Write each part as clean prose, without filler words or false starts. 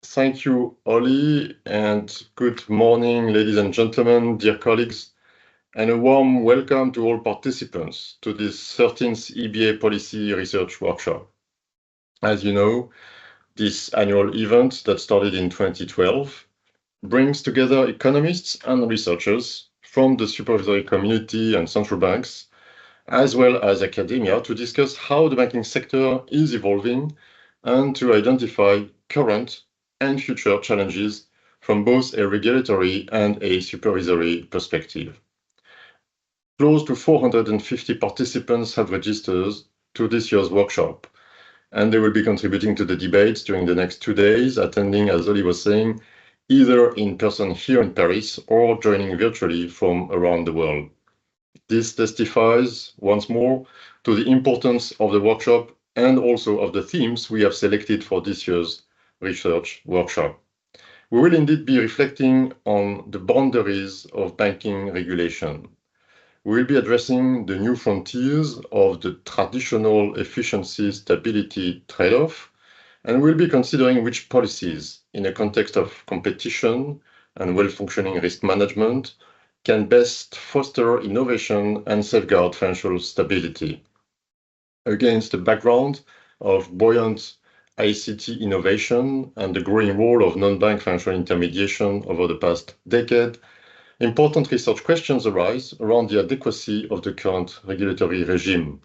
Thank you, Ollie, and good morning, ladies and gentlemen, dear colleagues, and a warm welcome to all participants to this 13th EBA Policy Research Workshop. As you know, this annual event that started in 2012 brings together economists and researchers from the supervisory community and central banks, as well as academia, to discuss how the banking sector is evolving and to identify current and future challenges from both a regulatory and a supervisory perspective. Close to 450 participants have registered to this year's workshop, and they will be contributing to the debates during the next 2 days, attending, as Oli was saying, either in person here in Paris or joining virtually from around the world. This testifies once more to the importance of the workshop and also of the themes we have selected for this year's research workshop. We will indeed be reflecting on the boundaries of banking regulation. We will be addressing the new frontiers of the traditional efficiency-stability trade-off, and we'll be considering which policies, in a context of competition and well-functioning risk management, can best foster innovation and safeguard financial stability. Against the background of buoyant ICT innovation and the growing role of non-bank financial intermediation over the past decade, important research questions arise around the adequacy of the current regulatory regime.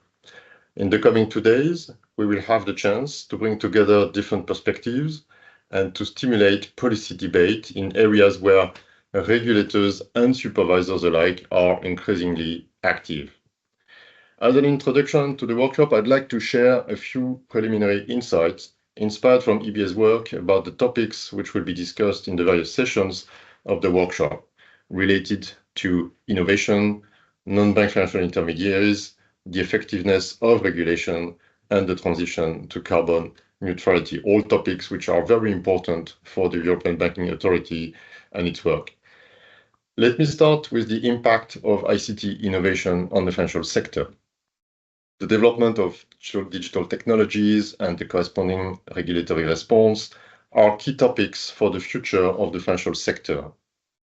In the coming 2 days, we will have the chance to bring together different perspectives and to stimulate policy debate in areas where regulators and supervisors alike are increasingly active. As an introduction to the workshop, I'd like to share a few preliminary insights inspired from EBA's work about the topics which will be discussed in the various sessions of the workshop related to innovation, non-bank financial intermediaries, the effectiveness of regulation, and the transition to carbon neutrality, all topics which are very important for the European Banking Authority and its work. Let me start with the impact of ICT innovation on the financial sector. The development of digital technologies and the corresponding regulatory response are key topics for the future of the financial sector.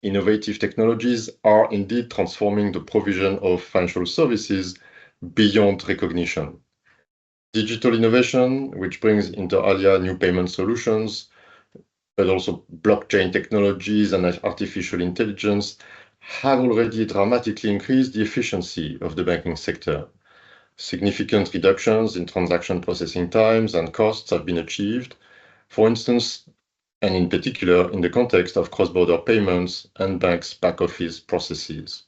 Innovative technologies are indeed transforming the provision of financial services beyond recognition. Digital innovation, which brings inter alia new payment solutions, but also blockchain technologies and artificial intelligence, have already dramatically increased the efficiency of the banking sector. Significant reductions in transaction processing times and costs have been achieved, for instance, and in particular in the context of cross-border payments and banks' back-office processes.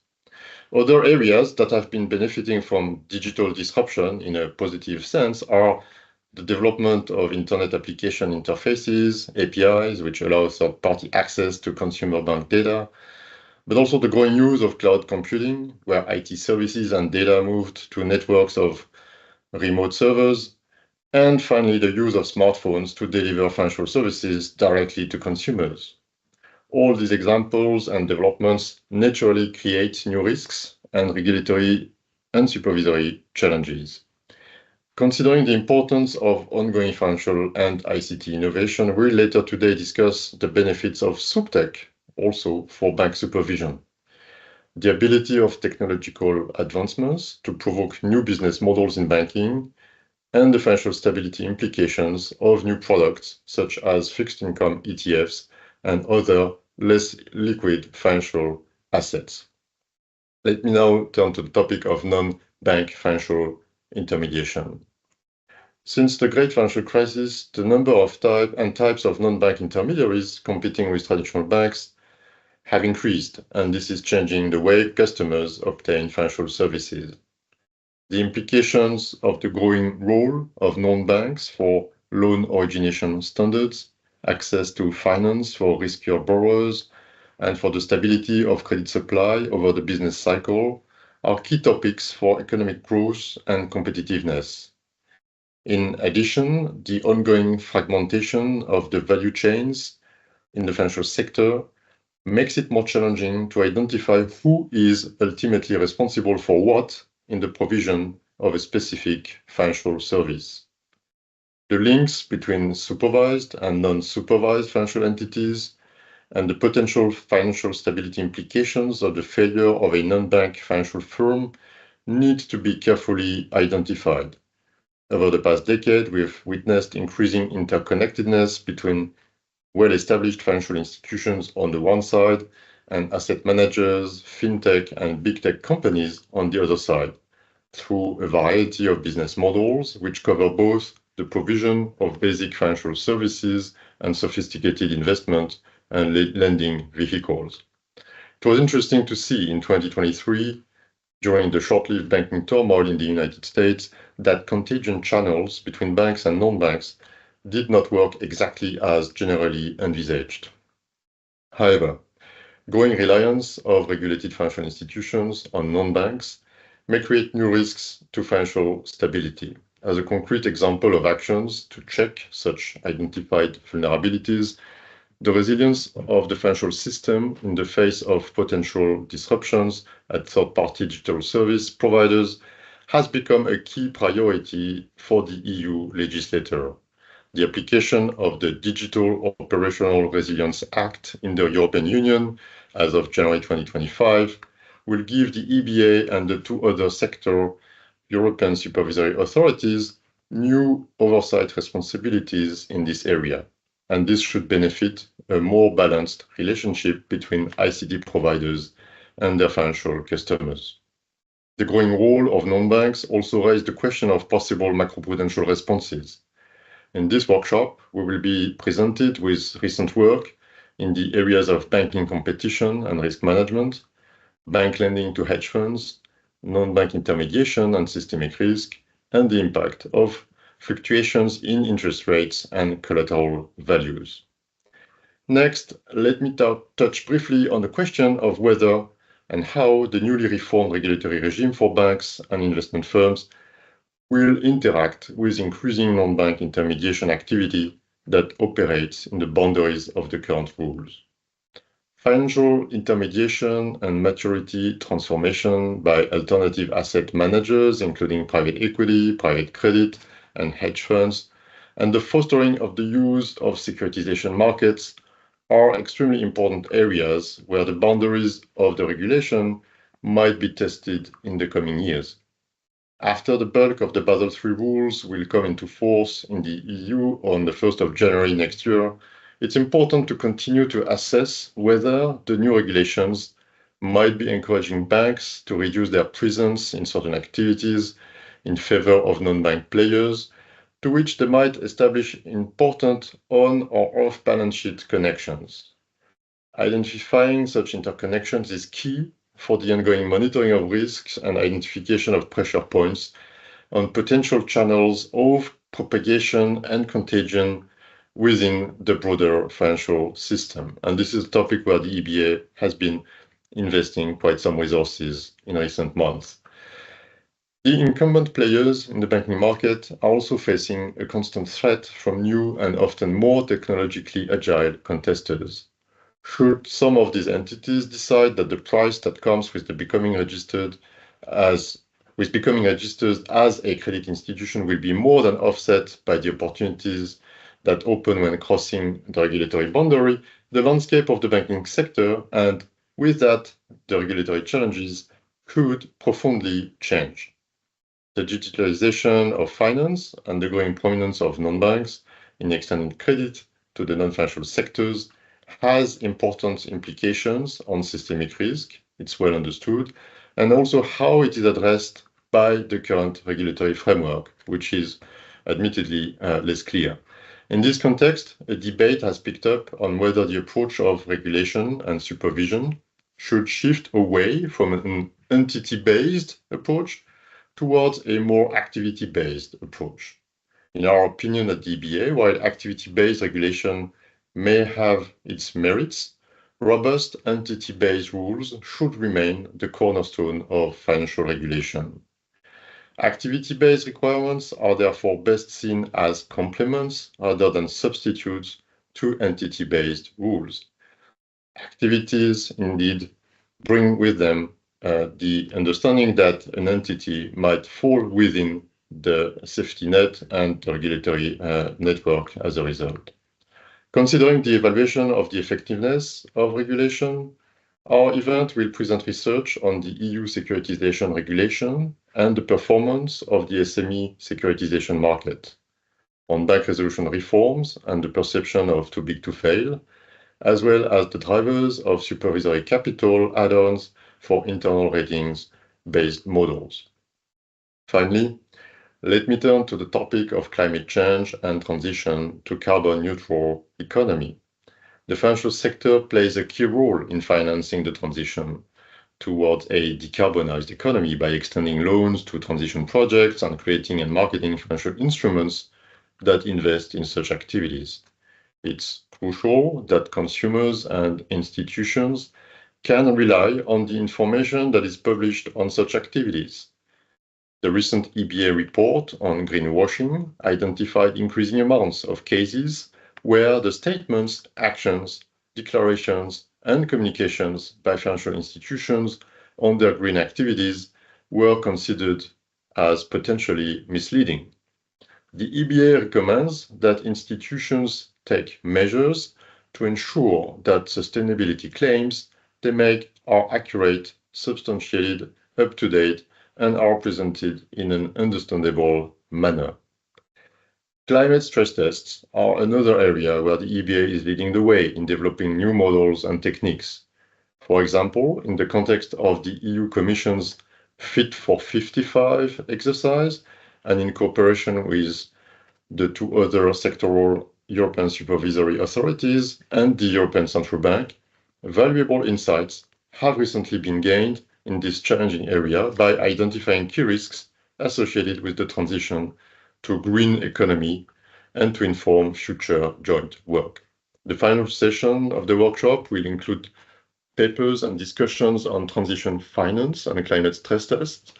Other areas that have been benefiting from digital disruption in a positive sense are the development of internet application interfaces, APIs, which allow third-party access to consumer bank data, but also the growing use of cloud computing, where IT services and data moved to networks of remote servers, and finally the use of smartphones to deliver financial services directly to consumers. All these examples and developments naturally create new risks and regulatory and supervisory challenges. Considering the importance of ongoing financial and ICT innovation, we'll later today discuss the benefits of SupTech also for bank supervision. The ability of technological advancements to provoke new business models in banking and the financial stability implications of new products such as fixed income ETFs and other less liquid financial assets. Let me now turn to the topic of non-bank financial intermediation. Since the great financial crisis, the number of types of non-bank intermediaries competing with traditional banks have increased, and this is changing the way customers obtain financial services. The implications of the growing role of non-banks for loan origination standards, access to finance for riskier borrowers, and for the stability of credit supply over the business cycle are key topics for economic growth and competitiveness. In addition, the ongoing fragmentation of the value chains in the financial sector makes it more challenging to identify who is ultimately responsible for what in the provision of a specific financial service. the links between supervised and non-supervised financial entities, and the potential financial stability implications of the failure of a non-bank financial firm need to be carefully identified. Over the past decade, we've witnessed increasing interconnectedness between well-established financial institutions on the one side and asset managers, fintech, and big tech companies on the other side, through a variety of business models which cover both the provision of basic financial services and sophisticated investment and lending vehicles. It was interesting to see in 2023, during the short-lived banking turmoil in the United States, that contagion channels between banks and non-banks did not work exactly as generally envisaged. However, growing reliance of regulated financial institutions on non-banks may create new risks to financial stability. As a concrete example of actions to check such identified vulnerabilities, the resilience of the financial system in the face of potential disruptions at third-party digital service providers has become a key priority for the EU legislator. The application of the Digital Operational Resilience Act in the European Union as of January 2025 will give the EBA and the two other sector European supervisory authorities new oversight responsibilities in this area, and this should benefit a more balanced relationship between ICT providers and their financial customers. The growing role of non-banks also raised the question of possible macroprudential responses. In this workshop, we will be presented with recent work in the areas of banking competition and risk management, bank lending to hedge funds, non-bank intermediation and systemic risk, and the impact of fluctuations in interest rates and collateral values. Next, let me touch briefly on the question of whether and how the newly reformed regulatory regime for banks and investment firms will interact with increasing non-bank intermediation activity that operates in the boundaries of the current rules. Financial intermediation and maturity transformation by alternative asset managers, including private equity, private credit, and hedge funds, and the fostering of the use of securitization markets are extremely important areas where the boundaries of the regulation might be tested in the coming years. After the bulk of the Basel III rules will come into force in the EU on the 1st of January next year, it's important to continue to assess whether the new regulations might be encouraging banks to reduce their presence in certain activities in favor of non-bank players, to which they might establish important on or off balance sheet connections. Identifying such interconnections is key for the ongoing monitoring of risks and identification of pressure points on potential channels of propagation and contagion within the broader financial system. And this is a topic where the EBA has been investing quite some resources in recent months. The incumbent players in the banking market are also facing a constant threat from new and often more technologically agile contestants. Should some of these entities decide that the price that comes with becoming registered as a credit institution will be more than offset by the opportunities that open when crossing the regulatory boundary, the landscape of the banking sector, and with that, the regulatory challenges could profoundly change. The digitalization of finance and the growing prominence of non-banks in extending credit to the non-financial sectors has important implications on systemic risk, it's well understood, and also how it is addressed by the current regulatory framework, which is admittedly less clear. In this context, a debate has picked up on whether the approach of regulation and supervision should shift away from an entity-based approach towards a more activity-based approach. In our opinion at the EBA, while activity-based regulation may have its merits, robust entity-based rules should remain the cornerstone of financial regulation. Activity-based requirements are therefore best seen as complements rather than substitutes to entity-based rules. Activities indeed bring with them the understanding that an entity might fall within the safety net and the regulatory network as a result. Considering the evaluation of the effectiveness of regulation, our event will present research on the EU securitization regulation and the performance of the SME securitization market, on bank resolution reforms and the perception of too big to fail, as well as the drivers of supervisory capital add-ons for internal ratings-based models. Finally, let me turn to the topic of climate change and transition to carbon-neutral economy. The financial sector plays a key role in financing the transition towards a decarbonized economy by extending loans to transition projects and creating and marketing financial instruments that invest in such activities. It's crucial that consumers and institutions can rely on the information that is published on such activities. The recent EBA report on greenwashing identified increasing amounts of cases where the statements, actions, declarations, and communications by financial institutions on their green activities were considered as potentially misleading. The EBA recommends that institutions take measures to ensure that sustainability claims they make are accurate, substantiated, up-to-date, and are presented in an understandable manner. Climate stress tests are another area where the EBA is leading the way in developing new models and techniques. For example, in the context of the EU Commission's Fit for 55 exercise, and in cooperation with the two other sectoral European supervisory authorities and the European Central Bank, valuable insights have recently been gained in this challenging area by identifying key risks associated with the transition to green economy and to inform future joint work. The final session of the workshop will include papers and discussions on transition finance and climate stress tests,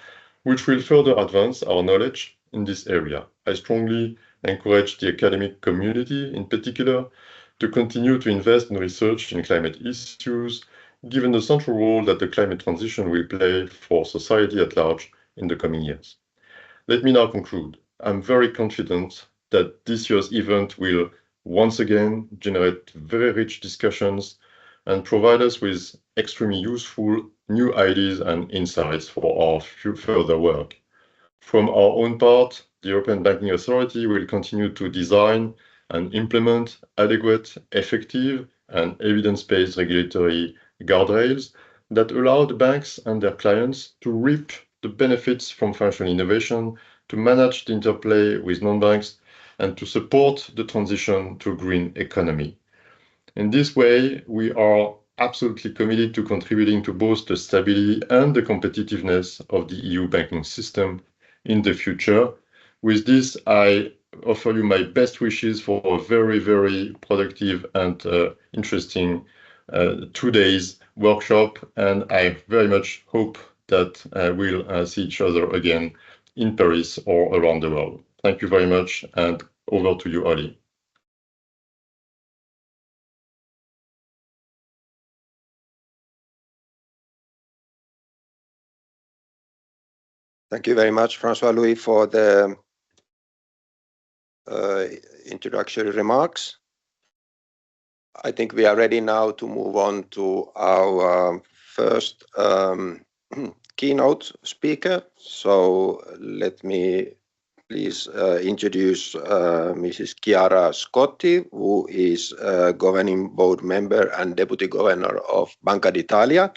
which will further advance our knowledge in this area. I strongly encourage the academic community, in particular, to continue to invest in research in climate issues, given the central role that the climate transition will play for society at large in the coming years. Let me now conclude. I'm very confident that this year's event will once again generate very rich discussions and provide us with extremely useful new ideas and insights for our further work. From our own part, the European Banking Authority will continue to design and implement adequate, effective, and evidence-based regulatory guardrails that allow the banks and their clients to reap the benefits from financial innovation, to manage the interplay with non-banks, and to support the transition to a green economy. In this way, we are absolutely committed to contributing to both the stability and the competitiveness of the EU banking system in the future. With this, I offer you my best wishes for a very, very productive and interesting 2 days workshop, and I very much hope that we'll see each other again in Paris or around the world. Thank you very much, and over to you, Oli. Thank you very much, François-Louis, for the introductory remarks. I think we are ready now to move on to our first keynote speaker. So let me please introduce Mrs. Chiara Scotti, who is a governing board member and deputy governor of Banca d'Italia,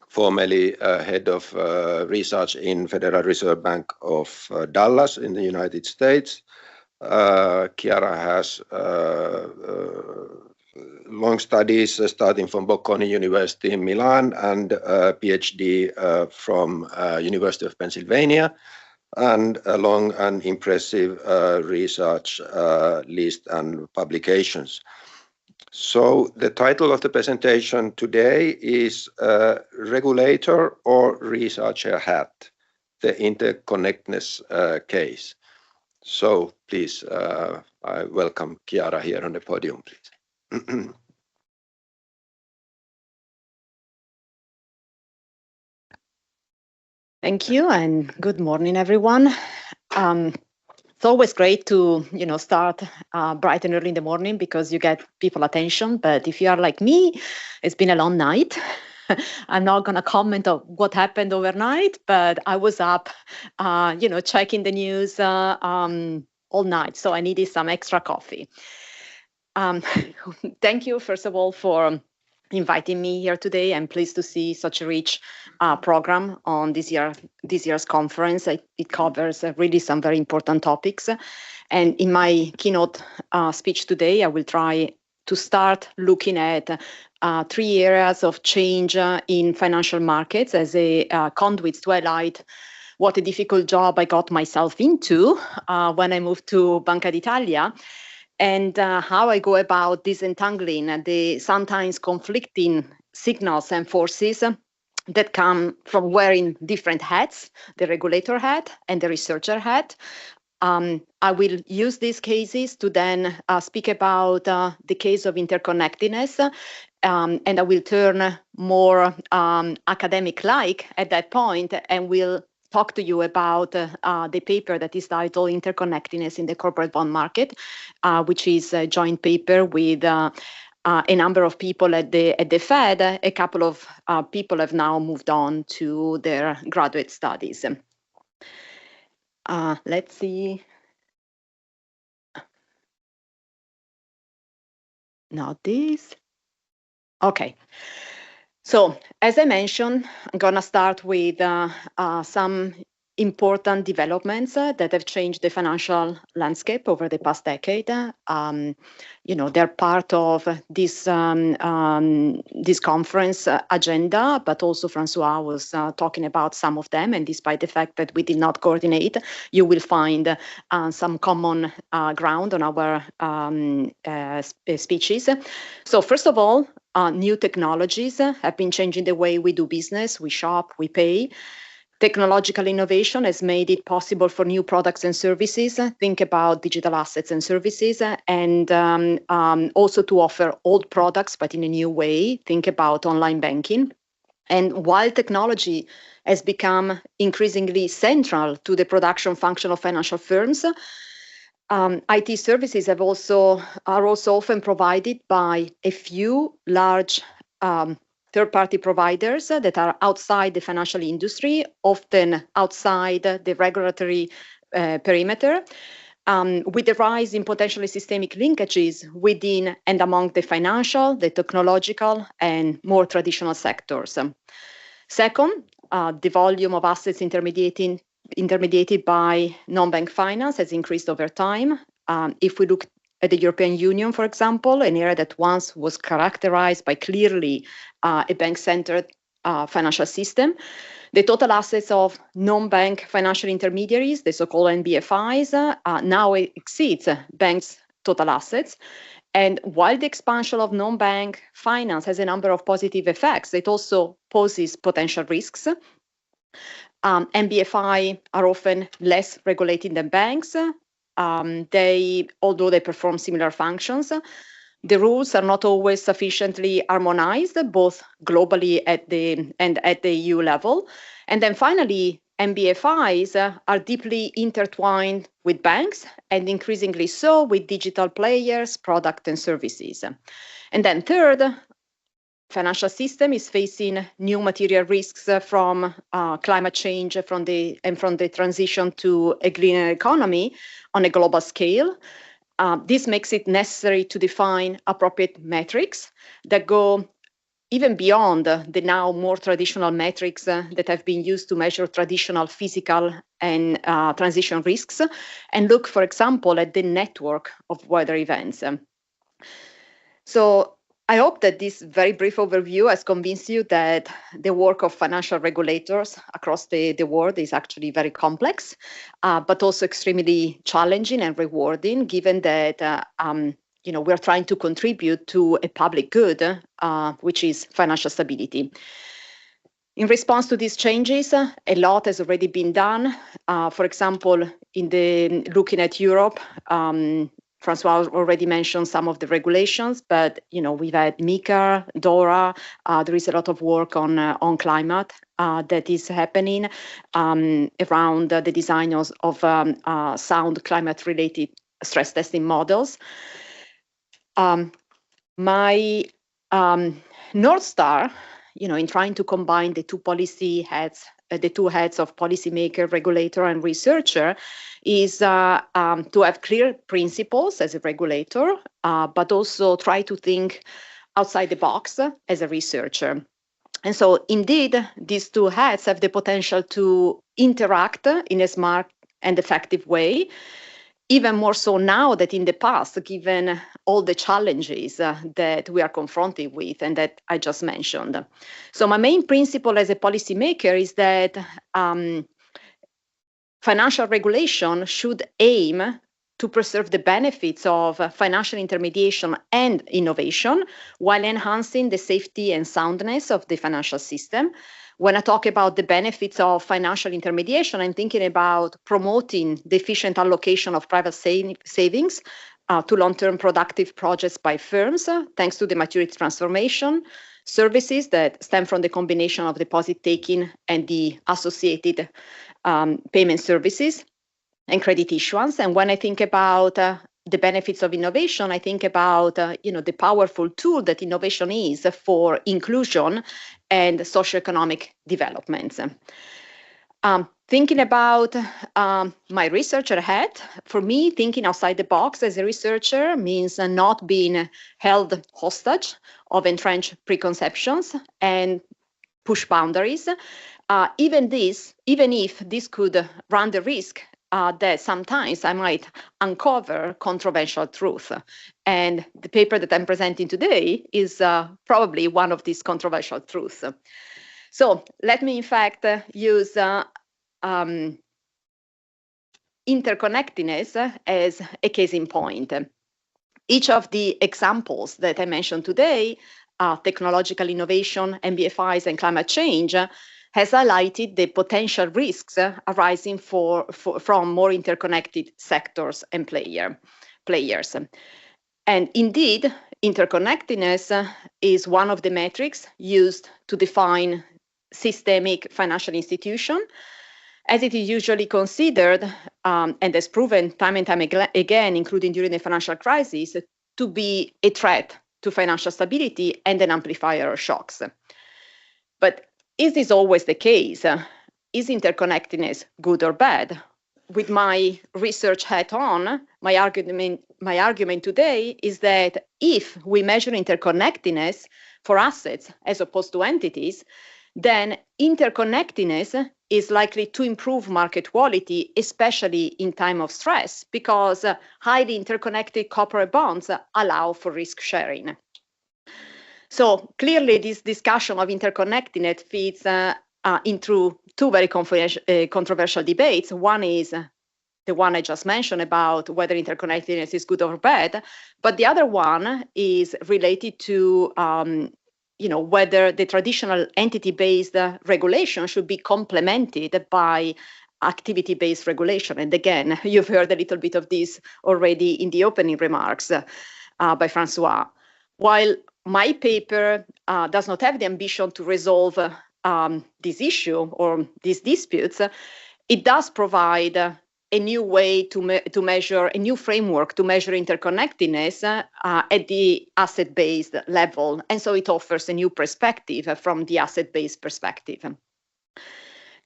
formerly head of research in Federal Reserve Bank of Dallas in the United States. Chiara has long studies starting from Bocconi University in Milan and a PhD from University of Pennsylvania, and a long and impressive research list and publications. So the title of the presentation today is Regulator or Researcher Hat, the interconnectedness case. So please, I welcome Chiara here on the podium, please. Thank you, and good morning, everyone. It's always great to start bright and early in the morning because you get people attention. But if you are like me, it's been a long night. I'm not going to comment on what happened overnight, but I was up, checking the news all night, so I needed some extra coffee. Thank you, first of all, for inviting me here today. I'm pleased to see such a rich program on this year's conference. It covers really some very important topics. And in my keynote speech today, I will try to start looking at 3 areas of change in financial markets as a conduit to highlight what a difficult job I got myself into when I moved to Banca d'Italia, and how I go about disentangling the sometimes conflicting signals and forces that come from wearing different hats, the regulator hat and the researcher hat. I will use these cases to then speak about the case of interconnectedness, and I will turn more academic-like at that point and will talk to you about the paper that is titled Interconnectedness in the Corporate Bond Market, which is a joint paper with a number of people at the Fed. A couple of people have now moved on to their graduate studies. Let's see. Not this. Okay. So, as I mentioned, I'm going to start with some important developments that have changed the financial landscape over the past decade. They're part of this conference agenda, but also Francois was talking about some of them. And despite the fact that we did not coordinate, you will find some common ground on our speeches. So first of all, new technologies have been changing the way we do business, we shop, we pay. Technological innovation has made it possible for new products and services. Think about digital assets and services, and also to offer old products, but in a new way. Think about online banking. And while technology has become increasingly central to the production function of financial firms, IT services are also often provided by a few large third-party providers that are outside the financial industry, often outside the regulatory perimeter, with the rise in potentially systemic linkages within and among the financial, the technological, and more traditional sectors. Second, the volume of assets intermediated by non-bank finance has increased over time. If we look at the European Union, for example, an area that once was characterized by clearly a bank-centered financial system, the total assets of non-bank financial intermediaries, the so-called NBFIs, now exceeds banks' total assets. And while the expansion of non-bank finance has a number of positive effects, it also poses potential risks. NBFI are often less regulated than banks. Although they perform similar functions, the rules are not always sufficiently harmonized, both globally and at the EU level. And then finally, NBFIs are deeply intertwined with banks, and increasingly so with digital players, product and services. And then third, financial system is facing new material risks from climate change from the transition to a greener economy on a global scale. This makes it necessary to define appropriate metrics that go even beyond the now more traditional metrics that have been used to measure traditional physical and transition risks, and look, for example, at the network of weather events. So I hope that this very brief overview has convinced you that the work of financial regulators across the world is actually very complex, but also extremely challenging and rewarding, given that we're trying to contribute to a public good, which is financial stability. In response to these changes, a lot has already been done. For example, looking at Europe, Francois already mentioned some of the regulations, but we've had MiCA, DORA. There is a lot of work on climate that is happening around the design of sound climate-related stress testing models. My North Star, in trying to combine the two policy heads, the two heads of policymaker, regulator, and researcher, is to have clear principles as a regulator, but also try to think outside the box as a researcher. And so, indeed, these two heads have the potential to interact in a smart and effective way, even more so now than in the past, given all the challenges that we are confronted with and that I just mentioned. So my main principle as a policymaker is that financial regulation should aim to preserve the benefits of financial intermediation and innovation while enhancing the safety and soundness of the financial system. When I talk about the benefits of financial intermediation, I'm thinking about promoting the efficient allocation of private savings to long-term productive projects by firms, thanks to the maturity transformation services that stem from the combination of deposit taking and the associated payment services and credit issuance. And when I think about the benefits of innovation, I think about the powerful tool that innovation is for inclusion and socioeconomic developments. Thinking about my research ahead, for me, thinking outside the box as a researcher means not being held hostage of entrenched preconceptions and push boundaries. Even if this could run the risk that sometimes I might uncover controversial truth. And the paper that I'm presenting today is probably one of these controversial truths. So let me, in fact, use interconnectedness as a case in point. Each of the examples that I mentioned today, technological innovation, MBFIs, and climate change, has highlighted the potential risks arising from more interconnected sectors and players. And indeed, interconnectedness is one of the metrics used to define systemic financial institution, as it is usually considered, and has proven time and time again, including during the financial crisis, to be a threat to financial stability and an amplifier of shocks. But is this always the case? Is interconnectedness good or bad? With my research hat on, my argument today is that if we measure interconnectedness for assets as opposed to entities, then interconnectedness is likely to improve market quality, especially in time of stress, because highly interconnected corporate bonds allow for risk sharing. So clearly, this discussion of interconnectedness feeds into two very controversial debates. One is the one I just mentioned about whether interconnectedness is good or bad, but the other one is related to whether the traditional entity-based regulation should be complemented by activity-based regulation. And again, you've heard a little bit of this already in the opening remarks by Francois. While my paper does not have the ambition to resolve this issue or these disputes, it does provide a new way to measure, a new framework to measure interconnectedness at the asset-based level. And so it offers a new perspective from the asset-based perspective.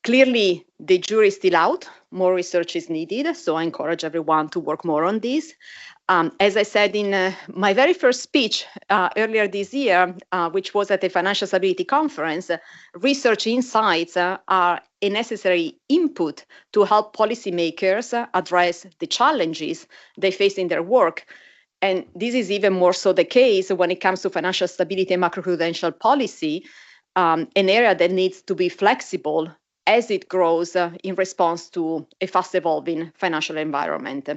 Clearly, the jury is still out. More research is needed, so I encourage everyone to work more on this. As I said in my very first speech earlier this year, which was at a financial stability conference, research insights are a necessary input to help policymakers address the challenges they face in their work. And this is even more so the case when it comes to financial stability and macroprudential policy, an area that needs to be flexible as it grows in response to a fast-evolving financial environment.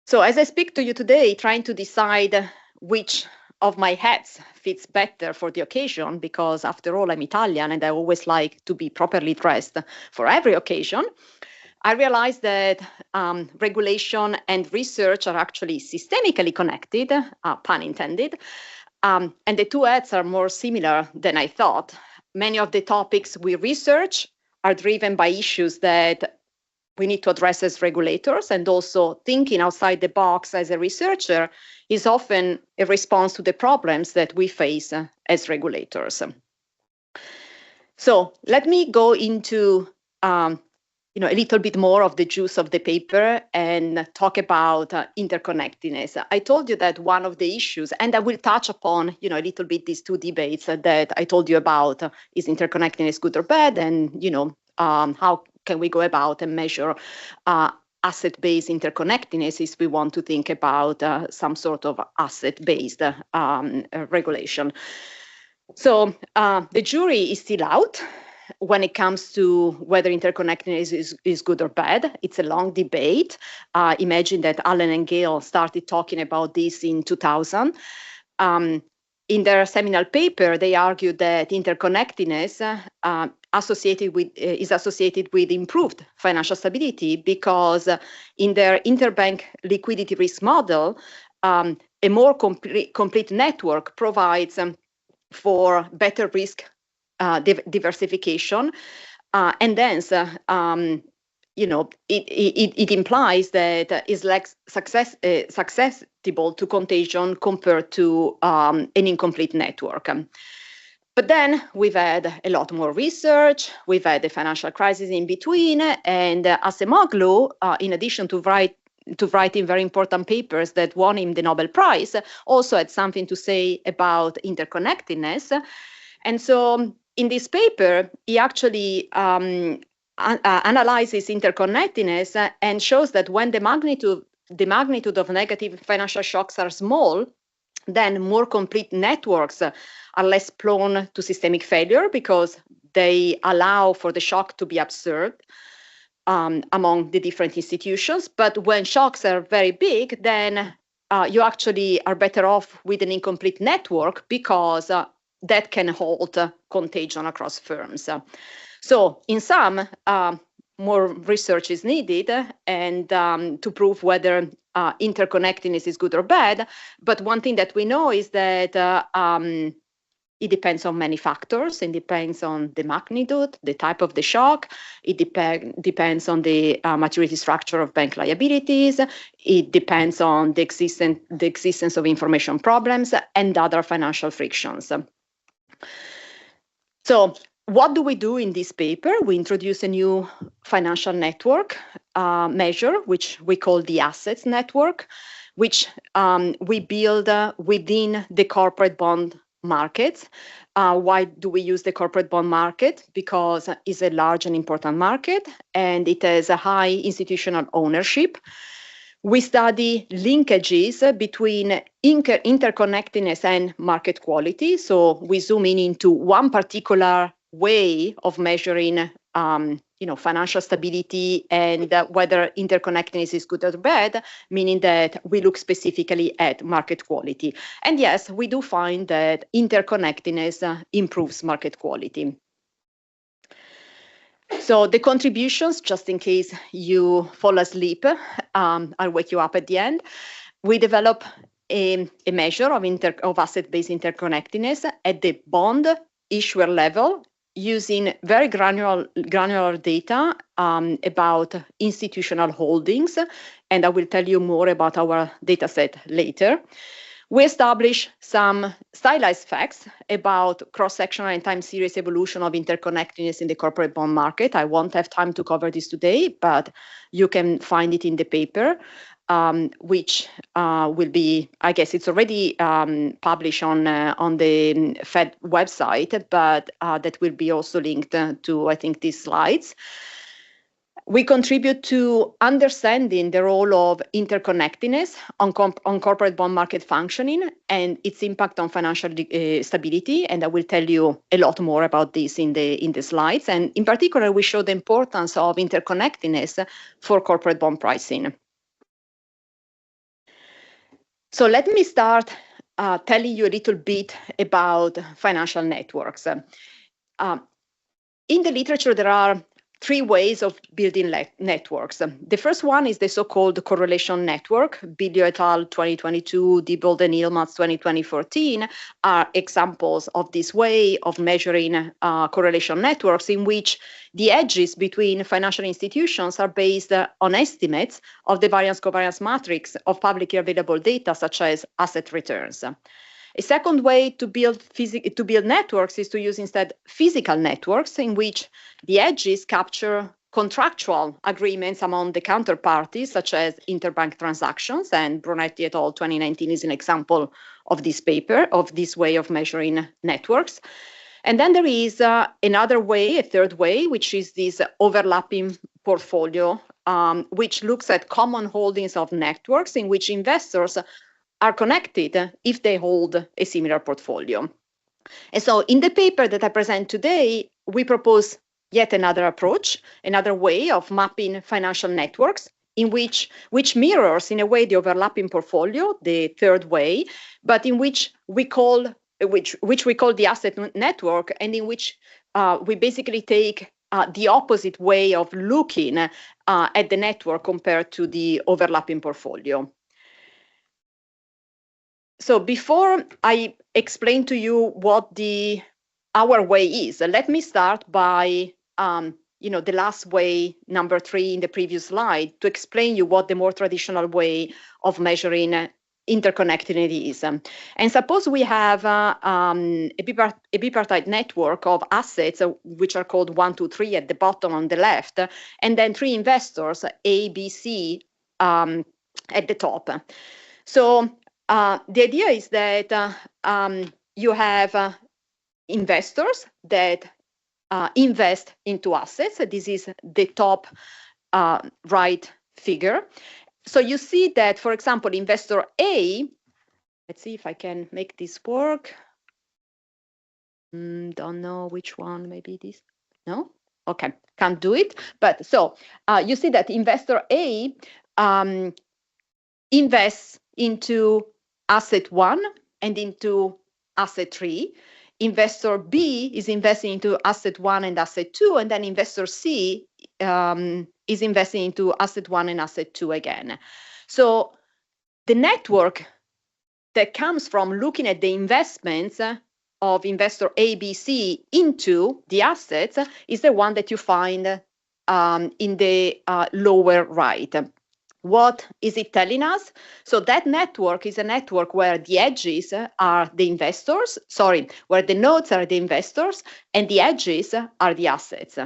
So as I speak to you today, trying to decide which of my hats fits better for the occasion, because after all, I'm Italian and I always like to be properly dressed for every occasion, I realized that regulation and research are actually systemically connected, pun intended, and the two heads are more similar than I thought. Many of the topics we research are driven by issues that we need to address as regulators, and also thinking outside the box as a researcher is often a response to the problems that we face as regulators. So let me go into a little bit more of the juice of the paper and talk about interconnectedness. I told you that one of the issues, and I will touch upon a little bit these two debates that I told you about, is interconnectedness good or bad, and how can we go about and measure asset-based interconnectedness if we want to think about some sort of asset-based regulation. So the jury is still out when it comes to whether interconnectedness is good or bad. It's a long debate. Imagine that Allen and Gale started talking about this in 2000. In their seminal paper, they argued that interconnectedness is associated with improved financial stability because in their interbank liquidity risk model, a more complete network provides for better risk diversification, and hence, it implies that is less susceptible to contagion compared to an incomplete network. But then we've had a lot more research, we've had the financial crisis in between, and Acemoglu, in addition to writing very important papers that won him the Nobel Prize, also had something to say about interconnectedness. And so in this paper, he actually analyzes interconnectedness and shows that when the magnitude of negative financial shocks are small, then more complete networks are less prone to systemic failure because they allow for the shock to be absorbed among the different institutions. But when shocks are very big, then you actually are better off with an incomplete network because that can halt contagion across firms. So in sum, more research is needed and to prove whether interconnectedness is good or bad. But one thing that we know is that it depends on many factors. It depends on the magnitude, the type of the shock. It depends on the maturity structure of bank liabilities. It depends on the existence of information problems and other financial frictions. So what do we do in this paper? We introduce a new financial network measure, which we call the assets network, which we build within the corporate bond markets. Why do we use the corporate bond market? Because it's a large and important market, and it has a high institutional ownership. We study linkages between interconnectedness and market quality. So we zoom in into one particular way of measuring financial stability and whether interconnectedness is good or bad, meaning that we look specifically at market quality. And yes, we do find that interconnectedness improves market quality. So the contributions, just in case you fall asleep, I'll wake you up at the end. We develop a measure of asset-based interconnectedness at the bond issuer level using very granular data about institutional holdings. And I will tell you more about our data set later. We establish some stylized facts about cross-sectional and time series evolution of interconnectedness in the corporate bond market. I won't have time to cover this today, but you can find it in the paper, which will be, I guess it's already published on the Fed website, but that will be also linked to, I think, these slides. We contribute to understanding the role of interconnectedness on corporate bond market functioning and its impact on financial stability. And I will tell you a lot more about this in the slides. And in particular, we show the importance of interconnectedness for corporate bond pricing. So let me start telling you a little bit about financial networks. In the literature, there are three ways of building networks. The first one is the so-called correlation network. Biglio et al. 2022, Diebold and Ilmaz 2014 are examples of this way of measuring correlation networks in which the edges between financial institutions are based on estimates of the variance-covariance matrix of publicly available data, such as asset returns. A second way to build networks is to use instead physical networks in which the edges capture contractual agreements among the counterparties, such as interbank transactions, and Brunetti et al. 2019 is an example of this paper, of this way of measuring networks. And then there is another way, a third way, which is this overlapping portfolio, which looks at common holdings of networks in which investors are connected if they hold a similar portfolio. And so in the paper that I present today, we propose yet another approach, another way of mapping financial networks in which mirrors in a way the overlapping portfolio, the third way, but in which we call the asset network, and in which we basically take the opposite way of looking at the network compared to the overlapping portfolio. So before I explain to you what our way is, let me start by the last way, number 3 in the previous slide, to explain you what the more traditional way of measuring interconnectedness is. And suppose we have a bipartite network of assets, which are called 1, 2, 3 at the bottom on the left, and then 3 investors, A, B, C, at the top. So the idea is that you have investors that invest into assets. This is the top right figure. So you see that, for example, investor A, let's see if I can make this work. Don't know which one, maybe this, no? Okay, can't do it. But so you see that investor A invests into asset 1 and into asset 3. Investor B is investing into asset 1 and asset 2, and then investor C is investing into asset 1 and asset 2 again. So the network that comes from looking at the investments of investor A, B, C into the assets is the one that you find in the lower right. What is it telling us? So that network is a network where the edges are the investors, where the nodes are the investors and the edges are the assets.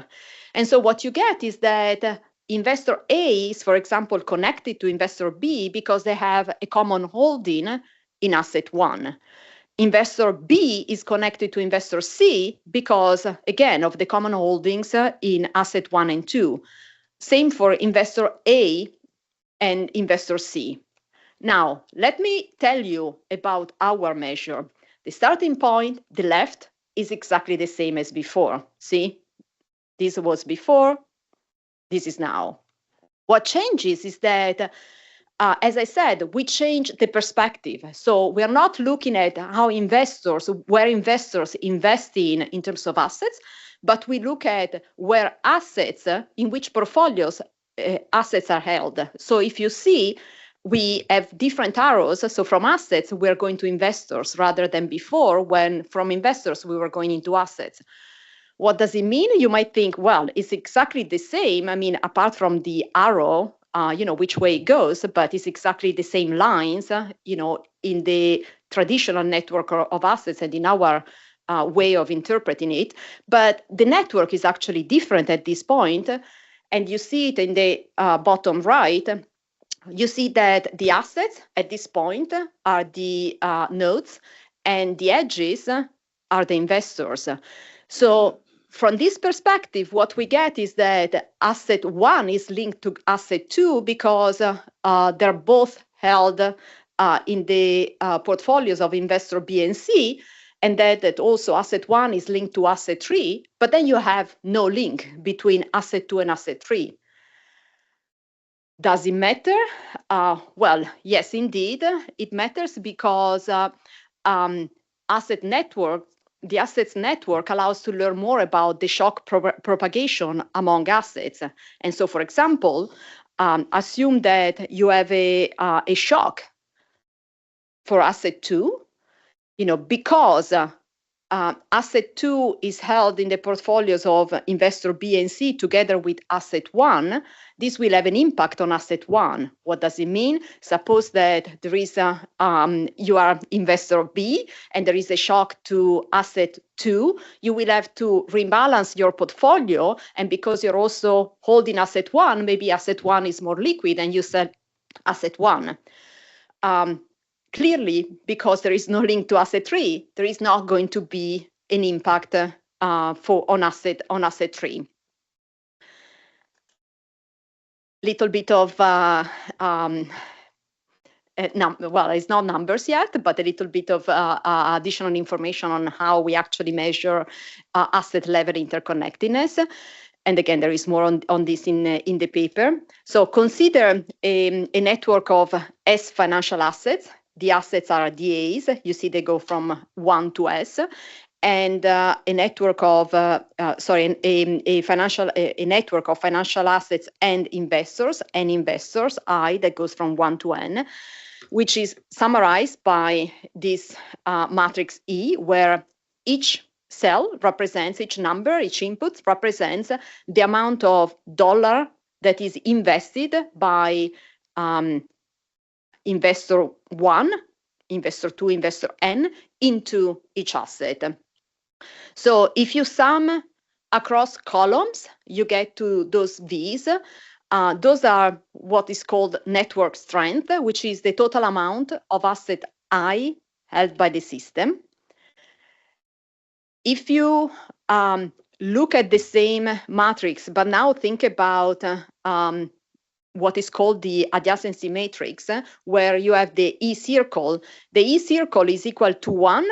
And so what you get is that investor A is, for example, connected to investor B because they have a common holding in asset 1. Investor B is connected to investor C because, again, of the common holdings in asset 1 and 2. Same for investor A and investor C. Now, let me tell you about our measure. The starting point, the left, is exactly the same as before. See, this was before, this is now. What changes is that, as I said, we change the perspective. So we're not looking at where investors invest in terms of assets, but we look at where assets, in which portfolios assets are held. So if you see, we have different arrows. So from assets, we're going to investors rather than before when from investors, we were going into assets. What does it mean? You might think, well, it's exactly the same. I mean, apart from the arrow, which way it goes, but it's exactly the same lines, in the traditional network of assets and in our way of interpreting it. But the network is actually different at this point. And you see it in the bottom right. You see that the assets at this point are the nodes and the edges are the investors. So from this perspective, what we get is that asset 1 is linked to asset 2 because they're both held in the portfolios of investor B and C, and that also asset 1 is linked to asset 3, but then you have no link between asset 2 and asset 3. Does it matter? Well, yes, indeed, it matters because asset networks the assets network allows to learn more about the shock propagation among assets. And so, for example, assume that you have a shock for asset 2, because asset 2 is held in the portfolios of investor B and C together with asset 1, this will have an impact on asset 1. What does it mean? Suppose that there is you are investor B and there is a shock to asset 2, you will have to rebalance your portfolio, and because you're also holding asset 1, maybe asset 1 is more liquid and you sell asset 1. Clearly, because there is no link to asset 3, there is not going to be an impact on asset 3. Little bit of well, it's not numbers yet, but a little bit of additional information on how we actually measure asset level interconnectedness. And again, there is more on this in the paper. So consider a network of S financial assets. The assets are DAs. You see they go from 1 to S. And a network of a network of financial assets and investors I, that goes from 1 to N, which is summarized by this matrix E, where each cell represents, each number, each input represents the amount of dollar that is invested by investor 1, investor 2, investor N into each asset. So if you sum across columns, you get to those V's. Those are what is called network strength, which is the total amount of asset I held by the system. If you look at the same matrix, but now think about what is called the adjacency matrix, where you have the E circle. The E circle is equal to 1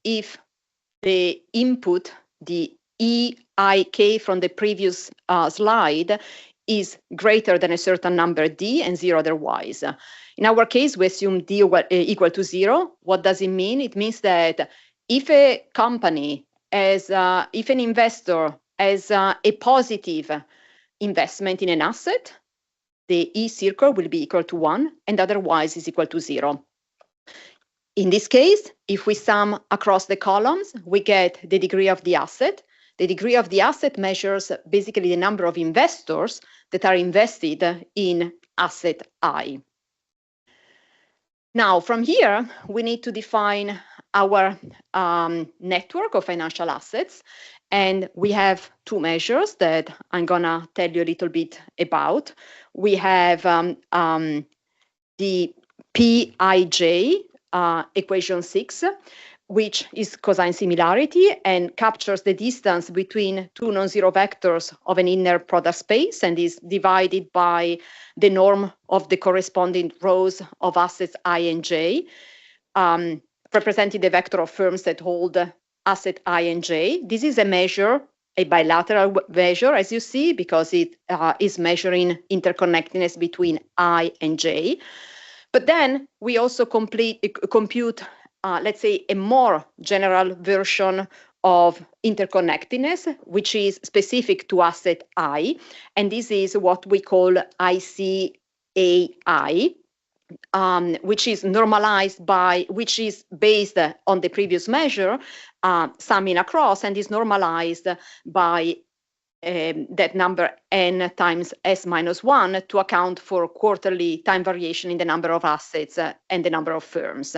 if the input, the EIK from the previous slide, is greater than a certain number D and 0 otherwise. In our case, we assume D equal to 0. What does it mean? It means that if a company has, if an investor has a positive investment in an asset, the E circle will be equal to 1 and otherwise is equal to 0. In this case, if we sum across the columns, we get the degree of the asset. The degree of the asset measures basically the number of investors that are invested in asset I. Now, from here, we need to define our network of financial assets. And we have two measures that I'm going to tell you a little bit about. We have the PIJ, equation 6, which is cosine similarity and captures the distance between two non-zero vectors of an inner product space and is divided by the norm of the corresponding rows of assets I and J, representing the vector of firms that hold asset I and J. This is a measure, a bilateral measure, as you see, because it is measuring interconnectedness between I and J. But then we also compute, let's say, a more general version of interconnectedness, which is specific to asset I. And this is what we call ICAI, which is normalized by, which is based on the previous measure, summing across, and is normalized by that number n times s minus 1 to account for quarterly time variation in the number of assets and the number of firms.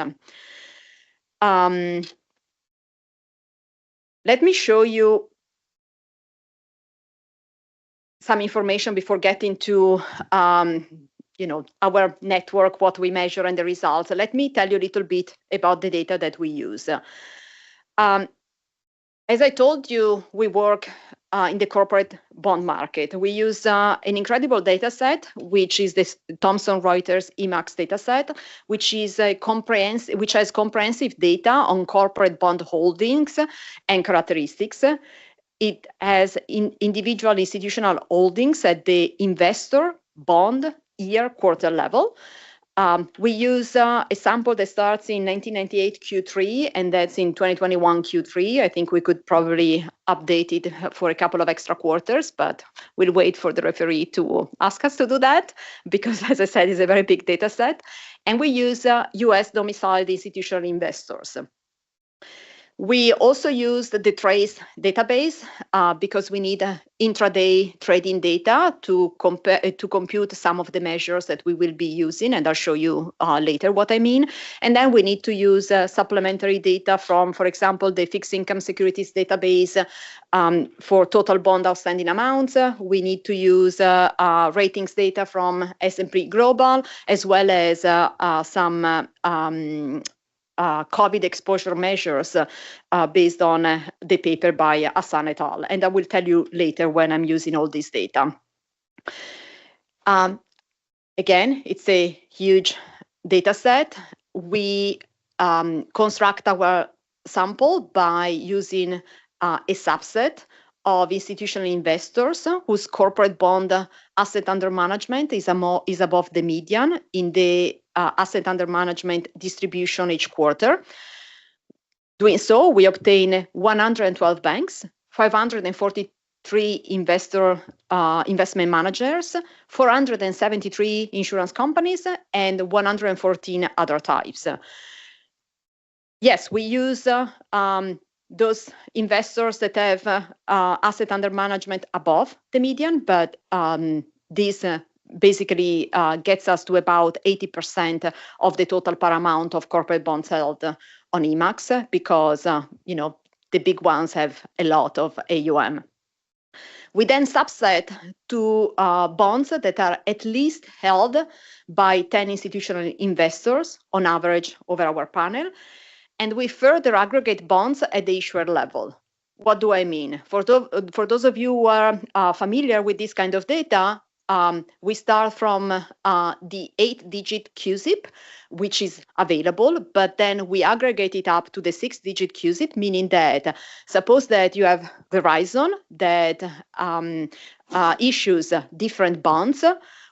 Let me show you some information before getting to our network, what we measure and the results. Let me tell you a little bit about the data that we use. As I told you, we work in the corporate bond market. We use an incredible data set, which is this Thomson Reuters EMAX data set, which has comprehensive data on corporate bond holdings and characteristics. It has individual institutional holdings at the investor, bond, year, quarter level. we use a sample that starts in 1998 Q3, and that's in 2021 Q3. I think we could probably update it for a couple of extra quarters, but we'll wait for the referee to ask us to do that, because as I said, it's a very big data set. And we use US domiciled institutional investors. We also use the Trace database because we need intraday trading data to compute some of the measures that we will be using, and I'll show you later what I mean. And then we need to use supplementary data from, for example, the fixed income securities database for total bond outstanding amounts. We need to use ratings data from S&P Global, as well as some COVID exposure measures based on the paper by Hassan et al. And I will tell you later when I'm using all this data. Again, it's a huge data set. We construct our sample by using a subset of institutional investors whose corporate bond asset under management is above the median in the asset under management distribution each quarter. Doing so, we obtain 112 banks, 543 investment managers, 473 insurance companies, and 114 other types. Yes, we use those investors that have asset under management above the median, but this basically gets us to about 80% of the total par amount of corporate bonds held on EMAX, because the big ones have a lot of AUM. We then subset to bonds that are at least held by 10 institutional investors on average over our panel, and we further aggregate bonds at the issuer level. What do I mean? For those of you who are familiar with this kind of data, we start from the 8-digit QZIP, which is available, but then we aggregate it up to the 6-digit QZIP, meaning that suppose that you have Verizon that issues different bonds.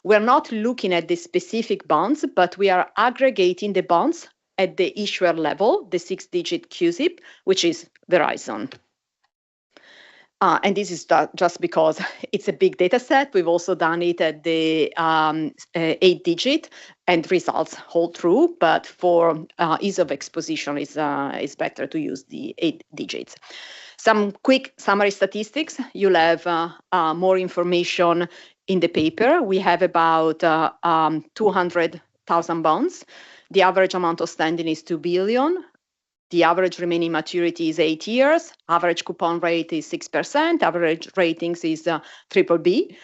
We're not looking at the specific bonds, but we are aggregating the bonds at the issuer level, the 6-digit QZIP, which is Verizon. And this is just because it's a big data set. We've also done it at the 8-digit, and results hold true. But for ease of exposition, it's better to use the 8 digits. Some quick summary statistics. You'll have more information in the paper. We have about 200,000 bonds. The average amount of standing is 2 billion. The average remaining maturity is 8 years. Average coupon rate is 6%. Average ratings is BBB.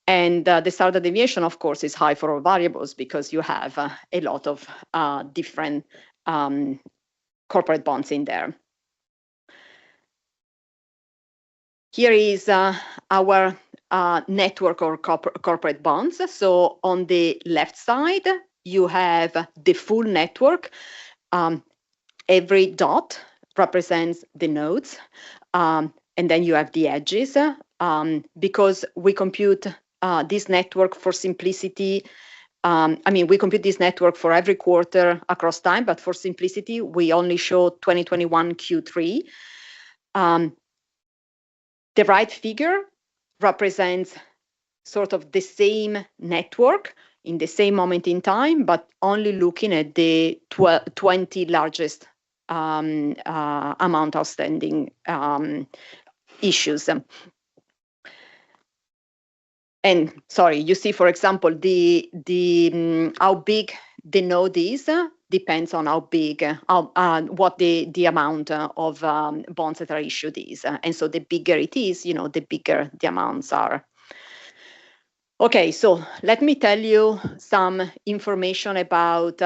And the standard deviation, of course, is high for all variables because you have a lot of different corporate bonds in there. Here is our network or corporate bonds. So on the left side, you have the full network. Every dot represents the nodes, and then you have the edges. Because we compute this network for simplicity, we compute this network for every quarter across time, but for simplicity, we only show 2021 Q3. The right figure represents sort of the same network in the same moment in time, but only looking at the 20 largest amount outstanding issues. And sorry, you see, for example, the how big the node is depends on how big, what the amount of bonds that are issued is. And so the bigger it is, the bigger the amounts are. Okay, so let me tell you some information about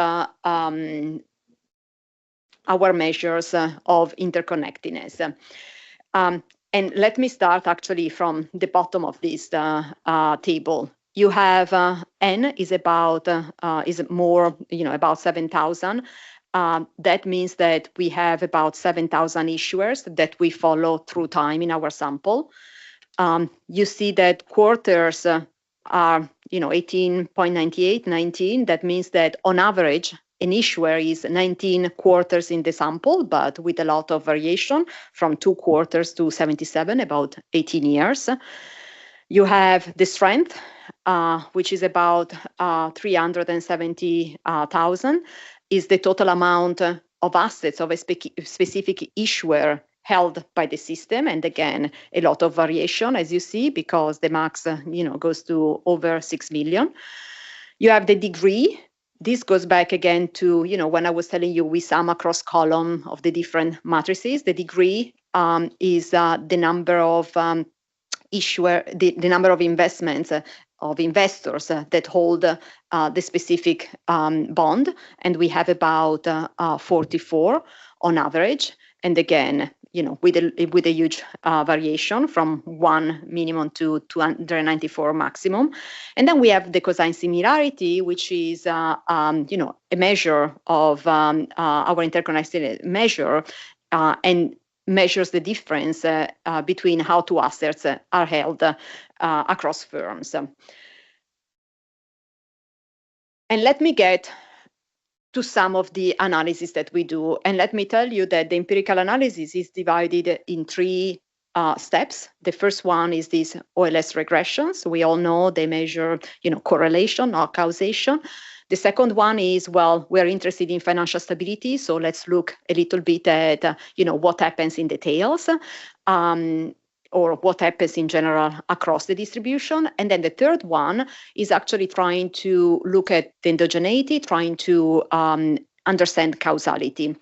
our measures of interconnectedness. And let me start actually from the bottom of this table. You have N is about about 7,000. That means that we have about 7,000 issuers that we follow through time in our sample. You see that quarters are 18.98, 19. That means that on average, an issuer is 19 quarters in the sample, but with a lot of variation from 2 quarters to 77, about 18 years. You have the strength, which is about 370,000, is the total amount of assets of a specific issuer held by the system. And again, a lot of variation, as you see, because the max goes to over 6 million. You have the degree. This goes back again to when I was telling you we sum across column of the different matrices. The degree is the number of the number of investments of investors that hold the specific bond, and we have about 44 on average. And again, with a huge variation from 1 minimum to 294 maximum. And then we have the cosine similarity, which is a measure of our interconnected measure, and measures the difference between how two assets are held across firms. And let me get to some of the analysis that we do. And let me tell you that the empirical analysis is divided in 3 steps. The first one is these OLS regressions. We all know they measure, correlation, not causation. The second one is, well, we're interested in financial stability, so let's look a little bit at, what happens in the tails, or what happens in general across the distribution. And then the third one is actually trying to look at the endogeneity, trying to understand causality.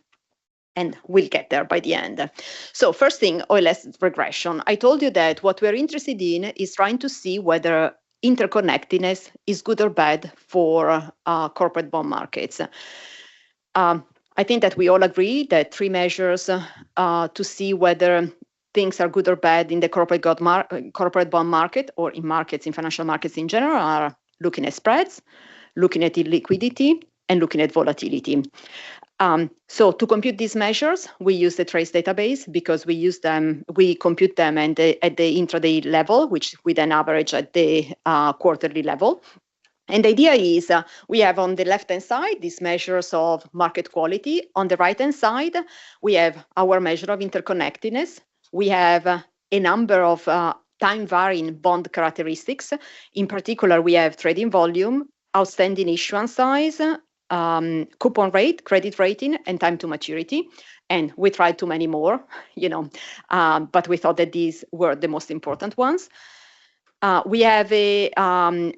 And we'll get there by the end. So first thing, OLS regression. I told you that what we're interested in is trying to see whether interconnectedness is good or bad for corporate bond markets. I think that we all agree that 3 measures to see whether things are good or bad in the corporate bond market, or in financial markets in general, are looking at spreads, looking at illiquidity, and looking at volatility. So to compute these measures, we use the trace database because we compute them at the intraday level, which we then average at the quarterly level. And the idea is we have on the left-hand side these measures of market quality. On the right-hand side, we have our measure of interconnectedness. We have a number of time-varying bond characteristics. In particular, we have trading volume, outstanding issuance size, coupon rate, credit rating, and time to maturity. And we tried too many more, but we thought that these were the most important ones. We have a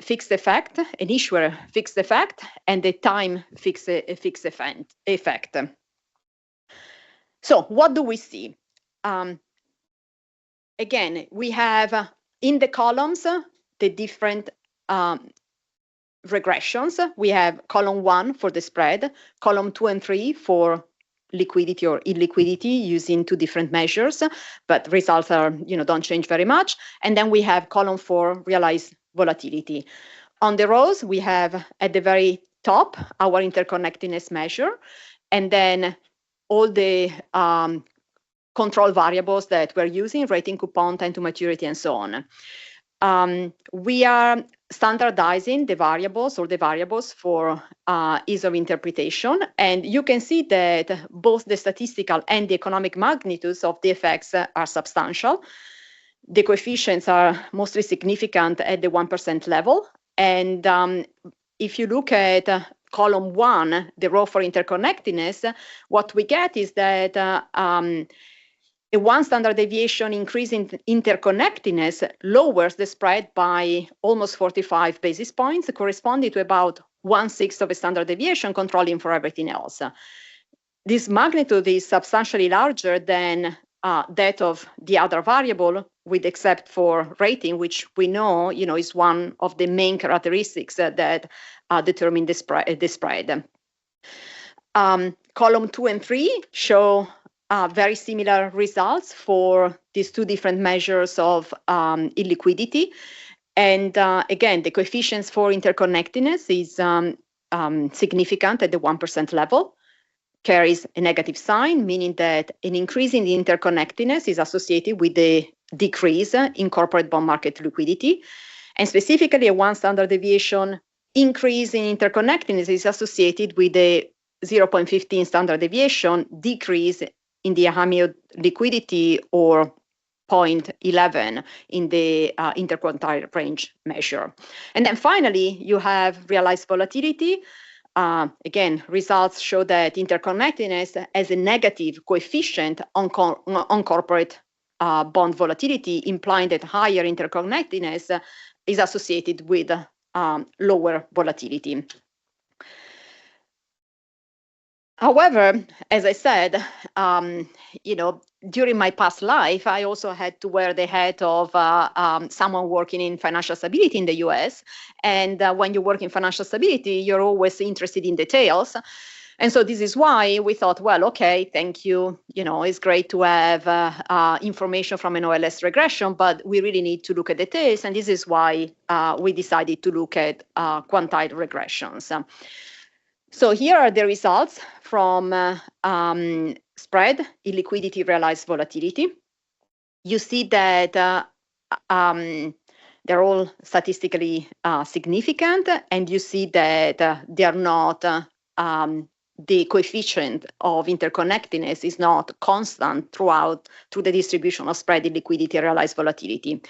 fixed effect, an issuer fixed effect, and a time fixed effect. So what do we see? Again, we have in the columns the different regressions. We have column 1 for the spread, column 2 and 3 for liquidity or illiquidity, using 2 different measures, but results are, don't change very much. And then we have column 4, realized volatility. On the rows, we have at the very top our interconnectedness measure, and then all the control variables that we're using, rating, coupon, time to maturity, and so on. We are standardizing the variables for ease of interpretation. And you can see that both the statistical and the economic magnitudes of the effects are substantial. The coefficients are mostly significant at the 1% level. And if you look at column 1, the row for interconnectedness, what we get is that a 1 standard deviation increase in interconnectedness lowers the spread by almost 45 basis points, corresponding to about 1/6 of a standard deviation, controlling for everything else. This magnitude is substantially larger than that of the other variable, with except for rating, which we know, is one of the main characteristics that determine the spread. Column 2 and 3 show very similar results for these 2 different measures of illiquidity. And again, the coefficients for interconnectedness is significant at the 1% level, carries a negative sign, meaning that an increase in the interconnectedness is associated with a decrease in corporate bond market liquidity. And specifically, a 1 standard deviation increase in interconnectedness is associated with a 0.15 standard deviation decrease in the amide liquidity, or 0.11 in the interquartile range measure. And then finally, you have realized volatility. Again, results show that interconnectedness has a negative coefficient on corporate bond volatility, implying that higher interconnectedness is associated with lower volatility. However, as I said, during my past life, I also had to wear the hat of someone working in financial stability in the US. And when you work in financial stability, you're always interested in details. And so this is why we thought, well, okay, thank you. It's great to have information from an OLS regression, but we really need to look at details. And this is why we decided to look at quantile regressions. So here are the results from spread, illiquidity, realized volatility. You see that they're all statistically significant, and you see that they are not, the coefficient of interconnectedness is not constant through the distribution of spread, illiquidity, realized volatility.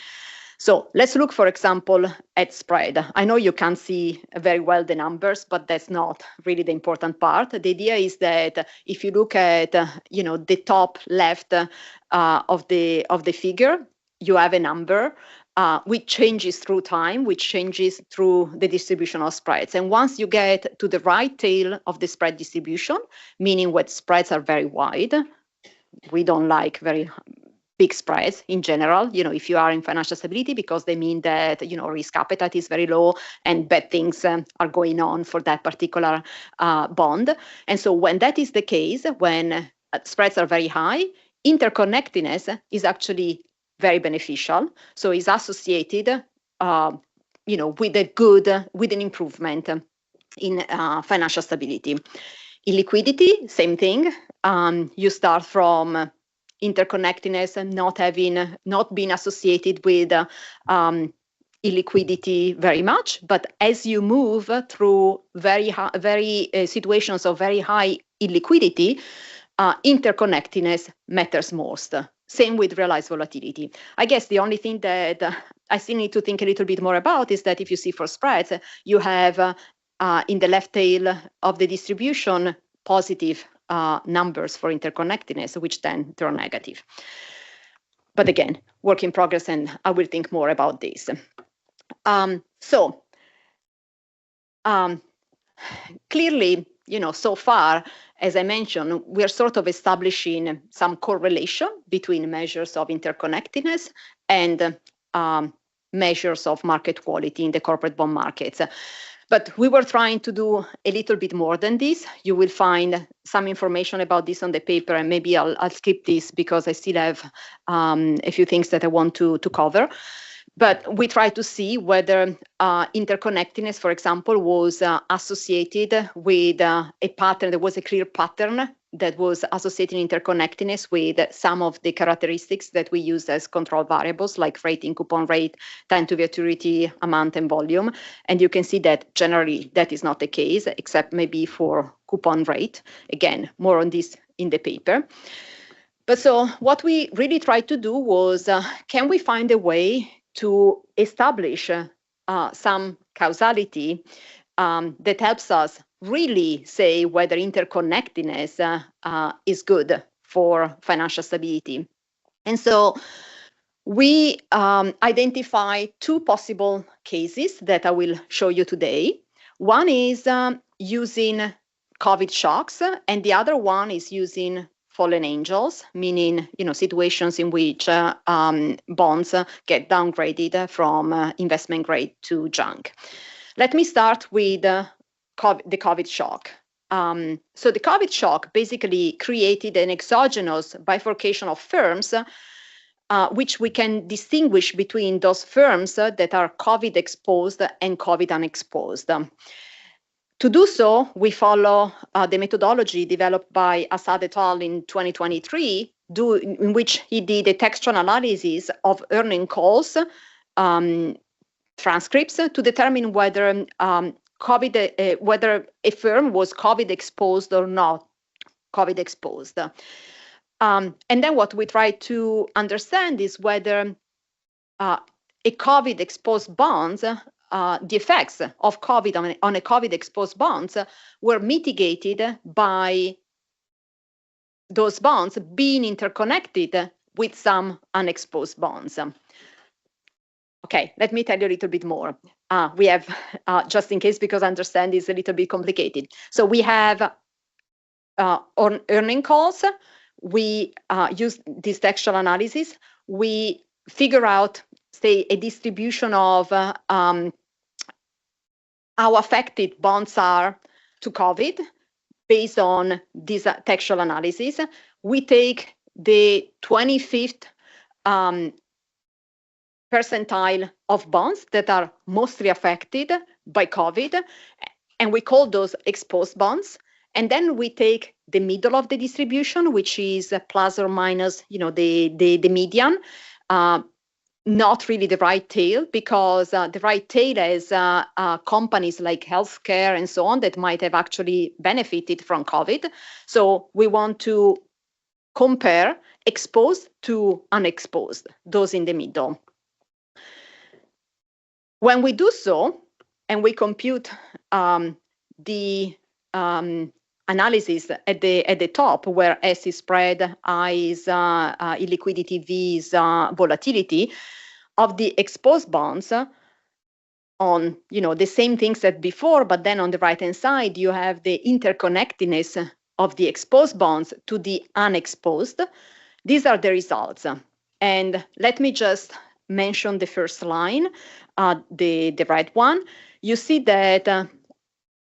So let's look, for example, at spread. I know you can't see very well the numbers, but that's not really the important part. The idea is that if you look at the top left of the figure, you have a number which changes through time, which changes through the distribution of spreads. And once you get to the right tail of the spread distribution, meaning when spreads are very wide, we don't like very big spreads in general, if you are in financial stability, because they mean that, risk appetite is very low and bad things are going on for that particular bond. And so when that is the case, when spreads are very high, interconnectedness is actually very beneficial. So it's associated, with an improvement in financial stability. Illiquidity, same thing. You start from interconnectedness and not being associated with illiquidity very much, but as you move through very situations of very high illiquidity, interconnectedness matters most. Same with realized volatility. I guess the only thing that I still need to think a little bit more about is that if you see for spreads, you have in the left tail of the distribution positive numbers for interconnectedness, which then turn negative. But again, work in progress, and I will think more about this. Clearly, so far, as I mentioned, we are sort of establishing some correlation between measures of interconnectedness and measures of market quality in the corporate bond markets. But we were trying to do a little bit more than this. You will find some information about this on the paper, and maybe I'll skip this because I still have a few things that I want to cover. But we tried to see whether interconnectedness, for example, was associated with a pattern. There was a clear pattern that was associating interconnectedness with some of the characteristics that we use as control variables, like rating, coupon rate, time to maturity, amount, and volume. And you can see that generally that is not the case, except maybe for coupon rate. Again, more on this in the paper. But so what we really tried to do was, can we find a way to establish some causality that helps us really say whether interconnectedness is good for financial stability. And so we identify two possible cases that I will show you today. One is using COVID shocks, and the other one is using fallen angels, meaning situations in which bonds get downgraded from investment grade to junk. Let me start with the COVID shock. So the COVID shock basically created an exogenous bifurcation of firms, which we can distinguish between those firms that are COVID exposed and COVID unexposed. To do so, we follow the methodology developed by Assad et al. In 2023, in which he did a textual analysis of earning calls transcripts to determine whether whether a firm was COVID exposed or not COVID exposed. And then what we try to understand is whether a COVID exposed bonds, the effects of COVID on a COVID exposed bonds were mitigated by those bonds being interconnected with some unexposed bonds. Okay, let me tell you a little bit more. We have, just in case, because I understand it's a little bit complicated. So we have on earning calls, we use this textual analysis. We figure out, say, a distribution of how affected bonds are to COVID based on this textual analysis. We take the 25th percentile of bonds that are mostly affected by COVID, and we call those exposed bonds. And then we take the middle of the distribution, which is plus or minus, the median, not really the right tail, because the right tail is companies like healthcare and so on that might have actually benefited from COVID. So we want to compare exposed to unexposed, those in the middle. When we do so, and we compute the analysis at the top, where S is spread, I is illiquidity, V is volatility of the exposed bonds on the same things as before, but then on the right hand side you have the interconnectedness of the exposed bonds to the unexposed. These are the results, and let me just mention the first line, the right one. You see that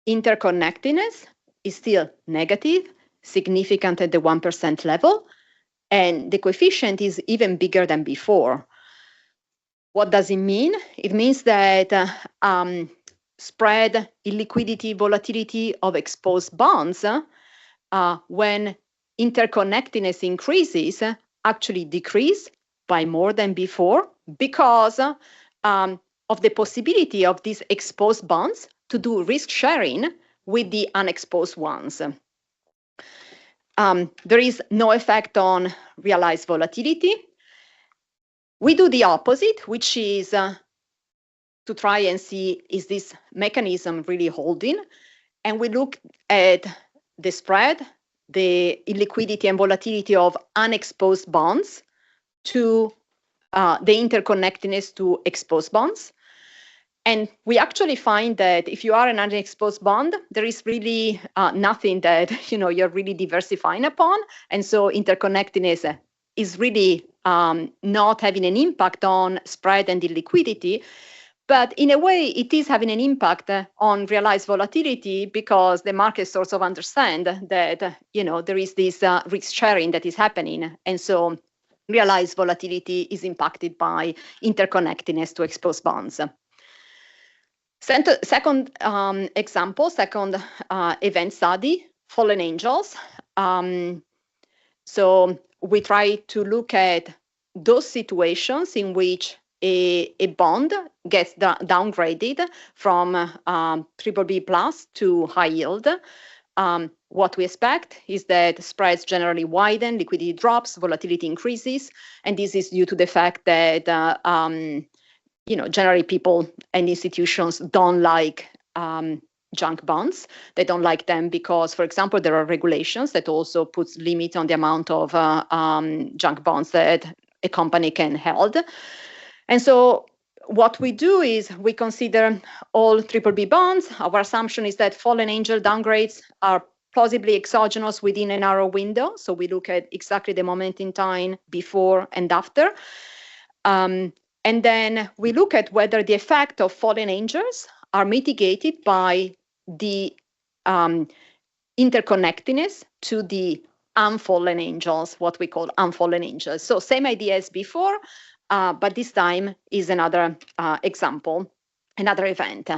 interconnectedness is still negative, significant at the 1% level, and the coefficient is even bigger than before. What does it mean? It means that spread, illiquidity, volatility of exposed bonds, when interconnectedness increases, actually decrease by more than before, because of the possibility of these exposed bonds to do risk sharing with the unexposed ones. There is no effect on realized volatility. We do the opposite, which is to try and see, is this mechanism really holding? And we look at the spread, the illiquidity and volatility of unexposed bonds to the interconnectedness to exposed bonds. And we actually find that if you are an unexposed bond, there is really nothing that you're really diversifying upon. And so interconnectedness is really not having an impact on spread and illiquidity. But in a way, it is having an impact on realized volatility, because the market sort of understand that there is this risk sharing that is happening. And so realized volatility is impacted by interconnectedness to exposed bonds. Second example, second event study, fallen angels. So we try to look at those situations in which a bond gets downgraded from BBB plus to high yield. What we expect is that spreads generally widen, liquidity drops, volatility increases, and this is due to the fact that generally people and institutions don't like junk bonds. They don't like them because, for example, there are regulations that also puts limit on the amount of junk bonds that a company can hold. And so what we do is we consider all BBB bonds. Our assumption is that fallen angel downgrades are plausibly exogenous within a narrow window. So we look at exactly the moment in time before and after. And then we look at whether the effect of fallen angels are mitigated by the interconnectedness to the unfallen angels, what we call unfallen angels. So same idea as before, but this time is another example, another event.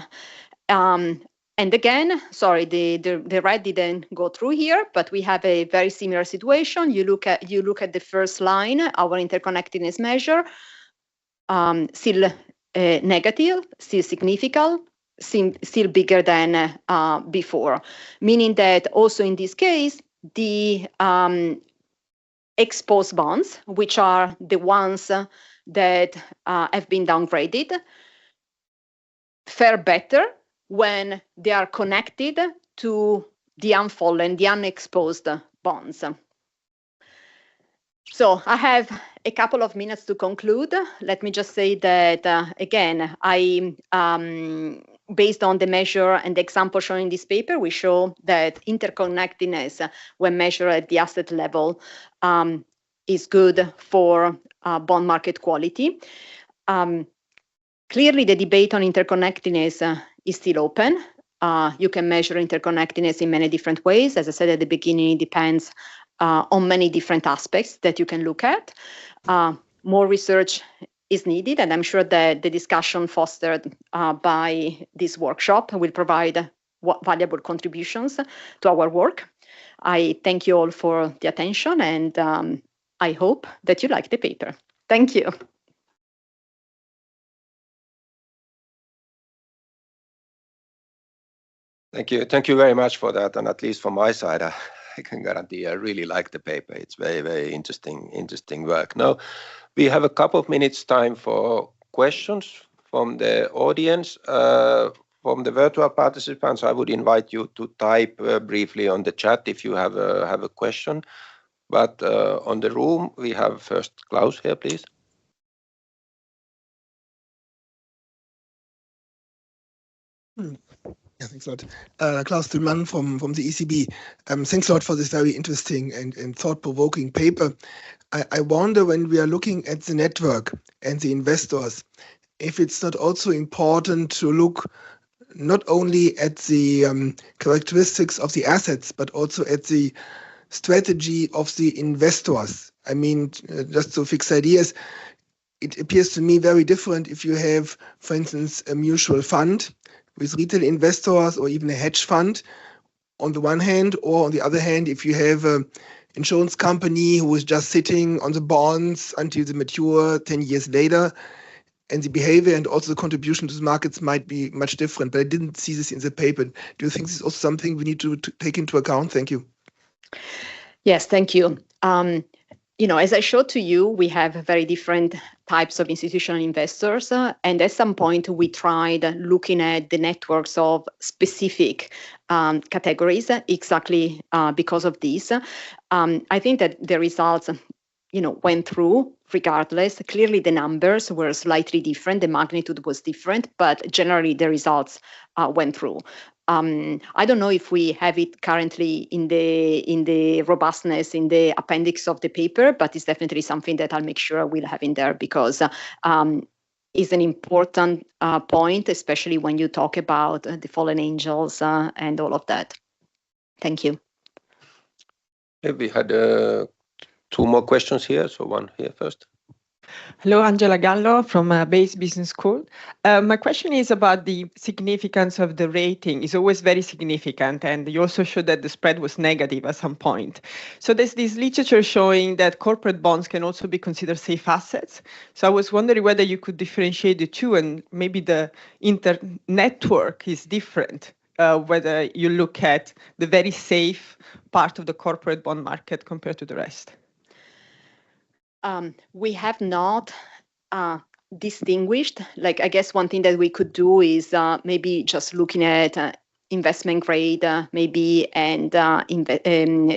And again, sorry, the red didn't go through here, but we have a very similar situation. You look at the first line, our interconnectedness measure, still negative, still significant, still bigger than before, meaning that also in this case, the exposed bonds, which are the ones that have been downgraded, fare better when they are connected to the unfallen, the unexposed bonds. So I have a couple of minutes to conclude. Let me just say that, again, based on the measure and the example shown in this paper, we show that interconnectedness, when measured at the asset level, is good for bond market quality. Clearly, the debate on interconnectedness is still open. You can measure interconnectedness in many different ways. As I said at the beginning, it depends on many different aspects that you can look at. More research is needed, and I'm sure that the discussion fostered by this workshop will provide valuable contributions to our work. I thank you all for the attention, and I hope that you like the paper. Thank you. Thank you. Thank you very much for that. And at least from my side, I can guarantee I really like the paper. It's very, very interesting work. Now, we have a couple of minutes time for questions from the audience. From the virtual participants, I would invite you to type briefly on the chat if you have a question. But on the room, we have first Klaus here, please. Yeah, thanks a lot. Klaus Tillmann from the ECB. Thanks a lot for this very interesting and thought-provoking paper. I wonder, when we are looking at the network and the investors, if it's not also important to look not only at the characteristics of the assets, but also at the strategy of the investors. I mean, just to fix ideas, it appears to me very different if you have, for instance, a mutual fund with retail investors or even a hedge fund on the one hand, or on the other hand, if you have an insurance company who is just sitting on the bonds until they mature 10 years later, and the behavior and also the contribution to the markets might be much different. But I didn't see this in the paper. Do you think this is also something we need to take into account? Thank you. Yes, thank you. As I showed to you, we have very different types of institutional investors. And at some point, we tried looking at the networks of specific categories exactly because of this. I think that the results went through regardless. Clearly, the numbers were slightly different. The magnitude was different, but generally, the results went through. I don't know if we have it currently in the robustness in the appendix of the paper, but it's definitely something that I'll make sure we'll have in there, because it's an important point, especially when you talk about the fallen angels and all of that. Thank you. We had 2 more questions here, so one here first. Hello, Angela Gallo from Base Business School. My question is about the significance of the rating. It's always very significant, and you also showed that the spread was negative at some point. So there's this literature showing that corporate bonds can also be considered safe assets. So I was wondering whether you could differentiate the two, and maybe the network is different, whether you look at the very safe part of the corporate bond market compared to the rest. We have not distinguished. I guess one thing that we could do is maybe just looking at investment grade, maybe, and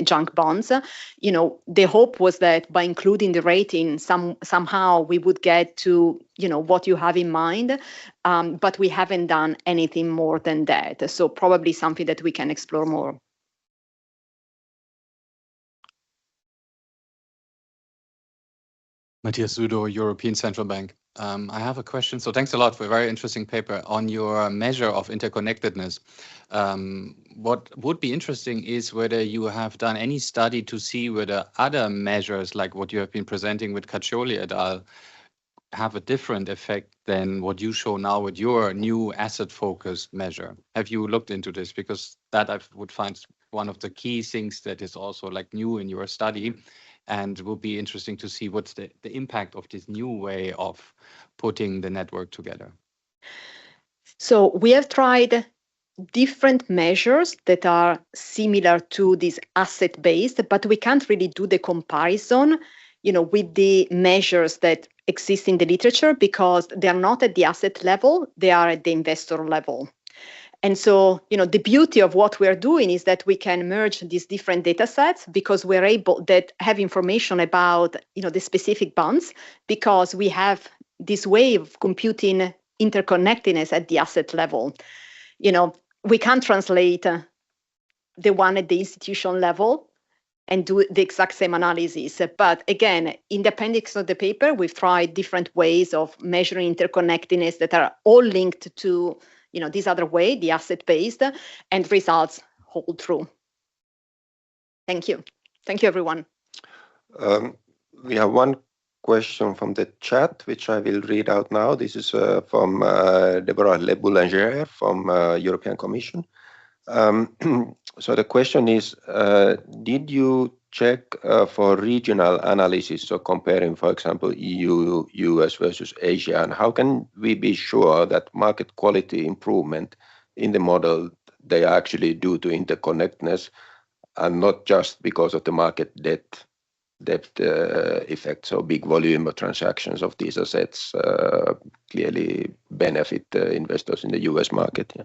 junk bonds. The hope was that by including the rating, somehow we would get to what you have in mind, but we haven't done anything more than that. So probably something that we can explore more. Matthias Sudo, European Central Bank. I have a question. So thanks a lot for a very interesting paper on your measure of interconnectedness. What would be interesting is whether you have done any study to see whether other measures, like what you have been presenting with Caccioli et al., have a different effect than what you show now with your new asset-focused measure. Have you looked into this? Because that I would find one of the key things that is also like new in your study, and will be interesting to see what's the impact of this new way of putting the network together. So we have tried different measures that are similar to this asset-based, but we can't really do the comparison, with the measures that exist in the literature because they are not at the asset level, they are at the investor level. And so, the beauty of what we're doing is that we can merge these different data sets because we're able that have information about, the specific bonds because we have this way of computing interconnectedness at the asset level. We can't translate the one at the institution level and do the exact same analysis. But again, in the appendix of the paper, we've tried different ways of measuring interconnectedness that are all linked to, this other way, the asset-based, and results hold true. Thank you. Thank you, everyone. We have one question from the chat, which I will read out now. This is from Deborah Le Boulanger from European Commission. So the question is, did you check for regional analysis, so comparing, for example, EU, US versus Asia, and how can we be sure that market quality improvement in the model, they are actually due to interconnectedness and not just because of the market depth effect? So big volume of transactions of these assets clearly benefit investors in the US market. Yeah.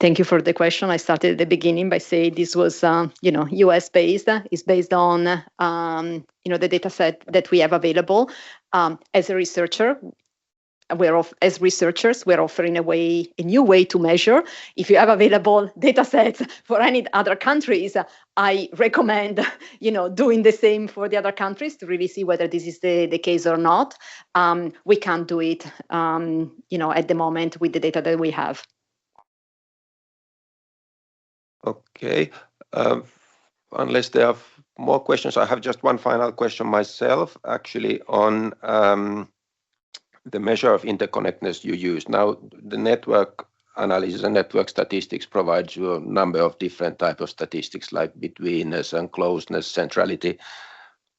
Thank you for the question. I started at the beginning by saying this was, US based. It's based on, the data set that we have available. As a researcher, as researchers, we're offering a new way to measure. If you have available data sets for any other countries, I recommend, doing the same for the other countries to really see whether this is the case or not. We can't do it, at the moment with the data that we have. Okay. Unless there are more questions, I have just one final question myself, actually, on the measure of interconnectedness you use. Now, the network analysis and network statistics provides you a number of different types of statistics like betweenness and closeness, centrality.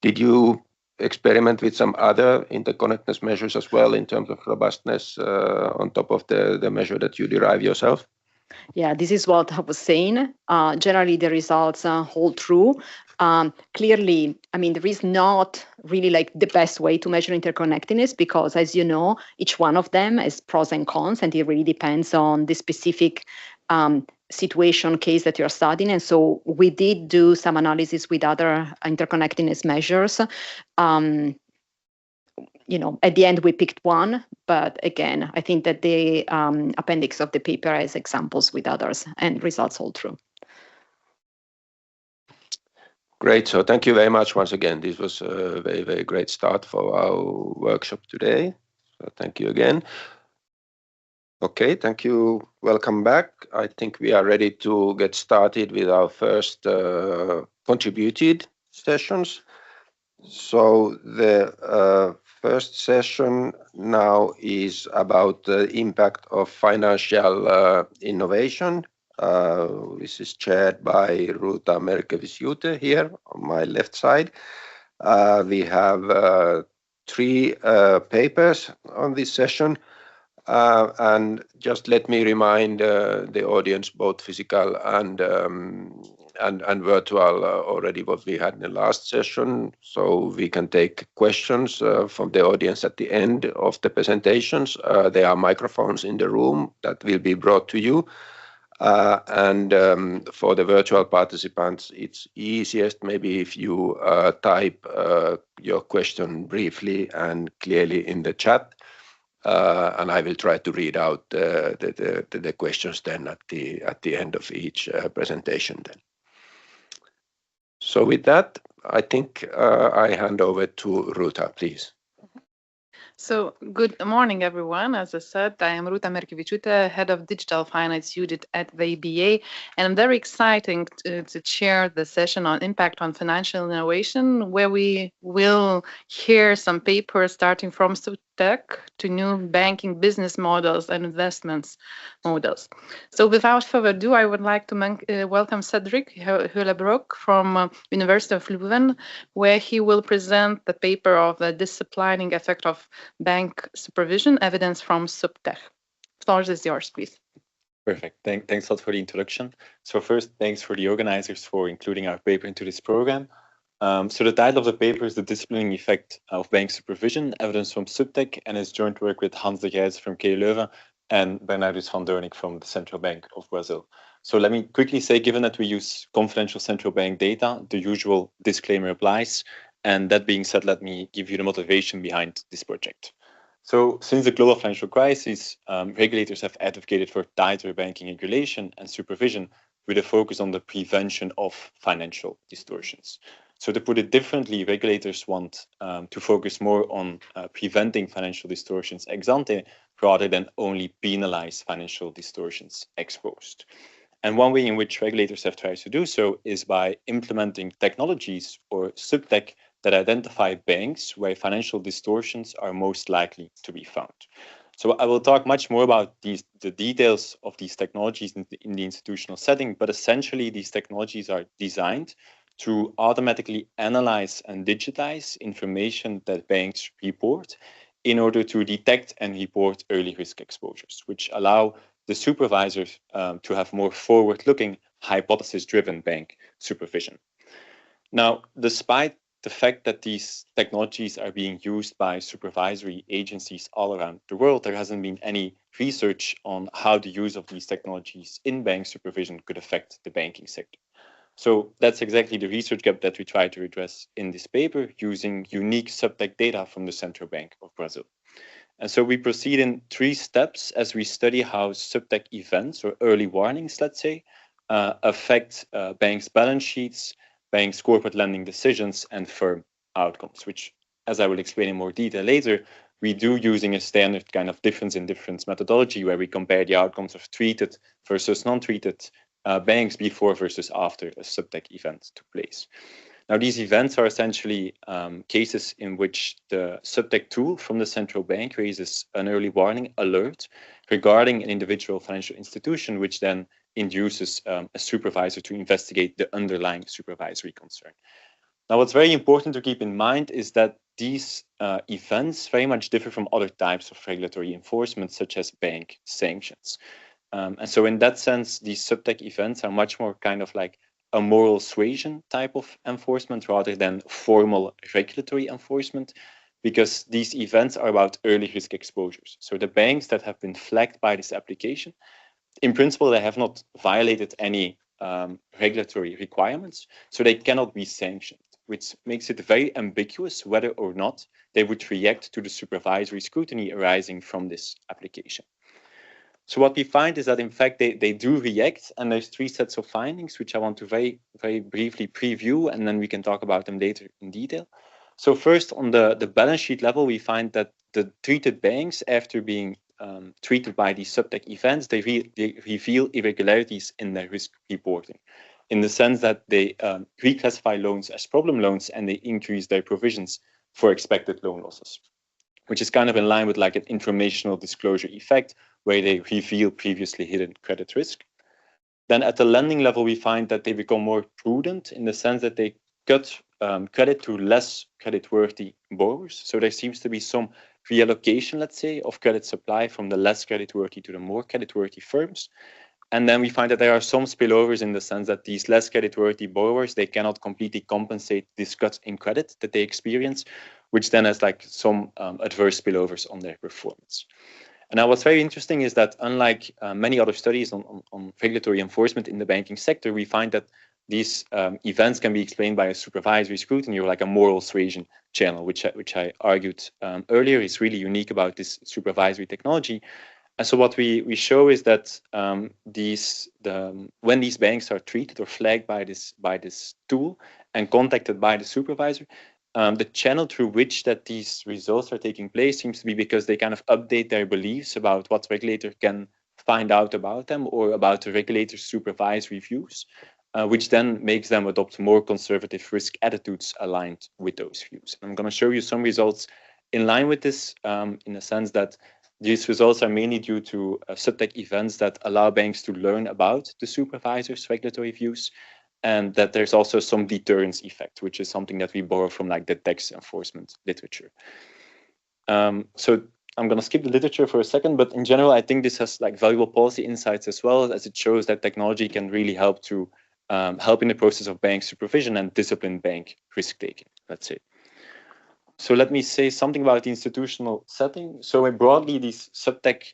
Did you experiment with some other interconnectedness measures as well in terms of robustness on top of the measure that you derive yourself? Yeah, this is what I was saying. Generally, the results hold true. Clearly, there is not really like the best way to measure interconnectedness because, as you know, each one of them has pros and cons, and it really depends on the specific situation case that you're studying. And so we did do some analysis with other interconnectedness measures. At the end, we picked one, but again, I think that the appendix of the paper has examples with others and results hold true. Great. So thank you very much once again. This was a very, very great start for our workshop today. So thank you again. Okay, thank you. Welcome back. I think we are ready to get started with our first contributed sessions. So the first session now is about the impact of financial innovation. This is chaired by Ruta Merkevičiūtė here on my left side. We have 3 papers on this session. And just let me remind the audience, both physical and virtual, already what we had in the last session. So we can take questions from the audience at the end of the presentations. There are microphones in the room that will be brought to you. And for the virtual participants, it's easiest maybe if you type your question briefly and clearly in the chat. And I will try to read out the questions then at the end of each presentation then. So with that, I think I hand over to Ruta, please. So good morning, everyone. As I said, I am Ruta Merkevičiūtė, Head of Digital Finance Unit at the EBA, and I'm very excited to chair the session on impact on financial innovation, where we will hear some papers starting from SupTech to new banking business models and investments models. So without further ado, I would like to welcome Cedric Hullebroek from University of Leuven, where he will present the paper of the disciplining effect of bank supervision, evidence from SupTech. The floor is yours, please. Perfect. Thanks a lot for the introduction. So first, thanks for the organizers for including our paper into this program. So the title of the paper is The Disciplining Effect of Bank Supervision, Evidence from SupTech, and it's joint work with Hans de Gijs from KU Leuven and Bernardus van Doornik from the Central Bank of Brazil. So let me quickly say, given that we use confidential central bank data, the usual disclaimer applies. And that being said, let me give you the motivation behind this project. So since the global financial crisis, regulators have advocated for tighter banking regulation and supervision with a focus on the prevention of financial distortions. So to put it differently, regulators want to focus more on preventing financial distortions ex ante rather than only penalize financial distortions ex post. And one way in which regulators have tried to do so is by implementing technologies or SupTech that identify banks where financial distortions are most likely to be found. So I will talk much more about the details of these technologies in the institutional setting, but essentially these technologies are designed to automatically analyze and digitize information that banks report in order to detect and report early risk exposures, which allow the supervisors to have more forward-looking, hypothesis-driven bank supervision. Now, despite the fact that these technologies are being used by supervisory agencies all around the world, there hasn't been any research on how the use of these technologies in bank supervision could affect the banking sector. So that's exactly the research gap that we try to address in this paper using unique SupTech data from the Central Bank of Brazil. And so we proceed in 3 steps as we study how SupTech events or early warnings, let's say, affect banks' balance sheets, banks' corporate lending decisions, and firm outcomes, which, as I will explain in more detail later, we do using a standard kind of difference in difference methodology where we compare the outcomes of treated versus non-treated banks before versus after a SupTech event took place. Now, these events are essentially cases in which the SupTech tool from the central bank raises an early warning alert regarding an individual financial institution, which then induces a supervisor to investigate the underlying supervisory concern. Now, what's very important to keep in mind is that these events very much differ from other types of regulatory enforcement, such as bank sanctions. And so in that sense, these SupTech events are much more kind of like a moral suasion type of enforcement rather than formal regulatory enforcement, because these events are about early risk exposures. So the banks that have been flagged by this application, in principle, they have not violated any regulatory requirements, so they cannot be sanctioned, which makes it very ambiguous whether or not they would react to the supervisory scrutiny arising from this application. So what we find is that, in fact, they do react, and there's 3 sets of findings, which I want to very, very briefly preview, and then we can talk about them later in detail. So first, on the balance sheet level, we find that the treated banks, after being treated by these SupTech events, they reveal irregularities in their risk reporting, in the sense that they reclassify loans as problem loans and they increase their provisions for expected loan losses, which is kind of in line with like an informational disclosure effect, where they reveal previously hidden credit risk. Then at the lending level, we find that they become more prudent in the sense that they cut credit to less creditworthy borrowers. So there seems to be some reallocation, let's say, of credit supply from the less creditworthy to the more creditworthy firms. And then we find that there are some spillovers in the sense that these less creditworthy borrowers, they cannot completely compensate this cut in credit that they experience, which then has like some adverse spillovers on their performance. And now what's very interesting is that unlike many other studies on regulatory enforcement in the banking sector, we find that these events can be explained by a supervisory scrutiny or like a moral suasion channel, which I argued earlier is really unique about this supervisory technology. And so what we show is that when these banks are treated or flagged by this tool and contacted by the supervisor, the channel through which that these results are taking place seems to be because they kind of update their beliefs about what regulator can find out about them or about the regulator's supervisory views, which then makes them adopt more conservative risk attitudes aligned with those views. I'm going to show you some results in line with this, in the sense that these results are mainly due to SupTech events that allow banks to learn about the supervisor's regulatory views, and that there's also some deterrence effect, which is something that we borrow from like the tax enforcement literature. So I'm going to skip the literature for a second, but in general, I think this has like valuable policy insights as well, as it shows that technology can really help to help in the process of bank supervision and disciplined bank risk taking, let's say. So let me say something about the institutional setting. So broadly, these SupTech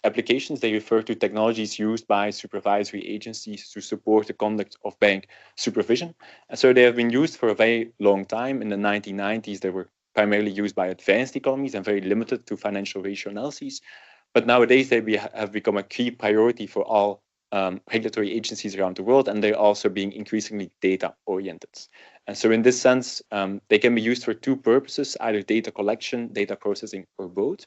applications, they refer to technologies used by supervisory agencies to support the conduct of bank supervision. And so they have been used for a very long time. In the 1990s, they were primarily used by advanced economies and very limited to financial ratio analyses. But nowadays, they have become a key priority for all regulatory agencies around the world, and they're also being increasingly data-oriented. And so in this sense, they can be used for two purposes, either data collection, data processing, or both.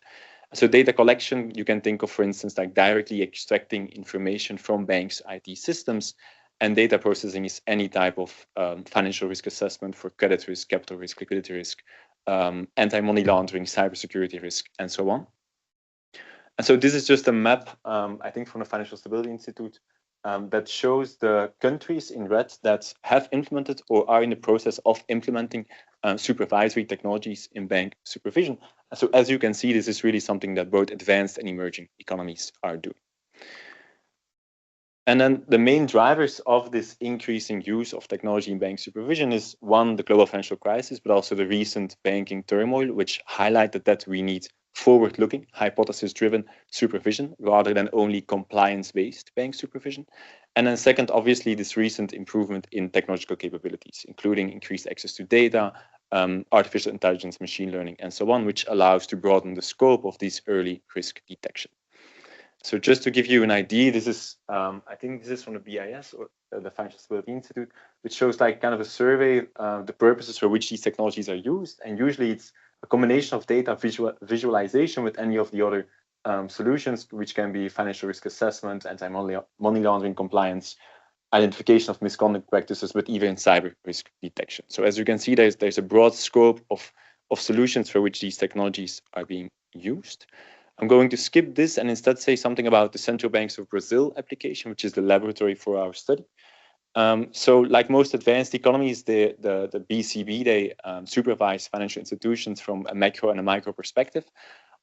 So data collection, you can think of, for instance, like directly extracting information from banks' IT systems, and data processing is any type of financial risk assessment for credit risk, capital risk, liquidity risk, anti-money laundering, cybersecurity risk, and so on. And so this is just a map, I think, from the Financial Stability Institute that shows the countries in red that have implemented or are in the process of implementing supervisory technologies in bank supervision. So as you can see, this is really something that both advanced and emerging economies are doing. And then the main drivers of this increasing use of technology in bank supervision is, one, the global financial crisis, but also the recent banking turmoil, which highlighted that we need forward-looking, hypothesis-driven supervision rather than only compliance-based bank supervision. And then second, obviously, this recent improvement in technological capabilities, including increased access to data, artificial intelligence, machine learning, and so on, which allows to broaden the scope of this early risk detection. So just to give you an idea, this is, I think this is from the BIS, or the Financial Stability Institute, which shows like kind of a survey, the purposes for which these technologies are used. And usually it's a combination of data visualization with any of the other solutions, which can be financial risk assessment, anti-money laundering compliance, identification of misconduct practices, but even cyber risk detection. So as you can see, there's a broad scope of solutions for which these technologies are being used. I'm going to skip this and instead say something about the Central Banks of Brazil application, which is the laboratory for our study. So like most advanced economies, the BCB, they supervise financial institutions from a macro and a micro perspective.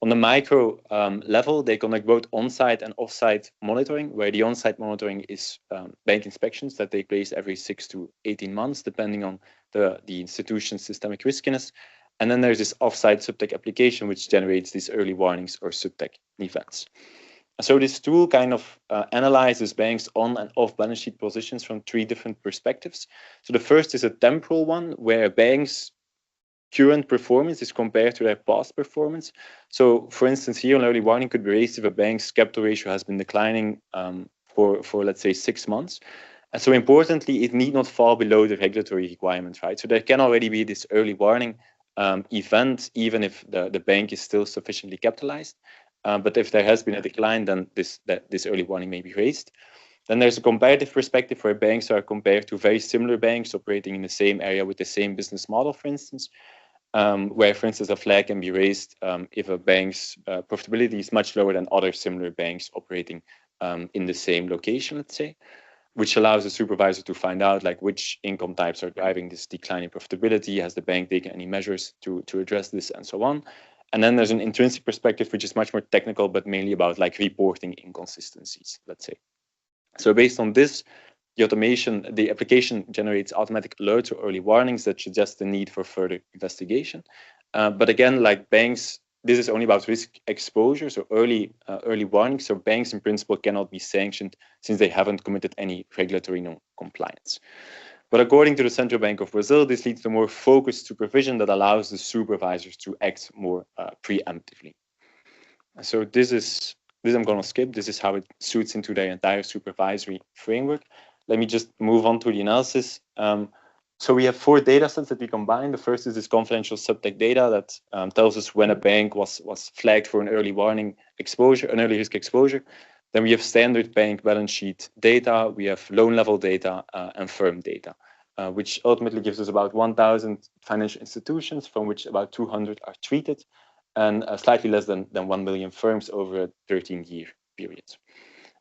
On the micro level, they conduct both on-site and off-site monitoring, where the on-site monitoring is bank inspections that take place every 6 to 18 months, depending on the institution's systemic riskiness. And then there's this off-site SupTech application, which generates these early warnings or SupTech events. So this tool kind of analyzes banks' on and off balance sheet positions from 3 different perspectives. So the first is a temporal one, where banks' current performance is compared to their past performance. So for instance, here an early warning could be raised if a bank's capital ratio has been declining for let's say 6 months. And so importantly, it need not fall below the regulatory requirement, right? So there can already be this early warning event, even if the bank is still sufficiently capitalized. But if there has been a decline, then this early warning may be raised. Then there's a comparative perspective where banks are compared to very similar banks operating in the same area with the same business model, for instance, where, for instance, a flag can be raised if a bank's profitability is much lower than other similar banks operating in the same location, let's say, which allows the supervisor to find out like which income types are driving this decline in profitability. Has the bank taken any measures to address this, and so on. And then there's an intrinsic perspective, which is much more technical, but mainly about like reporting inconsistencies, let's say. So based on this, the application generates automatic alerts or early warnings that suggest the need for further investigation. But again, like banks, this is only about risk exposure, so early warnings. So banks in principle cannot be sanctioned since they haven't committed any regulatory non-compliance. But according to the Central Bank of Brazil, this leads to more focused supervision that allows the supervisors to act more preemptively. So this I'm going to skip. This is how it suits into their entire supervisory framework. Let me just move on to the analysis. So we have 4 data sets that we combine. The first is this confidential SupTech data that tells us when a bank was flagged for an early warning exposure, an early risk exposure. Then we have standard bank balance sheet data. We have loan level data and firm data. which ultimately gives us about 1,000 financial institutions, from which about 200 are treated, and slightly less than 1 million firms over a 13-year period.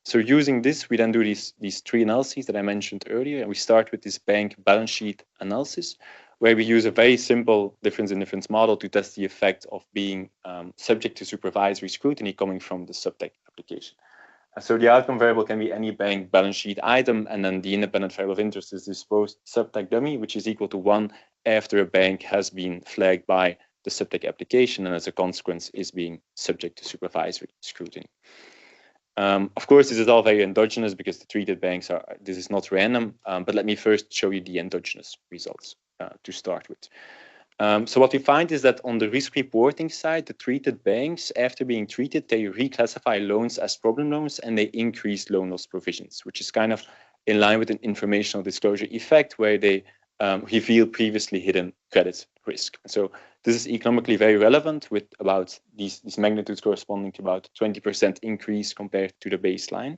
So using this, we then do these three analyses that I mentioned earlier, and we start with this bank balance sheet analysis, where we use a very simple difference in difference model to test the effect of being subject to supervisory scrutiny coming from the SupTech application. So the outcome variable can be any bank balance sheet item, and then the independent variable of interest is this post SupTech dummy, which is equal to 1 after a bank has been flagged by the SupTech application, and as a consequence is being subject to supervisory scrutiny. Of course, this is all very endogenous because the treated banks this is not random, but let me first show you the endogenous results to start with. So what we find is that on the risk reporting side, the treated banks, after being treated, they reclassify loans as problem loans and they increase loan loss provisions, which is kind of in line with an informational disclosure effect where they reveal previously hidden credit risk. So this is economically very relevant, with about these magnitudes corresponding to about 20% increase compared to the baseline.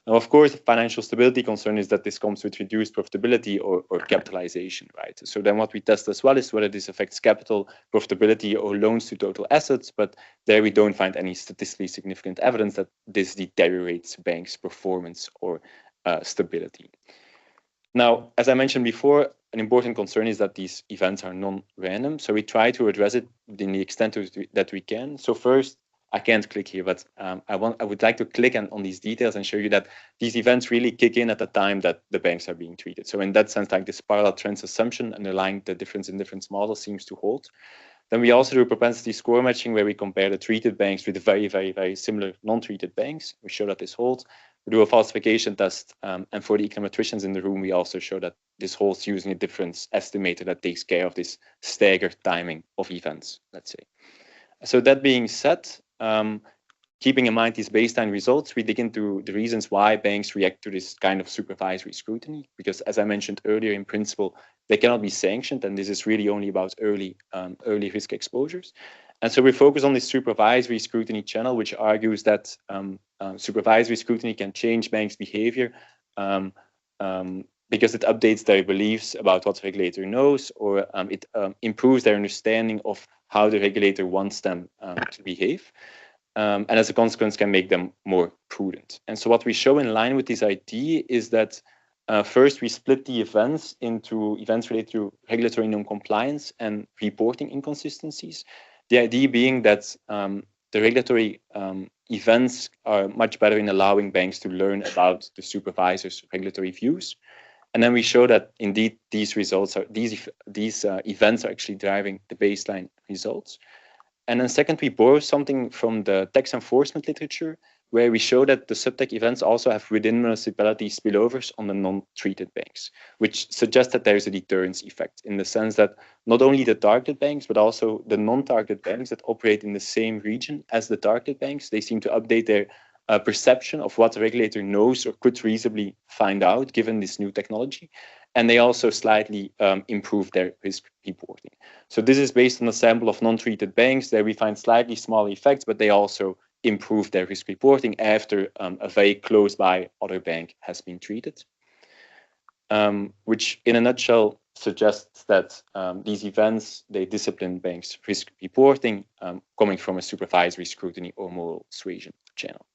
Now, of course, the financial stability concern is that this comes with reduced profitability or capitalization, right? So then what we test as well is whether this affects capital, profitability, or loans to total assets, but there we don't find any statistically significant evidence that this deteriorates banks' performance or stability. Now, as I mentioned before, an important concern is that these events are non-random, so we try to address it in the extent that we can. So first, I can't click here, but I would like to click on these details and show you that these events really kick in at the time that the banks are being treated. So in that sense, like this parallel trends assumption underlying the difference in difference model seems to hold. Then we also do propensity score matching, where we compare the treated banks with very, very, very similar non-treated banks. We show that this holds. We do a falsification test, and for the econometricians in the room, we also show that this holds using a difference estimator that takes care of this staggered timing of events, let's say. So that being said, keeping in mind these baseline results, we dig into the reasons why banks react to this kind of supervisory scrutiny, because as I mentioned earlier, in principle, they cannot be sanctioned, and this is really only about early risk exposures. And so we focus on this supervisory scrutiny channel, which argues that supervisory scrutiny can change banks' behavior because it updates their beliefs about what the regulator knows, or it improves their understanding of how the regulator wants them to behave. And as a consequence, can make them more prudent. And so what we show in line with this idea is that first, we split the events into events related to regulatory non-compliance and reporting inconsistencies. The idea being that the regulatory events are much better in allowing banks to learn about the supervisor's regulatory views. And then we show that indeed these results are these events are actually driving the baseline results. And then second, we borrow something from the tax enforcement literature, where we show that the SupTech events also have within municipality spillovers on the non-treated banks, which suggests that there is a deterrence effect in the sense that not only the targeted banks, but also the non-targeted banks that operate in the same region as the targeted banks, they seem to update their perception of what the regulator knows or could reasonably find out given this new technology. And they also slightly improve their risk reporting. So this is based on a sample of non-treated banks. There we find slightly small effects, but they also improve their risk reporting after a very close by other bank has been treated, which in a nutshell suggests that these events, they discipline banks' risk reporting coming from a supervisory scrutiny or moral suasion channel.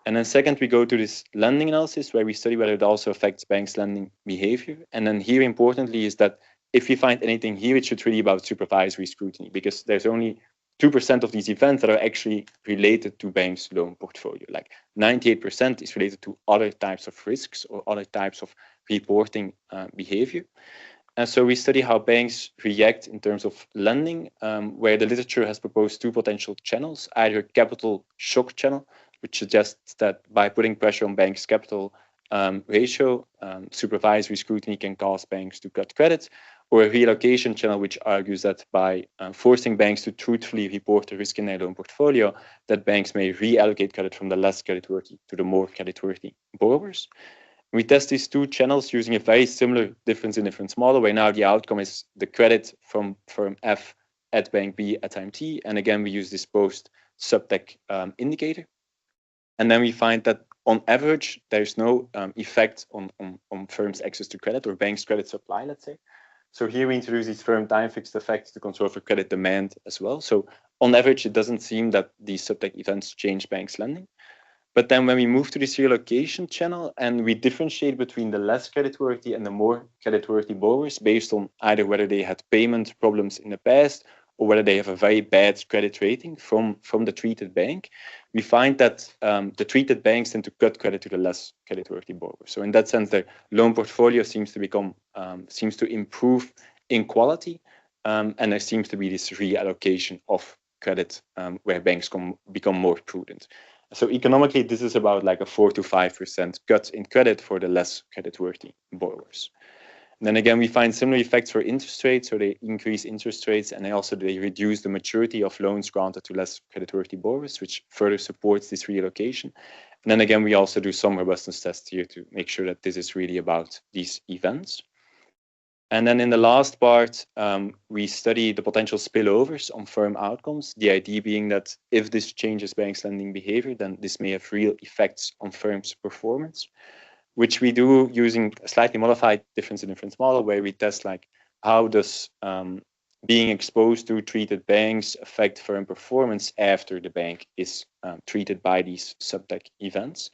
And then second, we go to this lending analysis, where we study whether it also affects banks' lending behavior. And then here, importantly, is that if we find anything here, it should really be about supervisory scrutiny, because there's only 2% of these events that are actually related to banks' loan portfolio. Like 98% is related to other types of risks or other types of reporting behavior. And so we study how banks react in terms of lending, where the literature has proposed two potential channels, either a capital shock channel, which suggests that by putting pressure on banks' capital ratio, supervisory scrutiny can cause banks to cut credit, or a reallocation channel, which argues that by forcing banks to truthfully report the risk in their loan portfolio, that banks may reallocate credit from the less creditworthy to the more creditworthy borrowers. We test these two channels using a very similar difference in difference model, where now the outcome is the credit from firm F at bank B at time T. And again, we use this post SupTech indicator. And then we find that on average, there's no effect on firms' access to credit or banks' credit supply, let's say. So here we introduce these firm time fixed effects to control for credit demand as well. So on average, it doesn't seem that these SupTech events change banks' lending. But then when we move to this reallocation channel and we differentiate between the less creditworthy and the more creditworthy borrowers based on either whether they had payment problems in the past or whether they have a very bad credit rating from the treated bank, we find that the treated banks tend to cut credit to the less creditworthy borrowers. So in that sense, their loan portfolio seems to improve in quality, and there seems to be this reallocation of credit where banks become more prudent. So economically, this is about like a 4 to 5% cut in credit for the less creditworthy borrowers. And then again, we find similar effects for interest rates. So they increase interest rates and they reduce the maturity of loans granted to less creditworthy borrowers, which further supports this reallocation. And then again, we also do some robustness tests here to make sure that this is really about these events. And then in the last part, we study the potential spillovers on firm outcomes, the idea being that if this changes banks' lending behavior, then this may have real effects on firms' performance, which we do using a slightly modified difference in difference model, where we test like how does being exposed to treated banks affect firm performance after the bank is treated by these SupTech events.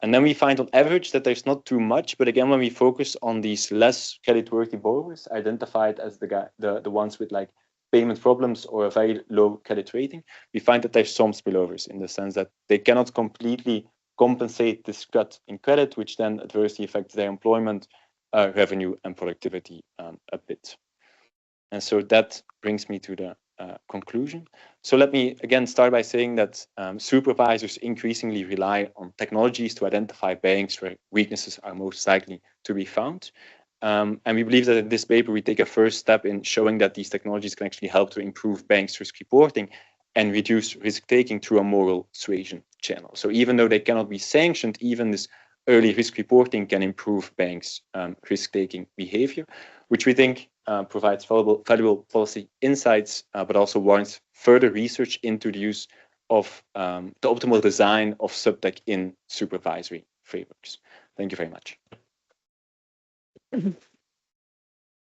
And then we find on average that there's not too much, but again, when we focus on these less creditworthy borrowers, identified as the ones with like payment problems or a very low credit rating, we find that there's some spillovers in the sense that they cannot completely compensate this cut in credit, which then adversely affects their employment, revenue, and productivity a bit. And so that brings me to the conclusion. So let me again start by saying that supervisors increasingly rely on technologies to identify banks where weaknesses are most likely to be found. And we believe that in this paper, we take a first step in showing that these technologies can actually help to improve banks' risk reporting and reduce risk-taking through a moral suasion channel. So even though they cannot be sanctioned, even this early risk reporting can improve banks' risk-taking behavior, which we think provides valuable policy insights, but also warrants further research into the use of the optimal design of SupTech in supervisory frameworks. Thank you very much.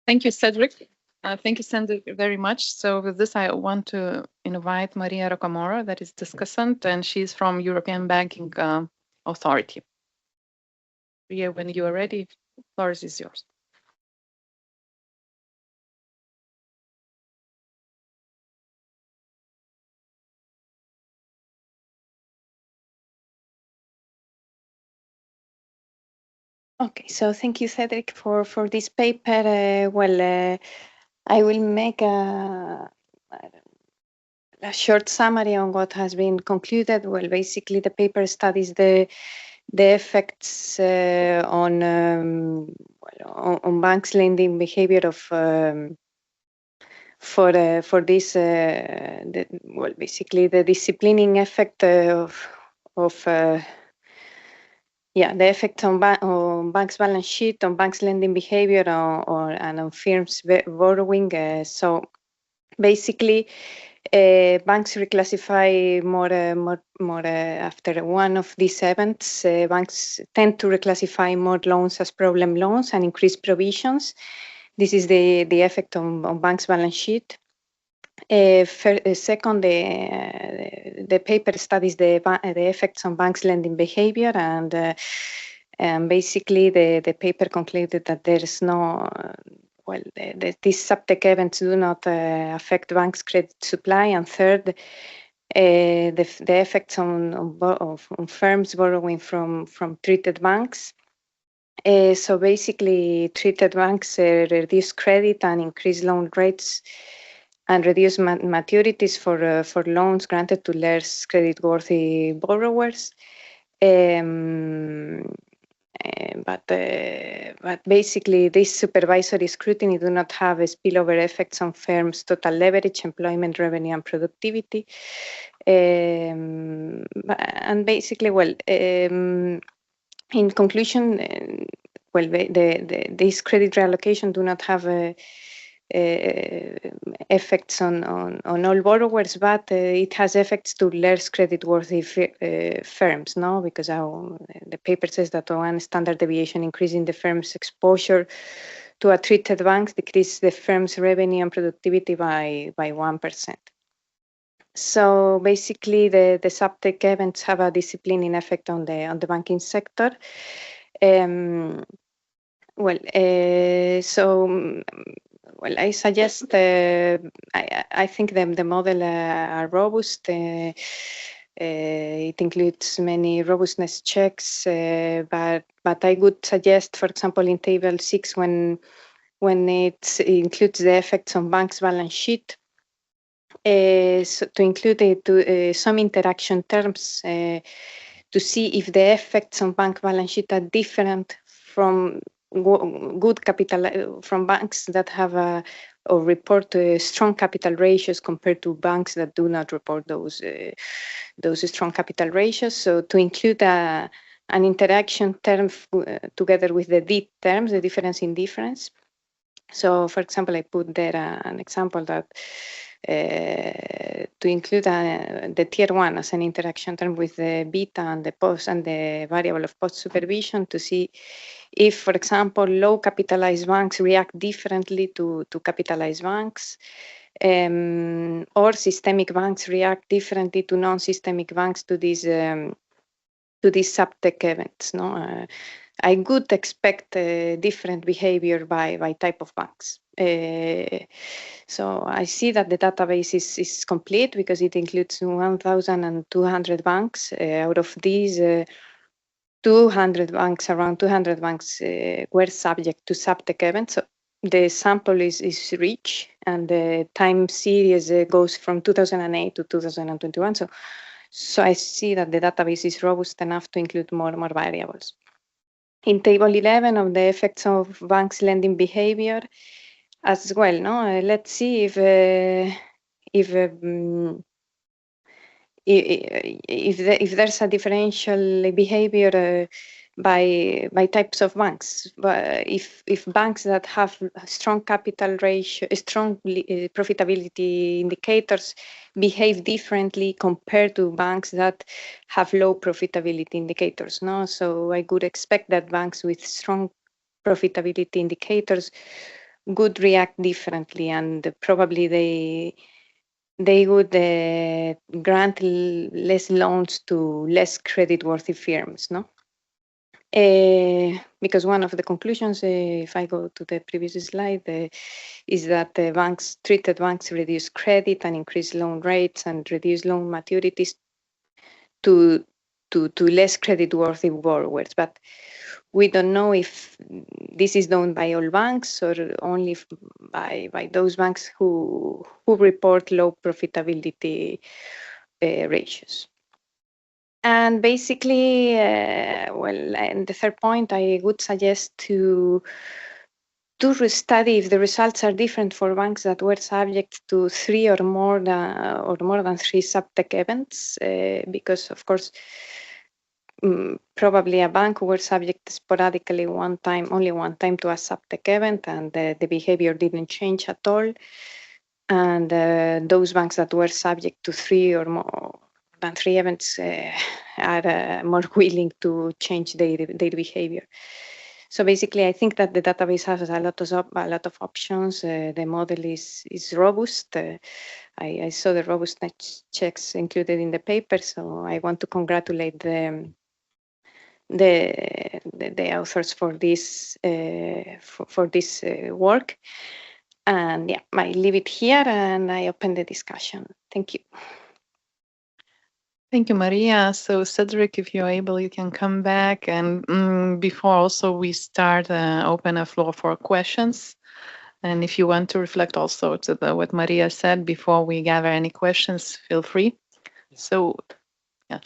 Thank you, Cedric. Thank you, Cedric, very much. So with this, I want to invite Maria Rocamora, that is discussant, and she's from European Banking Authority. Maria, when you are ready, the floor is yours. Okay, so thank you, Cedric, for this paper. I will make a short summary on what has been concluded. Well, basically, the paper studies the effects on banks' lending behavior of for this. Basically, the disciplining effect of the effect on banks' balance sheet, on banks' lending behavior, and on firms' borrowing. So basically, banks reclassify more after one of these events. Banks tend to reclassify more loans as problem loans and increase provisions. This is the effect on banks' balance sheet. Second, the paper studies the effects on banks' lending behavior, and basically the paper concluded that there is no, these SupTech events do not affect banks' credit supply. And third, the effects on firms borrowing from treated banks. So basically, treated banks reduce credit and increase loan rates, and reduce maturities for loans granted to less creditworthy borrowers. But basically, this supervisory scrutiny do not have a spillover effects on firms' total leverage, employment, revenue, and productivity. And basically, in conclusion, this credit reallocation do not have a effects on all borrowers, but it has effects to less creditworthy firms, no? Because the paper says that one standard deviation increase in the firm's exposure to a treated bank decrease the firm's revenue and productivity by 1%. So basically, the SupTech events have a disciplining effect on the banking sector. I suggest I think the model are robust. It includes many robustness checks, but I would suggest, for example, in table 6, when it includes the effects on banks' balance sheet, so to include some interaction terms to see if the effects on bank balance sheet are different from good capital from banks that have or report strong capital ratios compared to banks that do not report those strong capital ratios. So to include an interaction term together with the DIT terms, the difference in difference. So, for example, I put there an example that to include the tier 1 as an interaction term with the beta and the post and the variable of post supervision to see if, for example, low capitalized banks react differently to capitalized banks, or systemic banks react differently to non-systemic banks to these SupTech events. No, I would expect different behavior by type of banks. So I see that the database is complete because it includes 1,200 banks. Out of these, around 200 banks were subject to SupTech events. So the sample is rich, and the time series goes from 2008 to 2021. So I see that the database is robust enough to include more variables. In table 11 of the effects of banks' lending behavior as well. No, let's see if there's a differential behavior by types of banks. But if banks that have strong capital ratio, strong profitability indicators behave differently compared to banks that have low profitability indicators, no? So I would expect that banks with strong profitability indicators would react differently, and probably they would grant less loans to less creditworthy firms, no? Because one of the conclusions, if I go to the previous slide, is that treated banks reduce credit and increase loan rates and reduce loan maturities to less creditworthy borrowers. But we don't know if this is done by all banks or only by those banks who report low profitability ratios. And basically, and the third point, I would suggest to study if the results are different for banks that were subject to 3 or more than 3 SupTech events, because of course, probably a bank were subject sporadically only one time to a SupTech event, and the behavior didn't change at all. And those banks that were subject to 3 or more than 3 events are more willing to change their behavior. So basically, I think that the database has a lot of options. The model is robust. I saw the robustness checks included in the paper, so I want to congratulate the authors for this work. And yeah, I leave it here and I open the discussion. Thank you. Thank you, Maria. So Cedric, if you're able, you can come back. And before also we start, open a floor for questions. And if you want to reflect also to what Maria said before we gather any questions, feel free. So, yeah.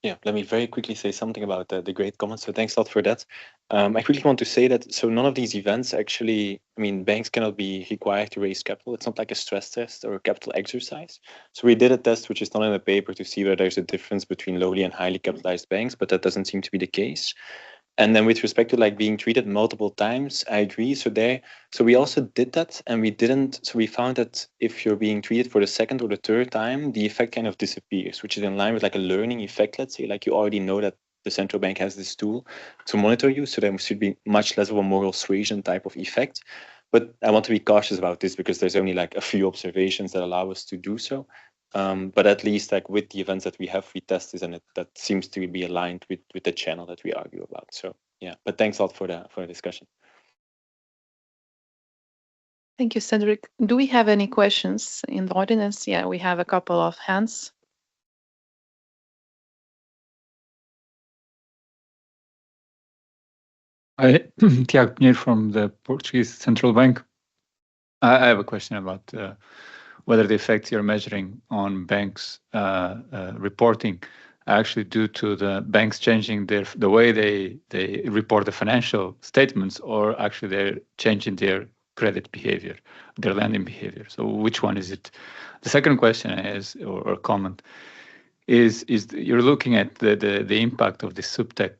Yeah, let me very quickly say something about the great comments. So thanks a lot for that. I quickly want to say that, so none of these events actually, banks cannot be required to raise capital. It's not like a stress test or a capital exercise. So we did a test, which is done in the paper, to see whether there's a difference between lowly and highly capitalized banks, but that doesn't seem to be the case. And then with respect to like being treated multiple times, I agree. So we also did that, and we found that if you're being treated for the second or the third time, the effect kind of disappears, which is in line with like a learning effect, let's say, like you already know that the central bank has this tool to monitor you. So there should be much less of a moral suasion type of effect. But I want to be cautious about this because there's only like a few observations that allow us to do so. But at least like with the events that we have, we test this, and that seems to be aligned with the channel that we argue about. So yeah, but thanks a lot for the discussion. Thank you, Cedric. Do we have any questions in the audience? Yeah, we have a couple of hands. Tiago Pinheiro from the Portuguese Central Bank. I have a question about whether the effects you're measuring on banks reporting are actually due to the banks changing the way they report the financial statements, or actually they're changing their credit behavior, their lending behavior. So which one is it? The second question is, or comment, is you're looking at the impact of the SupTech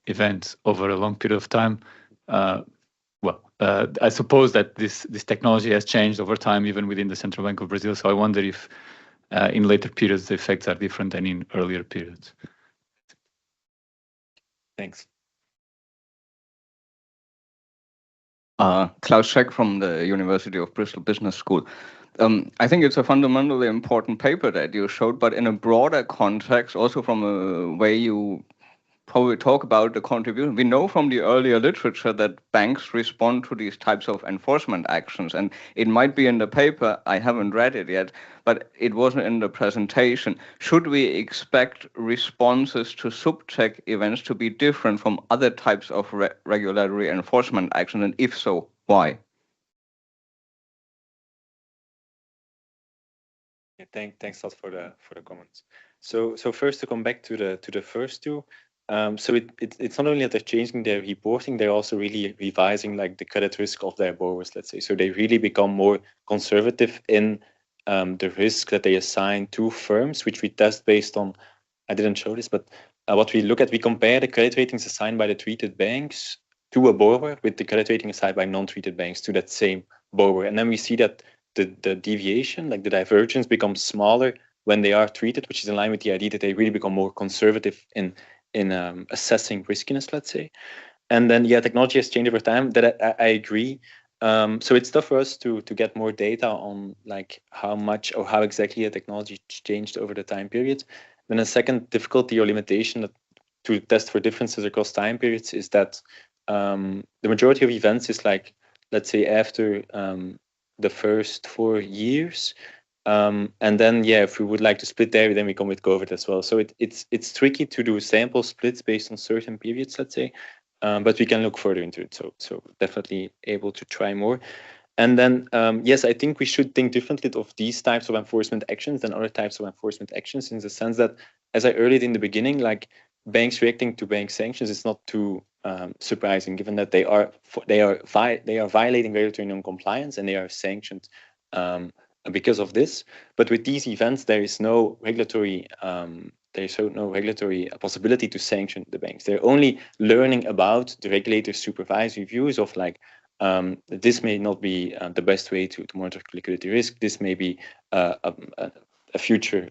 events over a long period of time. I suppose that this technology has changed over time, even within the Central Bank of Brazil. So I wonder if in later periods the effects are different than in earlier periods. Thanks. Klaus Scheck from the University of Bristol Business School. I think it's a fundamentally important paper that you showed, but in a broader context, also from a way you probably talk about the contribution. We know from the earlier literature that banks respond to these types of enforcement actions, and it might be in the paper, I haven't read it yet, but it wasn't in the presentation. Should we expect responses to SupTech events to be different from other types of regulatory enforcement action, and if so, why? Yeah, thanks a lot for the comments. So first, to come back to the first two. So it's not only that they're changing their reporting, they're also really revising like the credit risk of their borrowers, let's say. So they really become more conservative in the risk that they assign to firms, which we test based on, I didn't show this, but what we look at, we compare the credit ratings assigned by the treated banks to a borrower with the credit rating assigned by non-treated banks to that same borrower. And then we see that the deviation, like the divergence, becomes smaller when they are treated, which is in line with the idea that they really become more conservative in assessing riskiness, let's say. And then, yeah, technology has changed over time. That I agree. So it's tough for us to get more data on like how much or how exactly the technology changed over the time period. Then a second difficulty or limitation to test for differences across time periods is that the majority of events is like, let's say, after the first 4 years. And then, yeah, if we would like to split there, then we come with COVID as well. So it's tricky to do sample splits based on certain periods, let's say, but we can look further into it. So definitely able to try more. And then, yes, I think we should think differently of these types of enforcement actions than other types of enforcement actions, in the sense that, as I earlier in the beginning, like banks reacting to bank sanctions is not too surprising, given that they are violating regulatory non-compliance and they are sanctioned because of this. But with these events, there is no regulatory possibility to sanction the banks. They're only learning about the regulator's supervisory views of like, this may not be the best way to monitor liquidity risk. This may be a future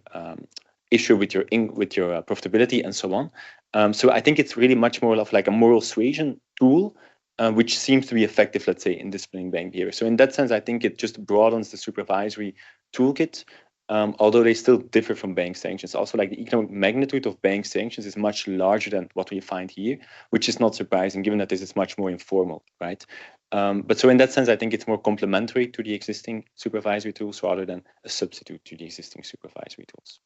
issue with your profitability and so on. So I think it's really much more of like a moral suasion tool, which seems to be effective, let's say, in disciplining bank behavior. So in that sense, I think it just broadens the supervisory toolkit, although they still differ from bank sanctions. Also, like the economic magnitude of bank sanctions is much larger than what we find here, which is not surprising, given that this is much more informal, right? But so in that sense, I think it's more complementary to the existing supervisory tools rather than a substitute to the existing supervisory tools.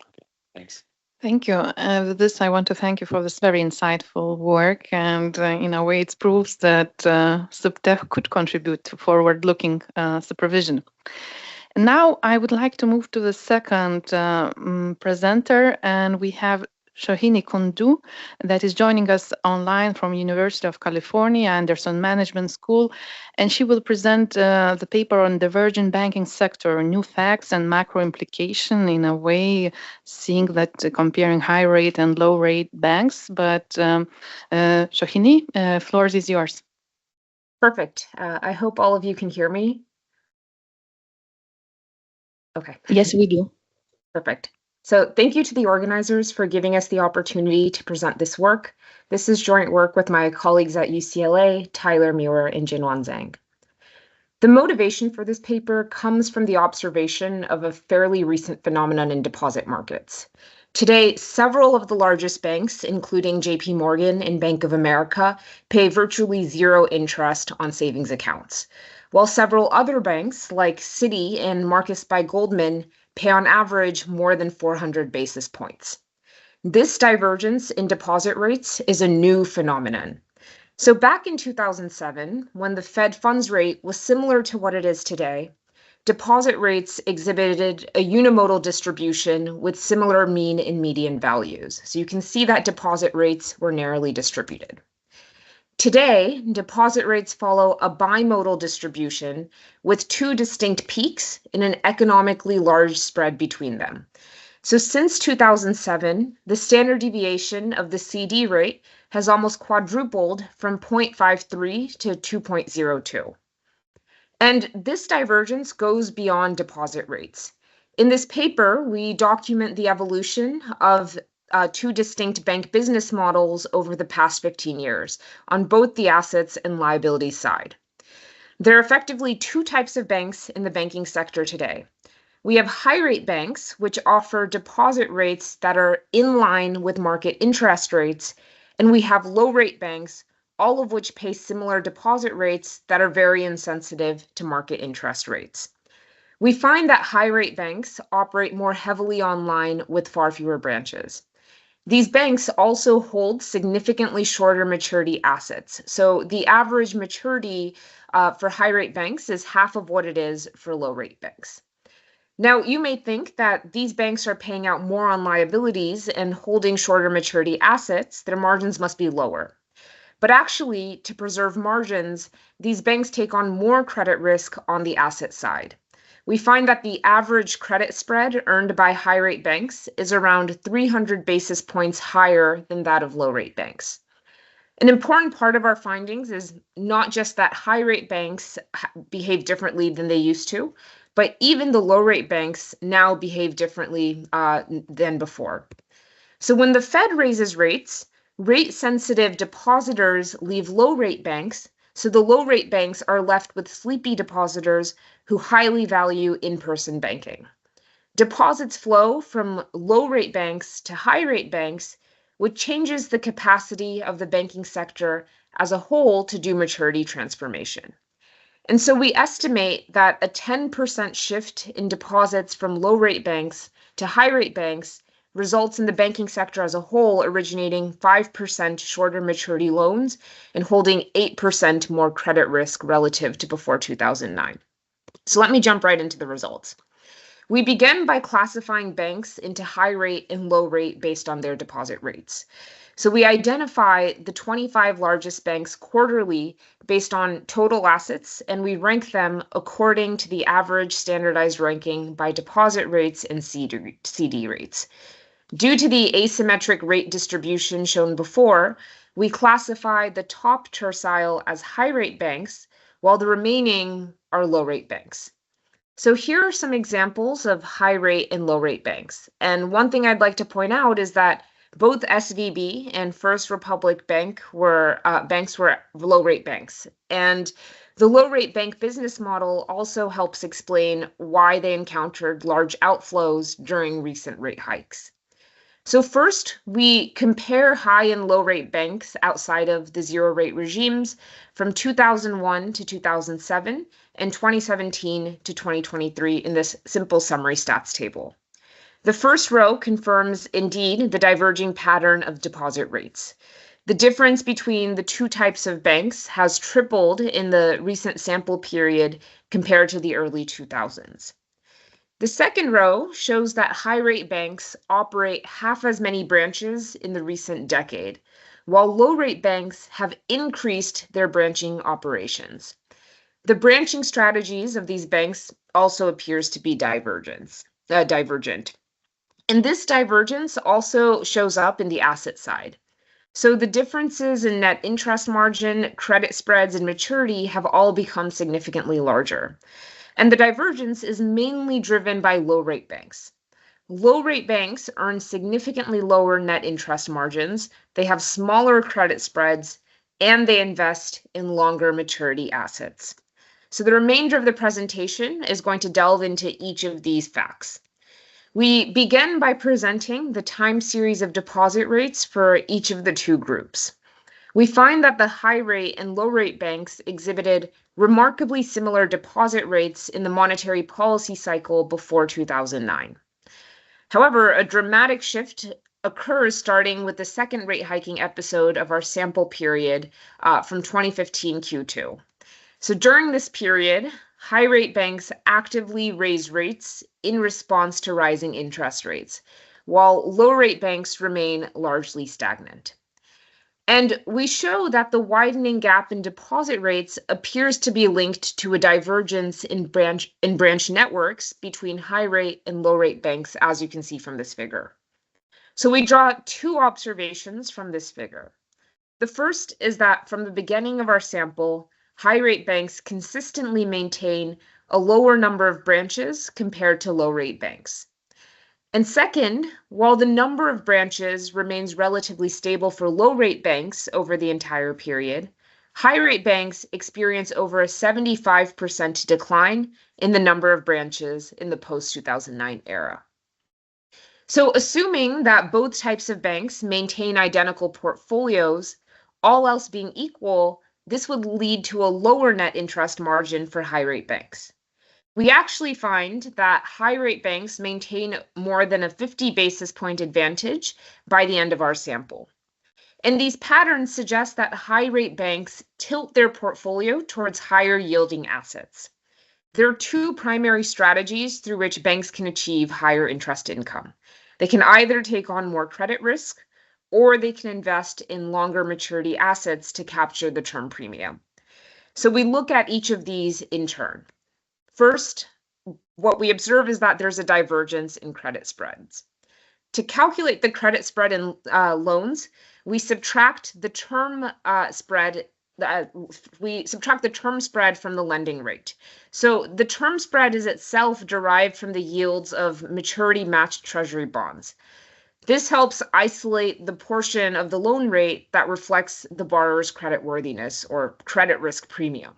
Okay, thanks. Thank you. With this, I want to thank you for this very insightful work. And in a way, it proves that SupTech could contribute to forward-looking supervision. And now I would like to move to the second presenter, and we have Shohini Kundu, that is joining us online from University of California, Anderson Management School, and she will present the paper on divergent banking sector, new facts and macro implication, in a way seeing that comparing high rate and low rate banks. But Shohini, floor is yours. Perfect. I hope all of you can hear me. Okay. Yes, we do. Perfect. So thank you to the organizers for giving us the opportunity to present this work. This is joint work with my colleagues at UCLA, Tyler Muir and Jinwan Zhang. The motivation for this paper comes from the observation of a fairly recent phenomenon in deposit markets. Today, several of the largest banks, including JP Morgan and Bank of America, pay virtually zero interest on savings accounts, while several other banks, like Citi and Marcus by Goldman, pay on average more than 400 basis points. This divergence in deposit rates is a new phenomenon. So back in 2007, when the Fed funds rate was similar to what it is today, deposit rates exhibited a unimodal distribution with similar mean and median values. So you can see that deposit rates were narrowly distributed. Today, deposit rates follow a bimodal distribution with two distinct peaks and an economically large spread between them. So since 2007, the standard deviation of the CD rate has almost quadrupled from 0.53 to 2.02. And this divergence goes beyond deposit rates. In this paper, we document the evolution of two distinct bank business models over the past 15 years on both the assets and liability side. There are effectively two types of banks in the banking sector today. We have high-rate banks, which offer deposit rates that are in line with market interest rates, and we have low-rate banks, all of which pay similar deposit rates that are very insensitive to market interest rates. We find that high-rate banks operate more heavily online with far fewer branches. These banks also hold significantly shorter maturity assets. So the average maturity for high-rate banks is half of what it is for low-rate banks. Now, you may think that these banks are paying out more on liabilities and holding shorter maturity assets, their margins must be lower. But actually, to preserve margins, these banks take on more credit risk on the asset side. We find that the average credit spread earned by high-rate banks is around 300 basis points higher than that of low-rate banks. An important part of our findings is not just that high-rate banks behave differently than they used to, but even the low-rate banks now behave differently than before. So when the Fed raises rates, rate-sensitive depositors leave low-rate banks, so the low-rate banks are left with sleepy depositors who highly value in-person banking. Deposits flow from low-rate banks to high-rate banks, which changes the capacity of the banking sector as a whole to do maturity transformation. And so we estimate that a 10% shift in deposits from low-rate banks to high-rate banks results in the banking sector as a whole originating 5% shorter maturity loans and holding 8% more credit risk relative to before 2009. So let me jump right into the results. We begin by classifying banks into high rate and low rate based on their deposit rates. So we identify the 25 largest banks quarterly based on total assets, and we rank them according to the average standardized ranking by deposit rates and CD rates. Due to the asymmetric rate distribution shown before, we classify the top tercile as high-rate banks, while the remaining are low-rate banks. So here are some examples of high-rate and low-rate banks. And one thing I'd like to point out is that both SVB and First Republic Bank were low-rate banks. And the low-rate bank business model also helps explain why they encountered large outflows during recent rate hikes. So first, we compare high and low rate banks outside of the zero rate regimes from 2001 to 2007 and 2017 to 2023 in this simple summary stats table. The first row confirms indeed the diverging pattern of deposit rates. The difference between the two types of banks has tripled in the recent sample period compared to the early 2000s. The second row shows that high-rate banks operate half as many branches in the recent decade, while low-rate banks have increased their branching operations. The branching strategies of these banks also appears to be divergent. And this divergence also shows up in the asset side. So the differences in net interest margin, credit spreads, and maturity have all become significantly larger. And the divergence is mainly driven by low-rate banks. Low-rate banks earn significantly lower net interest margins, they have smaller credit spreads, and they invest in longer maturity assets. So the remainder of the presentation is going to delve into each of these facts. We begin by presenting the time series of deposit rates for each of the two groups. We find that the high rate and low rate banks exhibited remarkably similar deposit rates in the monetary policy cycle before 2009. However, a dramatic shift occurs starting with the second rate hiking episode of our sample period from 2015 Q2. So during this period, high rate banks actively raise rates in response to rising interest rates, while low rate banks remain largely stagnant. And we show that the widening gap in deposit rates appears to be linked to a divergence in branch networks between high rate and low rate banks, as you can see from this figure. So we draw two observations from this figure. The first is that from the beginning of our sample, high rate banks consistently maintain a lower number of branches compared to low rate banks. And second, while the number of branches remains relatively stable for low rate banks over the entire period, high rate banks experience over a 75% decline in the number of branches in the post-2009 era. So assuming that both types of banks maintain identical portfolios, all else being equal, this would lead to a lower net interest margin for high rate banks. We actually find that high rate banks maintain more than a 50 basis point advantage by the end of our sample. And these patterns suggest that high rate banks tilt their portfolio towards higher yielding assets. There are two primary strategies through which banks can achieve higher interest income. They can either take on more credit risk, or they can invest in longer maturity assets to capture the term premium. So we look at each of these in turn. First, what we observe is that there's a divergence in credit spreads. To calculate the credit spread in loans, we subtract the term spread. We subtract the term spread from the lending rate. So the term spread is itself derived from the yields of maturity matched treasury bonds. This helps isolate the portion of the loan rate that reflects the borrower's creditworthiness or credit risk premium.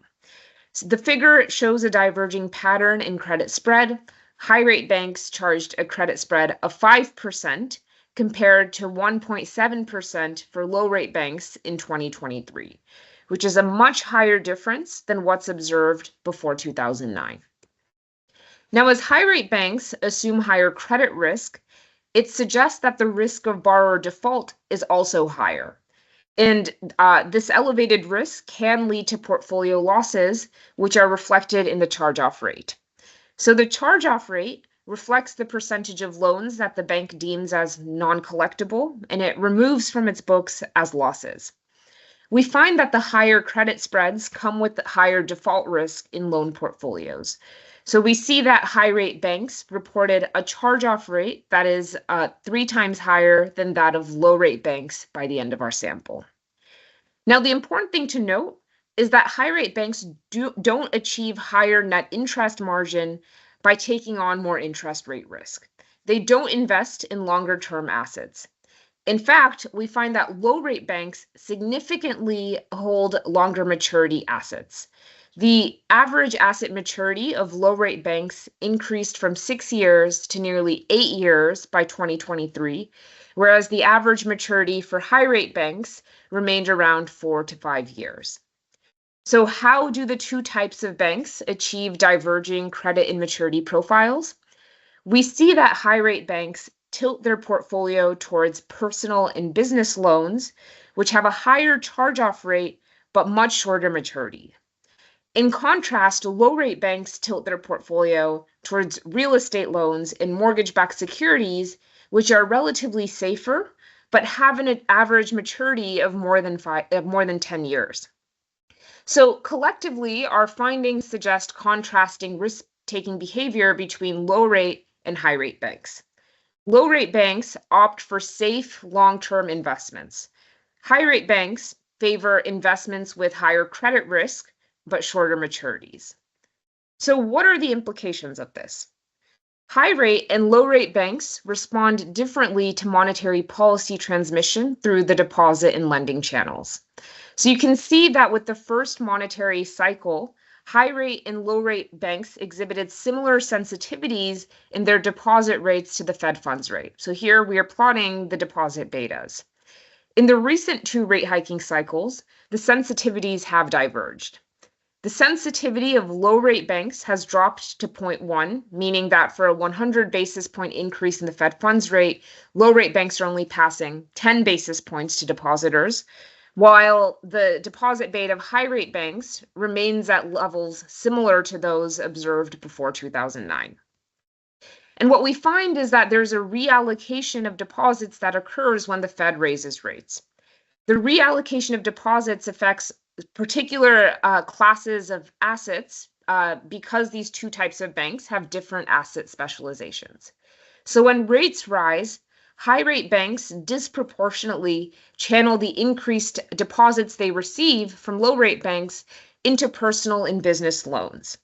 So the figure shows a diverging pattern in credit spread. High rate banks charged a credit spread of 5% compared to 1.7% for low rate banks in 2023, which is a much higher difference than what's observed before 2009. Now, as high rate banks assume higher credit risk, it suggests that the risk of borrower default is also higher. And this elevated risk can lead to portfolio losses, which are reflected in the charge-off rate. So the charge-off rate reflects the percentage of loans that the bank deems as non-collectible, and it removes from its books as losses. We find that the higher credit spreads come with higher default risk in loan portfolios. So we see that high rate banks reported a charge-off rate that is 3 times higher than that of low rate banks by the end of our sample. Now, the important thing to note is that high rate banks don't achieve higher net interest margin by taking on more interest rate risk. They don't invest in longer term assets. In fact, we find that low rate banks significantly hold longer maturity assets. The average asset maturity of low rate banks increased from 6 years to nearly 8 years by 2023, whereas the average maturity for high rate banks remained around 4 to 5 years. So how do the two types of banks achieve diverging credit and maturity profiles? We see that high rate banks tilt their portfolio towards personal and business loans, which have a higher charge-off rate but much shorter maturity. In contrast, low-rate banks tilt their portfolio towards real estate loans and mortgage-backed securities, which are relatively safer, but have an average maturity of more than 10 years. So collectively, our findings suggest contrasting risk-taking behavior between low-rate and high-rate banks. Low-rate banks opt for safe long-term investments. High-rate banks favor investments with higher credit risk, but shorter maturities. So what are the implications of this? High-rate and low-rate banks respond differently to monetary policy transmission through the deposit and lending channels. So you can see that with the first monetary cycle, high-rate and low-rate banks exhibited similar sensitivities in their deposit rates to the Fed funds rate. So here we are plotting the deposit betas. In the recent 2 rate hiking cycles, the sensitivities have diverged. The sensitivity of low-rate banks has dropped to 0.1, meaning that for a 100 basis point increase in the Fed funds rate, low-rate banks are only passing 10 basis points to depositors, while the deposit beta of high-rate banks remains at levels similar to those observed before 2009. And what we find is that there's a reallocation of deposits that occurs when the Fed raises rates. The reallocation of deposits affects particular classes of assets because these 2 types of banks have different asset specializations. So when rates rise, high-rate banks disproportionately channel the increased deposits they receive from low-rate banks into personal and business loans.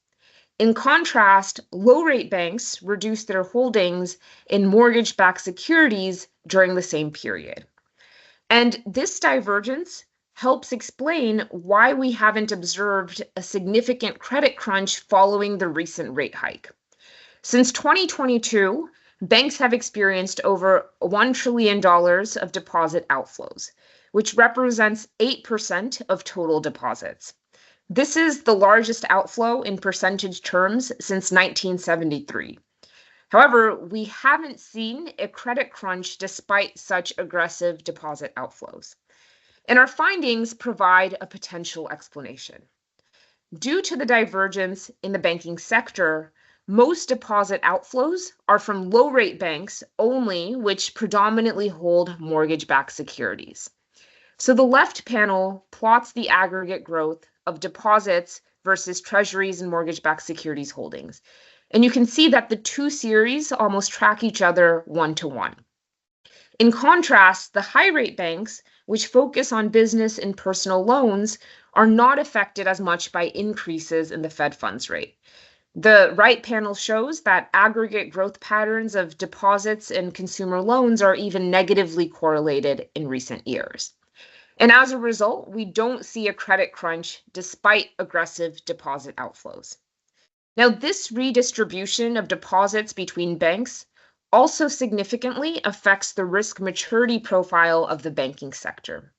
In contrast, low-rate banks reduce their holdings in mortgage-backed securities during the same period. And this divergence helps explain why we haven't observed a significant credit crunch following the recent rate hike. Since 2022, banks have experienced over $1 trillion of deposit outflows, which represents 8% of total deposits. This is the largest outflow in percentage terms since 1973. However, we haven't seen a credit crunch despite such aggressive deposit outflows. And our findings provide a potential explanation. Due to the divergence in the banking sector, most deposit outflows are from low-rate banks only, which predominantly hold mortgage-backed securities. So the left panel plots the aggregate growth of deposits versus treasuries and mortgage-backed securities holdings. And you can see that the 2 series almost track each other 1-to-1. In contrast, the high-rate banks, which focus on business and personal loans, are not affected as much by increases in the Fed funds rate. The right panel shows that aggregate growth patterns of deposits and consumer loans are even negatively correlated in recent years. And as a result, we don't see a credit crunch despite aggressive deposit outflows. Now, this redistribution of deposits between banks also significantly affects the risk maturity profile of the banking sector.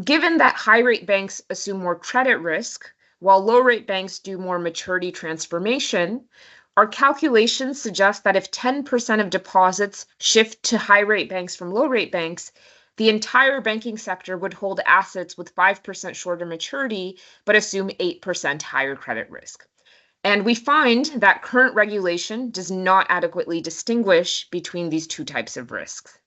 Given that high-rate banks assume more credit risk, while low-rate banks do more maturity transformation, our calculations suggest that if 10% of deposits shift to high-rate banks from low-rate banks, the entire banking sector would hold assets with 5% shorter maturity, but assume 8% higher credit risk. And we find that current regulation does not adequately distinguish between these 2 types of risks.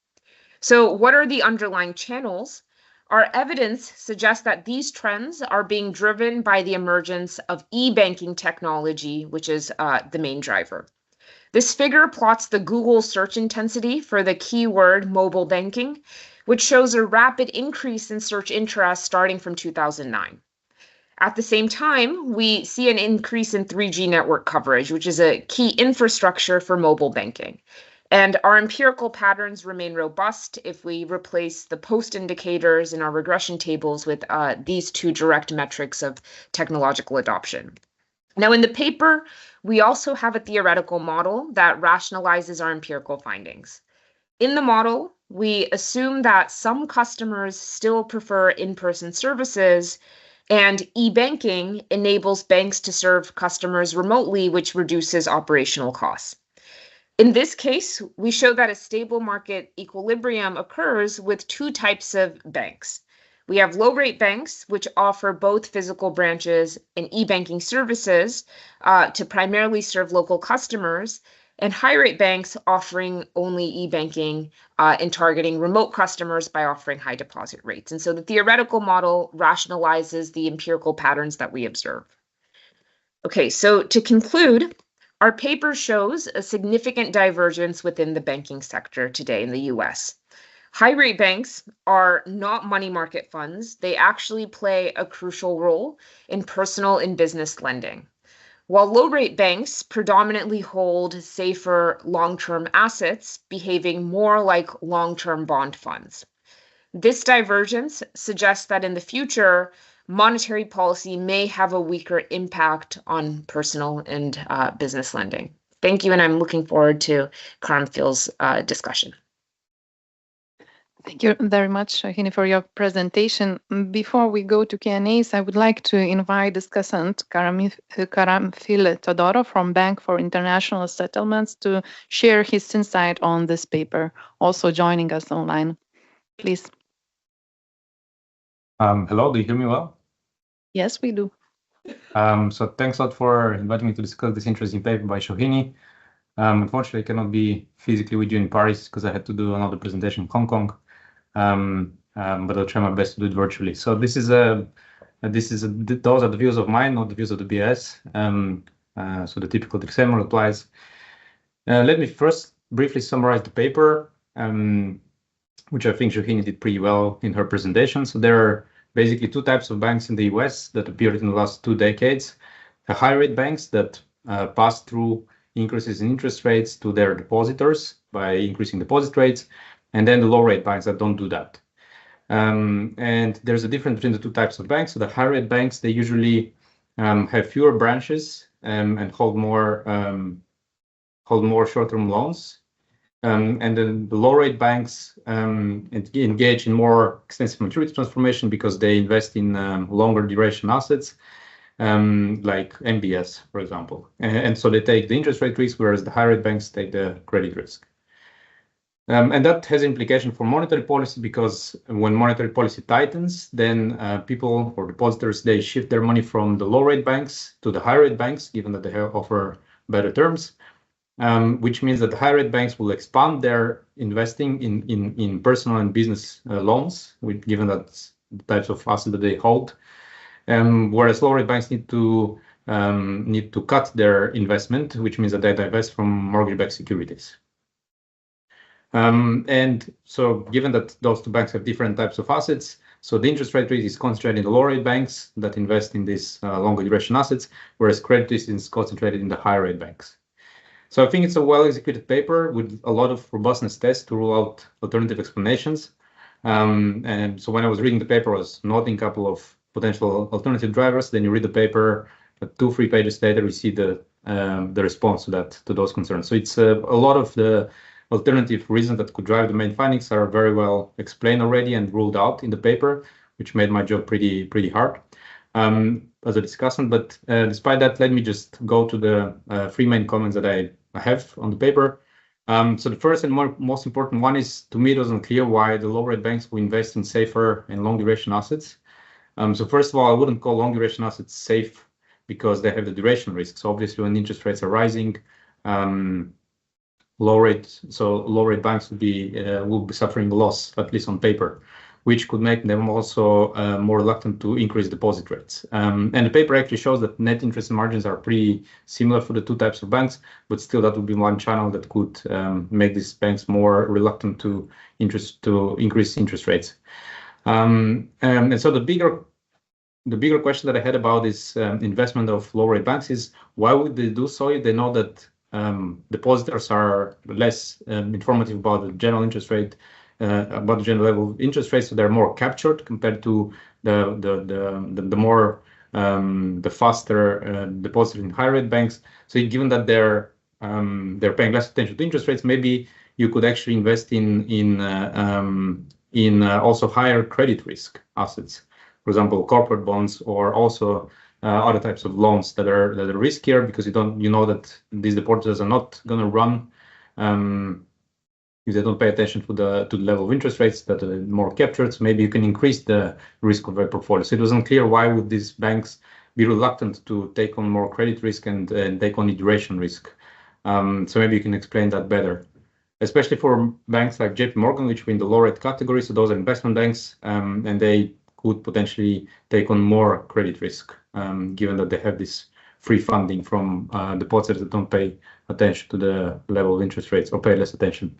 So what are the underlying channels? Our evidence suggests that these trends are being driven by the emergence of e-banking technology, which is the main driver. This figure plots the Google search intensity for the keyword mobile banking, which shows a rapid increase in search interest starting from 2009. At the same time, we see an increase in 3G network coverage, which is a key infrastructure for mobile banking. And our empirical patterns remain robust if we replace the post indicators in our regression tables with these 2 direct metrics of technological adoption. Now, in the paper, we also have a theoretical model that rationalizes our empirical findings. In the model, we assume that some customers still prefer in-person services, and e-banking enables banks to serve customers remotely, which reduces operational costs. In this case, we show that a stable market equilibrium occurs with 2 types of banks. We have low-rate banks, which offer both physical branches and e-banking services to primarily serve local customers, and high-rate banks offering only e-banking and targeting remote customers by offering high deposit rates. And so the theoretical model rationalizes the empirical patterns that we observe. Okay, so to conclude, our paper shows a significant divergence within the banking sector today in the US. High-rate banks are not money market funds. They actually play a crucial role in personal and business lending. While low-rate banks predominantly hold safer long-term assets, behaving more like long-term bond funds. This divergence suggests that in the future, monetary policy may have a weaker impact on personal and business lending. Thank you, and I'm looking forward to Karamfil's discussion. Thank you very much, Shahini, for your presentation. Before we go to Q&As, I would like to invite discussant Karamfil Todorov from Bank for International Settlements to share his insight on this paper, also joining us online. Please. Hello, do you hear me well? Yes, we do. So thanks a lot for inviting me to discuss this interesting paper by Shahini. Unfortunately, I cannot be physically with you in Paris because I had to do another presentation in Hong Kong. But I'll try my best to do it virtually. So those are the views of mine, not the views of the BS. So the typical disclaimer applies. Let me first briefly summarize the paper, which I think Shahini did pretty well in her presentation. So there are basically two types of banks in the US that appeared in the last 2 decades. The high-rate banks that pass through increases in interest rates to their depositors by increasing deposit rates, and then the low-rate banks that don't do that. And there's a difference between the two types of banks. So the high-rate banks, they usually have fewer branches and hold more short-term loans. And then the low-rate banks engage in more extensive maturity transformation because they invest in longer duration assets, like MBS, for example. And so they take the interest rate risk, whereas the high-rate banks take the credit risk. And that has implication for monetary policy because when monetary policy tightens, then people or depositors, they shift their money from the low-rate banks to the high-rate banks, given that they offer better terms, which means that the high-rate banks will expand their investing in personal and business loans, given that the types of assets that they hold. Whereas low-rate banks need to cut their investment, which means that they divest from mortgage-backed securities. And so given that those two banks have different types of assets, so the interest rate risk is concentrated in the low-rate banks that invest in these longer duration assets, whereas credit risk is concentrated in the high-rate banks. So I think it's a well-executed paper with a lot of robustness tests to rule out alternative explanations. And so when I was reading the paper, I was noting a couple of potential alternative drivers. Then you read the paper, 2-3 pages later, we see the response to those concerns. So it's a lot of the alternative reasons that could drive the main findings are very well explained already and ruled out in the paper, which made my job pretty hard as a discussant. But despite that, let me just go to the 3 main comments that I have on the paper. So the first and most important one is, to me, it wasn't clear why the low-rate banks will invest in safer and long-duration assets. So first of all, I wouldn't call long-duration assets safe because they have the duration risk. So obviously, when interest rates are rising, low-rate banks will be suffering loss, at least on paper, which could make them also more reluctant to increase deposit rates. And the paper actually shows that net interest margins are pretty similar for the two types of banks, but still that would be one channel that could make these banks more reluctant to increase interest rates. And so the bigger question that I had about this investment of low-rate banks is, why would they do so if they know that depositors are less informative about the general interest rate, about the general level of interest rates, so they're more captured compared to the faster deposit in high-rate banks. So given that they're paying less attention to interest rates, maybe you could actually invest in also higher credit risk assets, for example, corporate bonds, or also other types of loans that are riskier because you know that these depositors are not going to run if they don't pay attention to the level of interest rates that are more captured, so maybe you can increase the risk of their portfolio. So it was unclear why would these banks be reluctant to take on more credit risk and take on the duration risk. So maybe you can explain that better, especially for banks like JP Morgan, which were in the low rate category. So those are investment banks, and they could potentially take on more credit risk, given that they have this free funding from depositors that don't pay attention to the level of interest rates or pay less attention.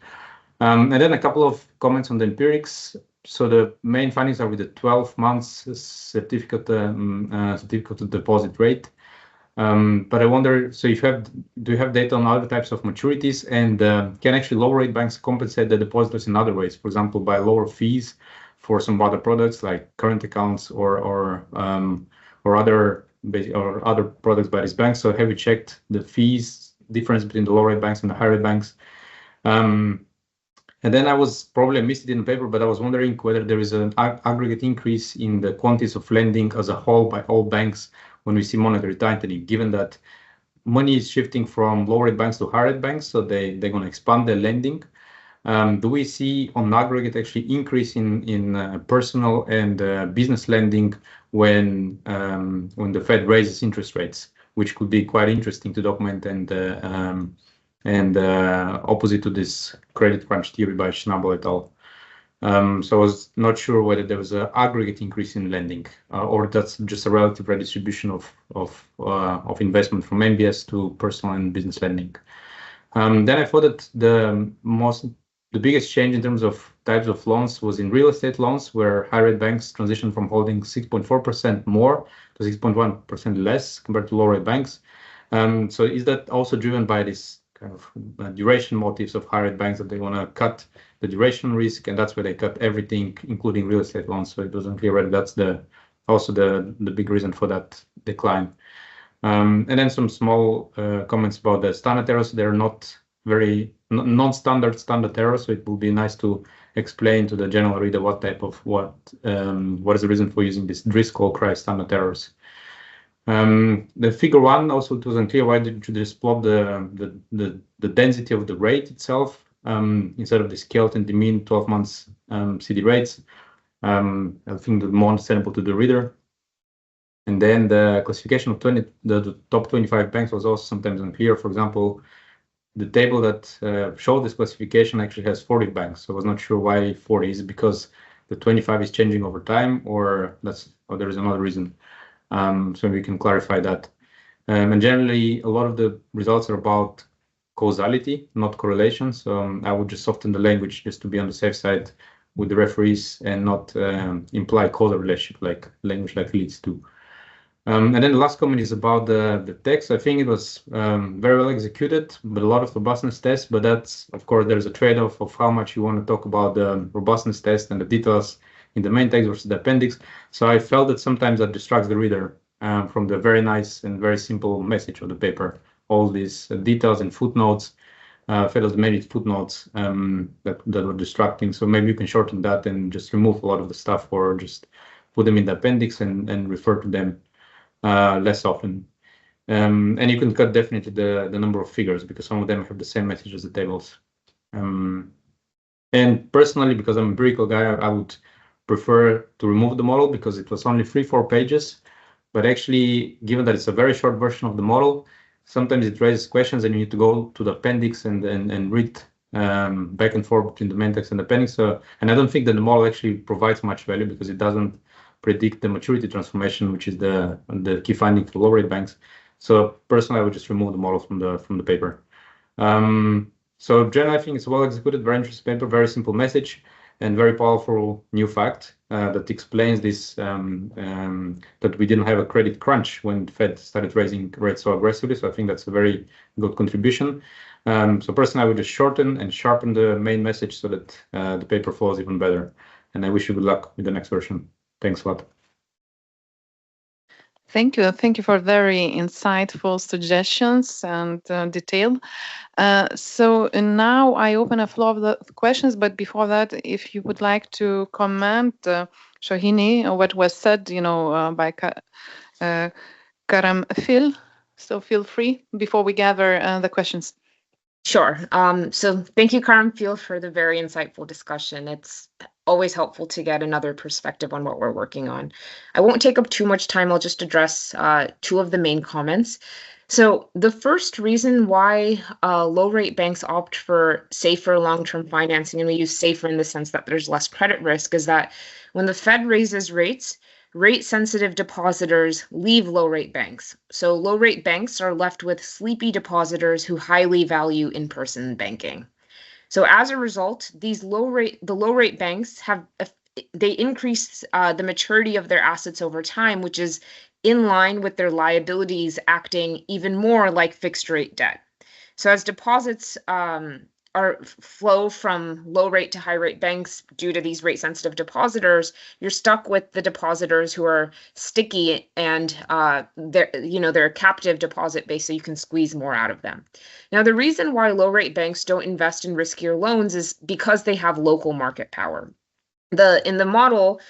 And then a couple of comments on the empirics. So the main findings are with the 12 months certificate of deposit rate. But I wonder, so do you have data on other types of maturities, and can actually lower rate banks compensate the depositors in other ways, for example, by lower fees for some other products like current accounts or other products by these banks? So have you checked the fees difference between the low rate banks and the high rate banks? And then I missed it in the paper, but I was wondering whether there is an aggregate increase in the quantities of lending as a whole by all banks when we see monetary tightening, given that money is shifting from low rate banks to high rate banks, so they're going to expand their lending. Do we see on aggregate actually increase in personal and business lending when the Fed raises interest rates, which could be quite interesting to document and opposite to this credit crunch theory by Schnabel et al. So I was not sure whether there was an aggregate increase in lending or that's just a relative redistribution of investment from MBS to personal and business lending. Then I thought that the biggest change in terms of types of loans was in real estate loans, where high rate banks transitioned from holding 6.4% more to 6.1% less compared to low rate banks. So is that also driven by this kind of duration motives of high rate banks, that they want to cut the duration risk, and that's where they cut everything, including real estate loans? So it wasn't clear whether that's also the big reason for that decline. And then some small comments about the standard errors. They're not very non-standard standard errors, so it will be nice to explain to the general reader what is the reason for using this Driscoll-Crye standard errors. The figure 1 also, it was unclear why did you just plot the density of the rate itself instead of the scaled and the mean 12 months CD rates. I think the more understandable to the reader. And then the classification of the top 25 banks was also sometimes unclear. For example, the table that showed this classification actually has 40 banks. So I was not sure why 40. Is it because the 25 is changing over time, or there is another reason? So we can clarify that. And generally, a lot of the results are about causality, not correlation. So I would just soften the language just to be on the safe side with the referees and not imply causal relationship like language like leads to. And then the last comment is about the text. I think it was very well executed, but a lot of robustness tests. But that's, of course, there's a trade-off of how much you want to talk about the robustness test and the details in the main text versus the appendix. So I felt that sometimes that distracts the reader from the very nice and very simple message of the paper. All these details and footnotes, felt many footnotes that were distracting. So maybe you can shorten that and just remove a lot of the stuff, or just put them in the appendix and refer to them less often. And you can cut definitely the number of figures, because some of them have the same message as the tables. And personally, because I'm a empirical guy, I would prefer to remove the model, because it was only 3-4 pages. But actually, given that it's a very short version of the model, sometimes it raises questions and you need to go to the appendix and read back and forth between the main text and the appendix. So, and I don't think that the model actually provides much value, because it doesn't predict the maturity transformation, which is the key finding for low rate banks. So personally, I would just remove the model from the paper. So generally, I think it's a well executed, very interesting paper, very simple message, and very powerful new fact that explains this, that we didn't have a credit crunch when the Fed started raising rates so aggressively. So I think that's a very good contribution. So personally, I would just shorten and sharpen the main message so that the paper flows even better. And I wish you good luck with the next version. Thanks a lot. Thank you. Thank you for very insightful suggestions and detail. So now I open a floor of the questions, but before that, if you would like to comment, Shohini, what was said, by Karam Phil, so feel free before we gather the questions. Sure. So thank you, Karamfil, for the very insightful discussion. It's always helpful to get another perspective on what we're working on. I won't take up too much time. I'll just address two of the main comments. So the first reason why low-rate banks opt for safer long-term financing, and we use safer in the sense that there's less credit risk, is that when the Fed raises rates, rate-sensitive depositors leave low-rate banks. So low-rate banks are left with sleepy depositors who highly value in-person banking. So as a result, the low-rate banks they increase the maturity of their assets over time, which is in line with their liabilities acting even more like fixed-rate debt. So as deposits flow from low rate to high rate banks due to these rate sensitive depositors, you're stuck with the depositors who are sticky and they're a captive deposit base, so you can squeeze more out of them. Now, the reason why low rate banks don't invest in riskier loans is because they have local market power. In the model,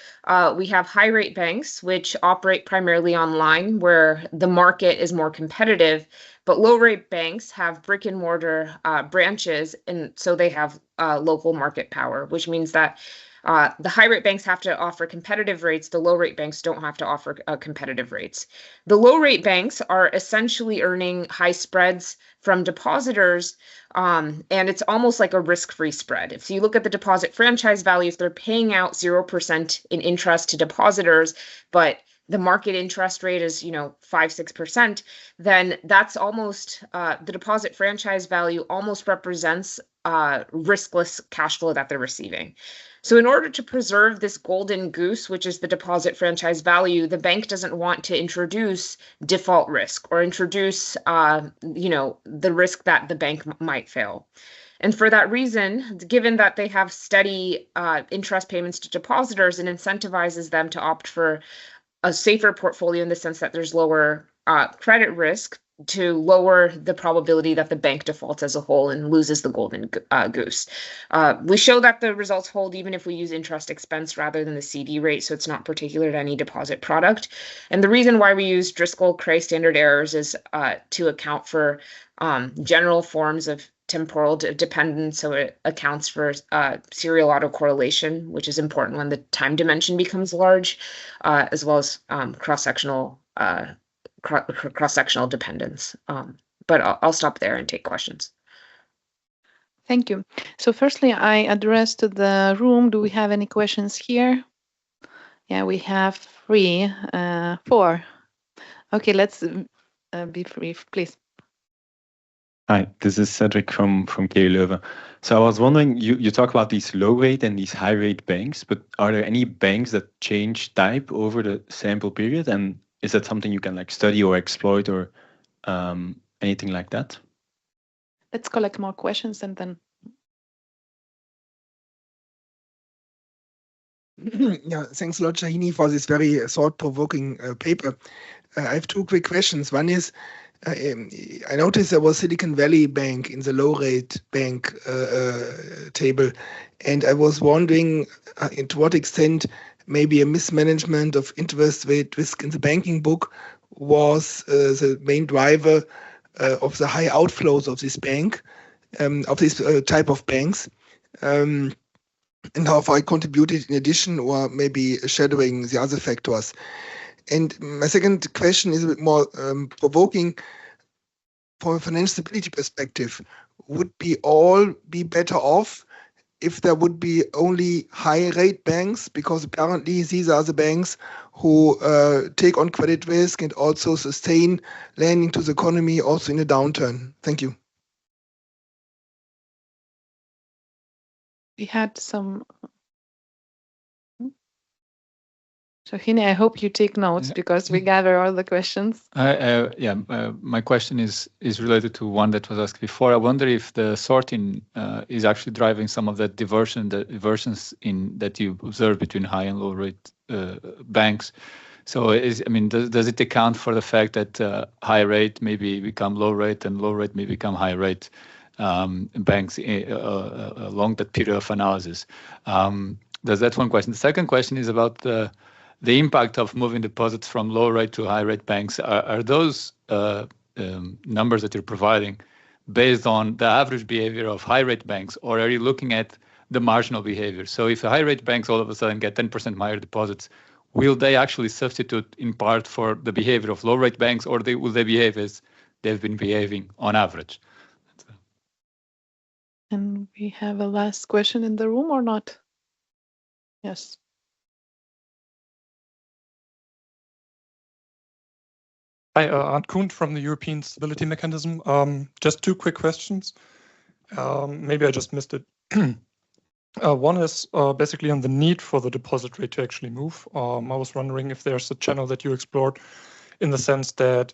we have high rate banks, which operate primarily online, where the market is more competitive, but low rate banks have brick and mortar branches, and so they have local market power, which means that the high rate banks have to offer competitive rates. The low rate banks don't have to offer competitive rates. The low rate banks are essentially earning high spreads from depositors, and it's almost like a risk-free spread. If you look at the deposit franchise value, if they're paying out 0% in interest to depositors, but the market interest rate is 5-6%, then that's almost the deposit franchise value almost represents riskless cash flow that they're receiving. So in order to preserve this golden goose, which is the deposit franchise value, the bank doesn't want to introduce default risk or introduce the risk that the bank might fail. And for that reason, given that they have steady interest payments to depositors, it incentivizes them to opt for a safer portfolio in the sense that there's lower credit risk to lower the probability that the bank defaults as a whole and loses the golden goose. We show that the results hold even if we use interest expense rather than the CD rate, so it's not particular to any deposit product. And the reason why we use Driscoll-Cray standard errors is to account for general forms of temporal dependence, so it accounts for serial autocorrelation, which is important when the time dimension becomes large, as well as cross-sectional dependence. But I'll stop there and take questions. Thank you. So firstly, I address to the room. Do we have any questions here? Yeah, we have 4. Okay, let's be brief, please. Hi, this is Cedric from KU Leuven. So I was wondering, you talk about these low rate and these high rate banks, but are there any banks that change type over the sample period? And is that something you can study or exploit or anything like that? Let's collect more questions and then. Yeah, thanks a lot, Shahini, for this very thought-provoking paper. I have 2 quick questions. One is, I noticed there was Silicon Valley Bank in the low-rate bank table, and I was wondering to what extent maybe a mismanagement of interest rate risk in the banking book was the main driver of the high outflows of this bank, of this type of banks, and how far it contributed in addition or maybe shadowing the other factors. And my second question is a bit more provoking. From a financial stability perspective, would we all be better off if there would be only high-rate banks? Because apparently these are the banks who take on credit risk and also sustain lending to the economy also in a downturn. Thank you. We had some. So Hine, I hope you take notes because we gather all the questions. My question is related to one that was asked before. I wonder if the sorting is actually driving some of that diversions in that you observe between high and low rate banks. So does it account for the fact that high rate maybe become low rate and low rate may become high rate banks along that period of analysis? That's one question. The second question is about the impact of moving deposits from low rate to high rate banks. Are those numbers that you're providing based on the average behavior of high-rate banks, or are you looking at the marginal behavior? So if the high-rate banks all of a sudden get 10% higher deposits, will they actually substitute in part for the behavior of low-rate banks, or will they behave as they've been behaving on average? And we have a last question in the room or not? Yes. Hi, Arndt Kuhn from the European Stability Mechanism. Just two quick questions. Maybe I just missed it. One is basically on the need for the deposit rate to actually move. I was wondering if there's a channel that you explored in the sense that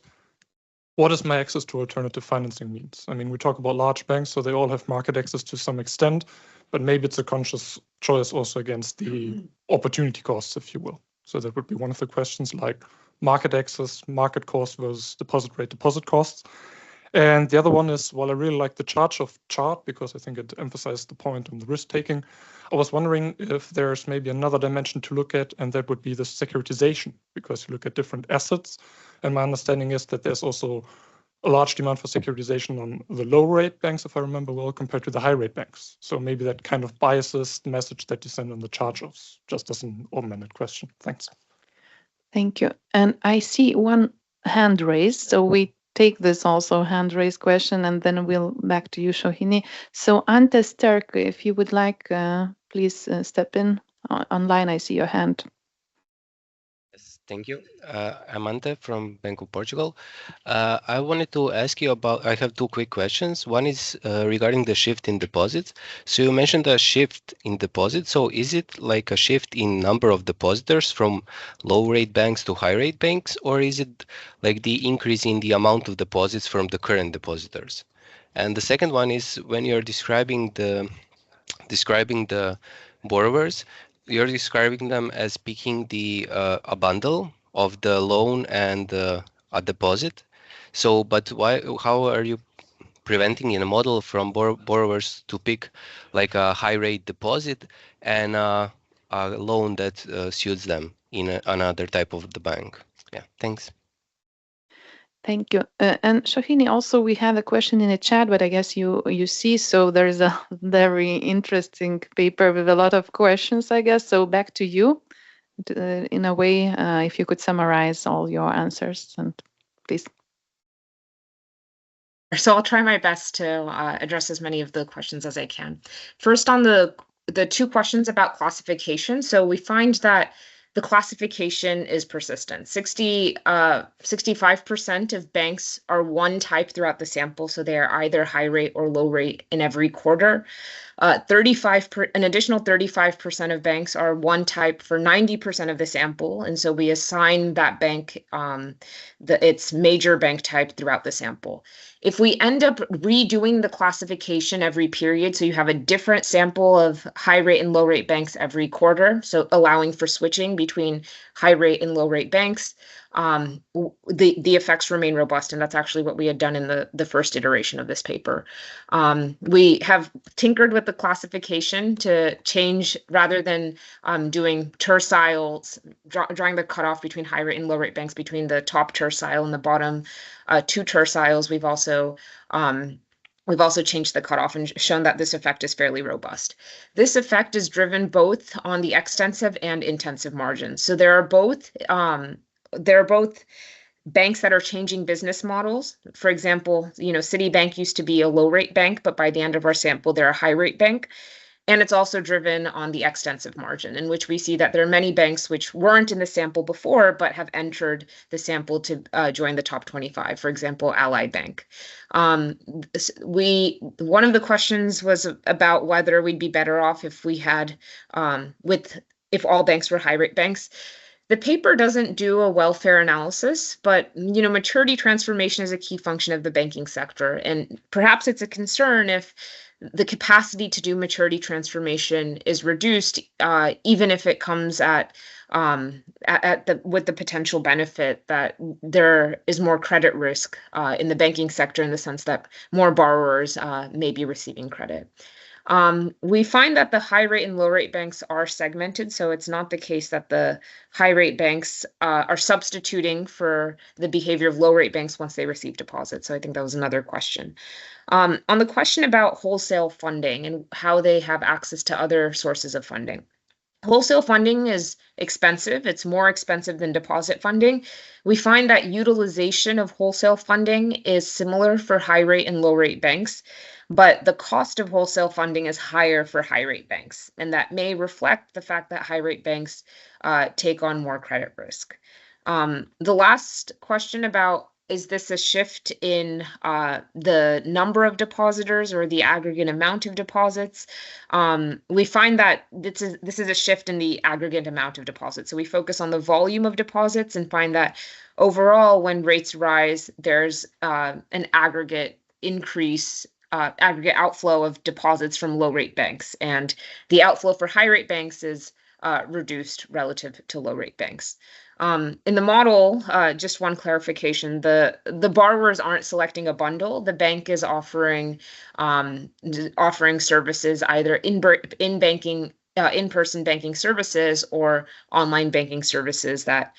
what is my access to alternative financing means? I mean, we talk about large banks, so they all have market access to some extent, but maybe it's a conscious choice also against the opportunity costs, if you will. So that would be one of the questions, like market access, market cost versus deposit rate, deposit costs. And the other one is, while I really like the chart because I think it emphasized the point on the risk taking, I was wondering if there's maybe another dimension to look at, and that would be the securitization, because you look at different assets. And my understanding is that there's also a large demand for securitization on the low rate banks, if I remember well, compared to the high rate banks. So maybe that kind of biases the message that you send on the charge-offs, just as an open-ended question. Thanks. Thank you. And I see one hand raised, so we take this also hand raised question, and then we'll back to you, Shohini. So Ante Sterk, if you would like, please step in. Online, I see your hand. Yes, thank you. I'm Ante from Bank of Portugal. I wanted to ask you about, I have two quick questions. One is regarding the shift in deposits. So you mentioned a shift in deposits. So is it like a shift in number of depositors from low rate banks to high rate banks, or is it like the increase in the amount of deposits from the current depositors? And the second one is when you're describing the borrowers, you're describing them as picking a bundle of the loan and a deposit. So, but why? How are you preventing in a model from borrowers to pick like a high rate deposit and a loan that suits them in another type of the bank? Yeah, thanks. Thank you. And Shohini, also we have a question in the chat, but I guess you see, so there's a very interesting paper with a lot of questions, I guess. So back to you, in a way, if you could summarize all your answers, and please. So I'll try my best to address as many of the questions as I can. First, on the two questions about classification. So we find that the classification is persistent. 65% of banks are one type throughout the sample, so they are either high rate or low rate in every quarter. An additional 35% of banks are one type for 90% of the sample, and so we assign that bank its major bank type throughout the sample. If we end up redoing the classification every period, so you have a different sample of high rate and low rate banks every quarter, so allowing for switching between high rate and low rate banks, the effects remain robust, and that's actually what we had done in the first iteration of this paper. We have tinkered with the classification to change, rather than doing terciles, drawing the cutoff between high rate and low rate banks between the top tercile and the bottom two terciles. We've also changed the cutoff and shown that this effect is fairly robust. This effect is driven both on the extensive and intensive margins. So there are both banks that are changing business models. For example, Citibank used to be a low rate bank, but by the end of our sample, they're a high rate bank. And it's also driven on the extensive margin, in which we see that there are many banks which weren't in the sample before, but have entered the sample to join the top 25, for example, Ally Bank. One of the questions was about whether we'd be better off if we had, if all banks were high rate banks. The paper doesn't do a welfare analysis, but maturity transformation is a key function of the banking sector, and perhaps it's a concern if the capacity to do maturity transformation is reduced, even if it comes with the potential benefit that there is more credit risk in the banking sector, in the sense that more borrowers may be receiving credit. We find that the high rate and low rate banks are segmented, so it's not the case that the high rate banks are substituting for the behavior of low rate banks once they receive deposits. So I think that was another question. On the question about wholesale funding and how they have access to other sources of funding. Wholesale funding is expensive. It's more expensive than deposit funding. We find that utilization of wholesale funding is similar for high rate and low rate banks, but the cost of wholesale funding is higher for high rate banks. And that may reflect the fact that high rate banks take on more credit risk. The last question about, is this a shift in the number of depositors or the aggregate amount of deposits? We find that this is a shift in the aggregate amount of deposits. So we focus on the volume of deposits and find that overall, when rates rise, there's an aggregate increase, aggregate outflow of deposits from low rate banks. And the outflow for high rate banks is reduced relative to low rate banks. In the model, just one clarification, the borrowers aren't selecting a bundle. The bank is offering services either in-person banking services or online banking services that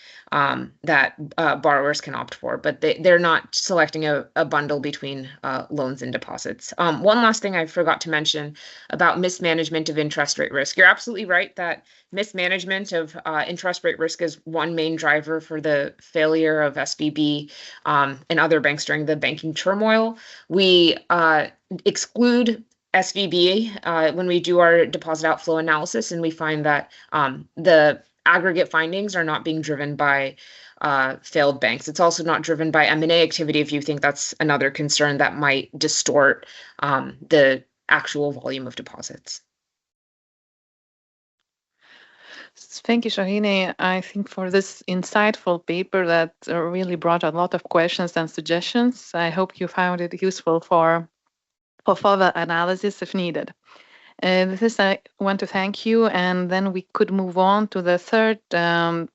borrowers can opt for, but they're not selecting a bundle between loans and deposits. One last thing I forgot to mention about mismanagement of interest rate risk. You're absolutely right that mismanagement of interest rate risk is one main driver for the failure of SVB and other banks during the banking turmoil. We exclude SVB when we do our deposit outflow analysis, and we find that the aggregate findings are not being driven by failed banks. It's also not driven by M&A activity, if you think that's another concern that might distort the actual volume of deposits. Thank you, Shahine. I think for this insightful paper that really brought a lot of questions and suggestions. I hope you found it useful for further analysis if needed. With this, I want to thank you, and then we could move on to the third author,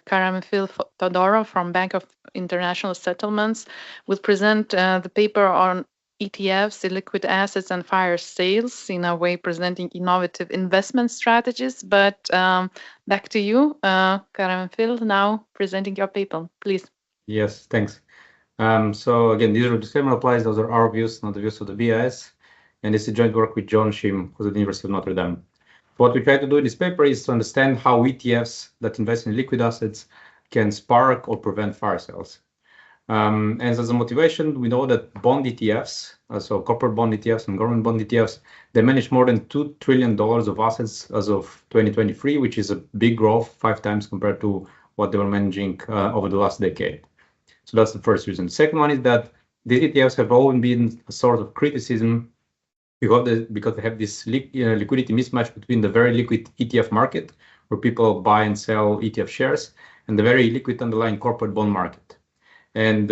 Karamfil Todorov from Bank of International Settlements, will present the paper on ETFs, illiquid assets, and fire sales, in a way presenting innovative investment strategies. But back to you, Karamfil, now presenting your paper, please. Yes, thanks. So again, the usual disclaimer applies. Those are our views, not the views of the BIS. And this is joint work with John Shim, who's at the University of Notre Dame. What we try to do in this paper is to understand how ETFs that invest in liquid assets can spark or prevent fire sales. And as a motivation, we know that bond ETFs, so corporate bond ETFs and government bond ETFs, they manage more than $2 trillion of assets as of 2023, which is a big growth, 5 times compared to what they were managing over the last decade. So that's the first reason. The second one is that these ETFs have always been a sort of criticism because they have this liquidity mismatch between the very liquid ETF market, where people buy and sell ETF shares, and the very liquid underlying corporate bond market. And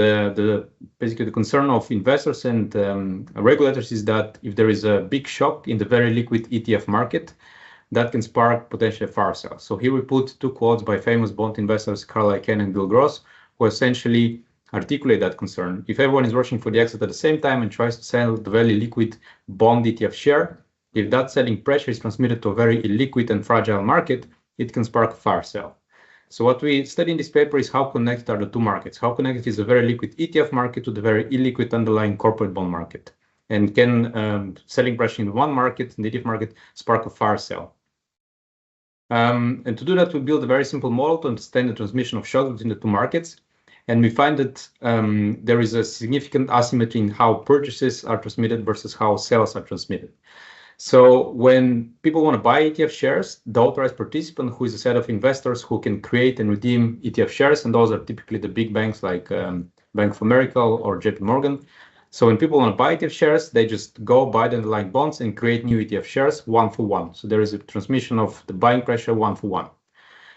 basically the concern of investors and regulators is that if there is a big shock in the very liquid ETF market, that can spark potential fire sales. So here we put 2 quotes by famous bond investors, Carl Icahn and Bill Gross, who essentially articulate that concern. If everyone is rushing for the exit at the same time and tries to sell the very liquid bond ETF share, if that selling pressure is transmitted to a very illiquid and fragile market, it can spark a fire sale. So what we study in this paper is how connected are the 2 markets. How connected is the very liquid ETF market to the very illiquid underlying corporate bond market? And can selling pressure in one market, in the ETF market, spark a fire sale? And to do that, we build a very simple model to understand the transmission of shocks between the 2 markets. And we find that there is a significant asymmetry in how purchases are transmitted versus how sales are transmitted. So when people want to buy ETF shares, the authorized participant, who is a set of investors who can create and redeem ETF shares, and those are typically the big banks like Bank of America or JP Morgan. So when people want to buy ETF shares, they just go buy the underlying bonds and create new ETF shares 1 for 1. So there is a transmission of the buying pressure 1 for 1.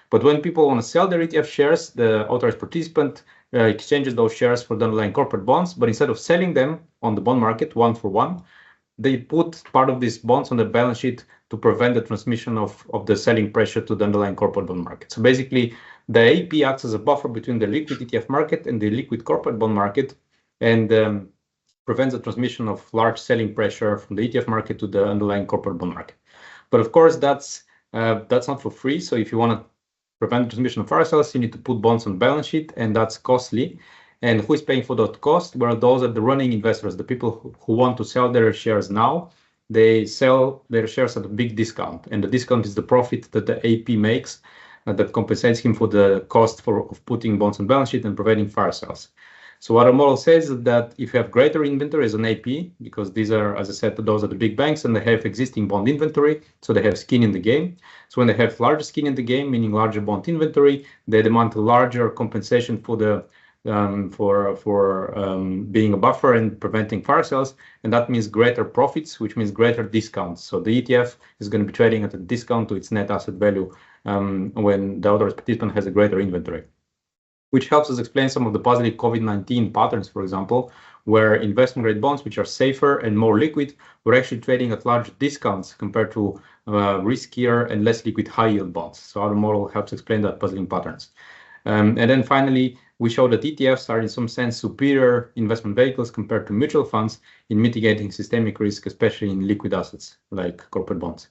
But when people want to sell their ETF shares, the authorized participant exchanges those shares for the underlying corporate bonds, but instead of selling them on the bond market 1 for 1, they put part of these bonds on the balance sheet to prevent the transmission of the selling pressure to the underlying corporate bond market. So basically, the AP acts as a buffer between the liquid ETF market and the liquid corporate bond market, and prevents the transmission of large selling pressure from the ETF market to the underlying corporate bond market. But of course, that's not for free. So if you want to prevent the transmission of fire sales, you need to put bonds on balance sheet, and that's costly. And who is paying for that cost? Well, those are the running investors, the people who want to sell their shares now. They sell their shares at a big discount, and the discount is the profit that the AP makes that compensates him for the cost of putting bonds on balance sheet and preventing fire sales. So what our model says is that if you have greater inventory as an AP, because these are, as I said, those are the big banks and they have existing bond inventory, so they have skin in the game. So when they have larger skin in the game, meaning larger bond inventory, they demand a larger compensation for the being a buffer and preventing fire sales, and that means greater profits, which means greater discounts. So the ETF is going to be trading at a discount to its net asset value when the other participant has a greater inventory, which helps us explain some of the positive COVID-19 patterns, for example, where investment-grade bonds, which are safer and more liquid, were actually trading at large discounts compared to riskier and less liquid high-yield bonds. So our model helps explain that puzzling patterns. And then finally, we show that ETFs are in some sense superior investment vehicles compared to mutual funds in mitigating systemic risk, especially in liquid assets like corporate bonds.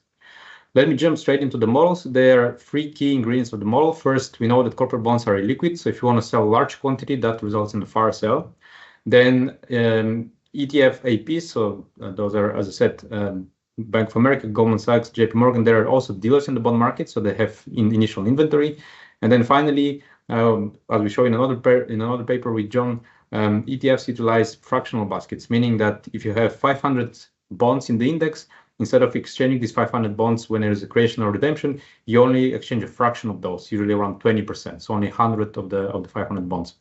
Let me jump straight into the models. There are three key ingredients of the model. First, we know that corporate bonds are illiquid. So if you want to sell a large quantity, that results in a fire sale. Then ETF APs, so those are, as I said, Bank of America, Goldman Sachs, JP Morgan, there are also dealers in the bond market, so they have initial inventory. And then finally, as we show in another paper with John, ETFs utilize fractional baskets, meaning that if you have 500 bonds in the index, instead of exchanging these 500 bonds when there is a creation or redemption, you only exchange a fraction of those, usually around 20%, so only 100 of the 500 bonds.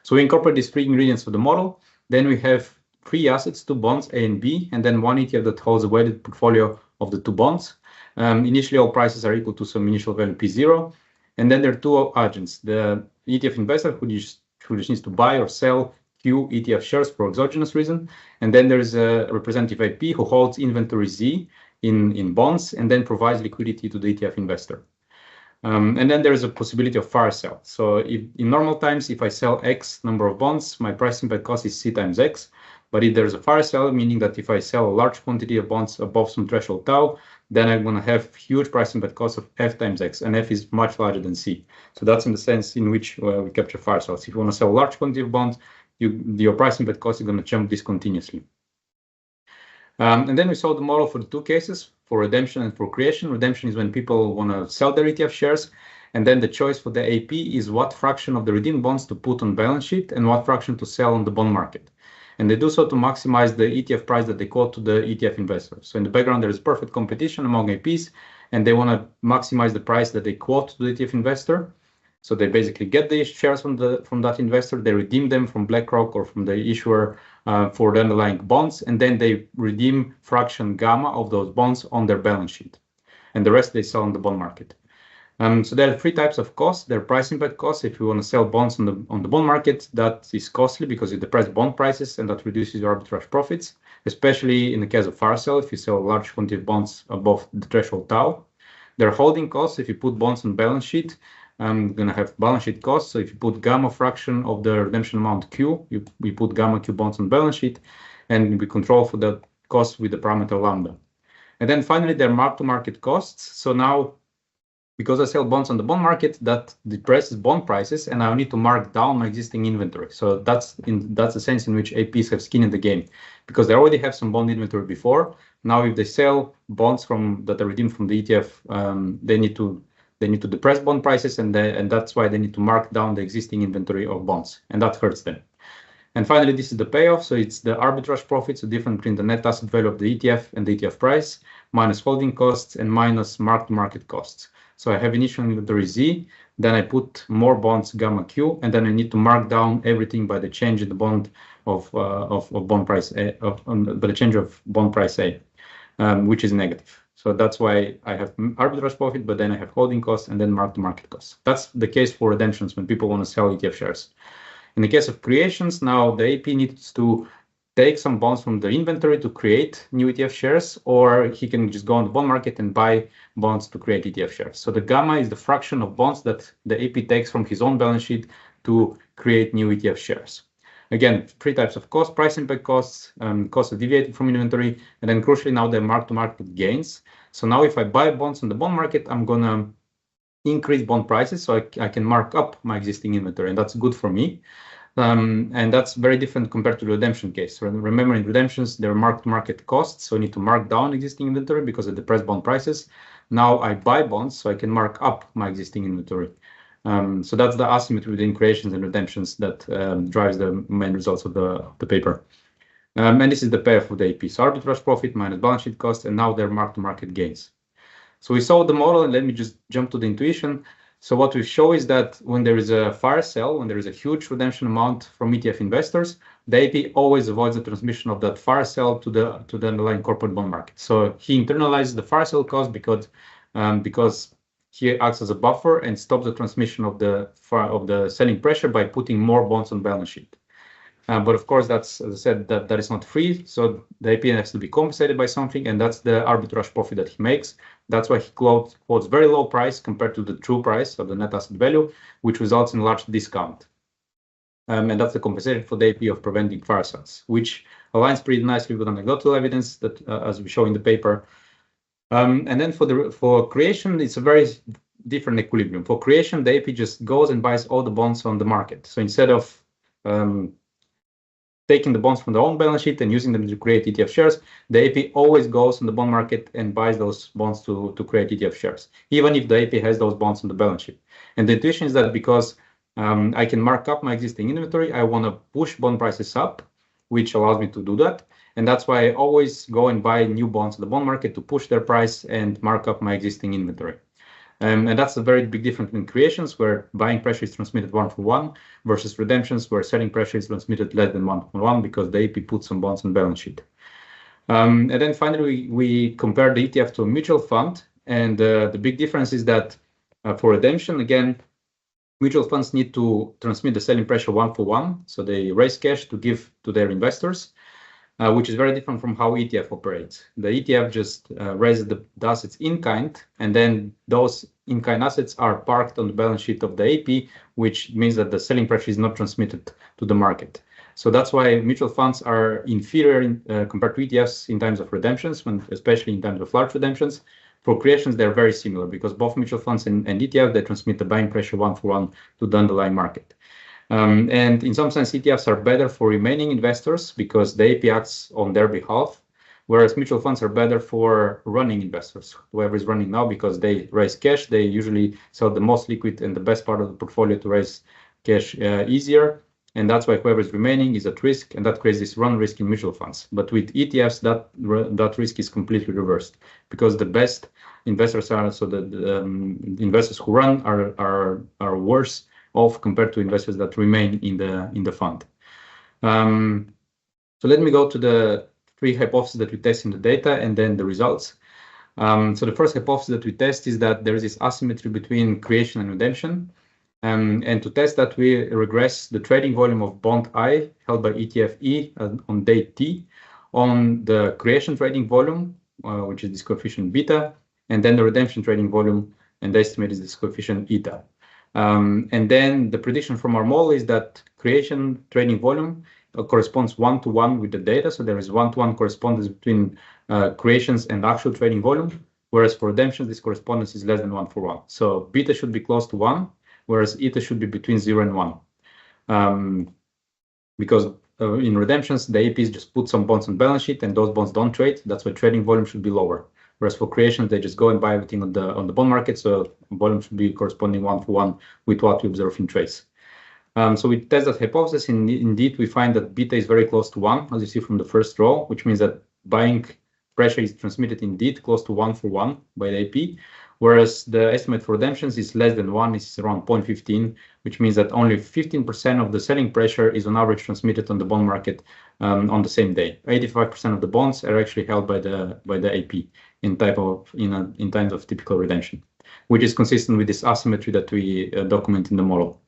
So we incorporate these three ingredients for the model. Then we have three assets, two bonds, A and B, and then one ETF that holds a weighted portfolio of the two bonds. Initially, all prices are equal to some initial value P0. And then there are two agents, the ETF investor who just needs to buy or sell Q ETF shares for exogenous reason. And then there's a representative IP who holds inventory Z in bonds and then provides liquidity to the ETF investor. And then there is a possibility of fire sale. So if, in normal times, if I sell X number of bonds, my price impact cost is C times X. But if there's a fire sale, meaning that if I sell a large quantity of bonds above some threshold tau, then I'm going to have huge price impact cost of F times X, and F is much larger than C. So that's in the sense in which we capture fire sales. If you want to sell a large quantity of bonds, your price impact cost is going to jump discontinuously. And then we saw the model for the two cases, for redemption and for creation. Redemption is when people want to sell their ETF shares, and then the choice for the AP is what fraction of the redeemed bonds to put on balance sheet and what fraction to sell on the bond market. And they do so to maximize the ETF price that they quote to the ETF investors. So in the background, there is perfect competition among APs, and they want to maximize the price that they quote to the ETF investor. So they basically get the shares from that investor, they redeem them from BlackRock or from the issuer for the underlying bonds, and then they redeem fraction gamma of those bonds on their balance sheet. And the rest they sell on the bond market. So there are three types of costs. There are price impact costs. If you want to sell bonds on the bond market, that is costly because you depress bond prices and that reduces your arbitrage profits, especially in the case of fire sale, if you sell a large quantity of bonds above the threshold tau. There are holding costs. If you put bonds on balance sheet, you're going to have balance sheet costs. So if you put gamma fraction of the redemption amount Q, we put gamma Q bonds on balance sheet, and we control for that cost with the parameter lambda. And then finally, there are mark-to-market costs. So now, because I sell bonds on the bond market, that depresses bond prices, and I need to mark down my existing inventory. So that's the sense in which APs have skin in the game, because they already have some bond inventory before. Now, if they sell bonds that are redeemed from the ETF, they need to depress bond prices, and that's why they need to mark down the existing inventory of bonds, and that hurts them. And finally, this is the payoff. So it's the arbitrage profits, the difference between the net asset value of the ETF and the ETF price, minus holding costs and minus mark-to-market costs. So I have initial inventory Z, then I put more bonds gamma Q, and then I need to mark down everything by the change in the bond of bond price A, by the change of bond price A, which is negative. So that's why I have arbitrage profit, but then I have holding costs and then mark-to-market costs. That's the case for redemptions when people want to sell ETF shares. In the case of creations, now the AP needs to take some bonds from the inventory to create new ETF shares, or he can just go on the bond market and buy bonds to create ETF shares. So the gamma is the fraction of bonds that the AP takes from his own balance sheet to create new ETF shares. Again, three types of cost: price impact costs, cost of deviating from inventory, and then crucially now the mark-to-market gains. So now if I buy bonds on the bond market, I'm gonna increase bond prices, so I can mark up my existing inventory, and that's good for me. And that's very different compared to the redemption case. So remember, in redemptions, there are mark-to-market costs, so I need to mark down existing inventory because of depressed bond prices. Now I buy bonds, so I can mark up my existing inventory. So that's the asymmetry between creations and redemptions that drives the main results of the paper. And this is the payoff of the AP. So arbitrage profit minus balance sheet cost, and now their mark-to-market gains. So we saw the model, and let me just jump to the intuition. So what we show is that when there is a fire sale, when there is a huge redemption amount from ETF investors, the AP always avoids the transmission of that fire sale to the underlying corporate bond market. So he internalizes the fire sale cost because he acts as a buffer and stops the transmission of the selling pressure by putting more bonds on balance sheet. But of course, that's, as I said, that is not free. So the AP has to be compensated by something, and that's the arbitrage profit that he makes. That's why he quotes very low price compared to the true price of the net asset value, which results in large discount. And that's the compensation for the AP of preventing fire sales, which aligns pretty nicely with anecdotal evidence that, as we show in the paper. And then for creation, it's a very different equilibrium. For creation, the AP just goes and buys all the bonds on the market. So instead of taking the bonds from their own balance sheet and using them to create ETF shares, the AP always goes on the bond market and buys those bonds to create ETF shares, even if the AP has those bonds on the balance sheet. And the intuition is that because I can mark up my existing inventory, I want to push bond prices up, which allows me to do that. And that's why I always go and buy new bonds on the bond market to push their price and mark up my existing inventory. And that's a very big difference in creations, where buying pressure is transmitted 1-for-1 versus redemptions, where selling pressure is transmitted less than 1-for-1 because the AP puts some bonds on balance sheet. And then finally, we compare the ETF to a mutual fund. And the big difference is that for redemption, again, mutual funds need to transmit the selling pressure 1-for-1. So they raise cash to give to their investors, which is very different from how ETF operates. The ETF just raises the assets in kind, and then those in-kind assets are parked on the balance sheet of the AP, which means that the selling pressure is not transmitted to the market. So that's why mutual funds are inferior compared to ETFs in times of redemptions, especially in times of large redemptions. For creations, they're very similar because both mutual funds and ETF, they transmit the buying pressure 1-for-1 to the underlying market. And in some sense, ETFs are better for remaining investors because the AP acts on their behalf, whereas mutual funds are better for running investors, whoever is running now, because they raise cash. They usually sell the most liquid and the best part of the portfolio to raise cash easier. And that's why whoever is remaining is at risk, and that creates this run risk in mutual funds. But with ETFs, that risk is completely reversed because the best investors are, so the investors who run are worse off compared to investors that remain in the fund. So let me go to the three hypotheses that we test in the data and then the results. So the first hypothesis that we test is that there is this asymmetry between creation and redemption. And to test that, we regress the trading volume of bond I held by ETF E on day T on the creation trading volume, which is this coefficient beta, and then the redemption trading volume, and the estimate is this coefficient eta. And then the prediction from our model is that creation trading volume corresponds 1-to-1 with the data. So there is 1-to-1 correspondence between creations and actual trading volume, whereas for redemptions, this correspondence is less than 1-for-1. So beta should be close to 1, whereas eta should be between 0 and 1. Because in redemptions, the APs just put some bonds on balance sheet and those bonds don't trade. That's why trading volume should be lower. Whereas for creations, they just go and buy everything on the bond market. So volume should be corresponding 1-for-1 with what we observe in trades. So we test that hypothesis, and indeed we find that beta is very close to 1, as you see from the first row, which means that buying pressure is transmitted indeed close to 1-for-1 by the AP, whereas the estimate for redemptions is less than 1, it's around 0.15, which means that only 15% of the selling pressure is on average transmitted on the bond market on the same day. 85% of the bonds are actually held by the AP in times of typical redemption, which is consistent with this asymmetry that we document in the model.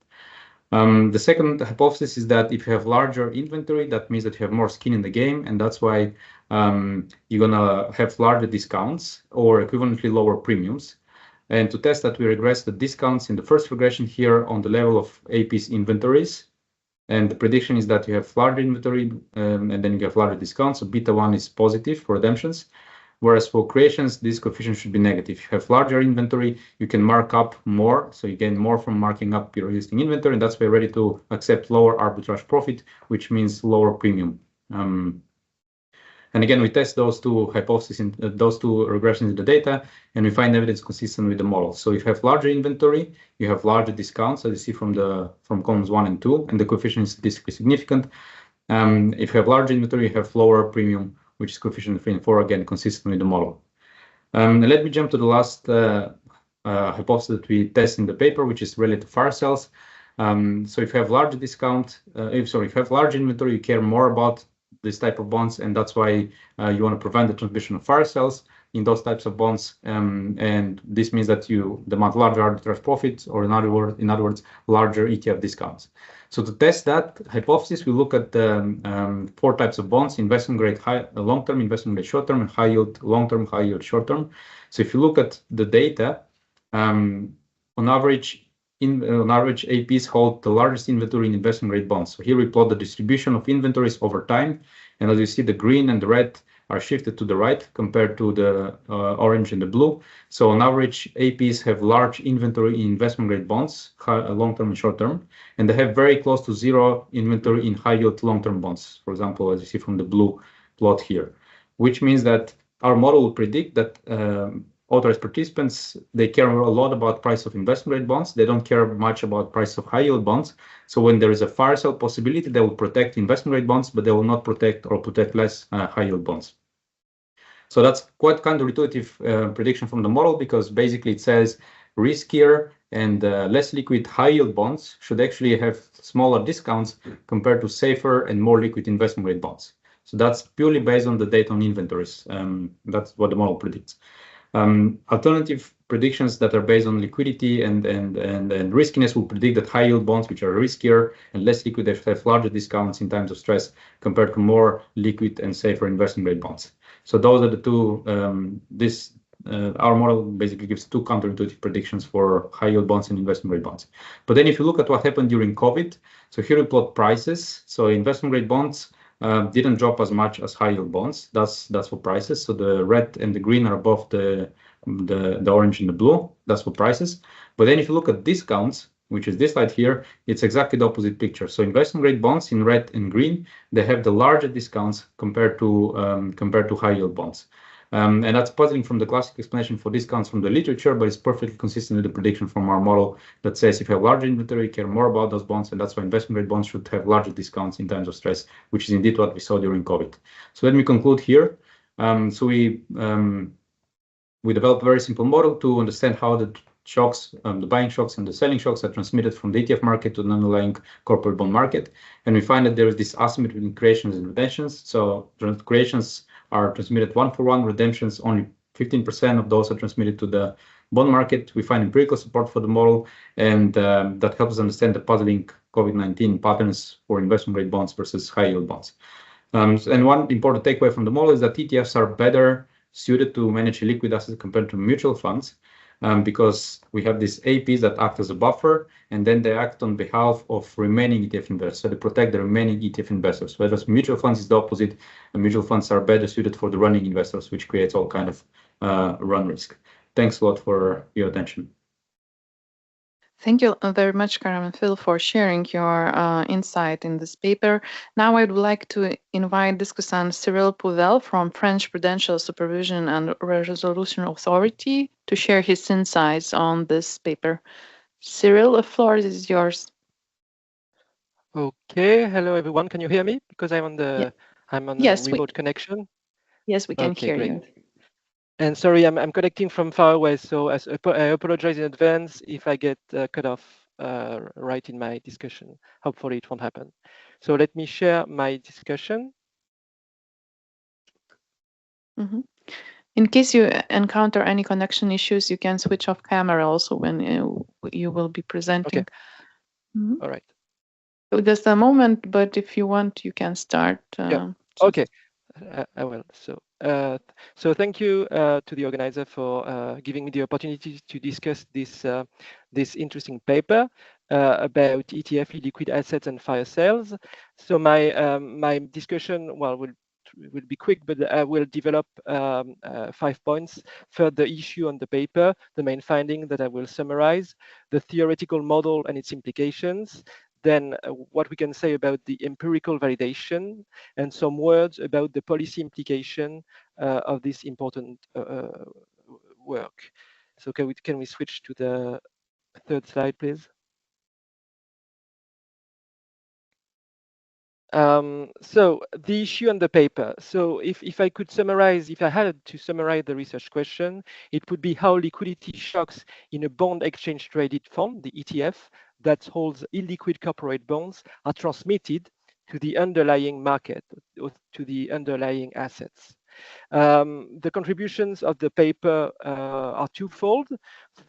The second hypothesis is that if you have larger inventory, that means that you have more skin in the game, and that's why you're gonna have larger discounts or equivalently lower premiums. And to test that, we regress the discounts in the first regression here on the level of AP's inventories. And the prediction is that you have larger inventory and then you have larger discounts. So beta 1 is positive for redemptions. Whereas for creations, this coefficient should be negative. If you have larger inventory, you can mark up more. So you gain more from marking up your existing inventory. And that's why you're ready to accept lower arbitrage profit, which means lower premium. And again, we test those two hypotheses, those two regressions in the data, and we find evidence consistent with the model. So if you have larger inventory, you have larger discounts, as you see from columns 1 and 2, and the coefficient is statistically significant. If you have larger inventory, you have lower premium, which is coefficient 3 and 4, again, consistent with the model. Let me jump to the last hypothesis that we test in the paper, which is related to fire sales. So if you have larger if you have large inventory, you care more about this type of bonds, and that's why you want to prevent the transmission of fire sales in those types of bonds. And this means that you demand larger arbitrage profits, or in other words, larger ETF discounts. So to test that hypothesis, we look at the 4 types of bonds: investment grade long-term, investment grade short-term, and high yield long-term, high yield short-term. So if you look at the data, on average, APs hold the largest inventory in investment grade bonds. So here we plot the distribution of inventories over time, and as you see, the green and the red are shifted to the right compared to the orange and the blue. So on average, APs have large inventory in investment grade bonds, long-term and short-term, and they have very close to zero inventory in high-yield long-term bonds, for example, as you see from the blue plot here, which means that our model will predict that authorized participants, they care a lot about price of investment grade bonds. They don't care much about price of high-yield bonds. So when there is a fire sale possibility, they will protect investment grade bonds, but they will not protect or protect less high-yield bonds. So that's quite counterintuitive prediction from the model, because basically it says riskier and less liquid high-yield bonds should actually have smaller discounts compared to safer and more liquid investment grade bonds. So that's purely based on the data on inventories. That's what the model predicts. Alternative predictions that are based on liquidity and riskiness will predict that high-yield bonds, which are riskier and less liquid, they have larger discounts in times of stress compared to more liquid and safer investment grade bonds. So those are the two. Our model basically gives 2 counterintuitive predictions for high-yield bonds and investment grade bonds. But then if you look at what happened during COVID, so here we plot prices. So investment grade bonds didn't drop as much as high-yield bonds. That's for prices. So the red and the green are above the orange and the blue. That's for prices. But then if you look at discounts, which is this slide here, it's exactly the opposite picture. So investment grade bonds in red and green, they have the larger discounts compared to high-yield bonds. And that's puzzling from the classic explanation for discounts from the literature, but it's perfectly consistent with the prediction from our model that says if you have larger inventory, you care more about those bonds, and that's why investment grade bonds should have larger discounts in times of stress, which is indeed what we saw during COVID. So let me conclude here. So we developed a very simple model to understand how the shocks, the buying shocks and the selling shocks are transmitted from the ETF market to the underlying corporate bond market. And we find that there is this asymmetry between creations and redemptions. So creations are transmitted 1-for-1, redemptions only 15% of those are transmitted to the bond market. We find empirical support for the model, and that helps us understand the puzzling COVID-19 patterns for investment grade bonds versus high yield bonds. And one important takeaway from the model is that ETFs are better suited to manage liquid assets compared to mutual funds, because we have these APs that act as a buffer, and then they act on behalf of remaining ETF investors. So they protect the remaining ETF investors. Whereas mutual funds is the opposite. And mutual funds are better suited for the running investors, which creates all kind of run risk. Thanks a lot for your attention. Thank you very much, Karam and Phil, for sharing your insight in this paper. Now I would like to invite discussant Cyril Pouvel from French Prudential Supervision and Resolution Authority to share his insights on this paper. Cyril, the floor is yours. Okay, hello everyone. Can you hear me? Because I'm on the remote connection. Yes, we can hear you. And sorry, I'm connecting from far away, so I apologize in advance if I get cut off right in my discussion. Hopefully it won't happen. So let me share my discussion. Mm-hmm. In case you encounter any connection issues, you can switch off camera also when you will be presenting. Okay. Mm-hmm. All right. So just a moment, but if you want, you can start. Yeah. Okay. I will. So thank you to the organizer for giving me the opportunity to discuss this interesting paper. about ETF illiquid assets and fire sales. So my discussion, well, will be quick, but I will develop 5 points. First, the issue on the paper, the main finding that I will summarize, the theoretical model and its implications, then what we can say about the empirical validation, and some words about the policy implication of this important work. So can we switch to the third slide, please? So the issue on the paper. So if I could summarize, if I had to summarize the research question, it would be how liquidity shocks in a bond exchange traded fund, the ETF, that holds illiquid corporate bonds are transmitted to the underlying market, or to the underlying assets. The contributions of the paper are twofold.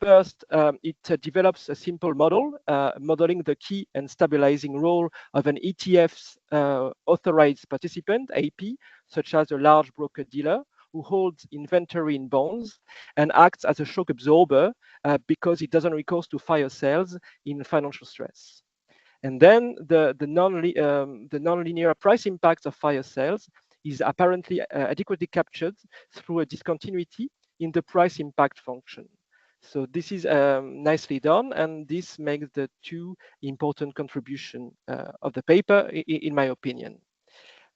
First, it develops a simple model, modeling the key and stabilizing role of an ETF's authorized participant, AP, such as a large broker-dealer, who holds inventory in bonds and acts as a shock absorber because it doesn't recourse to fire sales in financial stress. And then the non-linear price impact of fire sales is apparently adequately captured through a discontinuity in the price impact function. So this is nicely done, and this makes the two important contribution of the paper, in my opinion.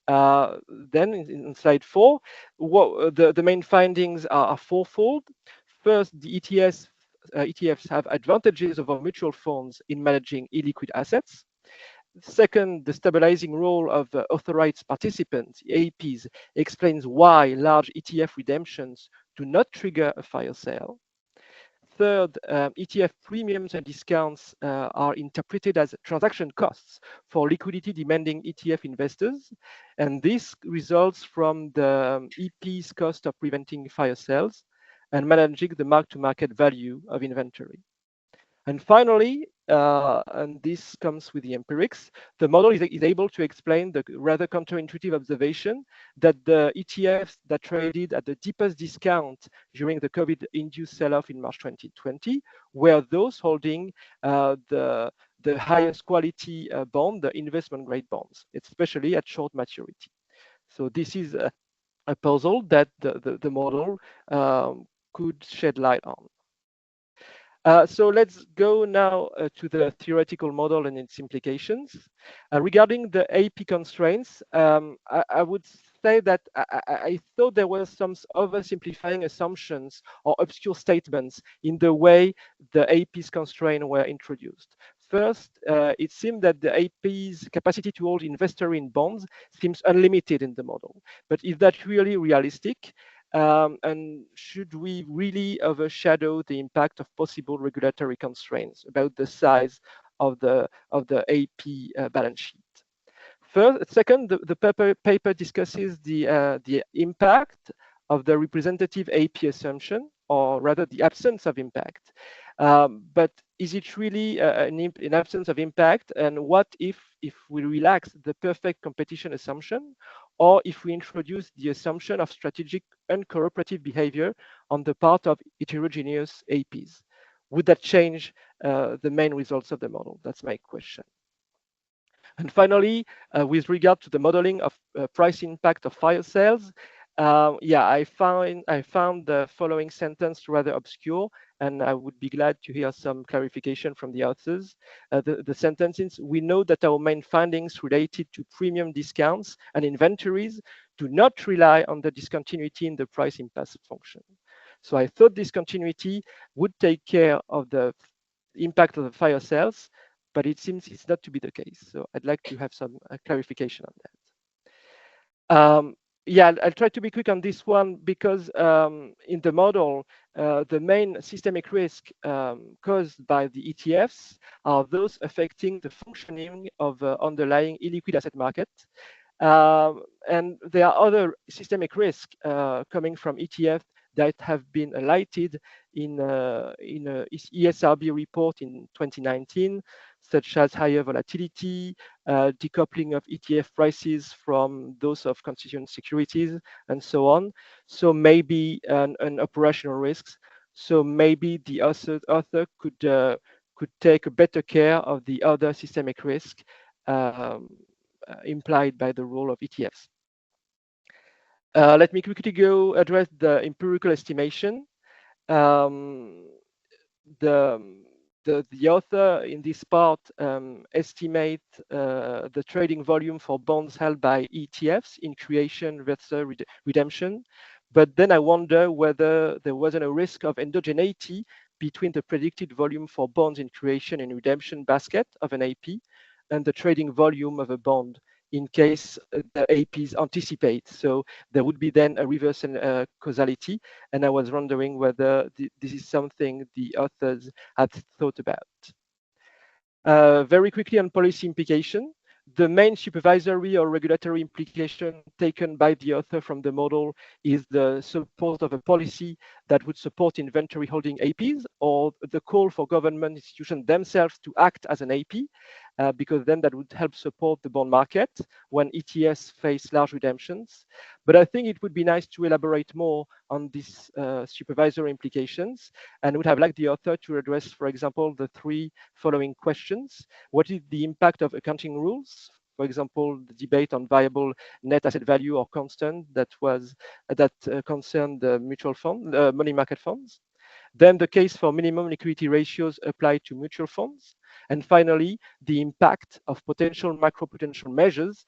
Then in slide 4, the main findings are fourfold. First, the ETFs have advantages over mutual funds in managing illiquid assets. Second, the stabilizing role of authorized participants, APs, explains why large ETF redemptions do not trigger a fire sale. Third, ETF premiums and discounts are interpreted as transaction costs for liquidity demanding ETF investors. And this results from the EP's cost of preventing fire sales and managing the mark-to-market value of inventory. And finally, and this comes with the empirics, the model is able to explain the rather counterintuitive observation that the ETFs that traded at the deepest discount during the COVID-induced sell-off in March 2020 were those holding the highest quality bond, the investment grade bonds, especially at short maturity. So this is a puzzle that the model could shed light on. So let's go now to the theoretical model and its implications. Regarding the AP constraints, I would say that I thought there were some oversimplifying assumptions or obscure statements in the way the AP's constraints were introduced. First, it seemed that the AP's capacity to hold inventory in bonds seems unlimited in the model. But is that really realistic? And should we really overshadow the impact of possible regulatory constraints about the size of the AP balance sheet? Second, the paper discusses the impact of the representative AP assumption, or rather the absence of impact. But is it really an absence of impact? And what if we relax the perfect competition assumption, or if we introduce the assumption of strategic uncooperative behavior on the part of heterogeneous APs? Would that change the main results of the model? That's my question. And finally, with regard to the modeling of price impact of fire sales, I found the following sentence rather obscure, and I would be glad to hear some clarification from the authors. The sentence is, we know that our main findings related to premium discounts and inventories do not rely on the discontinuity in the price impact function. So I thought discontinuity would take care of the impact of the fire sales, but it seems it's not to be the case. So I'd like to have some clarification on that. I'll try to be quick on this one because in the model, the main systemic risk caused by the ETFs are those affecting the functioning of underlying illiquid asset market. And there are other systemic risks coming from ETFs that have been highlighted in a ESRB report in 2019, such as higher volatility, decoupling of ETF prices from those of constituent securities, and so on. So maybe an operational risks. So maybe the author could could take a better care of the other systemic risk implied by the role of ETFs. Let me quickly go address the empirical estimation. The author in this part estimate the trading volume for bonds held by ETFs in creation versus redemption. But then I wonder whether there wasn't a risk of endogeneity between the predicted volume for bonds in creation and redemption basket of an AP and the trading volume of a bond in case the APs anticipate. So there would be then a reverse causality. And I was wondering whether this is something the authors had thought about. Very quickly on policy implication. The main supervisory or regulatory implication taken by the author from the model is the support of a policy that would support inventory holding APs, or the call for government institutions themselves to act as an AP, because then that would help support the bond market when ETFs face large redemptions. But I think it would be nice to elaborate more on these supervisory implications, and would have liked the author to address, for example, the 3 following questions. What is the impact of accounting rules? For example, the debate on variable net asset value or constant that concerned the mutual fund, money market funds. Then the case for minimum liquidity ratios applied to mutual funds. And finally, the impact of potential macroprudential measures,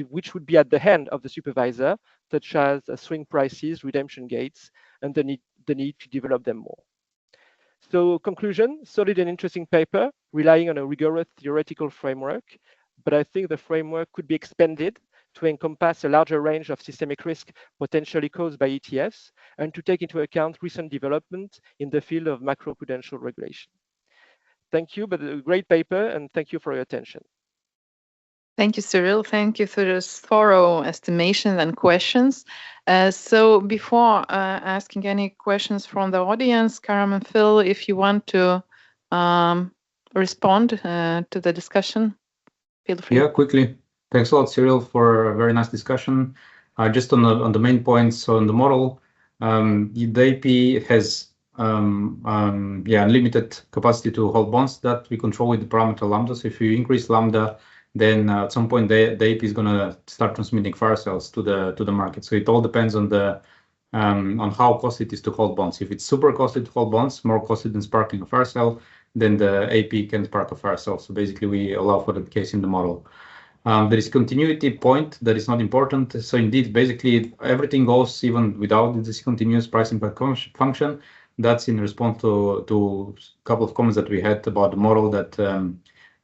which would be at the hand of the supervisor, such as swing prices, redemption gates, and the need to develop them more. So conclusion, solid and interesting paper, relying on a rigorous theoretical framework, but I think the framework could be expanded to encompass a larger range of systemic risk potentially caused by ETFs, and to take into account recent development in the field of macroprudential regulation. Thank you, but a great paper, and thank you for your attention. Thank you, Cyril. Thank you for this thorough estimation and questions. So before asking any questions from the audience, Karam and Phil, if you want to respond to the discussion, feel free. Yeah, quickly. Thanks a lot, Cyril, for a very nice discussion. Just on the main points, so in the model, the AP has unlimited capacity to hold bonds that we control with the parameter lambda. So if you increase lambda, then at some point the AP is going to start transmitting fire sales to the market. So it all depends on the on how costly it is to hold bonds. If it's super costly to hold bonds, more costly than sparking a fire sale, then the AP can spark a fire sale. So basically, we allow for that case in the model. There is continuity point that is not important. So indeed, basically everything goes even without the discontinuous price impact function. That's in response to a couple of comments that we had about the model, that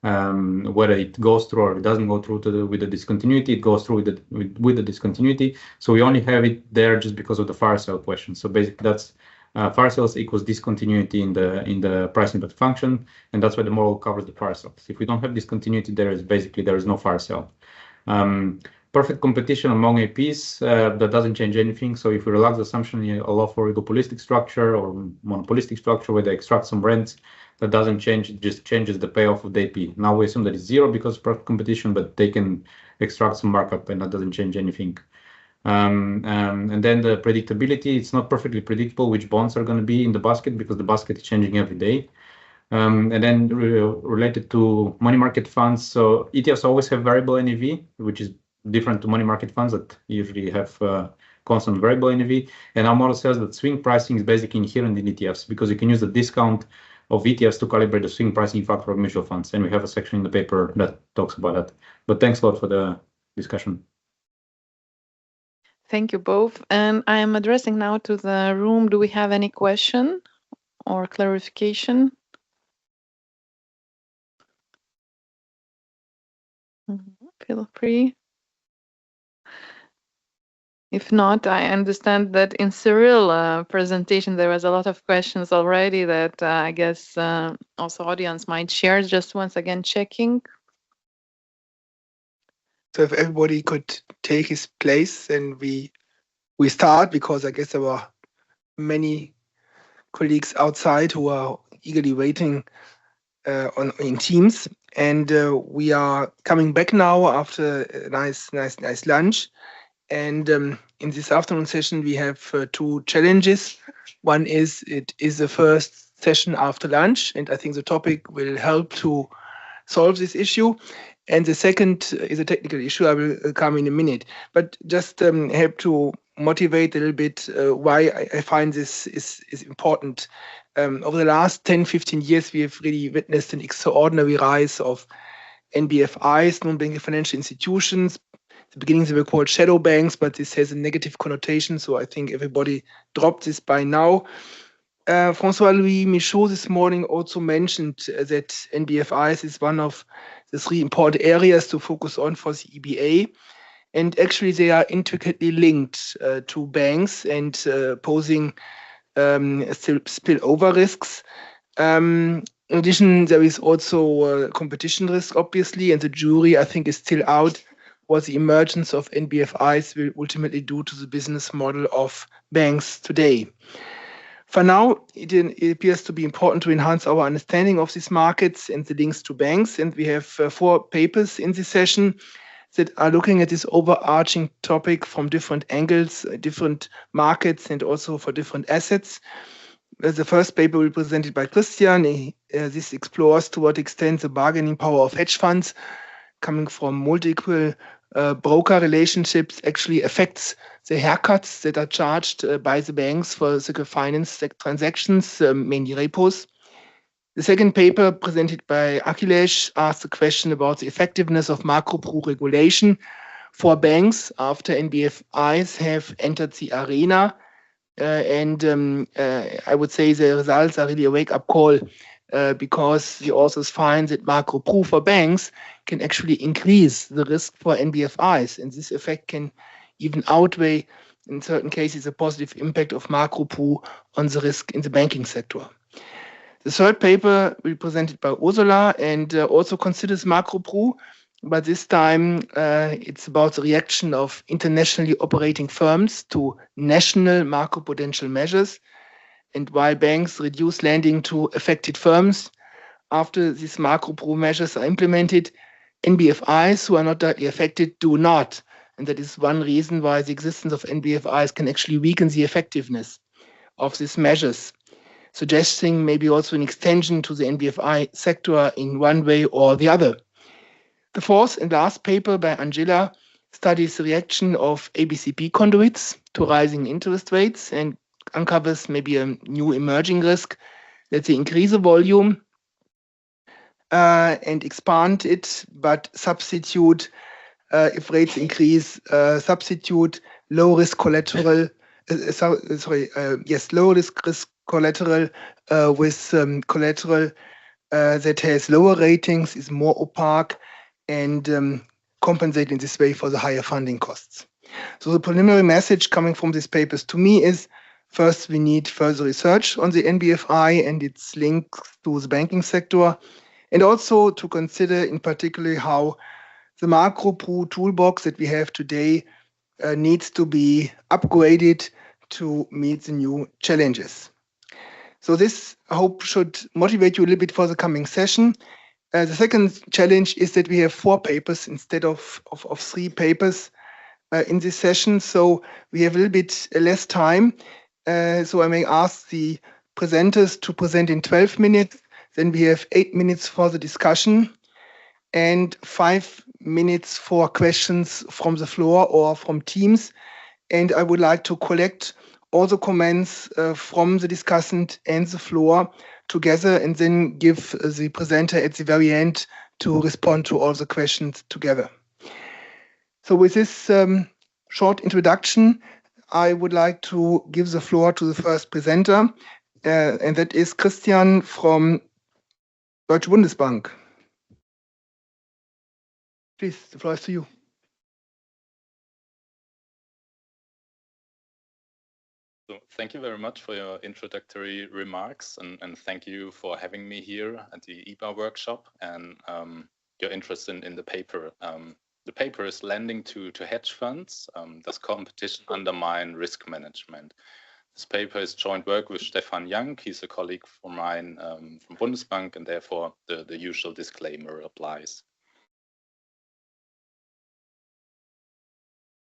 whether it goes through or it doesn't go through with the discontinuity, it goes through with the discontinuity. So we only have it there just because of the fire sale question. So basically, that's fire sales equals discontinuity in the price impact function, and that's why the model covers the fire sales. If we don't have discontinuity, there is no fire sale. Perfect competition among APs, that doesn't change anything. So if we relax the assumption, you allow for oligopolistic structure or monopolistic structure where they extract some rents, that doesn't change, it just changes the payoff of the AP. Now we assume that it's 0 because of perfect competition, but they can extract some markup and that doesn't change anything. And then the predictability, it's not perfectly predictable which bonds are going to be in the basket because the basket is changing every day. And then related to money market funds, so ETFs always have variable NAV, which is different to money market funds that usually have constant variable NAV. And our model says that swing pricing is basically inherent in ETFs because you can use the discount of ETFs to calibrate the swing pricing factor of mutual funds. And we have a section in the paper that talks about that. But thanks a lot for the discussion. Thank you both. And I am addressing now to the room. Do we have any question or clarification? Feel free. If not, I understand that in Cyril's presentation, there was a lot of questions already that I guess also audience might share. Just once again, checking. So if everybody could take his place, then we start, because I guess there were many colleagues outside who are eagerly waiting in Teams. And we are coming back now after a nice lunch. And in this afternoon session, we have 2 challenges. One is, it is the first session after lunch, and I think the topic will help to solve this issue. And the second is a technical issue. I will come in a minute, but just help to motivate a little bit why I find this is important. Over the last 10, 15 years, we have really witnessed an extraordinary rise of NBFIs, non-banking financial institutions. At the beginning, they were called shadow banks, but this has a negative connotation, so I think everybody dropped this by now. François-Louis Michaud this morning also mentioned that NBFIs is one of the three important areas to focus on for the EBA. And actually, they are intricately linked to banks and posing spillover risks. In addition, there is also competition risk, obviously, and the jury, I think, is still out what the emergence of NBFIs will ultimately do to the business model of banks today. For now, it appears to be important to enhance our understanding of these markets and the links to banks. And we have 4 papers in this session that are looking at this overarching topic from different angles, different markets, and also for different assets. The first paper will be presented by Christian. This explores to what extent the bargaining power of hedge funds coming from multiple broker relationships actually affects the haircuts that are charged by the banks for cyclical finance transactions, mainly repos. The second paper presented by Akhilesh asked the question about the effectiveness of macro-pru regulation for banks after NBFIs have entered the arena. I would say the results are really a wake-up call because the authors find that macro-pru for banks can actually increase the risk for NBFIs, and this effect can even outweigh, in certain cases, a positive impact of macro-pru on the risk in the banking sector. The third paper will be presented by Ursula and also considers macro-pru, but this time it's about the reaction of internationally operating firms to national macroprudential measures. And while banks reduce lending to affected firms, after these macro-pru measures are implemented, NBFIs who are not directly affected do not. And that is one reason why the existence of NBFIs can actually weaken the effectiveness of these measures, suggesting maybe also an extension to the NBFI sector in one way or the other. The fourth and last paper by Angela studies the reaction of ABCP conduits to rising interest rates and uncovers maybe a new emerging risk that they increase the volume and expand it, but substitute, if rates increase, substitute low risk collateral, low risk collateral with collateral that has lower ratings, is more opaque, and compensate in this way for the higher funding costs. So the preliminary message coming from these papers to me is, first, we need further research on the NBFI and its links to the banking sector, and also to consider in particular how the macro-pru toolbox that we have today needs to be upgraded to meet the new challenges. So this, I hope, should motivate you a little bit for the coming session. The second challenge is that we have 4 papers instead of 3 papers in this session. So we have a little bit less time. So I may ask the presenters to present in 12 minutes. Then we have 8 minutes for the discussion and 5 minutes for questions from the floor or from Teams. And I would like to collect all the comments from the discussant and the floor together and then give the presenter at the very end to respond to all the questions together. So with this short introduction, I would like to give the floor to the first presenter, and that is Christian from Deutsche Bundesbank. Please, the floor is to you. So thank you very much for your introductory remarks, and thank you for having me here at the EBA workshop and your interest in the paper. The paper is Lending to Hedge Funds. Does competition undermine risk management? This paper is joint work with Stefan Young. He's a colleague of mine from Bundesbank, and therefore the usual disclaimer applies.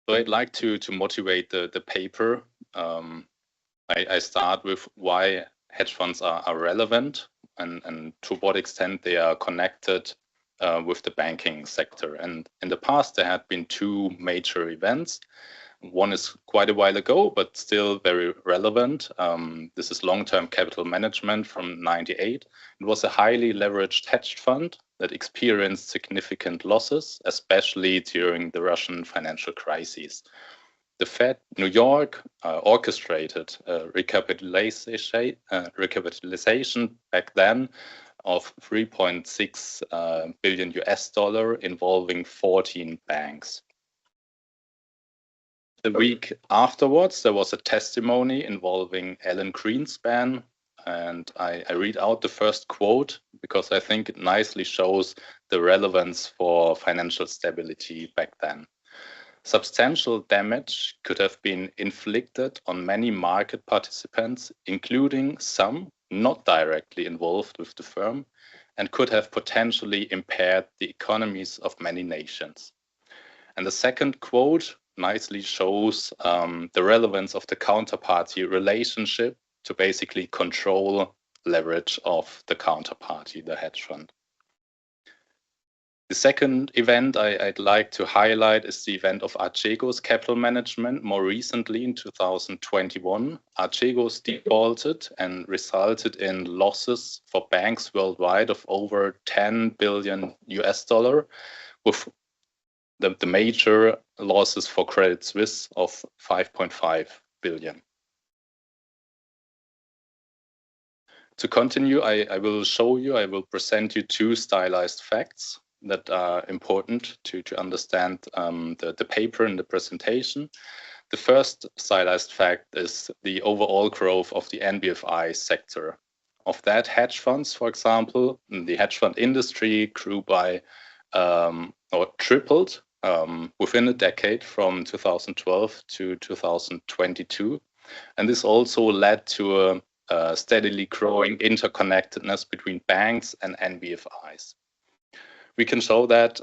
So I'd like to motivate the paper. I start with why hedge funds are relevant and to what extent they are connected with the banking sector. And in the past, there had been two major events. One is quite a while ago, but still very relevant. This is long-term capital management from '98. It was a highly leveraged hedge fund that experienced significant losses, especially during the Russian financial crises. The Fed New York orchestrated recapitalization back then of 3.6 billion US dollar involving 14 banks. The week afterwards, there was a testimony involving Alan Greenspan, and I read out the first quote because I think it nicely shows the relevance for financial stability back then. Substantial damage could have been inflicted on many market participants, including some not directly involved with the firm, and could have potentially impaired the economies of many nations. And the second quote nicely shows the relevance of the counterparty relationship to basically control leverage of the counterparty, the hedge fund. The second event I'd like to highlight is the event of Archegos capital management. More recently, in 2021, Archegos defaulted and resulted in losses for banks worldwide of over 10 billion US dollar, with the major losses for Credit Suisse of 5.5 billion. To continue, I will present you two stylized facts that are important to understand the paper and the presentation. The first stylized fact is the overall growth of the NBFI sector. Of that, hedge funds, for example, the hedge fund industry grew by or tripled within a decade from 2012 to 2022. And this also led to a steadily growing interconnectedness between banks and NBFIs. We can show that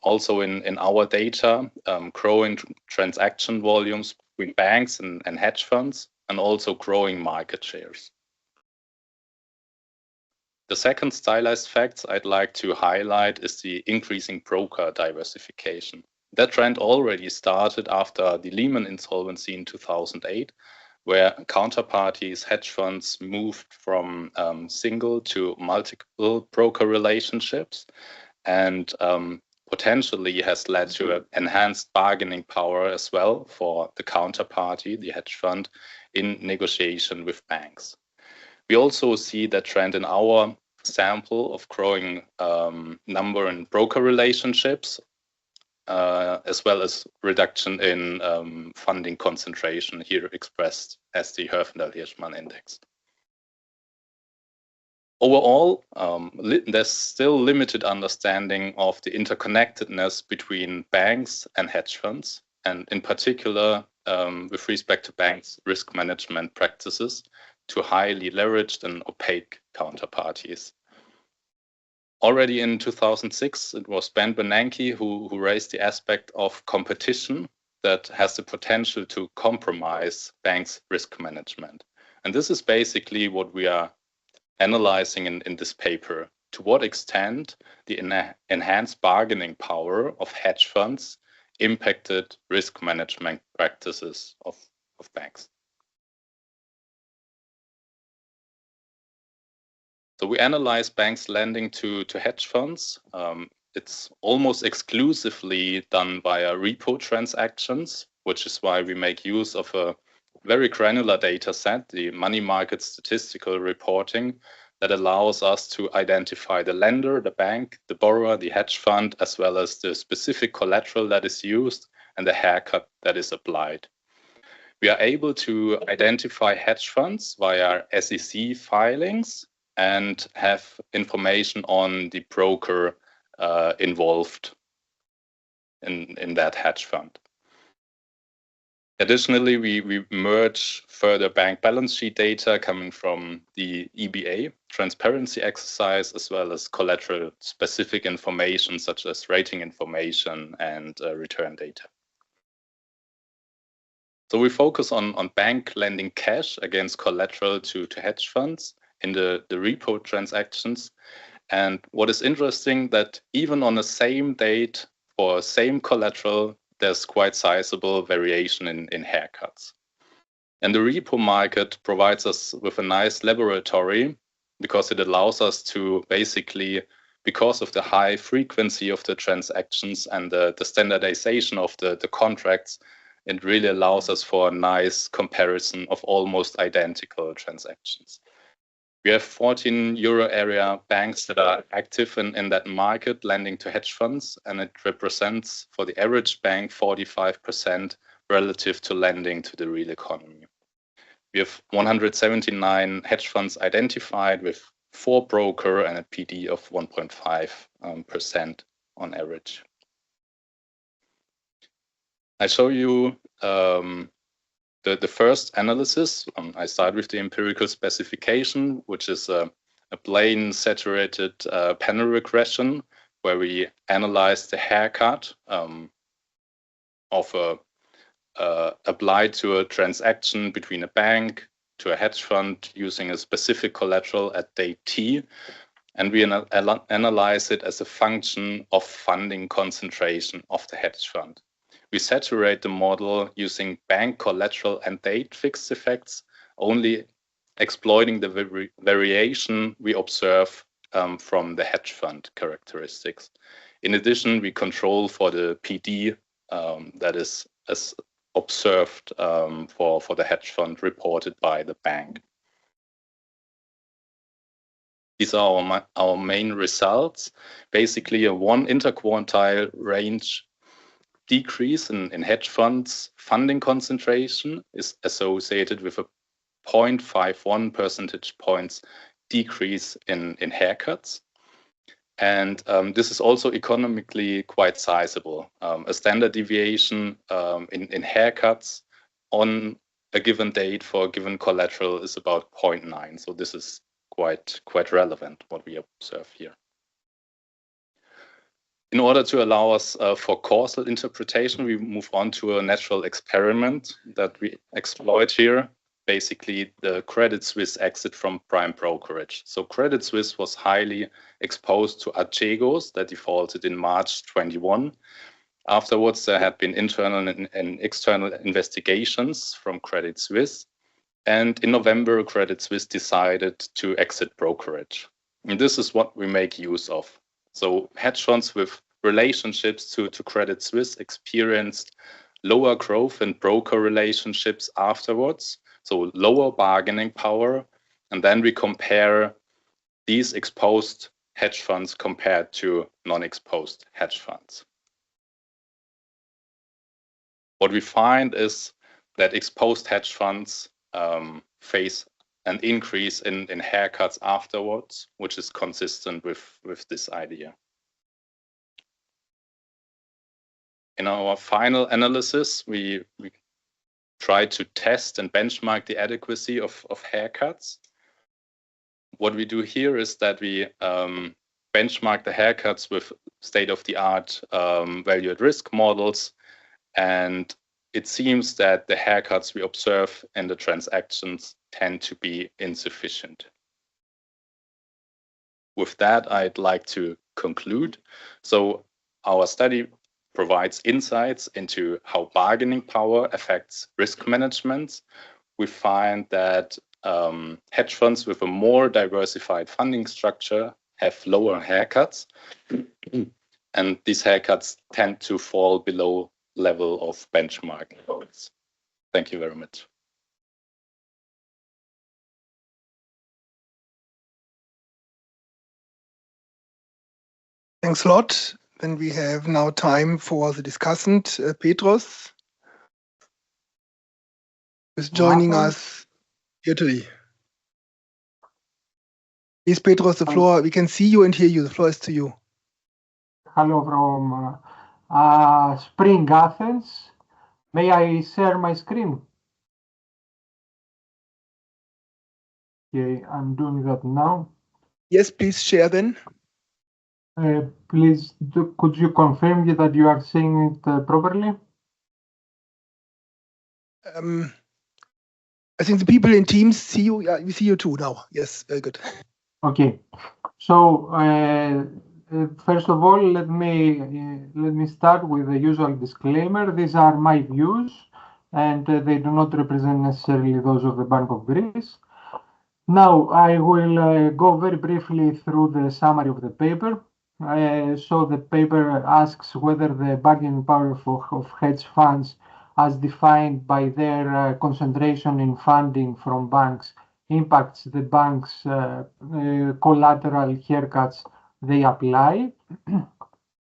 also in our data, growing transaction volumes between banks and hedge funds, and also growing market shares. The second stylized fact I'd like to highlight is the increasing broker diversification. That trend already started after the Lehman insolvency in 2008, where counterparties, hedge funds moved from single to multiple broker relationships, and potentially has led to enhanced bargaining power as well for the counterparty, the hedge fund, in negotiation with banks. We also see that trend in our sample of growing number in broker relationships, as well as reduction in funding concentration, here expressed as the Herfindahl-Hirschman index. Overall, there's still limited understanding of the interconnectedness between banks and hedge funds, and in particular with respect to banks' risk management practices to highly leveraged and opaque counterparties. Already in 2006, it was Ben Bernanke who raised the aspect of competition that has the potential to compromise banks' risk management. And this is basically what we are analyzing in this paper. To what extent the enhanced bargaining power of hedge funds impacted risk management practices of banks. So we analyze banks lending to hedge funds. It's almost exclusively done via repo transactions, which is why we make use of a very granular data set, the money market statistical reporting, that allows us to identify the lender, the bank, the borrower, the hedge fund, as well as the specific collateral that is used and the haircut that is applied. We are able to identify hedge funds via SEC filings and have information on the broker involved in that hedge fund. Additionally, we merge further bank balance sheet data coming from the EBA transparency exercise, as well as collateral specific information such as rating information and return data. So we focus on bank lending cash against collateral to hedge funds in the repo transactions. And what is interesting that even on the same date for same collateral, there's quite sizable variation in haircuts. And the repo market provides us with a nice laboratory because it allows us to basically, because of the high frequency of the transactions and the standardization of the contracts, it really allows us for a nice comparison of almost identical transactions. We have 14 euro area banks that are active in that market lending to hedge funds, and it represents for the average bank 45% relative to lending to the real economy. We have 179 hedge funds identified with 4 broker and a PD of 1.5% on average. I show you the first analysis. I start with the empirical specification, which is a plain saturated panel regression where we analyze the haircut of applied to a transaction between a bank to a hedge fund using a specific collateral at day T. And we analyze it as a function of funding concentration of the hedge fund. We saturate the model using bank collateral and date fixed effects, only exploiting the variation we observe from the hedge fund characteristics. In addition, we control for the PD that is as observed for the hedge fund reported by the bank. These are our main results. Basically, a 1 interquartile range decrease in hedge funds funding concentration is associated with a 0.51 percentage points decrease in haircuts. And this is also economically quite sizable. A standard deviation in haircuts on a given date for a given collateral is about 0.9. So this is quite relevant what we observe here. In order to allow us for causal interpretation, we move on to a natural experiment that we exploit here. Basically, the Credit Suisse exit from prime brokerage. So Credit Suisse was highly exposed to Archegos that defaulted in March 21. Afterwards, there had been internal and external investigations from Credit Suisse. And in November, Credit Suisse decided to exit brokerage. And this is what we make use of. So hedge funds with relationships to Credit Suisse experienced lower growth in broker relationships afterwards, so lower bargaining power. And then we compare these exposed hedge funds compared to non-exposed hedge funds. What we find is that exposed hedge funds face an increase in haircuts afterwards, which is consistent with this idea. In our final analysis, we try to test and benchmark the adequacy of haircuts. What we do here is that we benchmark the haircuts with state-of-the-art value at risk models, and it seems that the haircuts we observe in the transactions tend to be insufficient. With that, I'd like to conclude. So our study provides insights into how bargaining power affects risk management. We find that hedge funds with a more diversified funding structure have lower haircuts, and these haircuts tend to fall below level of benchmark levels. Thank you very much. Thanks a lot. Then we have now time for the discussant, Petros, who's joining us virtually. Please, Petros, the floor. We can see you and hear you. The floor is to you. Hello from Spring Athens. May I share my screen? Okay, I'm doing that now. Yes, please share then. Please, could you confirm that you are seeing it properly? I think the people in Teams see you. Yeah, we see you too now. Yes, very good. Okay. So first of all, let me start with the usual disclaimer. These are my views, and they do not represent necessarily those of the Bank of Greece. Now, I will go very briefly through the summary of the paper. So the paper asks whether the bargaining power of hedge funds, as defined by their concentration in funding from banks, impacts the bank's collateral haircuts they apply.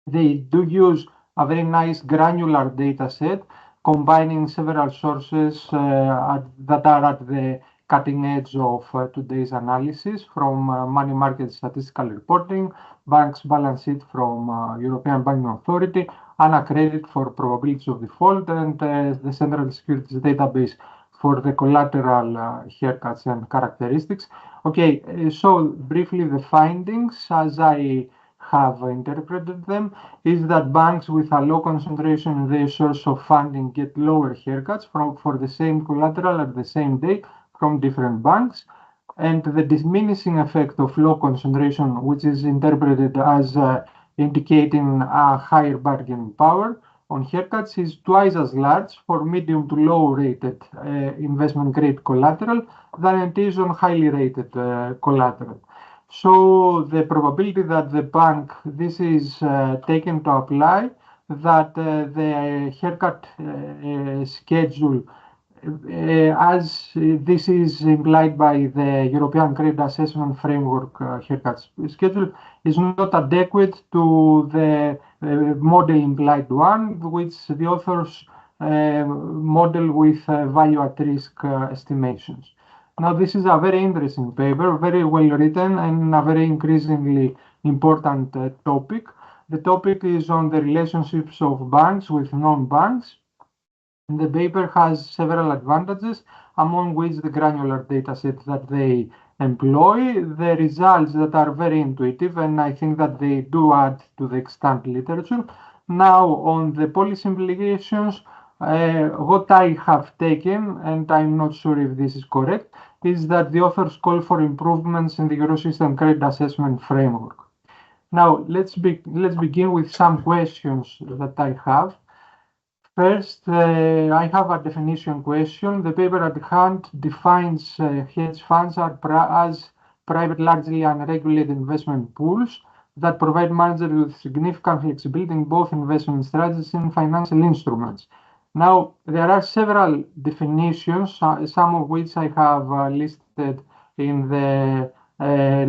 They do use a very nice granular data set, combining several sources that are at the cutting edge of today's analysis, from money market statistical reporting, banks' balance sheet from European Banking Authority, unaccredited for probabilities of default, and the Central Securities Database for the collateral haircuts and characteristics. Okay, so briefly the findings, as I have interpreted them, is that banks with a low concentration in their source of funding get lower haircuts for the same collateral at the same day from different banks. And the diminishing effect of low concentration, which is interpreted as indicating a higher bargaining power on haircuts, is twice as large for medium to low rated investment grade collateral than it is on highly rated collateral. So the probability that the bank, this is taken to apply, that the haircut schedule, as this is implied by the European Credit Assessment Framework haircut schedule, is not adequate to the model implied one, which the authors model with value at risk estimations. Now, this is a very interesting paper, very well written, and a very increasingly important topic. The topic is on the relationships of banks with non-banks. The paper has several advantages, among which the granular data set that they employ, the results that are very intuitive, and I think that they do add to the extant literature. Now, on the policy implications, what I have taken, and I'm not sure if this is correct, is that the authors call for improvements in the Eurosystem credit assessment framework. Now, let's begin with some questions that I have. First, I have a definition question. The paper at hand defines hedge funds as private, largely unregulated investment pools that provide managers with significant flexibility in both investment strategies and financial instruments. Now, there are several definitions, some of which I have listed in the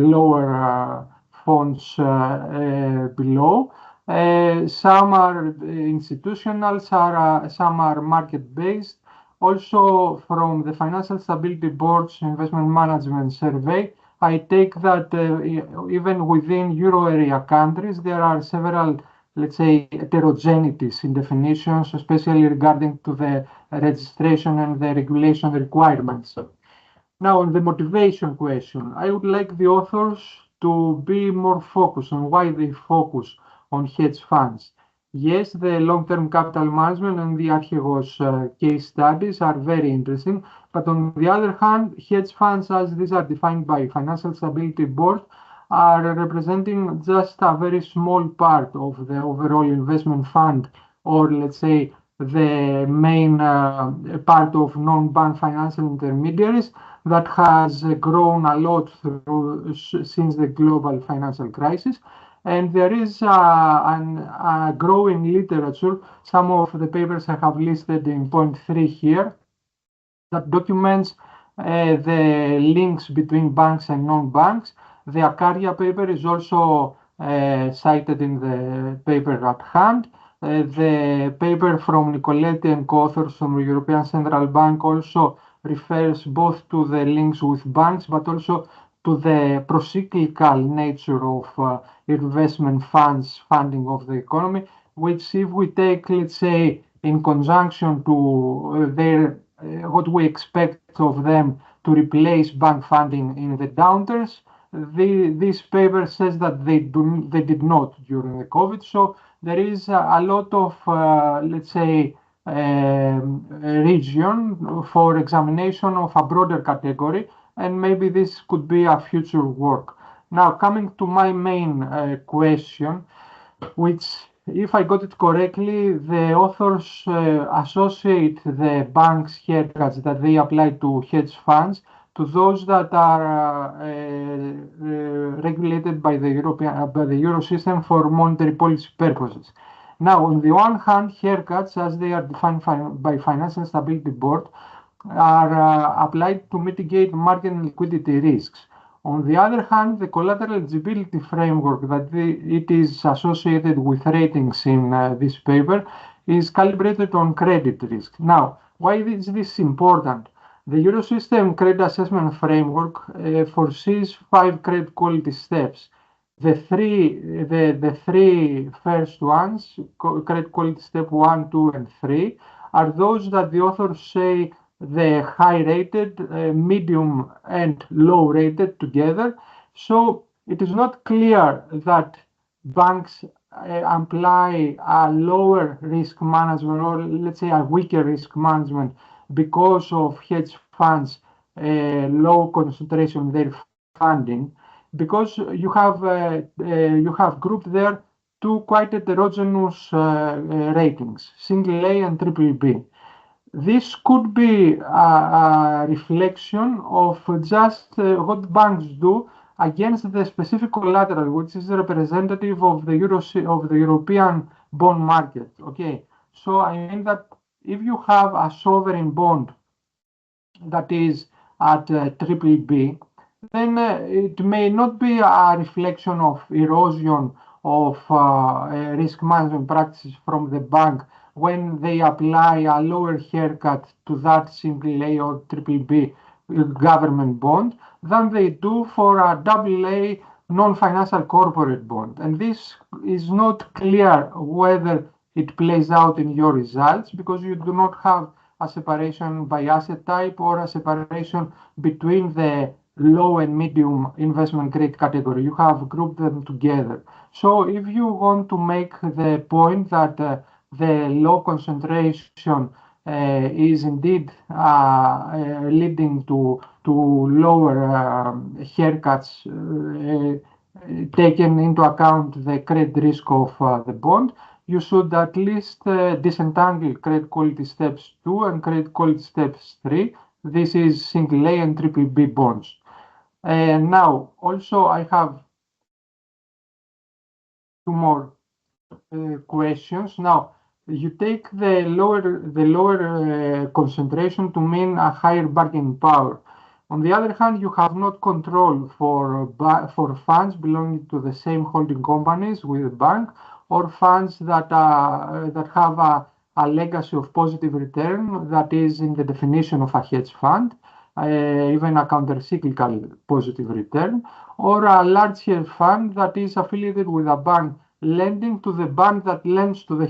lower fonts below. Some are institutional, some are market-based. Also, from the Financial Stability Board's investment management survey, I take that even within euro area countries, there are several, let's say, heterogeneities in definitions, especially regarding to the registration and the regulation requirements. Now, on the motivation question, I would like the authors to be more focused on why they focus on hedge funds. Yes, the long-term capital management and the Archegos case studies are very interesting, but on the other hand, hedge funds, as these are defined by Financial Stability Board, are representing just a very small part of the overall investment fund, or let's say the main part of non-bank financial intermediaries that has grown a lot since the global financial crisis. And there is a growing literature. Some of the papers I have listed in point 3 here that documents the links between banks and non-banks. The Akaria paper is also cited in the paper at hand. The paper from Nicoletti and co-authors from the European Central Bank also refers both to the links with banks, but also to the procyclical nature of investment funds funding of the economy, which if we take, let's say, in conjunction to their what we expect of them to replace bank funding in the downturns, this paper says that they did not during the COVID. So there is a lot of, let's say, region for examination of a broader category, and maybe this could be a future work. Now, coming to my main question, which, if I got it correctly, the authors associate the bank's haircuts that they apply to hedge funds to those that are regulated by the Euro system for monetary policy purposes. Now, on the one hand, haircuts, as they are defined by Financial Stability Board, are applied to mitigate market and liquidity risks. On the other hand, the collateral eligibility framework that it is associated with ratings in this paper is calibrated on credit risk. Now, why is this important? The Eurosystem credit assessment framework foresees 5 credit quality steps. The three first ones, credit quality step 1, 2, and 3, are those that the authors say the high-rated, medium, and low-rated together. So it is not clear that banks apply a lower risk management, or let's say a weaker risk management, because of hedge funds low concentration in their funding, because you have grouped there two quite heterogeneous ratings, single A and triple B. This could be a reflection of just what banks do against the specific collateral, which is representative of the European bond market. Okay, so I mean that if you have a sovereign bond that is at triple B, then it may not be a reflection of erosion of risk management practices from the bank when they apply a lower haircut to that single A or triple B government bond than they do for a double A non-financial corporate bond. And this is not clear whether it plays out in your results, because you do not have a separation by asset type or a separation between the low and medium investment grade category. You have grouped them together. So if you want to make the point that the low concentration is indeed leading to lower haircuts, taken into account the credit risk of the bond, you should at least disentangle credit quality steps 2 and credit quality steps 3. This is single A and triple B bonds. And now, also, I have two more questions. Now, you take the lower concentration to mean a higher bargaining power. On the other hand, you have not control for funds belonging to the same holding companies with the bank, or funds that have a legacy of positive return that is in the definition of a hedge fund, even a counter-cyclical positive return, or a large hedge fund that is affiliated with a bank lending to the bank that lends to the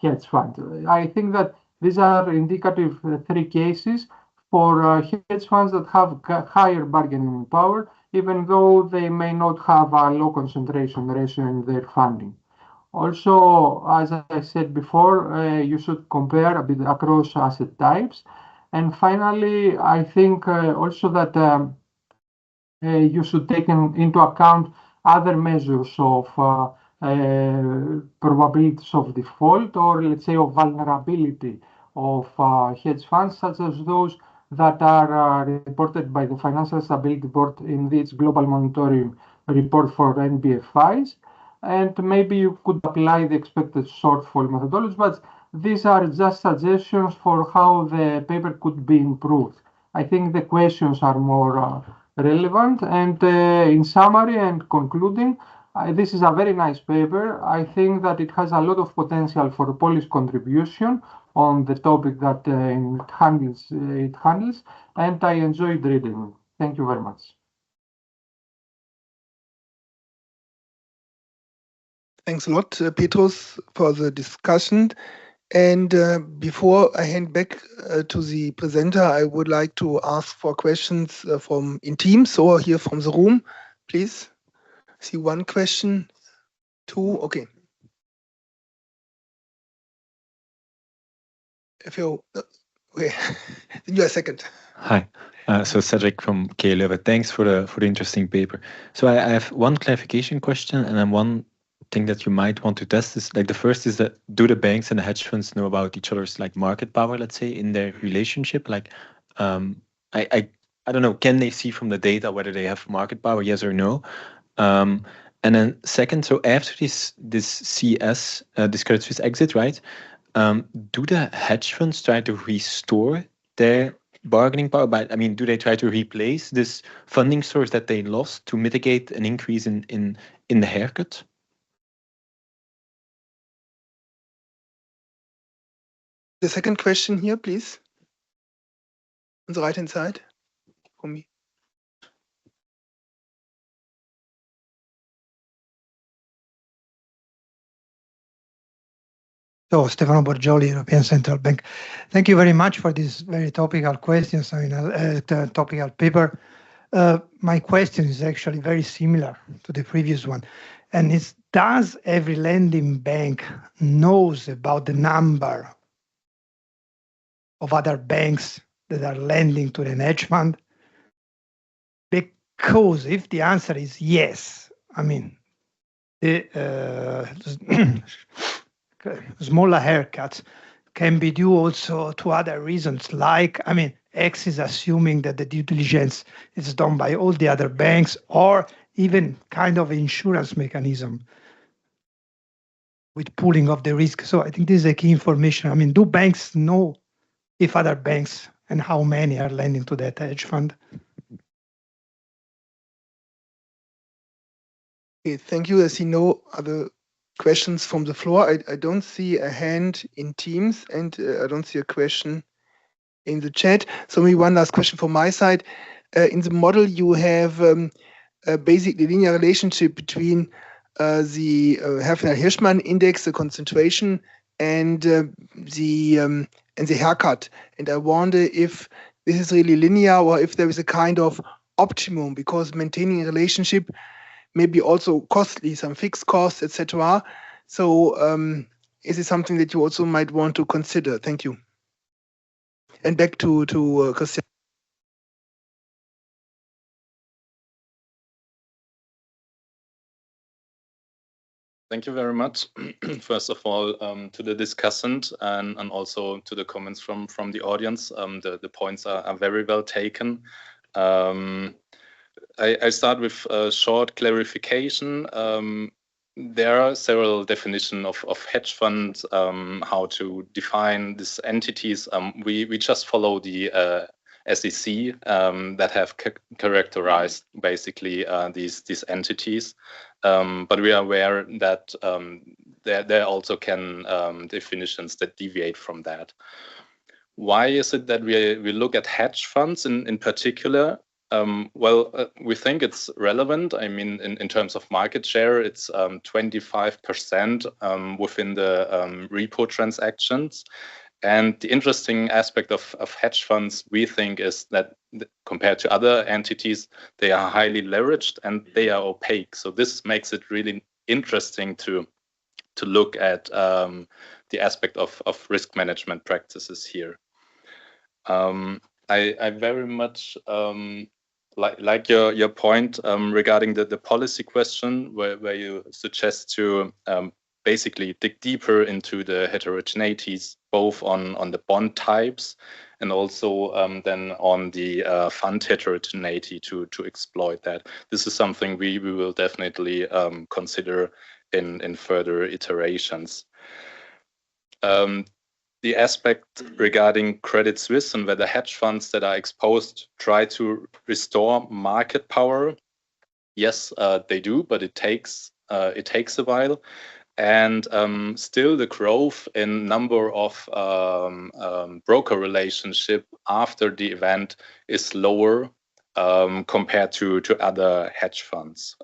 hedge fund. I think that these are indicative 3 cases for hedge funds that have higher bargaining power, even though they may not have a low concentration ratio in their funding. Also, as I said before, you should compare a bit across asset types. And finally, I think also that you should take into account other measures of probabilities of default, or let's say of vulnerability of hedge funds, such as those that are reported by the Financial Stability Board in its Global Monitoring Report for NBFIs. And maybe you could apply the expected shortfall methodology, but these are just suggestions for how the paper could be improved. I think the questions are more relevant. And in summary and concluding, this is a very nice paper. I think that it has a lot of potential for policy contribution on the topic that it handles, and I enjoyed reading it. Thank you very much. Thanks a lot, Petrus, for the discussion. And before I hand back to the presenter, I would like to ask for questions from in Teams or here from the room, please. See one question, 2, okay. If you, okay, then you are second. Hi. So Cedric from K11. Thanks for the interesting paper. So I have one clarification question and then one thing that you might want to test is like the first is that do the banks and the hedge funds know about each other's like market power, let's say, in their relationship? Like I don't know, can they see from the data whether they have market power, yes or no? And then second, so after this CS, this Credit Suisse exit, right? Do the hedge funds try to restore their bargaining power? But I mean, do they try to replace this funding source that they lost to mitigate an increase in the haircut? The second question here, please. On the right-hand side for me. So, Stefano Borgioli, European Central Bank. Thank you very much for these very topical questions, I mean, topical paper. My question is actually very similar to the previous one. And it's, does every lending bank knows about the number of other banks that are lending to the hedge fund? Because if the answer is yes, I mean, the smaller haircuts can be due also to other reasons, like, I mean, X is assuming that the due diligence is done by all the other banks, or even kind of insurance mechanism with pooling of the risk. So I think this is a key information. I mean, do banks know if other banks and how many are lending to that hedge fund? Okay, thank you. I see no other questions from the floor. I don't see a hand in Teams, and I don't see a question in the chat. So maybe one last question from my side. In the model, you have a basically linear relationship between the Hefner-Hirschman index, the concentration, and the haircut. And I wonder if this is really linear or if there is a kind of optimum, because maintaining a relationship may be also costly, some fixed costs, etc. So is it something that you also might want to consider? Thank you. And back to Christian. Thank you very much. First of all, to the discussant and also to the comments from the audience. The points are very well taken. I start with a short clarification. There are several definitions of hedge funds, how to define these entities. We just follow the SEC that have characterized basically these entities. But we are aware that there also can definitions that deviate from that. Why is it that we look at hedge funds in particular? We think it's relevant. I mean, in terms of market share, it's 25% within the repo transactions. And the interesting aspect of hedge funds, we think, is that compared to other entities, they are highly leveraged and they are opaque. So this makes it really interesting to look at the aspect of risk management practices here. I very much like your point regarding the policy question, where you suggest to basically dig deeper into the heterogeneities, both on the bond types and also then on the fund heterogeneity to exploit that. This is something we will definitely consider in further iterations. The aspect regarding Credit Suisse and whether hedge funds that are exposed try to restore market power, yes, they do, but it takes a while. And still the growth in number of broker relationship after the event is lower compared to other hedge funds.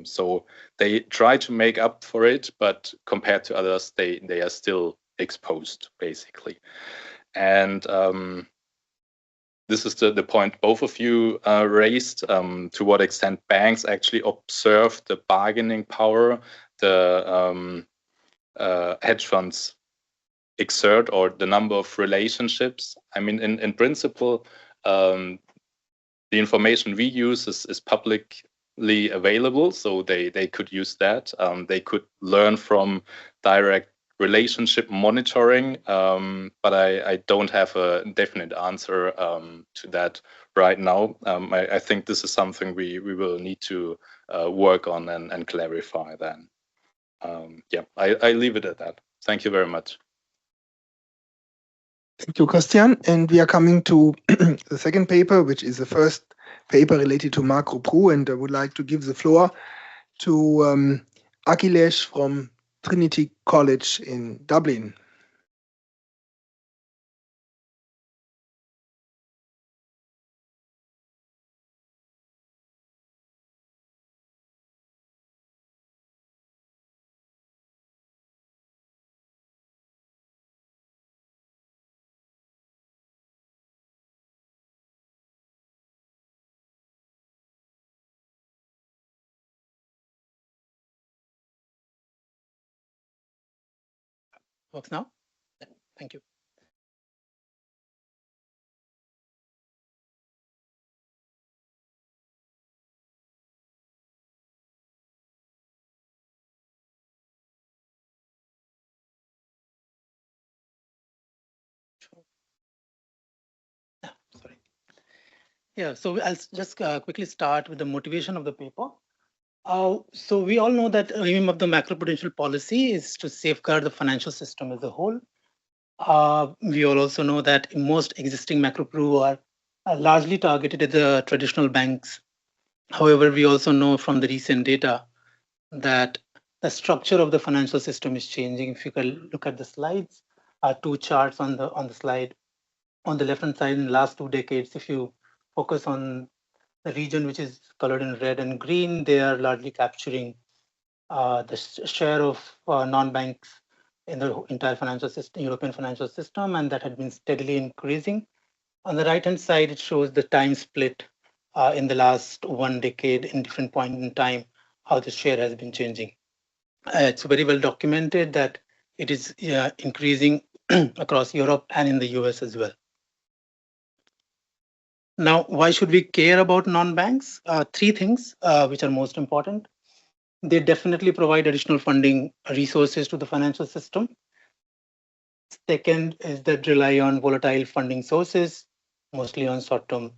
So they try to make up for it, but compared to others, they are still exposed, basically. And this is the point both of you raised, to what extent banks actually observe the bargaining power the hedge funds exert, or the number of relationships. I mean, in principle, the information we use is publicly available, so they could use that. They could learn from direct relationship monitoring, but I don't have a definite answer to that right now. I think this is something we will need to work on and clarify then. Yeah, I leave it at that. Thank you very much. Thank you, Christian. And we are coming to the second paper, which is the first paper related to Macropru, and I would like to give the floor to Akhilesh from Trinity College in Dublin. Works now? Yeah, thank you. Sorry. Yeah, so I'll just quickly start with the motivation of the paper. So we all know that the aim of the macroprudential policy is to safeguard the financial system as a whole. We all also know that most existing macropru are largely targeted at the traditional banks. However, we also know from the recent data that the structure of the financial system is changing. If you can look at the slides, two charts on the slide. On the left-hand side, in the last 2 decades, if you focus on the region which is colored in red and green, they are largely capturing the share of non-banks in the entire financial system, European financial system, and that had been steadily increasing. On the right-hand side, it shows the time split in the last 1 decade in different points in time, how the share has been changing. It's very well documented that it is increasing across Europe and in the US as well. Now, why should we care about non-banks? 3 things which are most important. They definitely provide additional funding resources to the financial system. Second is that rely on volatile funding sources, mostly on short-term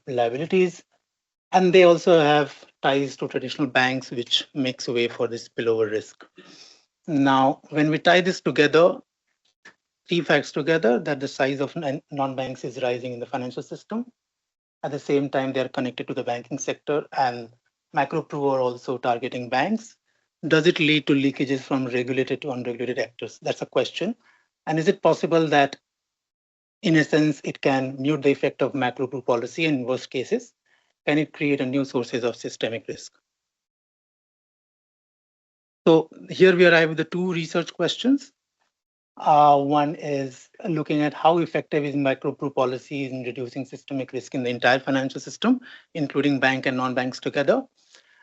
liabilities. And they also have ties to traditional banks, which makes way for this spillover risk. Now, when we tie this together, 3 facts together, that the size of non-banks is rising in the financial system. At the same time, they are connected to the banking sector, and Macropru are also targeting banks. Does it lead to leakages from regulated to unregulated actors? That's a question. And is it possible that, in a sense, it can mute the effect of Macropru policy in worst cases? Can it create a new sources of systemic risk? So here we arrive with the 2 research questions. One is looking at how effective is Macropru policy in reducing systemic risk in the entire financial system, including bank and non-banks together.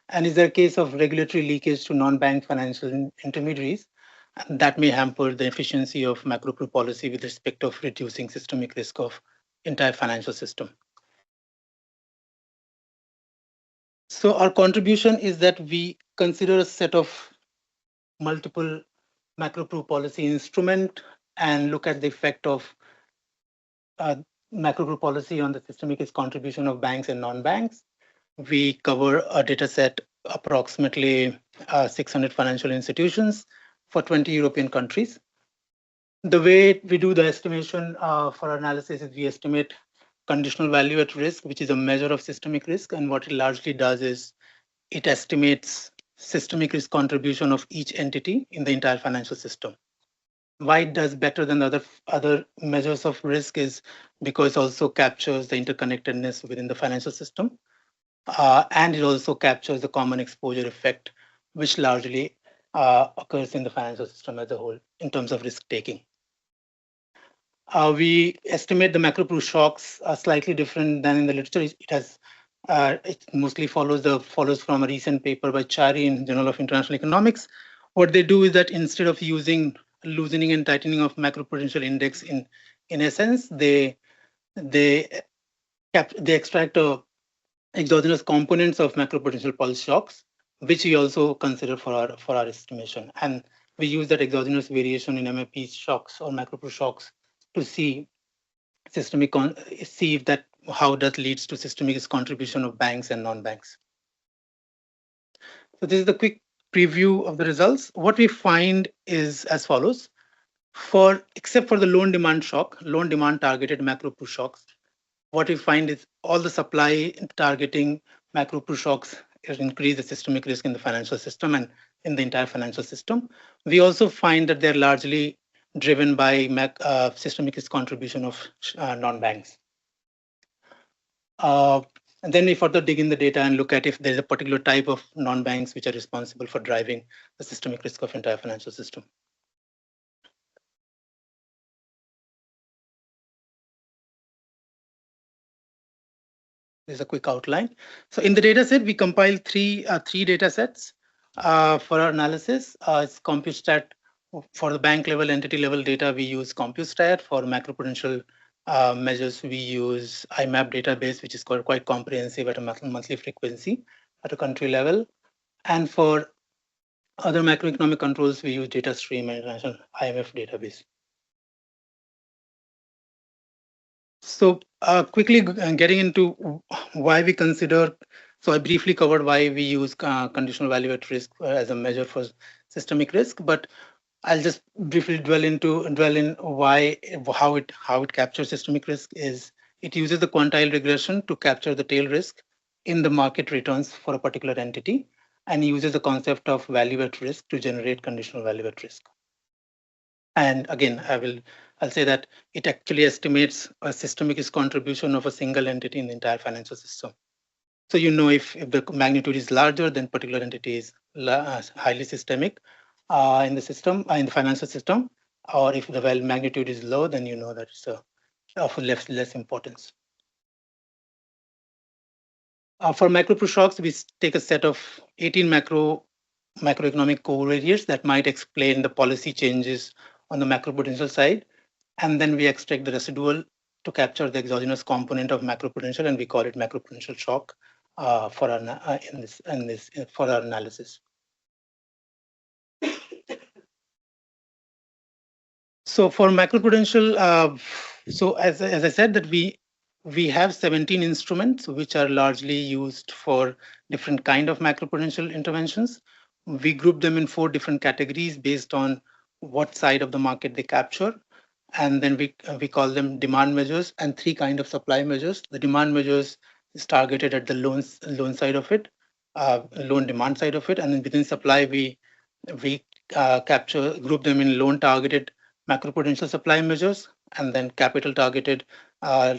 And is there a case of regulatory leakage to non-bank financial intermediaries that may hamper the efficiency of Macropru policy with respect of reducing systemic risk of entire financial system? So our contribution is that we consider a set of multiple Macropru policy instrument and look at the effect of Macropru policy on the systemic risk contribution of banks and non-banks. We cover a data set approximately 600 financial institutions for 20 European countries. The way we do the estimation for our analysis is we estimate conditional value at risk, which is a measure of systemic risk. And what it largely does is it estimates systemic risk contribution of each entity in the entire financial system. Why it does better than other measures of risk is because it also captures the interconnectedness within the financial system. And it also captures the common exposure effect, which largely occurs in the financial system as a whole in terms of risk taking. We estimate the Macropru shocks are slightly different than in the literature. It mostly follows from a recent paper by Chari in Journal of International Economics, what they do is that instead of using loosening and tightening of macroprudential index in essence, they extract exogenous components of macroprudential pulse shocks, which we also consider for our estimation. And we use that exogenous variation in MAP shocks or macropru shocks to see if that how that leads to systemic contribution of banks and non-banks. So this is the quick preview of the results. What we find is as follows. Except for the loan demand shock, loan demand targeted macropru shocks, what we find is all the supply targeting macropru shocks increase the systemic risk in the financial system and in the entire financial system. We also find that they're largely driven by systemic risk contribution of non-banks. And then we further dig in the data and look at if there's a particular type of non-banks which are responsible for driving the systemic risk of entire financial system. There's a quick outline. So in the data set, we compiled three data sets for our analysis. It's CompuStat. For the bank level, entity level data, we use CompuStat. For macroprudential measures, we use IMAP database, which is quite comprehensive at a monthly frequency at a country level. And for other macroeconomic controls, we use DataStream and International IMF database. So quickly getting into why we consider, so I briefly covered why we use conditional value at risk as a measure for systemic risk, but I'll just briefly dwell in how it captures systemic risk is it uses the quantile regression to capture the tail risk in the market returns for a particular entity and uses the concept of value at risk to generate conditional value at risk. And again, I'll say that it actually estimates a systemic risk contribution of a single entity in the entire financial system. So you know if the magnitude is larger, then particular entity is highly systemic in the system, in the financial system, or if the magnitude is low, then you know that it's of less importance. For macropru shocks, we take a set of 18 macroeconomic covariates that might explain the policy changes on the macroprudential side, and then we extract the residual to capture the exogenous component of macroprudential, and we call it macroprudential shock for our analysis. So for macroprudential, so as I said that we have 17 instruments which are largely used for different kind of macroprudential interventions. We group them in 4 different categories based on what side of the market they capture. And then we call them demand measures and 3 kind of supply measures. The demand measures is targeted at the loan side of it, loan demand side of it. And then within supply, we group them in loan targeted macroprudential supply measures, and then capital targeted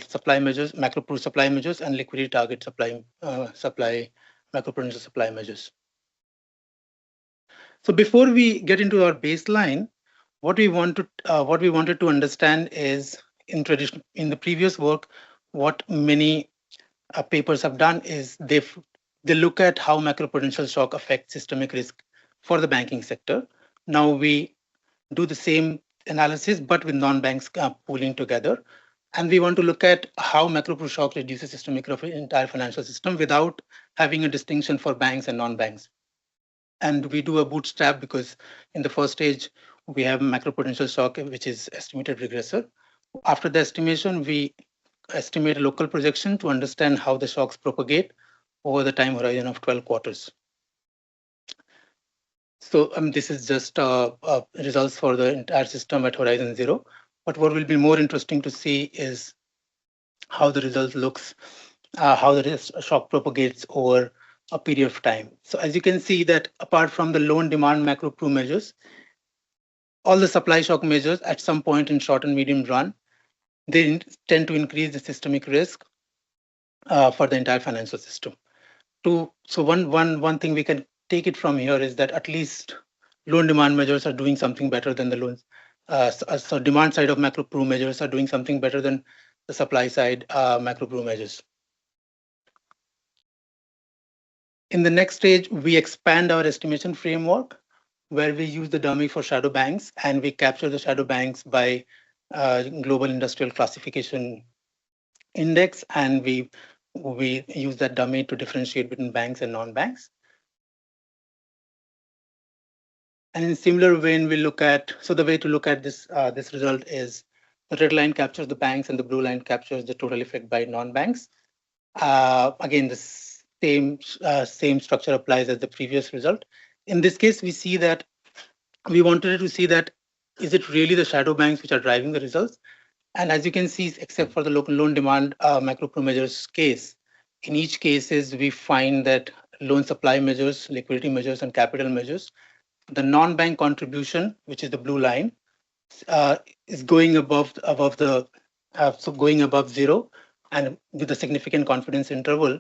supply measures, macropru supply measures, and liquidity target macroprudential supply measures. So before we get into our baseline, what we wanted to understand is in the previous work, what many papers have done is they look at how macroprudential shock affects systemic risk for the banking sector. Now we do the same analysis, but with non-banks pooling together. And we want to look at how macropru shock reduces systemic risk of the entire financial system without having a distinction for banks and non-banks. And we do a bootstrap because in the first stage, we have macroprudential shock, which is estimated regressor. After the estimation, we estimate a local projection to understand how the shocks propagate over the time horizon of 12 quarters. So this is just results for the entire system at horizon 0. But what will be more interesting to see is how the result looks, how the shock propagates over a period of time. So as you can see that apart from the loan demand macropru measures, all the supply shock measures at some point in short and medium run, they tend to increase the systemic risk for the entire financial system. So one thing we can take it from here is that at least loan demand measures are doing something better than the loans. So demand side of macropru measures are doing something better than the supply side macropru measures. In the next stage, we expand our estimation framework. where we use the dummy for shadow banks, and we capture the shadow banks by Global Industrial Classification Index, and we use that dummy to differentiate between banks and non-banks. And in similar vein, we look at, so the way to look at this this result is the red line captures the banks and the blue line captures the total effect by non-banks. Again, the same structure applies as the previous result. In this case, we see that we wanted to see that is it really the shadow banks which are driving the results? And as you can see, except for the local loan demand Macropru measures case, in each cases we find that loan supply measures, liquidity measures, and capital measures, the non-bank contribution, which is the blue line, is going above zero, and with a significant confidence interval,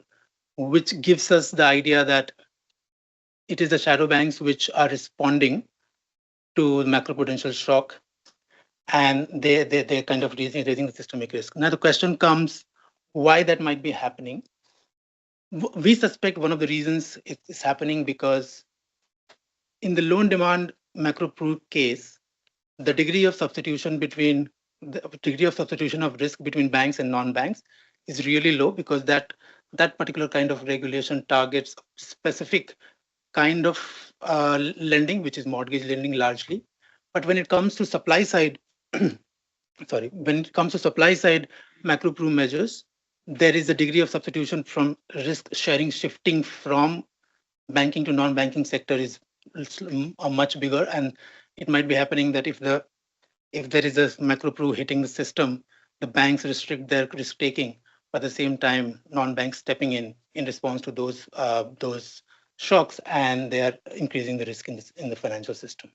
which gives us the idea that it is the shadow banks which are responding to macroprudential shock, and they're kind of raising the systemic risk. Now the question comes, why that might be happening? We suspect one of the reasons it is happening because in the loan demand Macropru case, the degree of substitution of risk between banks and non-banks is really low, because that particular kind of regulation targets specific kind of lending, which is mortgage lending largely. But when it comes to supply side, when it comes to supply side Macropru measures, there is a degree of substitution from risk sharing shifting from banking to non-banking sector is much bigger, and it might be happening that if there is a Macropru hitting the system, the banks restrict their risk taking, but at the same time non-banks stepping in response to those shocks, and they are increasing the risk in the financial system.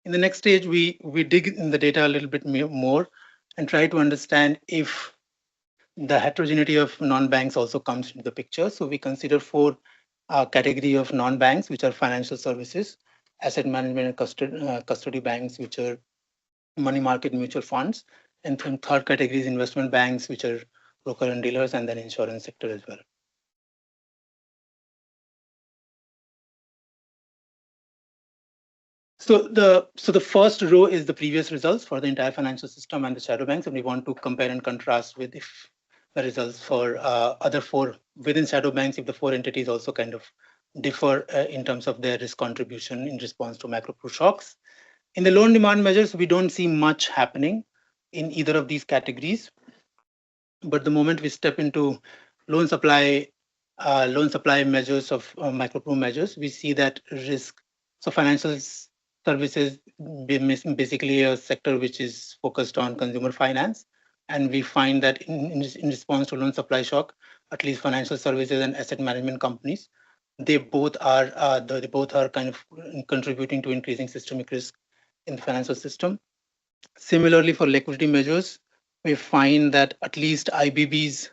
In the next stage, we dig in the data a little bit more and try to understand if the heterogeneity of non-banks also comes into the picture. So we consider 4 category of non-banks, which are financial services, asset management and custody banks, which are money market mutual funds, and then third category is investment banks, which are broker and dealers, and then insurance sector as well. So the first row is the previous results for the entire financial system and the shadow banks, and we want to compare and contrast with if the results for other 4 within shadow banks, if the 4 entities also kind of differ in terms of their risk contribution in response to Macropru shocks. In the loan demand measures, we don't see much happening in either of these categories. But the moment we step into loan supply measures of Macropru measures, we see that risk. So financial services basically a sector which is focused on consumer finance, and we find that in response to loan supply shock, at least financial services and asset management companies, they both are kind of contributing to increasing systemic risk in the financial system. Similarly, for liquidity measures, we find that at least IBBs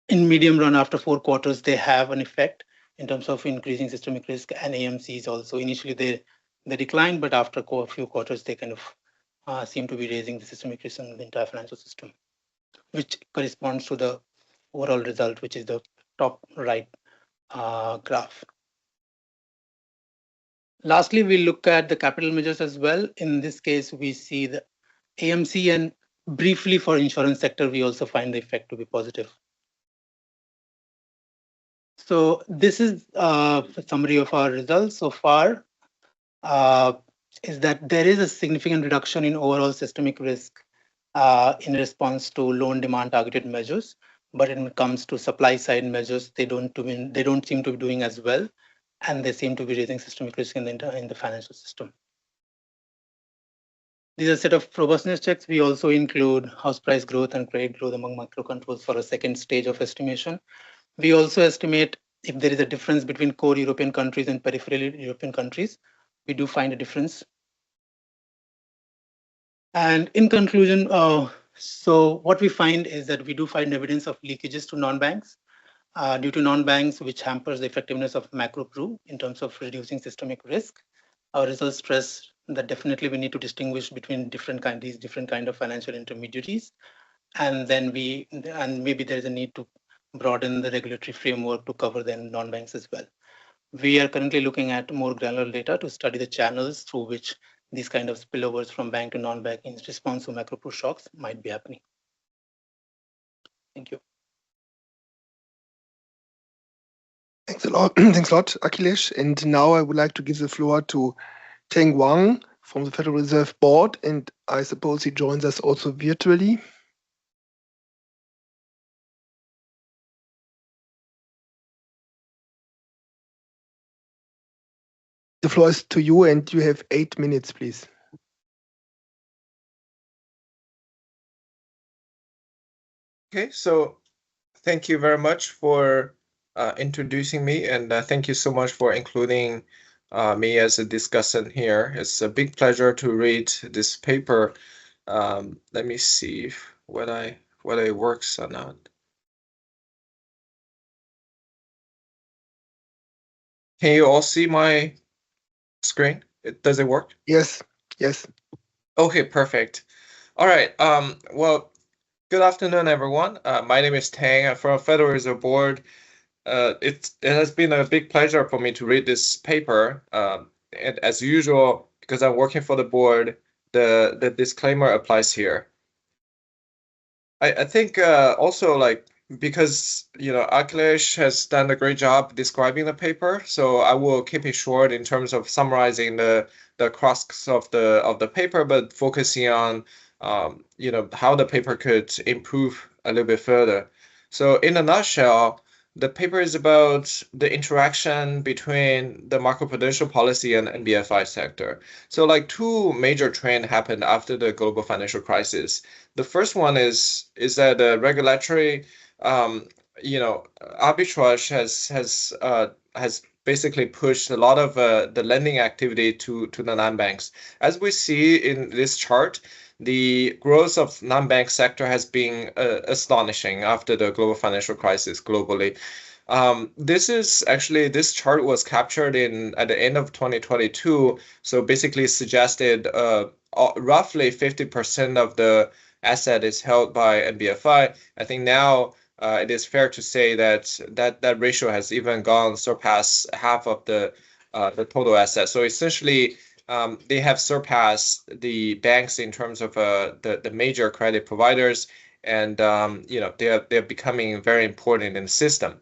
in medium run after 4 quarters, they have an effect in terms of increasing systemic risk, and AMCs also. Initially they decline, but after a few quarters, they kind of seem to be raising the systemic risk in the entire financial system, which corresponds to the overall result, which is the top right graph. Lastly, we look at the capital measures as well. In this case, we see the AMC, and briefly for insurance sector, we also find the effect to be positive. So this is a summary of our results so far, is that there is a significant reduction in overall systemic risk in response to loan demand targeted measures. But when it comes to supply side measures, they don't seem to be doing as well, and they seem to be raising systemic risk in the financial system. These are a set of robustness checks. We also include house price growth and credit growth among macro controls for a second stage of estimation. We also estimate if there is a difference between core European countries and peripheral European countries. We do find a difference. And in conclusion, so what we find is that we do find evidence of leakages to non-banks due to non-banks, which hampers the effectiveness of Macropru in terms of reducing systemic risk. Our results stress that definitely we need to distinguish between these different kind of financial intermediaries, and then maybe there is a need to broaden the regulatory framework to cover the non-banks as well. We are currently looking at more granular data to study the channels through which these kind of spillovers from bank to non-bank in response to macro shocks might be happening. Thank you. Thanks a lot. Thanks a lot, Akhilesh. And now I would like to give the floor to Teng Wang from the Federal Reserve Board, and I suppose he joins us also virtually. The floor is to you, and you have 8 minutes, please. Okay, so thank you very much for introducing me, and thank you so much for including me as a discussant here. It's a big pleasure to read this paper. Let me see whether it works or not. Can you all see my screen? Does it work? Yes, yes. Okay, perfect. All right. Well, good afternoon, everyone. My name is Tang. I'm from Federal Reserve Board. It has been a big pleasure for me to read this paper. And as usual, because I'm working for the board, the disclaimer applies here. I think also because Akhilesh has done a great job describing the paper, so I will keep it short in terms of summarizing the crux of the paper, but focusing on how the paper could improve a little bit further. So in a nutshell, the paper is about the interaction between the macroprudential policy and NBFI sector. So two major trends happened after the global financial crisis. The first one is that the regulatory arbitrage has basically pushed a lot of the lending activity to the non-banks. As we see in this chart, the growth of non-bank sector has been astonishing after the global financial crisis globally. This chart was captured at the end of 2022. So basically suggested roughly 50% of the asset is held by NBFI. I think now it is fair to say that ratio has even surpassed half of the total assets. So essentially, they have surpassed the banks in terms of the major credit providers, and they're becoming very important in the system.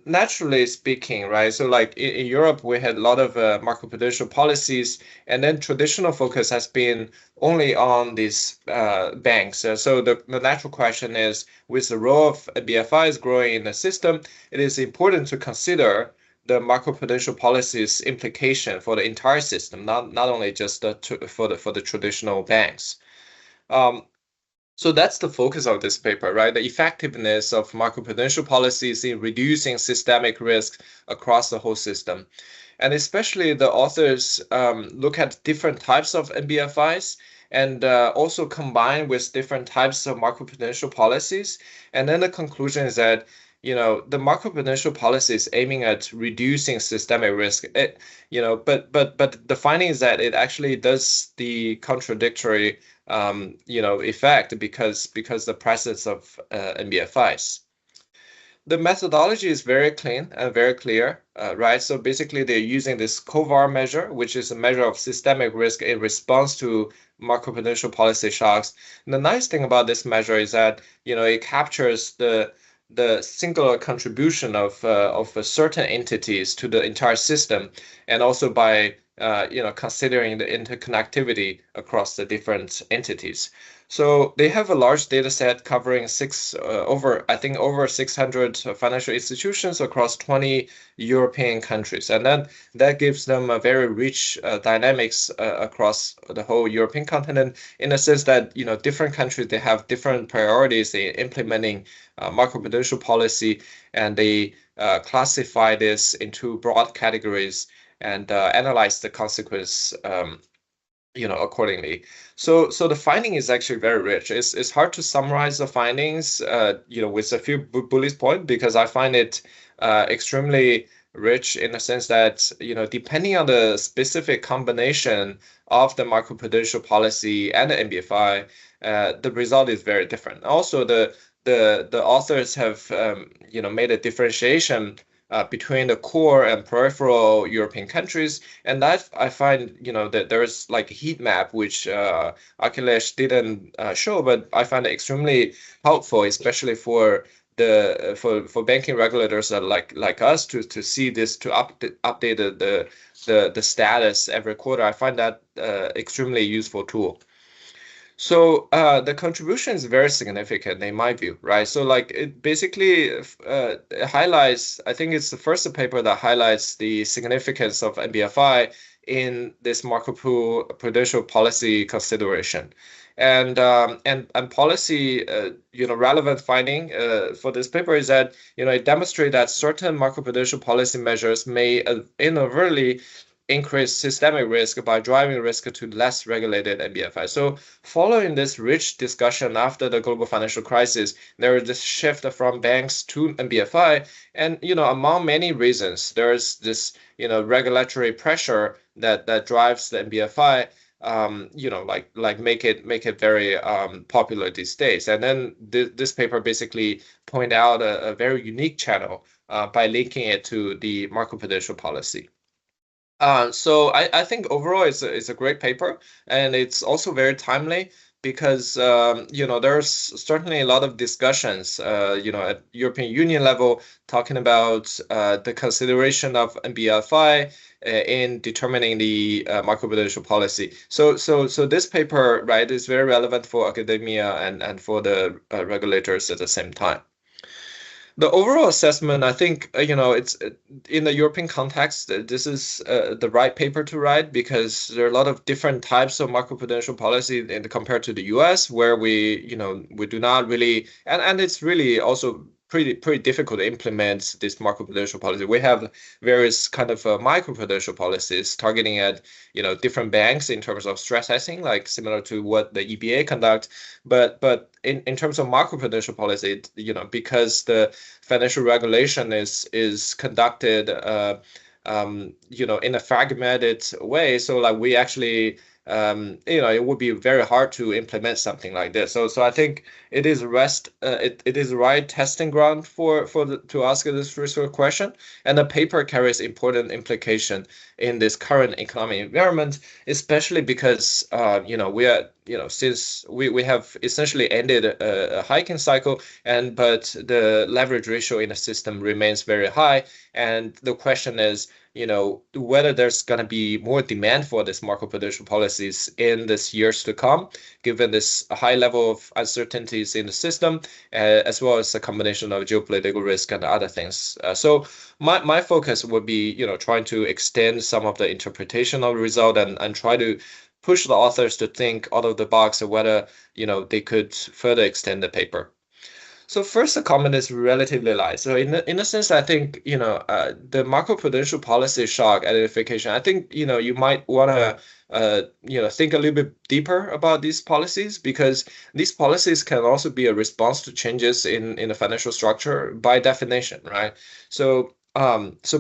Naturally speaking, right? So in Europe, we had a lot of macroprudential policies, and then traditional focus has been only on these banks. So the natural question is, with the role of BFIs growing in the system, it is important to consider the macroprudential policies implication for the entire system, not only just for the traditional banks. So that's the focus of this paper, right? The effectiveness of macroprudential policies in reducing systemic risk across the whole system. And especially the authors look at different types of NBFIs and also combine with different types of macroprudential policies. And then the conclusion is that the macroprudential policy is aiming at reducing systemic risk. But the finding is that it actually does the contradictory effect because the presence of NBFIs. The methodology is very clean and very clear, right? So basically, they're using this COVAR measure, which is a measure of systemic risk in response to macroprudential policy shocks. And the nice thing about this measure is that it captures the singular contribution of certain entities to the entire system, and also by considering the interconnectivity across the different entities. So they have a large data set covering over 600 financial institutions across 20 European countries. And then that gives them a very rich dynamics across the whole European continent, in the sense that, different countries, they have different priorities in implementing macroprudential policy, and they classify this into broad categories and analyze the consequence accordingly. So the finding is actually very rich. It's hard to summarize the findings with a few bullet points, because I find it extremely rich in the sense that depending on the specific combination of the macroprudential policy and the NBFI, the result is very different. Also, the the authors have made a differentiation between the core and peripheral European countries, and that I find that there's like a heat map which Akhilesh didn't show, but I find it extremely helpful, especially for for banking regulators like us to see this, to update the status every quarter. I find that extremely useful tool. So the contribution is very significant in my view, right? So like it basically highlights, I think it's the first paper that highlights the significance of NBFI in this macroprudential policy consideration. And policy, relevant finding for this paper is that, it demonstrates that certain macroprudential policy measures may inadvertently increase systemic risk by driving risk to less regulated NBFI. So following this rich discussion after the global financial crisis, there is this shift from banks to NBFI. And, among many reasons, there's this, regulatory pressure that drives the NBFI, make it very popular these days. And then this paper basically point out a very unique channel by linking it to the macroprudential policy. So I think overall it's a great paper, and it's also very timely because there's certainly a lot of discussions at European Union level talking about the consideration of NBFI in determining the macroprudential policy. So this paper, right, is very relevant for academia and for the regulators at the same time. The overall assessment, I think, it's in the European context, this is the right paper to write because there are a lot of different types of macroprudential policy compared to the US, where we do not really, and it's really also pretty difficult to implement this macroprudential policy. We have various kind of microprudential policies targeting at different banks in terms of stress testing, like similar to what the EBA conduct. But in terms of macroprudential policy, because the financial regulation is conducted in a fragmented way, so like we actually it would be very hard to implement something like this. So I think it is it is the right testing ground to ask this research question, and the paper carries important implication in this current economic environment, especially because we are since we have essentially ended a hiking cycle, but the leverage ratio in the system remains very high, and the question is whether there's going to be more demand for this macroprudential policies in this years to come, given this high level of uncertainties in the system, as well as a combination of geopolitical risk and other things. So my focus would be, trying to extend some of the interpretation of the result and try to push the authors to think out of the box of whether, they could further extend the paper. So first, the comment is relatively light. So in a sense, I think, the macroprudential policy shock identification, I think, you might want to, think a little bit deeper about these policies, because these policies can also be a response to changes in the financial structure by definition, right? So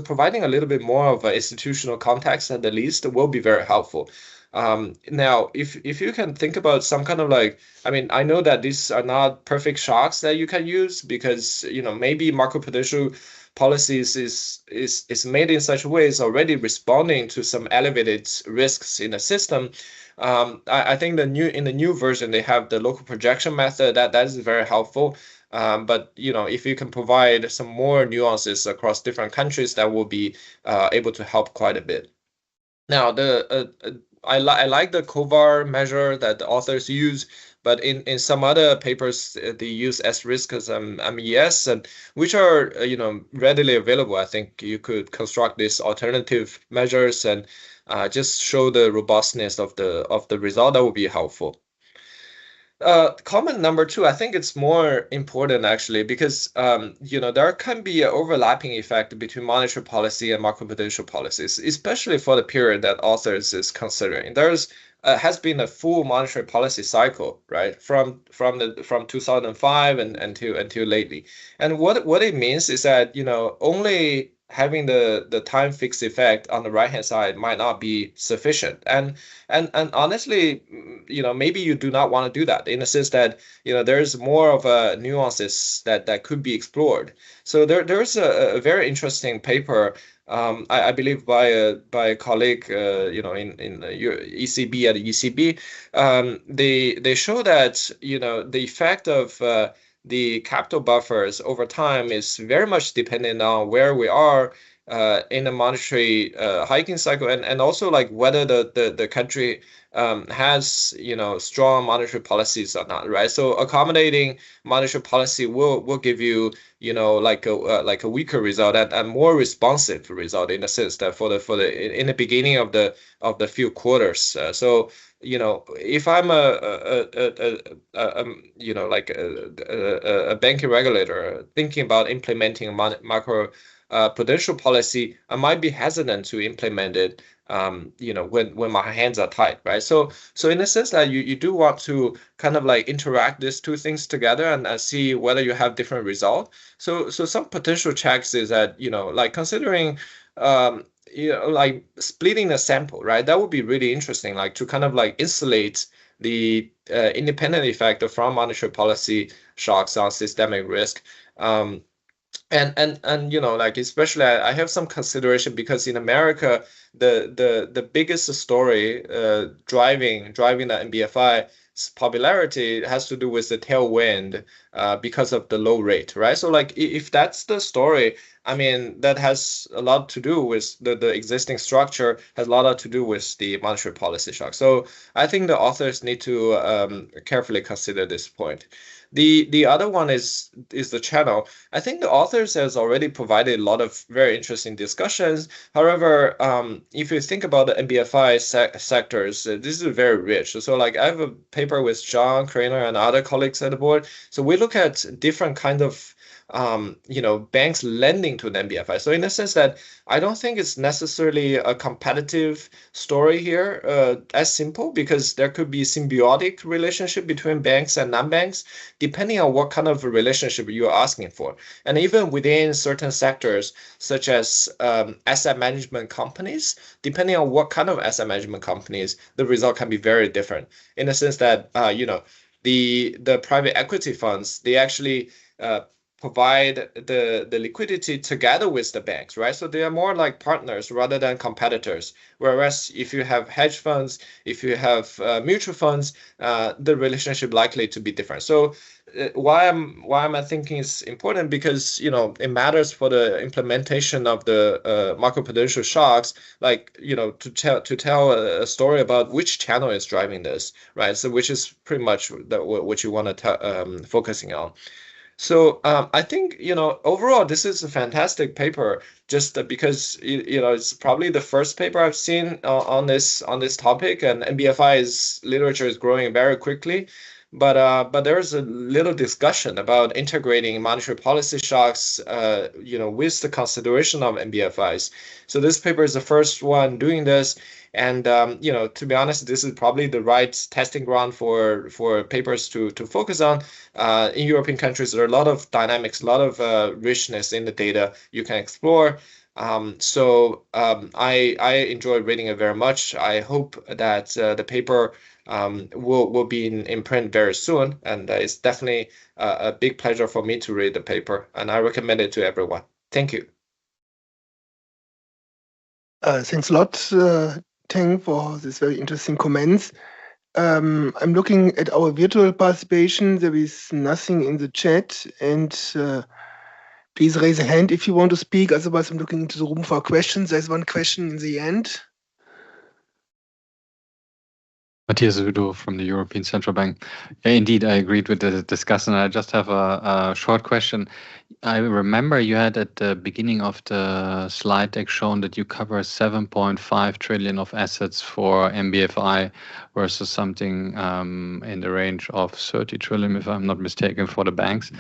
providing a little bit more of an institutional context at the least will be very helpful. Now, if you can think about some kind of I know that these are not perfect shocks that you can use because, maybe macroprudential policies is made in such a way is already responding to some elevated risks in the system. I think in the new version, they have the local projection method that is very helpful. But if you can provide some more nuances across different countries, that will be able to help quite a bit. Now, I like the COVAR measure that the authors use, but in some other papers they use S-risk as MES, and which are readily available. I think you could construct these alternative measures and just show the robustness of the result. That would be helpful. Comment number 2, I think it's more important actually because there can be an overlapping effect between monetary policy and macroprudential policies, especially for the period that authors is considering. There's has been a full monetary policy cycle, right, from 2005 and until lately. And what it means is that only having the time fixed effect on the right hand side might not be sufficient. And honestly, maybe you do not want to do that, in the sense that there's more of a nuances that could be explored. So there's a very interesting paper, I believe by a colleague in ECB at ECB. They show that the effect of the capital buffers over time is very much dependent on where we are in the monetary hiking cycle, and also like whether the country has strong monetary policies or not, right? So accommodating monetary policy will give you like a weaker result and more responsive result, in a sense that for the in the beginning of the few quarters. So if I'm a banking regulator thinking about implementing macro prudential policy, I might be hesitant to implement it when my hands are tied, right? So in a sense that you do want to kind of like interact these two things together and see whether you have different results. So some potential checks is that like considering like splitting the sample, right? That would be really interesting, like to kind of like insulate the independent effect from monetary policy shocks on systemic risk. And like especially I have some consideration because in America the biggest story driving the NBFI's popularity has to do with the tailwind because of the low rate, right? So like if that's the story, I mean that has a lot to do with the existing structure, has a lot to do with the monetary policy shock. So I think the authors need to carefully consider this point. The other one is the channel. I think the authors has already provided a lot of very interesting discussions. However, if you think about the NBFI sectors, this is very rich. So like I have a paper with John Craner and other colleagues at the board. So we look at different kind of banks lending to the NBFI. So in the sense that I don't think it's necessarily a competitive story here as simple, because there could be symbiotic relationship between banks and non-banks, depending on what kind of a relationship you're asking for. And even within certain sectors, such as asset management companies, depending on what kind of asset management companies, the result can be very different, in the sense that, the private equity funds, they actually provide the liquidity together with the banks, right? So they are more like partners rather than competitors. Whereas if you have hedge funds, if you have mutual funds, the relationship likely to be different. So why am I thinking it's important? Because it matters for the implementation of the macroprudential shocks, like to tell a story about which channel is driving this, right? So which is pretty much what you want to focusing on. So I think overall this is a fantastic paper, just because it's probably the first paper I've seen on this topic, and NBFI's literature is growing very quickly. But there's a little discussion about integrating monetary policy shocks, with the consideration of NBFIs. So this paper is the first one doing this. And to be honest, this is probably the right testing ground for papers to focus on. In European countries, there are a lot of dynamics, a lot of richness in the data you can explore. So I enjoyed reading it very much. I hope that the paper will be in print very soon, and it's definitely a big pleasure for me to read the paper, and I recommend it to everyone. Thank you. Thanks a lot, Teng, for this very interesting comments. I'm looking at our virtual participation. There is nothing in the chat, and please raise a hand if you want to speak. Otherwise, I'm looking into the room for questions. There's one question in the end. Matthias Udo from the European Central Bank. Yeah, indeed, I agreed with the discussion. I just have a short question. I remember you had at the beginning of the slide deck shown that you cover 7.5 trillion of assets for NBFI versus something in the range of 30 trillion, if I'm not mistaken, for the banks.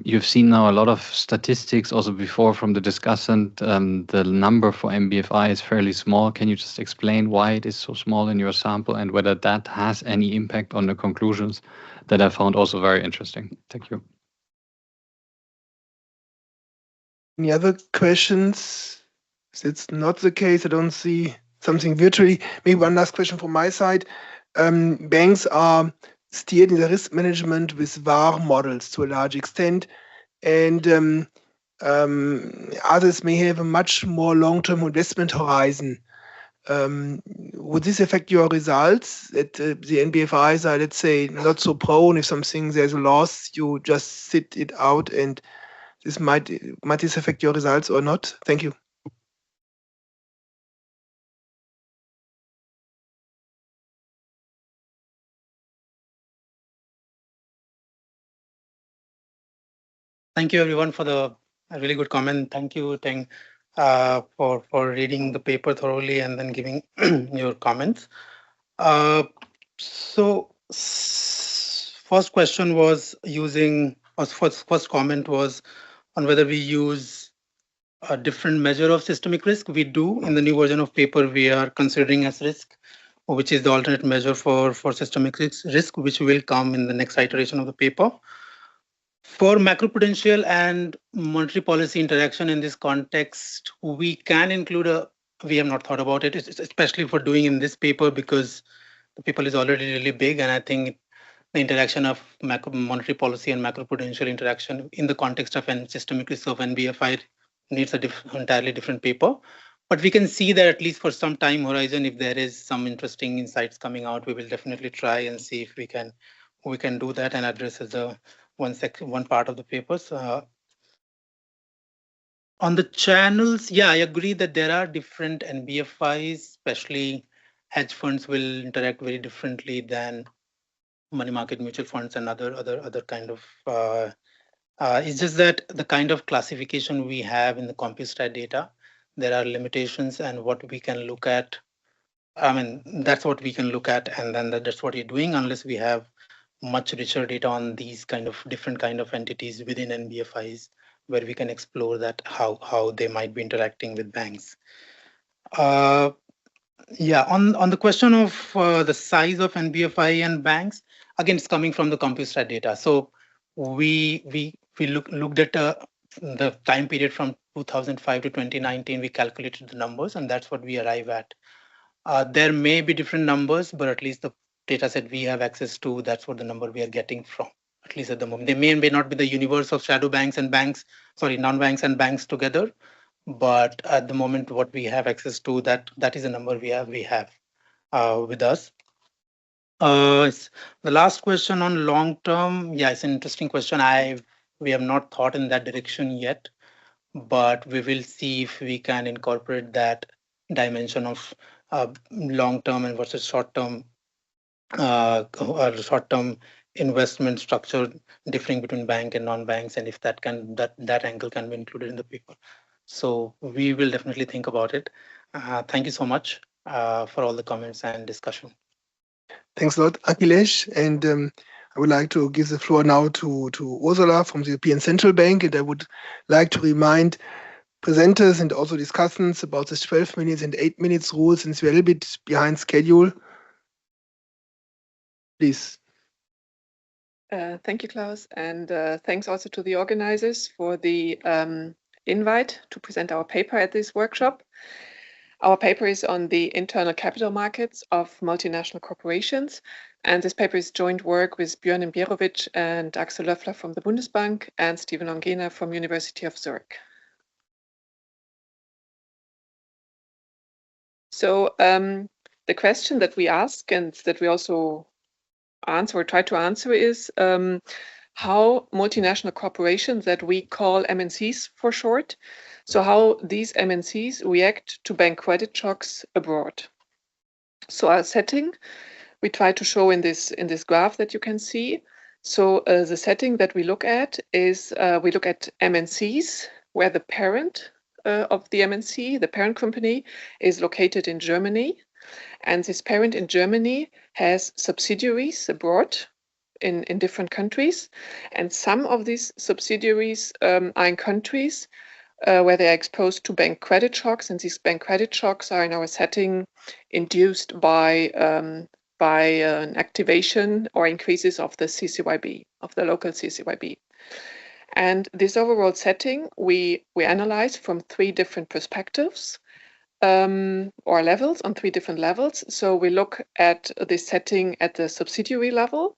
You've seen now a lot of statistics also before from the discussant. The number for NBFI is fairly small. Can you just explain why it is so small in your sample and whether that has any impact on the conclusions that I found also very interesting? Thank you. Any other questions? If it's not the case, I don't see something virtually. Maybe one last question from my side. Banks are steered in the risk management with VaR models to a large extent, and others may have a much more long-term investment horizon. Would this affect your results? That the NBFIs are, let's say, not so prone. If something there's a loss, you just sit it out, and this might this affect your results or not? Thank you. Thank you, everyone, for the really good comment. Thank you, Teng, for reading the paper thoroughly and then giving your comments. So first question was first comment was on whether we use a different measure of systemic risk. We do. In the new version of paper, we are considering as risk, which is the alternate measure for systemic risk, which will come in the next iteration of the paper. For macroprudential and monetary policy interaction in this context, we can include we have not thought about it, especially for doing in this paper, because the paper is already really big, and I think the interaction of monetary policy and macroprudential interaction in the context of systemic risk of NBFI needs entirely different paper. But we can see that at least for some time horizon, if there is some interesting insights coming out, we will definitely try and see if we can do that and address as one part of the papers. On the channels, yeah, I agree that there are different NBFIs, especially hedge funds will interact very differently than money market mutual funds and other kind of. It's just that the kind of classification we have in the CompuStat data, there are limitations, and what we can look at. I mean, that's what we can look at, and then that's what you're doing, unless we have much richer data on these kind of different kind of entities within NBFIs, where we can explore that how they might be interacting with banks. Yeah, on the question of the size of NBFI and banks, again, it's coming from the CompuStat data. So we looked at the time period from 2005 to 2019. We calculated the numbers, and that's what we arrive at. There may be different numbers, but at least the data set we have access to, that's what the number we are getting from, at least at the moment. They may not be the universe of shadow banks and non-banks and banks together, but at the moment, what we have access to, that is the number we have with us. The last question on long term, yeah, it's an interesting question. We have not thought in that direction yet, but we will see if we can incorporate that dimension of long term and versus short term investment structure differing between bank and non-banks, and if that angle can be included in the paper. So we will definitely think about it. Thank you so much for all the comments and discussion. Thanks a lot, Akhilesh. And I would like to give the floor now to Ursula from the European Central Bank. And I would like to remind presenters and also discussants about the 12 minutes and 8 minutes rule, since we're a little bit behind schedule. Please. Thank you, Klaus. And thanks also to the organizers for the invite to present our paper at this workshop. Our paper is on the internal capital markets of multinational corporations. And this paper is joint work with Björn Imbierovic and Axel Löffler from the Bundesbank and Stephen Ongena from University of Zurich. So the question that we ask and that we also answer or try to answer is how multinational corporations that we call MNCs for short, so how these MNCs react to bank credit shocks abroad. So our setting, we try to show in this graph that you can see. So the setting that we look at is we look at MNCs where the parent of the MNC, the parent company, is located in Germany. And this parent in Germany has subsidiaries abroad in different countries. And some of these subsidiaries are in countries where they are exposed to bank credit shocks. And these bank credit shocks are in our setting induced by an activation or increases of the CCYB, of the local CCYB. And this overall setting we analyze from 3 different perspectives or levels, on 3 different levels. So we look at this setting at the subsidiary level.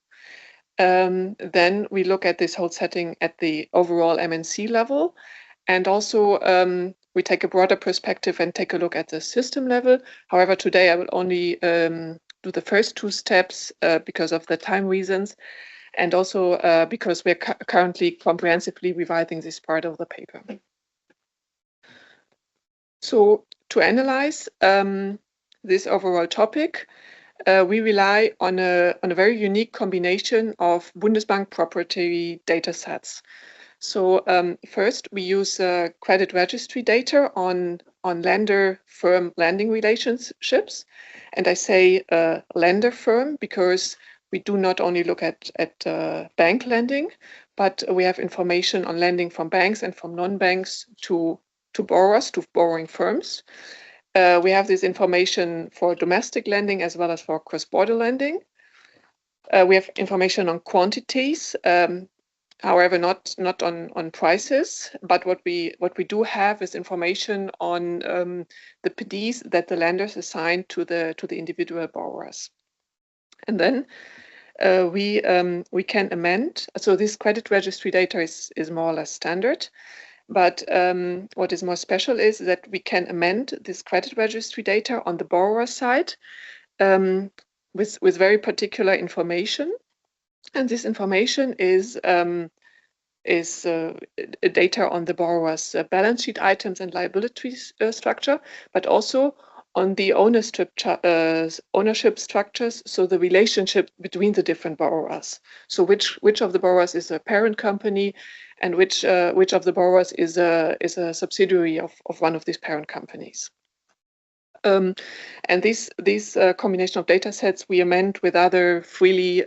Then we look at this whole setting at the overall MNC level. And also we take a broader perspective and take a look at the system level. However, today I will only do the first 2 steps because of the time reasons, and also because we're currently comprehensively revising this part of the paper. So to analyze this overall topic, we rely on a very unique combination of Bundesbank proprietary data sets. So first, we use credit registry data on lender-firm lending relationships. And I say lender-firm because we do not only look at bank lending, but we have information on lending from banks and from non-banks to borrowers, to borrowing firms. We have this information for domestic lending as well as for cross-border lending. We have information on quantities, however, not on prices. But what we do have is information on the PDs that the lenders assign to the individual borrowers. And then we can amend. So this credit registry data is more or less standard. But what is more special is that we can amend this credit registry data on the borrower side with very particular information. And this information is data on the borrower's balance sheet items and liabilities structure, but also on the ownership structures, so the relationship between the different borrowers. So which of the borrowers is a parent company, and which of the borrowers is a subsidiary of one of these parent companies. And this combination of data sets we amend with other freely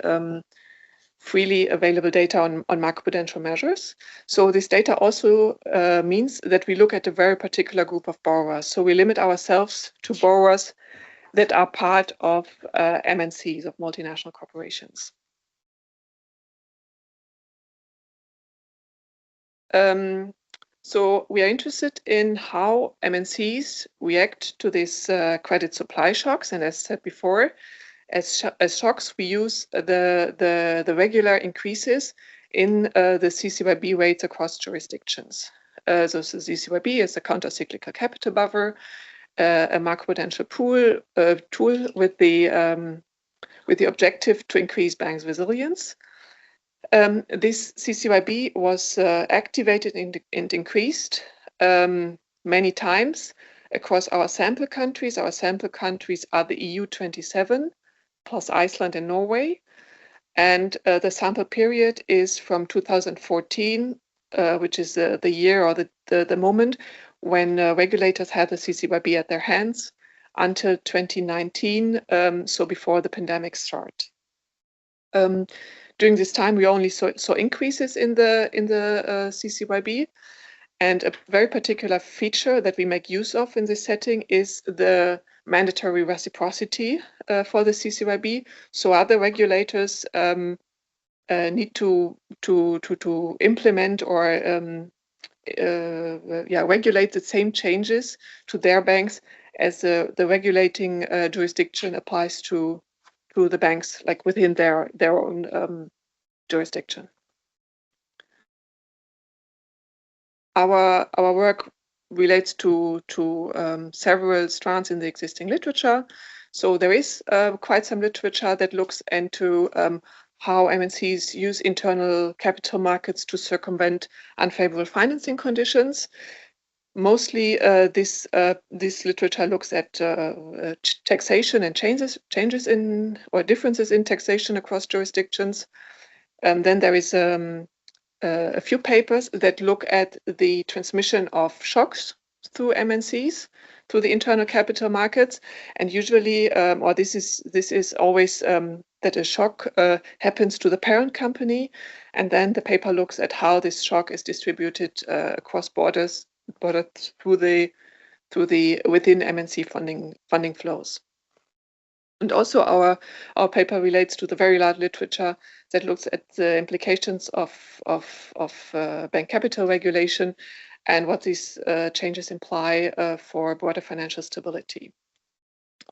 available data on macroprudential measures. So this data also means that we look at a very particular group of borrowers. So we limit ourselves to borrowers that are part of MNCs, of multinational corporations. So we are interested in how MNCs react to these credit supply shocks. And as said before, as shocks, we use the regular increases in the CCYB rates across jurisdictions. So the CCYB is a countercyclical capital buffer, a macroprudential tool with the objective to increase banks' resilience. This CCYB was activated and increased many times across our sample countries. Our sample countries are the EU 27, plus Iceland and Norway. And the sample period is from 2014, which is the year or the moment when regulators had the CCYB at their hands, until 2019, so before the pandemic start. During this time, we only saw increases in the CCYB, and a very particular feature that we make use of in this setting is the mandatory reciprocity for the CCYB. So other regulators need to implement or regulate the same changes to their banks as the regulating jurisdiction applies to the banks, like within their own jurisdiction. Our work relates to several strands in the existing literature. So there is quite some literature that looks into how MNCs use internal capital markets to circumvent unfavorable financing conditions. Mostly, this literature looks at taxation and changes in or differences in taxation across jurisdictions. Then there is a few papers that look at the transmission of shocks through MNCs, through the internal capital markets, and usually, or this is always that a shock happens to the parent company, and then the paper looks at how this shock is distributed across borders through the within MNC funding flows. And also our paper relates to the very large literature that looks at the implications of bank capital regulation and what these changes imply for broader financial stability.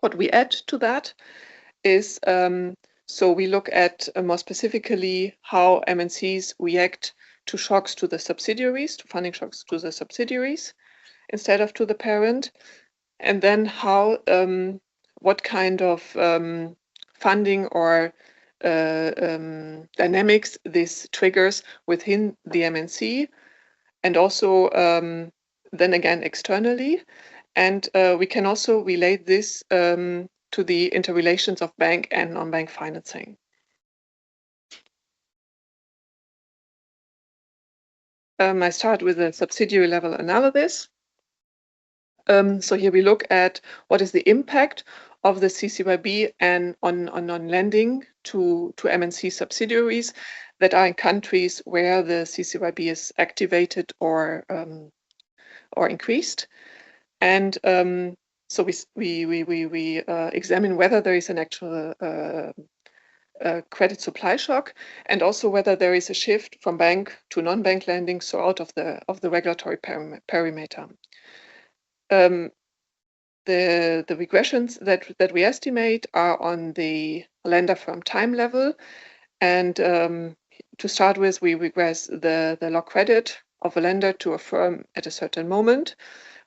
What we add to that is, so we look at more specifically how MNCs react to shocks to the subsidiaries, to funding shocks to the subsidiaries instead of to the parent, and then how what kind of funding or dynamics this triggers within the MNC, and also then again externally. And we can also relate this to the interrelations of bank and non-bank financing. I start with a subsidiary level analysis. So here we look at what is the impact of the CCYB and on lending to MNC subsidiaries that are in countries where the CCYB is activated or increased. And so we examine whether there is an actual credit supply shock, and also whether there is a shift from bank to non-bank lending, so out of the regulatory perimeter. The regressions that we estimate are on the lender firm time level, and to start with, we regress the log credit of a lender to a firm at a certain moment.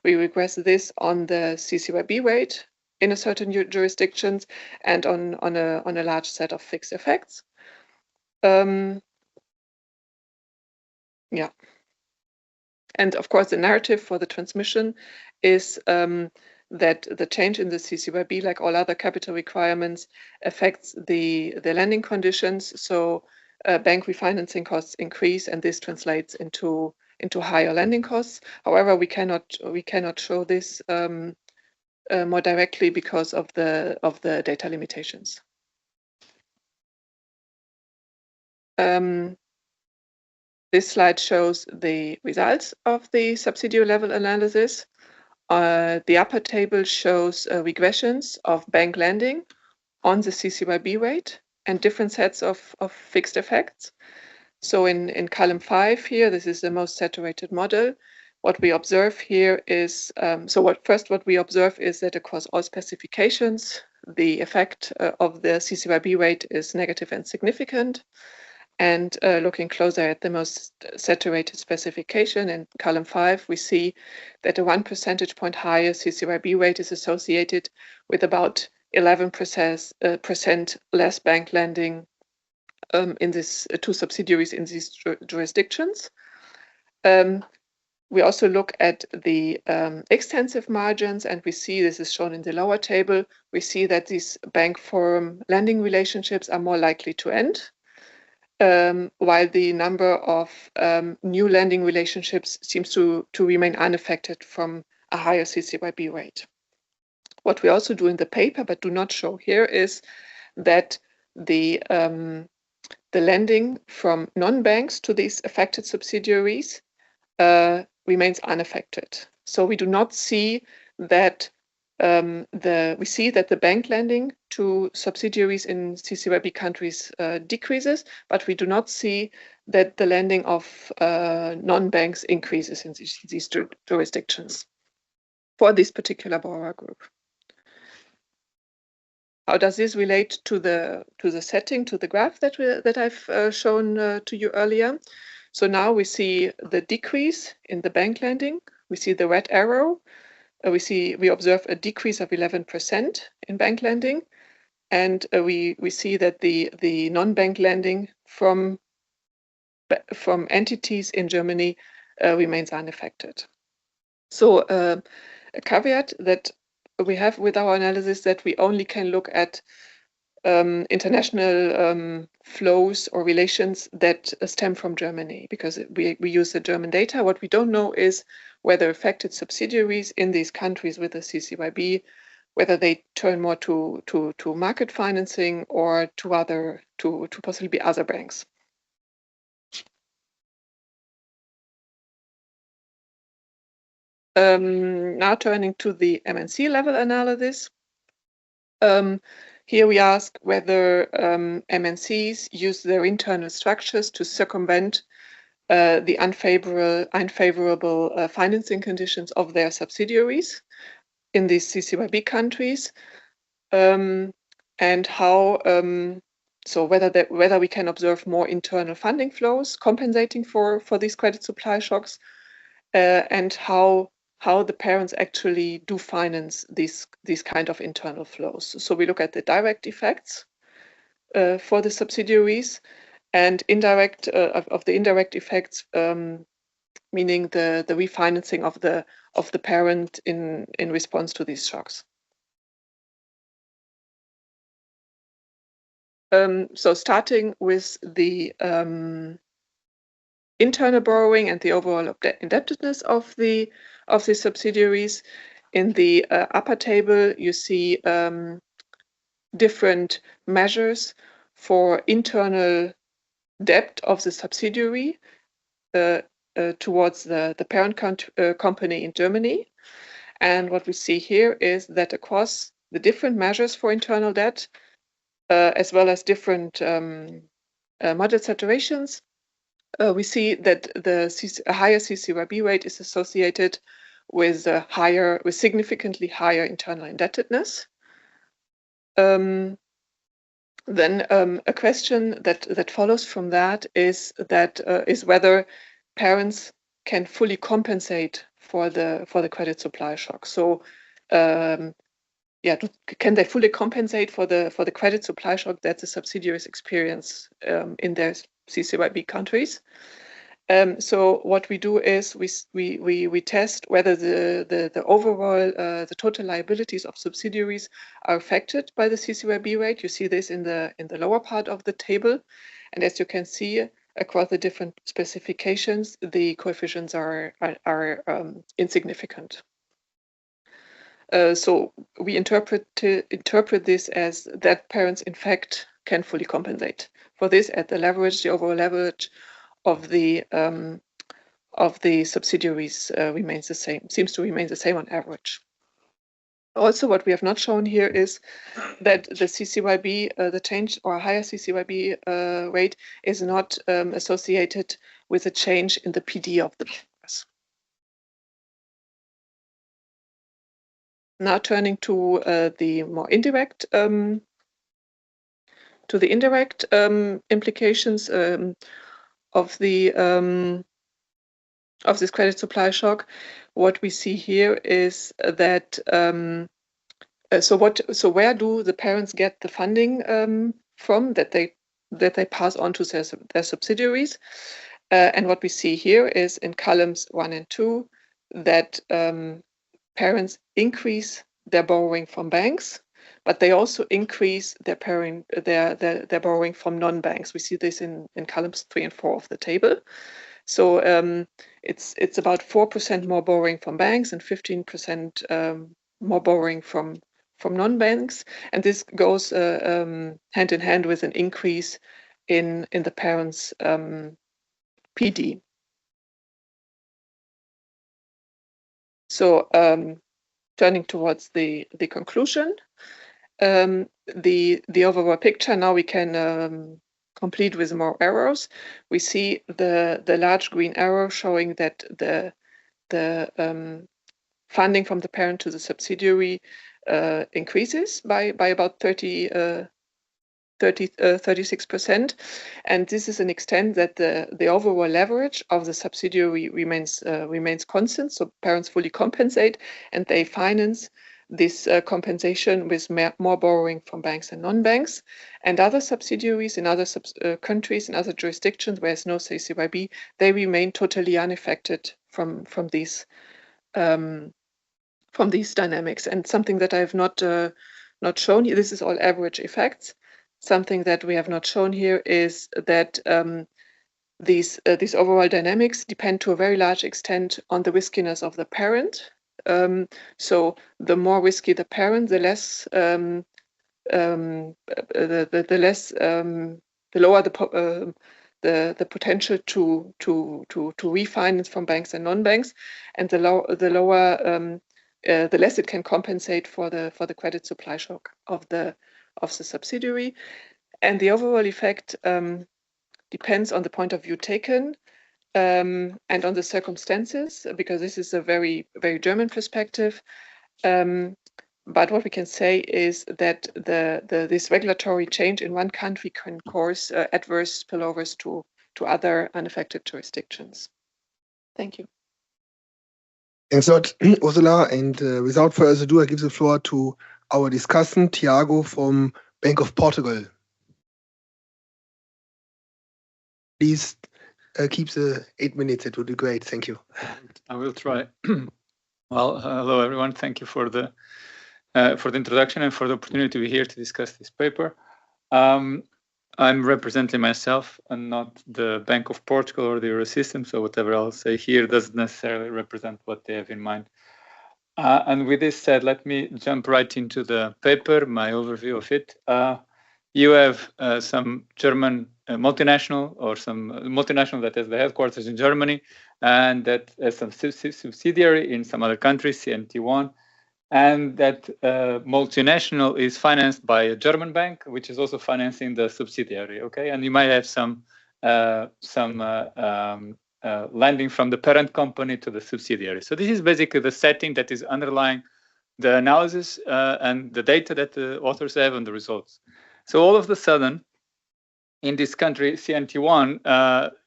We regress this on the CCYB rate in a certain jurisdictions and on a large set of fixed effects. Yeah. And of course, the narrative for the transmission is that the change in the CCYB, like all other capital requirements, affects the lending conditions. So bank refinancing costs increase, and this translates into higher lending costs. However, we cannot show this more directly because of the data limitations. This slide shows the results of the subsidiary level analysis. The upper table shows regressions of bank lending on the CCYB rate and different sets of fixed effects. So in column 5 here, this is the most saturated model. What we observe here is, what we observe is that across all specifications, the effect of the CCYB rate is negative and significant. And looking closer at the most saturated specification in column 5, we see that a 1 percentage point higher CCYB rate is associated with about 11% less bank lending in these two subsidiaries in these jurisdictions. We also look at the extensive margins, and we see, this is shown in the lower table, we see that these bank firm lending relationships are more likely to end. While the number of new lending relationships seems to remain unaffected from a higher CCYB rate. What we also do in the paper, but do not show here, is that the lending from non-banks to these affected subsidiaries remains unaffected. So we do not see that we see that the bank lending to subsidiaries in CCYB countries decreases, but we do not see that the lending of non-banks increases in these jurisdictions for this particular borrower group. How does this relate to the setting, to the graph that I've shown to you earlier? So now we see the decrease in the bank lending. We see the red arrow. We observe a decrease of 11% in bank lending, and we see that the non-bank lending from entities in Germany remains unaffected. So a caveat that we have with our analysis that we only can look at international flows or relations that stem from Germany, because we use the German data. What we don't know is whether affected subsidiaries in these countries with the CCYB, whether they turn more to market financing or to possibly other banks. Now turning to the MNC level analysis. Here we ask whether MNCs use their internal structures to circumvent the unfavorable financing conditions of their subsidiaries in these CCYB countries, and how so whether we can observe more internal funding flows compensating for these credit supply shocks, and how the parents actually do finance these kind of internal flows. So we look at the direct effects for the subsidiaries, and indirect of the indirect effects, meaning the refinancing of the parent in response to these shocks. So starting with the internal borrowing and the overall indebtedness of the subsidiaries. In the upper table, you see different measures for internal debt of the subsidiary towards the parent company in Germany. And what we see here is that across the different measures for internal debt, as well as different moderate saturations, we see that a higher CCYB rate is associated with significantly higher internal indebtedness. Then a question that follows from that is whether parents can fully compensate for the credit supply shock. So can they fully compensate for the credit supply shock that the subsidiaries experience in their CCYB countries? So what we do is we test whether the overall the total liabilities of subsidiaries are affected by the CCYB rate. You see this in the lower part of the table, and as you can see across the different specifications, the coefficients are insignificant. So we interpret this as that parents in fact can fully compensate for this at the leverage, the overall leverage of the subsidiaries remains the same, seems to remain the same on average. Also, what we have not shown here is that the CCYB, the change or higher CCYB rate is not associated with a change in the PD of the borrowers. Now turning to the more indirect implications of this credit supply shock. What we see here is that so where do the parents get the funding from that they pass on to their subsidiaries? And what we see here is in columns 1 and 2 that parents increase their borrowing from banks, but they also increase their borrowing from non-banks. We see this in columns 3 and 4 of the table. So it's about 4% more borrowing from banks and 15% more borrowing from non-banks, and this goes hand in hand with an increase in the parents' PD. So turning towards the conclusion, the overall picture now we can complete with more arrows. We see the large green arrow showing that the funding from the parent to the subsidiary increases by about 36%, and this is an extent that the overall leverage of the subsidiary remains constant. So parents fully compensate, and they finance this compensation with more borrowing from banks and non-banks. And other subsidiaries in other countries and other jurisdictions where there's no CCYB, they remain totally unaffected from these dynamics. And something that I have not shown here, this is all average effects. Something that we have not shown here is that these overall dynamics depend to a very large extent on the riskiness of the parent. So the more risky the parent, the less the lower the potential to refinance from banks and non-banks, and the less it can compensate for the credit supply shock of the of the subsidiary. And the overall effect depends on the point of view taken and on the circumstances, because this is a very, very German perspective. But what we can say is that this regulatory change in one country can cause adverse spillovers to other unaffected jurisdictions. Thank you. Thanks a lot, Ursula. And without further ado, I give the floor to our discussant, Tiago from Bank of Portugal. Please keep the 8 minutes. It would be great. Thank you. I will try. Well, hello everyone. Thank you for the introduction and for the opportunity to be here to discuss this paper. I'm representing myself and not the Bank of Portugal or the Eurosystem, so whatever I'll say here doesn't necessarily represent what they have in mind. And with this said, let me jump right into the paper, my overview of it. You have some German multinational or some multinational that has the headquarters in Germany and that has some subsidiary in some other countries, CNT1. And that multinational is financed by a German bank, which is also financing the subsidiary. Okay, and you might have some lending from the parent company to the subsidiary. So this is basically the setting that is underlying the analysis and the data that the authors have and the results. So all of a sudden, in this country, CNT1,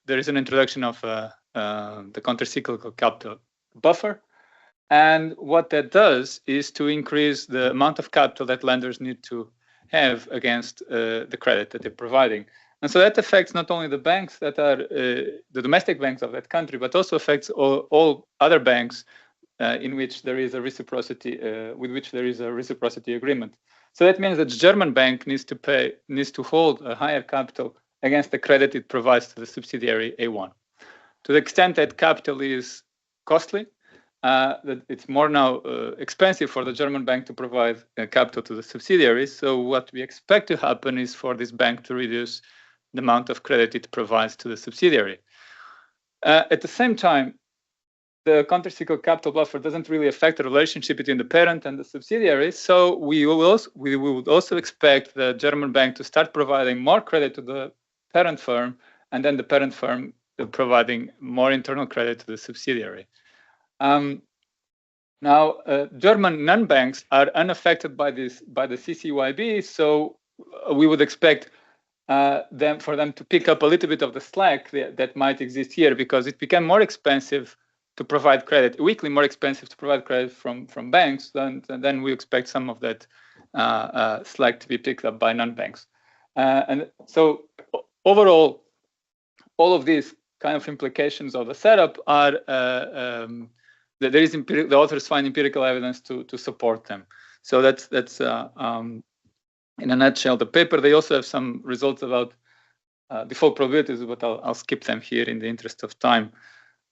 there is an introduction of the countercyclical capital buffer. And what that does is to increase the amount of capital that lenders need to have against the credit that they're providing. And so that affects not only the banks that are the domestic banks of that country, but also affects all other banks in which there is a reciprocity, with which there is a reciprocity agreement. So that means that the German bank needs to hold a higher capital against the credit it provides to the subsidiary A1. To the extent that capital is costly, that it's more now expensive for the German bank to provide capital to the subsidiaries. So what we expect to happen is for this bank to reduce the amount of credit it provides to the subsidiary. At the same time, the countercyclical capital buffer doesn't really affect the relationship between the parent and the subsidiaries. So we would also expect the German bank to start providing more credit to the parent firm, and then the parent firm providing more internal credit to the subsidiary. Now, German non-banks are unaffected by the CCYB, so we would expect for them to pick up a little bit of the slack that might exist here, because it became more expensive to provide credit, weekly more expensive to provide credit from banks, and then we expect some of that slack to be picked up by non-banks. And so overall, all of these kind of implications of the setup are that there is the authors find empirical evidence to support them. So that's in a nutshell the paper. They also have some results about default probabilities, but I'll skip them here in the interest of time,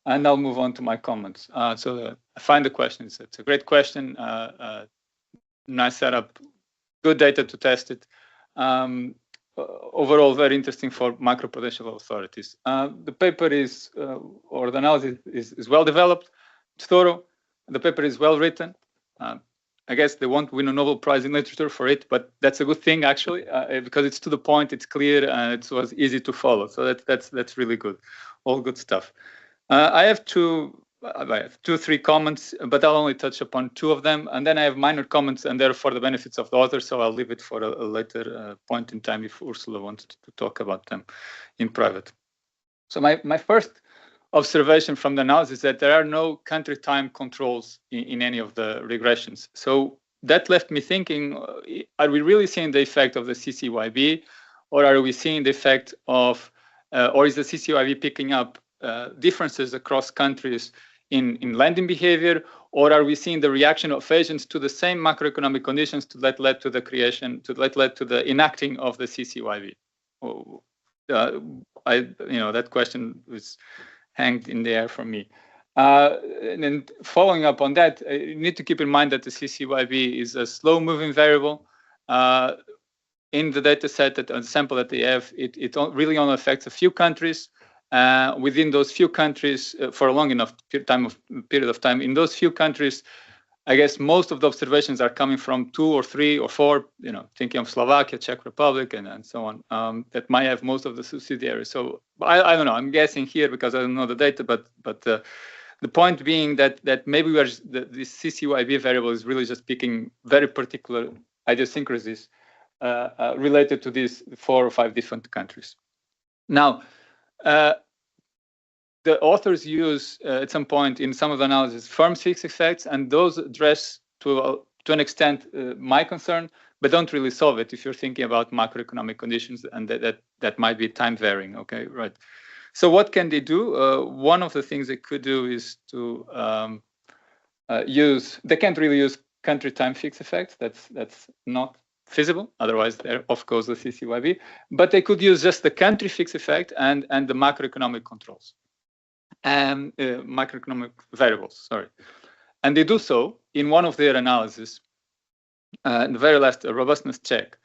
and I'll move on to my comments. So I find the question. It's a great question. Nice setup, good data to test it. Overall, very interesting for macroprudential authorities. The paper or the analysis is well developed. It's thorough. The paper is well written. I guess they won't win a Nobel Prize in literature for it, but that's a good thing actually, because it's to the point, it's clear, and it was easy to follow. So that's really good. All good stuff. I have two, 3 comments, but I'll only touch upon 2 of them, and then I have minor comments, and they're for the benefits of the author. So I'll leave it for a later point in time if Ursula wants to talk about them in private. So my first observation from the analysis is that there are no country time controls in any of the regressions. So that left me thinking, are we really seeing the effect of the CCYB, or are we seeing the effect of, or is the CCYB picking up differences across countries in lending behavior, or are we seeing the reaction of agents to the same macroeconomic conditions that led to the enacting of the CCYB? That question was hanged in the air for me. And then following up on that, you need to keep in mind that the CCYB is a slow-moving variable. In the data set, the sample that they have, it really only affects a few countries. Within those few countries, for a long enough period of time, in those few countries, I guess most of the observations are coming from 2 or 3 or 4, thinking of Slovakia, Czech Republic, and so on, that might have most of the subsidiaries. So I don't know. I'm guessing here because I don't know the data, but the point being that maybe this CCYB variable is really just picking very particular idiosyncrasies related to these 4 or 5 different countries. Now, the authors use at some point in some of the analysis firm fixed effects, and those address to an extent my concern, but don't really solve it if you're thinking about macroeconomic conditions, and that might be time varying. Okay, right. So what can they do? One of the things they could do is to they can't really use country time fixed effects. That's not feasible. Otherwise, they're off goes the CCYB. But they could use just the country fixed effect and the macroeconomic controls and macroeconomic variables. Sorry, and they do so in one of their analyses, the very last robustness check,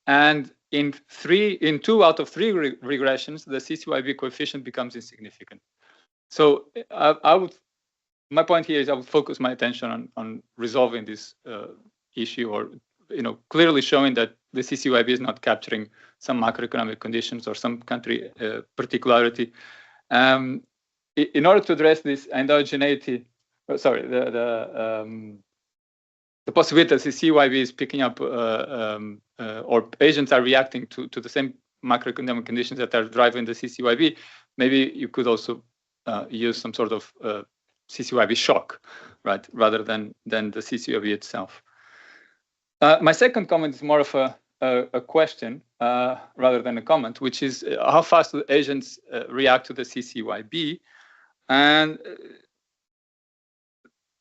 and in 2 out of 3 regressions, the CCYB coefficient becomes insignificant. So my point here is I would focus my attention on resolving this issue, or clearly showing that the CCYB is not capturing some macroeconomic conditions or some country particularity. In order to address this endogeneity, the possibility that the CCYB is picking up or agents are reacting to the same macroeconomic conditions that are driving the CCYB, maybe you could also use some sort of CCYB shock, right, rather than the CCYB itself. My second comment is more of a question rather than a comment, which is how fast do agents react to the CCYB? And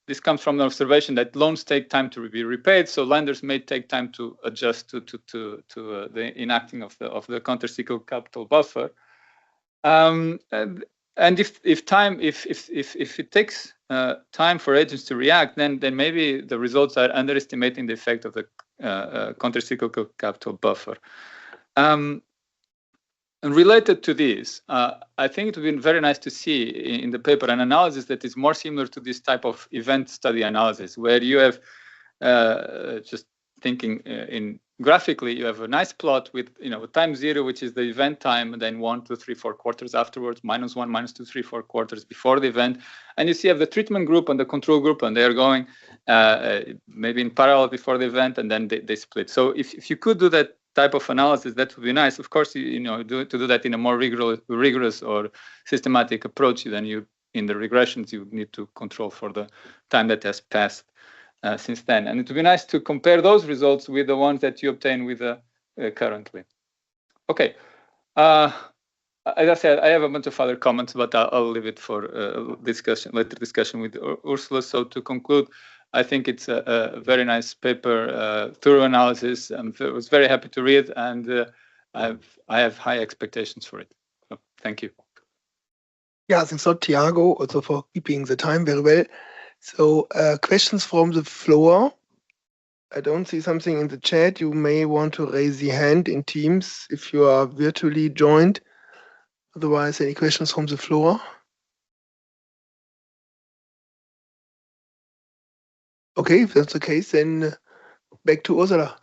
this comes from the observation that loans take time to be repaid, so lenders may take time to adjust to the enacting of the countercyclical capital buffer. And if it takes time for agents to react, then maybe the results are underestimating the effect of the countercyclical capital buffer. And related to this, I think it would be very nice to see in the paper an analysis that is more similar to this type of event study analysis, where you have just thinking graphically, you have a nice plot with time 0, which is the event time, and then 1, 2, 3, 4 quarters afterwards, -1, -2, 3, 4 quarters before the event, and you see have the treatment group and the control group, and they are going maybe in parallel before the event, and then they split. So if you could do that type of analysis, that would be nice. Of course, to do that in a more rigorous or systematic approach, then in the regressions you need to control for the time that has passed since then, and it would be nice to compare those results with the ones that you obtain with currently. Okay, as I said, I have a bunch of other comments, but I'll leave it for later discussion with Ursula. So to conclude, I think it's a very nice paper, thorough analysis. I was very happy to read, and I have high expectations for it. So, thank you. Yeah, thanks a lot, Tiago, also for keeping the time very well. So questions from the floor. I don't see something in the chat. You may want to raise the hand in Teams if you are virtually joined. Otherwise, any questions from the floor? Okay, if that's the case, then back to Ursula.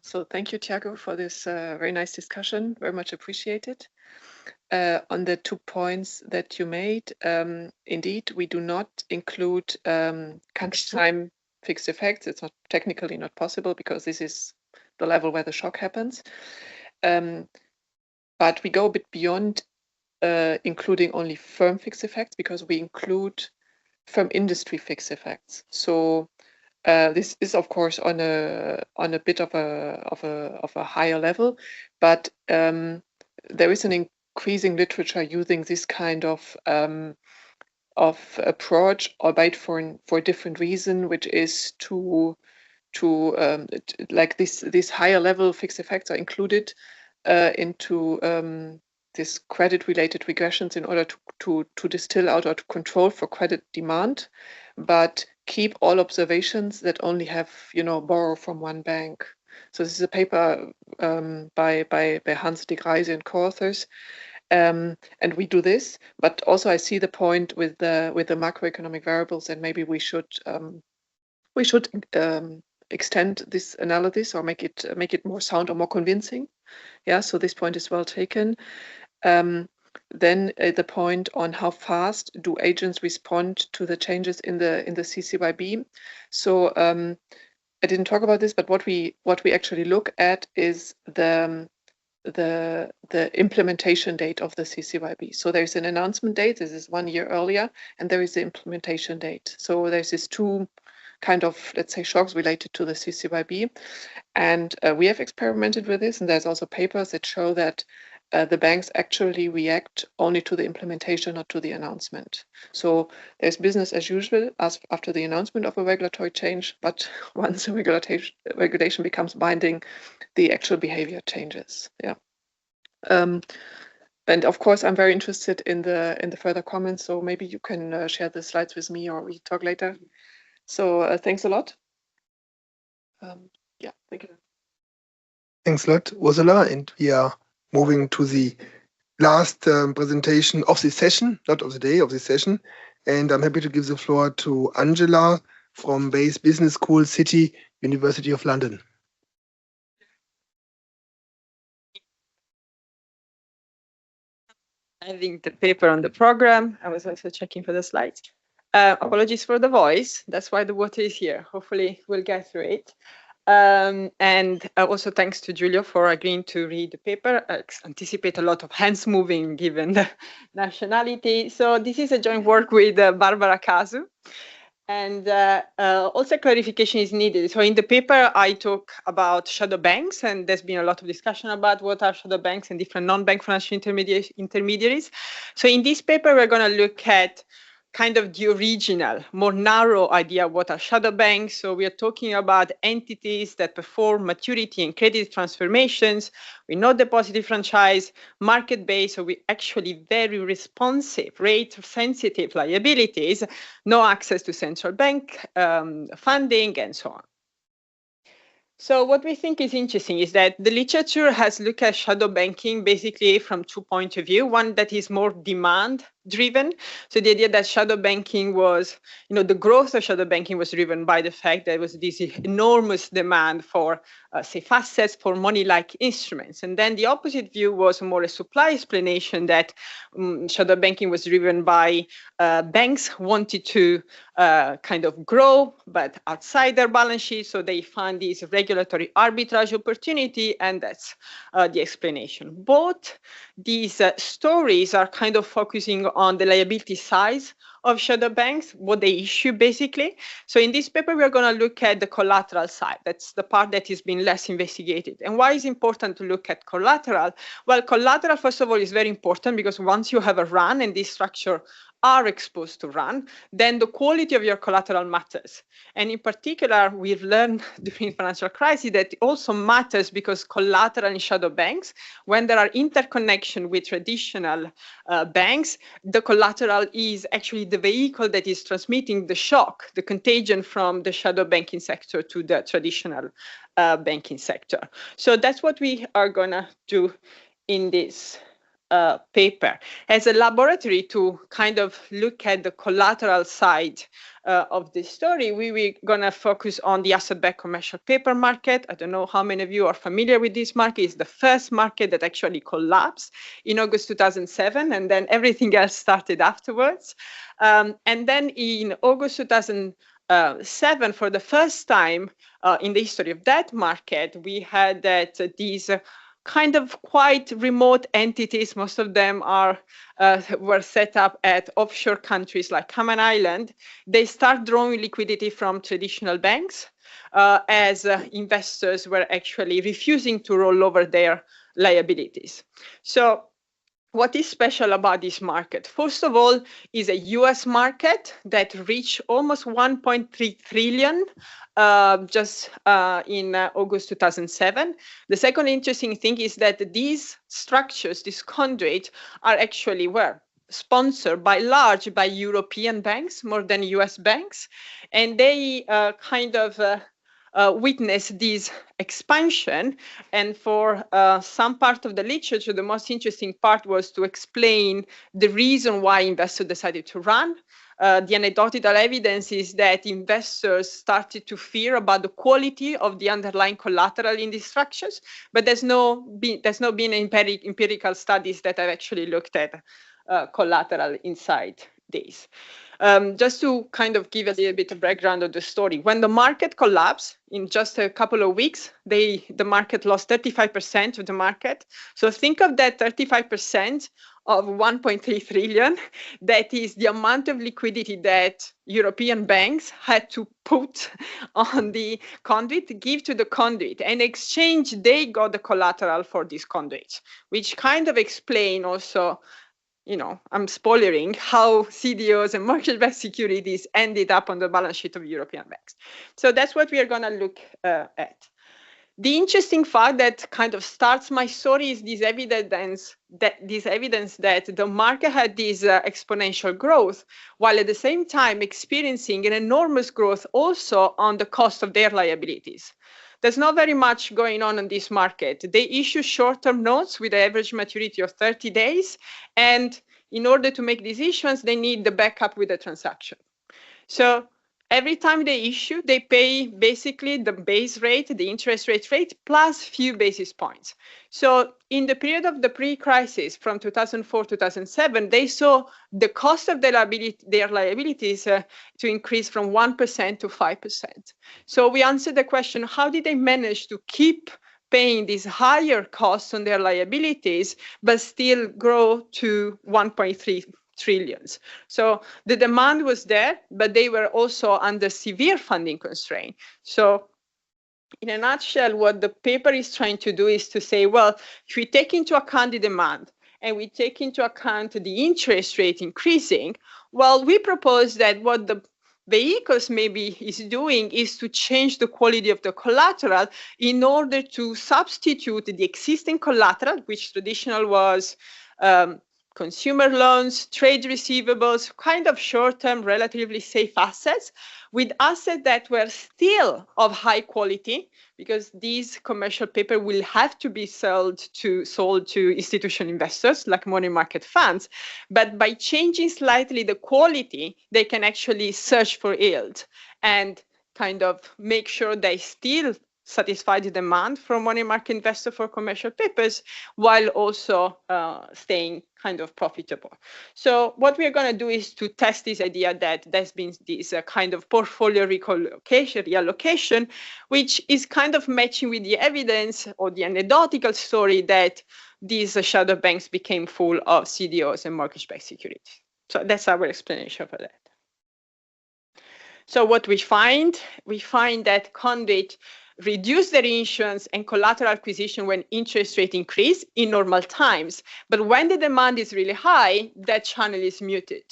So thank you, Tiago, for this very nice discussion. Very much appreciated. On the 2 points that you made, indeed, we do not include country time fixed effects. It's not technically not possible because this is the level where the shock happens. But we go a bit beyond including only firm fixed effects, because we include firm industry fixed effects. So this is, of course, on a bit of a higher level, but there is an increasing literature using this kind of approach, albeit for a different reason, which is to like these higher level fixed effects are included into this credit-related regressions in order to distill out or to control for credit demand, but keep all observations that only have, borrow from one bank. So this is a paper by Hans de Gruyse and co-authors, And we do this, but also I see the point with the macroeconomic variables, and maybe we should extend this analysis or make it more sound or more convincing. Yeah, so this point is well taken. Then the point on how fast do agents respond to the changes in the CCYB. So I didn't talk about this, but what we actually look at is the implementation date of the CCYB. So there's an announcement date, this is 1 year earlier, and there is the implementation date. So there's these two kind of, let's say, shocks related to the CCYB. And we have experimented with this, and there's also papers that show that the banks actually react only to the implementation, not to the announcement. So there's business as usual as after the announcement of a regulatory change, but once a regulation becomes binding, the actual behavior changes. Yeah. And of course, I'm very interested in the further comments. So maybe you can share the slides with me, or we talk later. So thanks a lot. Yeah, thank you. Thanks a lot, Ursula. And we are moving to the last presentation of the session, not of the day, of the session. And I'm happy to give the floor to Angela from Bayes Business School, City, University of London. Having the paper on the program. I was also checking for the slides. Apologies for the voice. That's why the water is here. Hopefully we'll get through it. And also thanks to Giulio for agreeing to read the paper. I anticipate a lot of hands moving given the nationality. So this is a joint work with Barbara Casu. And also clarification is needed. So in the paper, I talk about shadow banks, and there's been a lot of discussion about what are shadow banks and different non-bank financial intermediaries. So in this paper, we're going to look at kind of the original, more narrow idea of what are shadow banks. So we are talking about entities that perform maturity and credit transformations. We're not depositor franchise, market-based, so we actually very responsive, rate-sensitive liabilities, no access to central bank funding, and so on. So what we think is interesting is that the literature has looked at shadow banking basically from 2 points of view. One that is more demand driven. So the idea that shadow banking was, the growth of shadow banking was driven by the fact that there was this enormous demand for safe assets, for money-like instruments. And then the opposite view was more a supply explanation that shadow banking was driven by banks wanted to kind of grow, but outside their balance sheet. So they found this regulatory arbitrage opportunity, and that's the explanation. Both these stories are kind of focusing on the liability size of shadow banks, what they issue basically. So in this paper, we're going to look at the collateral side. That's the part that has been less investigated. And why is it important to look at collateral? Well, collateral, first of all, is very important because once you have a run and this structure are exposed to run, then the quality of your collateral matters. And in particular, we've learned during financial crisis that it also matters because collateral in shadow banks, when there are interconnection with traditional banks, the collateral is actually the vehicle that is transmitting the shock, the contagion from the shadow banking sector to the traditional banking sector. So that's what we are gonna do in this paper as a laboratory to kind of look at the collateral side of this story. We're going to focus on the asset-backed commercial paper market. I don't know how many of you are familiar with this market. It's the first market that actually collapsed in August 2007, and then everything else started afterwards. And then in August 2007, for the first time in the history of that market, we had that these kind of quite remote entities. Most of them were set up at offshore countries like Cayman Island. They start drawing liquidity from traditional banks as investors were actually refusing to roll over their liabilities. So what is special about this market? First of all, is a US market that reached almost 1.3 trillion just in August 2007. The second interesting thing is that these structures, these conduits, are actually sponsored by European banks more than US banks. And they kind of witnessed this expansion. And for some part of the literature, the most interesting part was to explain the reason why investors decided to run. The anecdotal evidence is that investors started to fear about the quality of the underlying collateral in these structures, but there's no been empirical studies that have actually looked at collateral inside these. Just to kind of give a little bit of background of the story, when the market collapsed in just a couple of weeks, the market lost 35% of the market. So think of that 35% of 1.3 trillion. That is the amount of liquidity that European banks had to put on the conduit, give to the conduit. And in exchange, they got the collateral for this conduit, which kind of explain also, you know, I'm spoiling how CDOs and mortgage-backed securities ended up on the balance sheet of European banks. So that's what we are going to look at. The interesting fact that kind of starts my story is this evidence that the market had this exponential growth, while at the same time experiencing an enormous growth also on the cost of their liabilities. There's not very much going on in this market. They issue short-term notes with an average maturity of 30 days. And in order to make these issuance, they need the backup with the transaction. So every time they issue, they pay basically the base rate, the interest rate, plus few basis points. So in the period of the pre-crisis from 2004 to 2007, they saw the cost of their liabilities to increase from 1% to 5%. So we answered the question, how did they manage to keep paying these higher costs on their liabilities, but still grow to 1.3 trillions. So the demand was there, but they were also under severe funding constraint. So in a nutshell, what the paper is trying to do is to say, well, if we take into account the demand and we take into account the interest rate increasing, well, we propose that what the vehicles maybe is doing is to change the quality of the collateral in order to substitute the existing collateral, which traditional was consumer loans, trade receivables, kind of short-term, relatively safe assets, with assets that were still of high quality, because these commercial paper will have to be sold to institutional investors, like money market funds. But by changing slightly the quality, they can actually search for yield and kind of make sure they still satisfy the demand from money market investor for commercial papers, while also staying kind of profitable. So what we are going to do is to test this idea that there's been this kind of portfolio reallocation, which is kind of matching with the evidence or the anecdotal story that these shadow banks became full of CDOs and mortgage-backed securities. So that's our explanation for that. So what we find that conduit reduce their issuance and collateral acquisition when interest rate increase in normal times. But when the demand is really high, that channel is muted.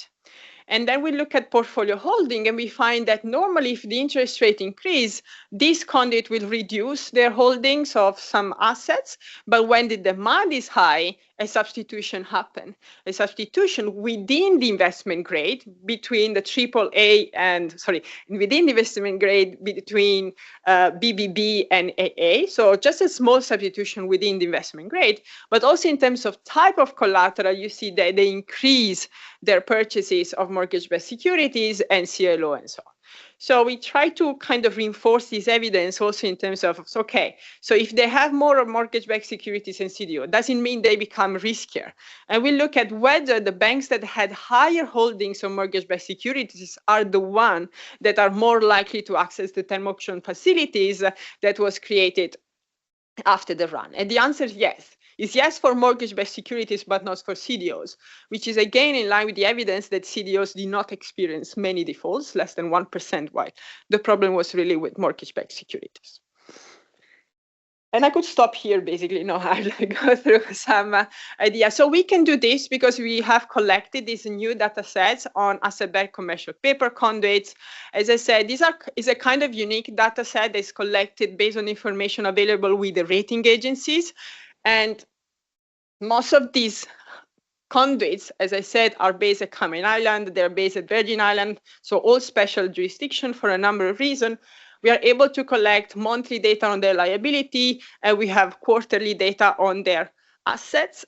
And then we look at portfolio holding and we find that normally if the interest rate increase, this conduit will reduce their holdings of some assets. But when the demand is high, a substitution happens. A substitution within the investment grade between the AAA and, within the investment grade between BBB and AA. So just a small substitution within the investment grade. But also in terms of type of collateral, you see that they increase their purchases of mortgage-backed securities and CLO and so on. So we try to kind of reinforce this evidence also in terms of, okay, so if they have more mortgage-backed securities and CDO, doesn't mean they become riskier. And we look at whether the banks that had higher holdings of mortgage-backed securities are the ones that are more likely to access the term auction facilities that was created after the run. And the answer is yes. Is yes for mortgage-backed securities, but not for CDOs, which is again in line with the evidence that CDOs did not experience many defaults, less than 1%, while the problem was really with mortgage-backed securities. And I could stop here, basically, no, I'll go through some ideas. So we can do this because we have collected these new data sets on asset-backed commercial paper conduits. As I said, this is a kind of unique data set that is collected based on information available with the rating agencies. And most of these conduits, as I said, are based at Cayman Island, they're based at Virgin Island, so all special jurisdiction for a number of reasons. we are able to collect monthly data on their liability, and we have quarterly data on their assets.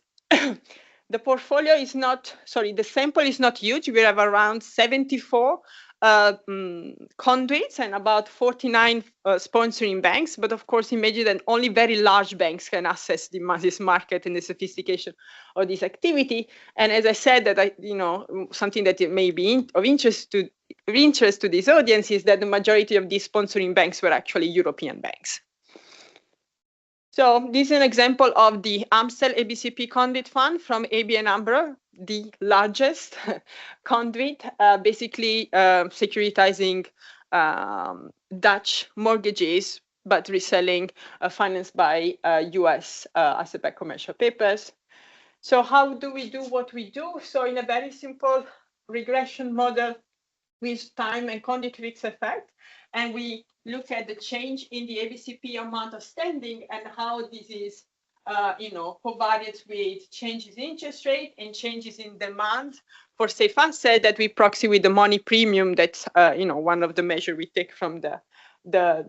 The portfolio is not, sorry, the sample is not huge. We have around 74 conduits and about 49 sponsoring banks. But of course, imagine that only very large banks can access this market and the sophistication of this activity. And as I said, that something that it may be of interest to this audience is that the majority of these sponsoring banks were actually European banks. So this is an example of the Amstel ABCP conduit fund from ABN AMRO, the largest conduit, basically securitizing Dutch mortgages, but reselling financed by US asset-backed commercial papers. So how do we do what we do? So in a very simple regression model with time and conduit risk effect, and we look at the change in the ABCP amount of standing and how this is, covariates with changes in interest rate and changes in demand for safe asset that we proxy with the money premium. That's, one of the measures we take from the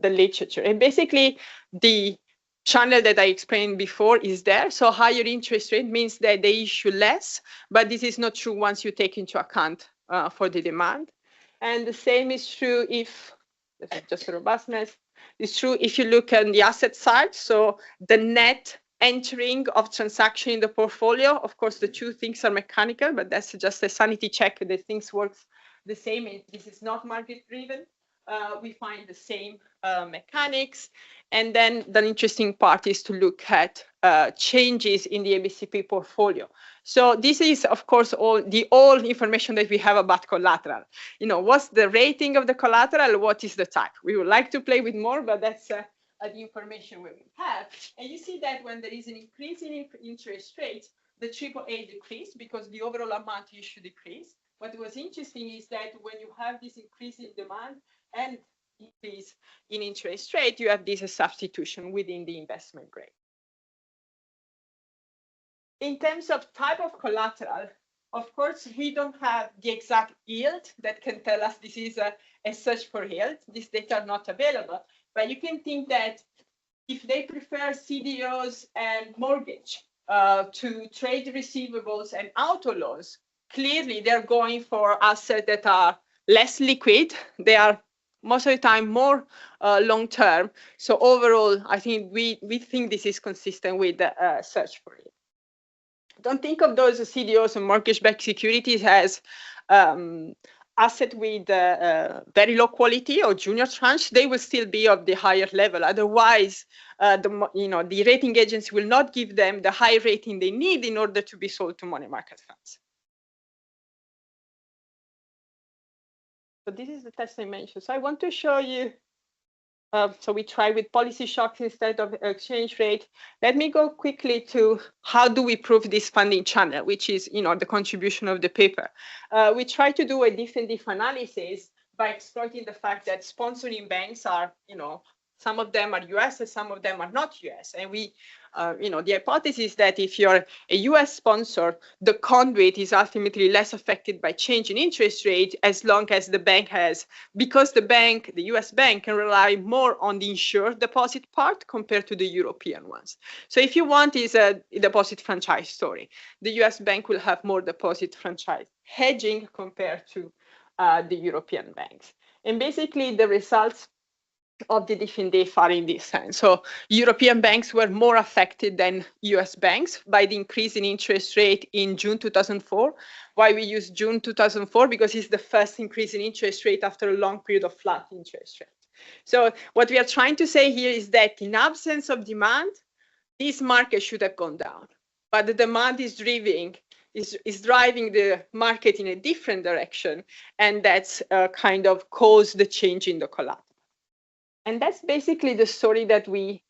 literature. And basically, the channel that I explained before is there. So higher interest rate means that they issue less, but this is not true once you take into account for the demand. And the same is true if, this is just robustness, it's true if you look at the asset side. So the net entering of transaction in the portfolio, of course, the two things are mechanical, but that's just a sanity check that things works the same. This is not market driven. We find the same mechanics. And then the interesting part is to look at changes in the ABCP portfolio. So this is, of course, all information that we have about collateral. What's the rating of the collateral? What is the type? We would like to play with more, but that's the information we have. And you see that when there is an increase in interest rates, the AAA decrease because the overall amount issue decrease. What was interesting is that when you have this increase in demand and increase in interest rate, you have this substitution within the investment grade. In terms of type of collateral, of course, we don't have the exact yield that can tell us this is a search for yield. These data are not available, but you can think that if they prefer CDOs and mortgage to trade receivables and auto loans, clearly they're going for assets that are less liquid. They are most of the time more long-term. So overall, I think we think this is consistent with the search for yield. Don't think of those CDOs and mortgage-backed securities as asset with very low quality or junior tranche. They will still be of the higher level. Otherwise, the rating agency will not give them the high rating they need in order to be sold to money market funds. So this is the test I mentioned. So I want to show you. So we try with policy shocks instead of exchange rate. Let me go quickly to how do we prove this funding channel, which is the contribution of the paper. We try to do a diff analysis by exploiting the fact that sponsoring banks are, some of them are US and some of them are not US. And we, the hypothesis is that if you're a US sponsor, the conduit is ultimately less affected by change in interest rate as long as the bank has, because the US bank can rely more on the insured deposit part compared to the European ones. So if you want is a deposit franchise story, the US bank will have more deposit franchise hedging compared to the European banks. And basically the results of the different data are in this sense. So European banks were more affected than US banks by the increase in interest rate in June 2004. Why we use June 2004? Because it's the first increase in interest rate after a long period of flat interest rate. So what we are trying to say here is that in absence of demand, this market should have gone down. But the demand is driving the market in a different direction. And that's kind of caused the change in the collateral. And that's basically the story that we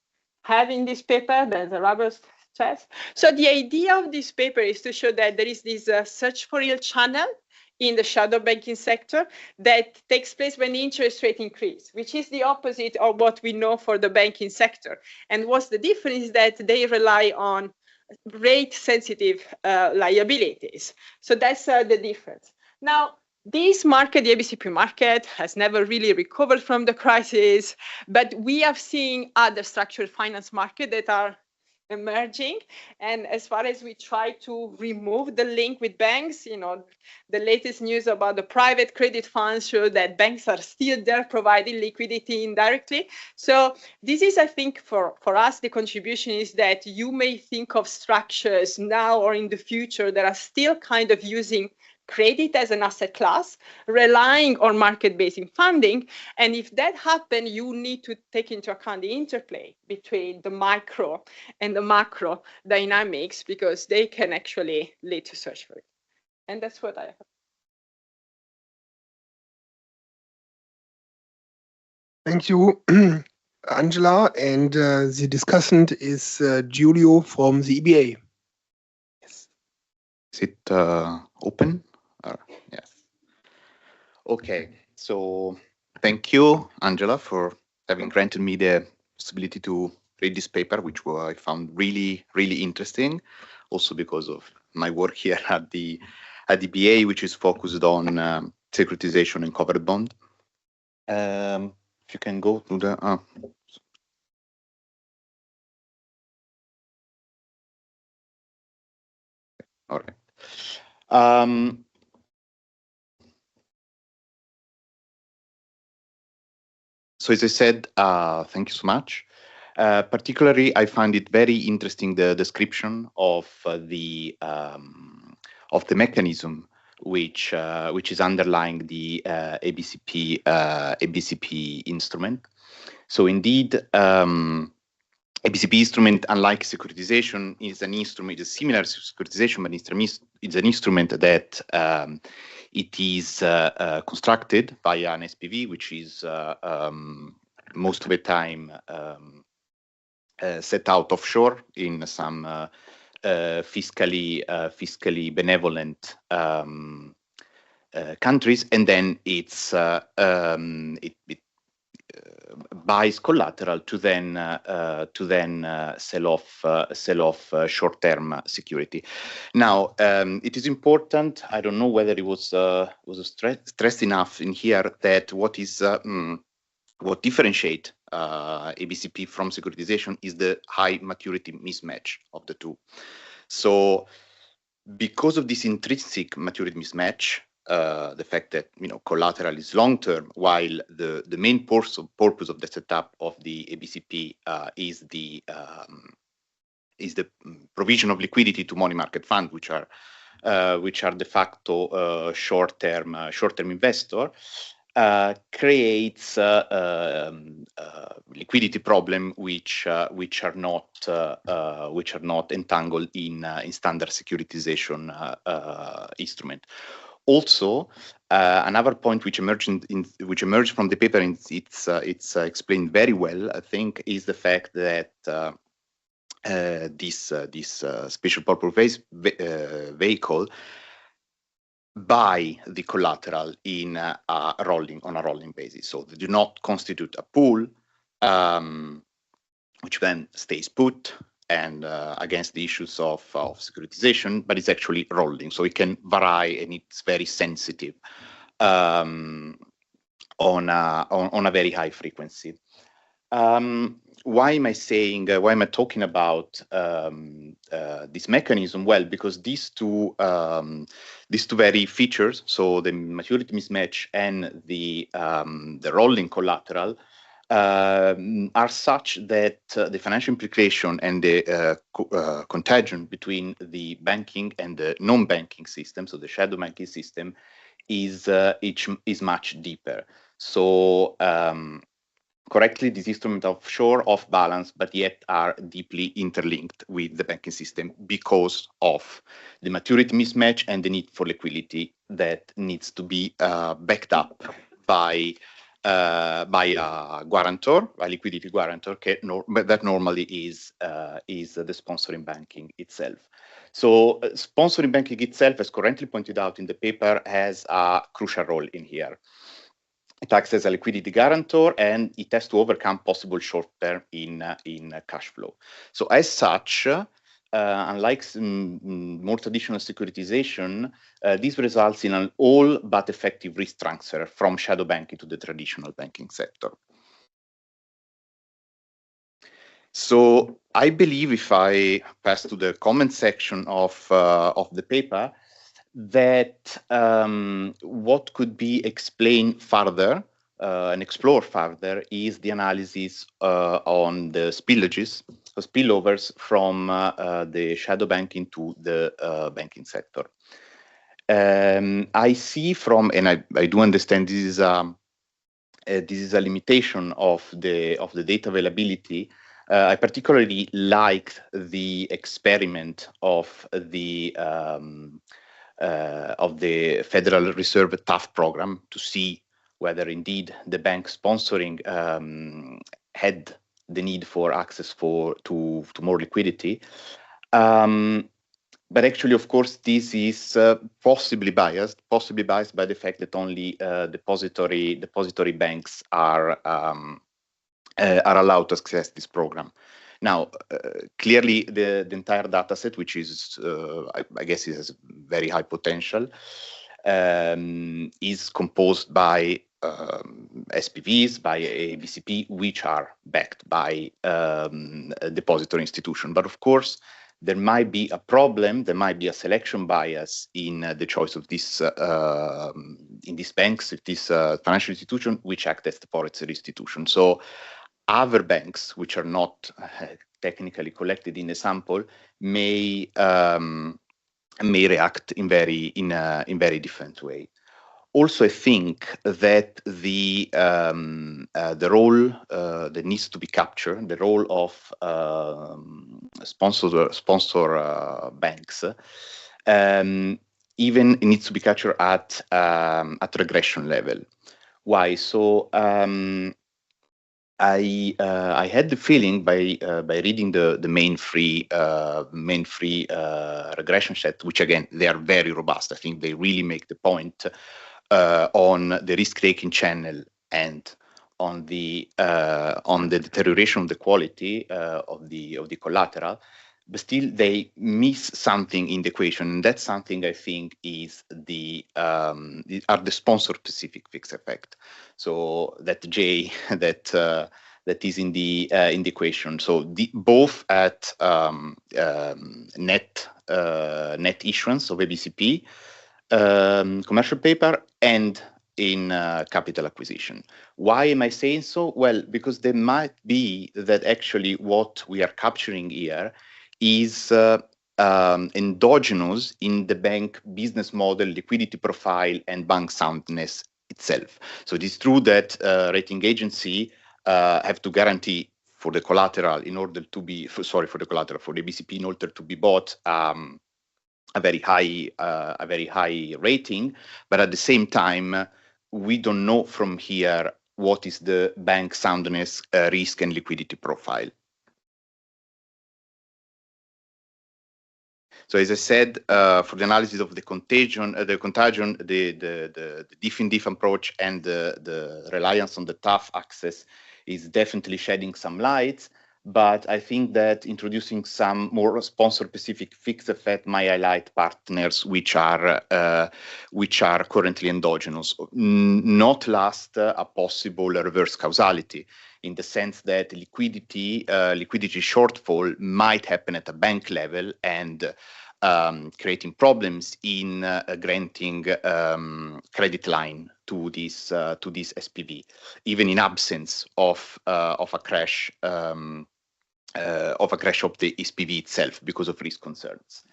have in this paper. There's a robust test. So the idea of this paper is to show that there is this search for yield channel in the shadow banking sector that takes place when the interest rate increase, which is the opposite of what we know for the banking sector. And what's the difference is that they rely on rate sensitive liabilities. So that's the difference. Now, This market, the ABCP market, has never really recovered from the crisis, but we have seen other structured finance markets that are emerging. And as far as we try to remove the link with banks, the latest news about the private credit funds show that banks are still there providing liquidity indirectly. So this is, I think, for us, the contribution is that you may think of structures now or in the future that are still kind of using credit as an asset class, relying on market-based funding. And if that happens, you need to take into account the interplay between the micro and the macro dynamics, because they can actually lead to search for it. And that's what I have. Thank you, Angela. And the discussant is Giulio from the EBA. Yes. Is it open? Yes. Okay. So thank you, Angela, for having granted me the possibility to read this paper, which I found really, really interesting, also because of my work here at the EBA, which is focused on securitization and covered bond. If you can go to the all right. So as I said, thank you so much. Particularly, I find it very interesting the description of the mechanism which is underlying the ABCP instrument. So indeed, ABCP instrument, unlike securitization, is an instrument, is similar to securitization, but it's an instrument that it is constructed by an SPV, which is most of the time set out offshore in some fiscally benevolent countries, and then it buys collateral to then sell off short-term security. Now, it is important. I don't know whether it was stressed enough in here that what differentiate ABCP from securitization is the high maturity mismatch of the two. So, because of this intrinsic maturity mismatch, the fact that collateral is long term, while the main purpose of the setup of the ABCP is the provision of liquidity to money market funds, which are de facto short-term investor, creates liquidity problem which are not entangled in standard securitization instrument. Also, another point which emerged from the paper, and it's explained very well, I think, is the fact that this special purpose vehicle buy the collateral on a rolling basis. So they do not constitute a pool, which then stays put and against the issues of securitization, but it's actually rolling. So it can vary, and it's very sensitive on a very high frequency. Why am I talking about this mechanism? Well, because these two very features, so the maturity mismatch and the rolling collateral, are such that the financial implication and the contagion between the banking and the non-banking system, so the shadow banking system, is much deeper. So correctly, these instruments are offshore, off balance, but yet are deeply interlinked with the banking system because of the maturity mismatch and the need for liquidity that needs to be backed up by a guarantor, a liquidity guarantor, that normally is the sponsoring banking itself. So sponsoring banking itself, as currently pointed out in the paper, has a crucial role in here. It acts as a liquidity guarantor, and it has to overcome possible short-term in cash flow. So as such, unlike more traditional securitization, this results in an all but effective risk transfer from shadow banking to the traditional banking sector. So I believe, if I pass to the comment section of the paper, that what could be explained further and explored further is the analysis on the spillages, so spillovers from the shadow banking to the banking sector. I see from, and I do understand this is a limitation of the data availability. I particularly liked the experiment of the Federal Reserve TAF program to see whether indeed the bank sponsoring had the need for access to more liquidity. But actually, of course, this is possibly biased by the fact that only depository banks are allowed to access this program. Now, clearly, the entire data set, which is, I guess, it has very high potential, is composed by SPVs, by a BCP, which are backed by a depository institution. But of course, there might be a problem, there might be a selection bias in the choice of this, in these banks, this financial institution, which act as depository institution. So other banks, which are not technically collected in the sample, may react in very different way. Also, I think that the role that needs to be captured, the role of sponsor banks, even needs to be captured at regression level. Why? So I had the feeling by reading the main free regression set, which again they are very robust. I think they really make the point on the risk-taking channel and on the deterioration of the quality of the collateral, but still they miss something in the equation, and that's something I think is the sponsor-specific fixed effect. So that J that is in the equation. So both at net issuance of ABCP, commercial paper, and in capital acquisition. Why am I saying so? Well, because there might be that actually what we are capturing here is endogenous in the bank business model, liquidity profile, and bank soundness itself. So it is true that rating agency have to guarantee for the collateral in order to be, for the BCP in order to be bought a very high rating, but at the same time, we don't know from here what is the bank soundness, risk, and liquidity profile. So as I said, for the analysis of the contagion, the diff-in-diff approach and the reliance on the TAF access is definitely shedding some light. But I think that introducing some more sponsor-specific fixed effect might highlight partners which are currently endogenous. Not last a possible reverse causality, in the sense that liquidity shortfall might happen at a bank level and creating problems in granting credit line to this SPV, even in absence of a crash of the SPV itself because of risk concerns.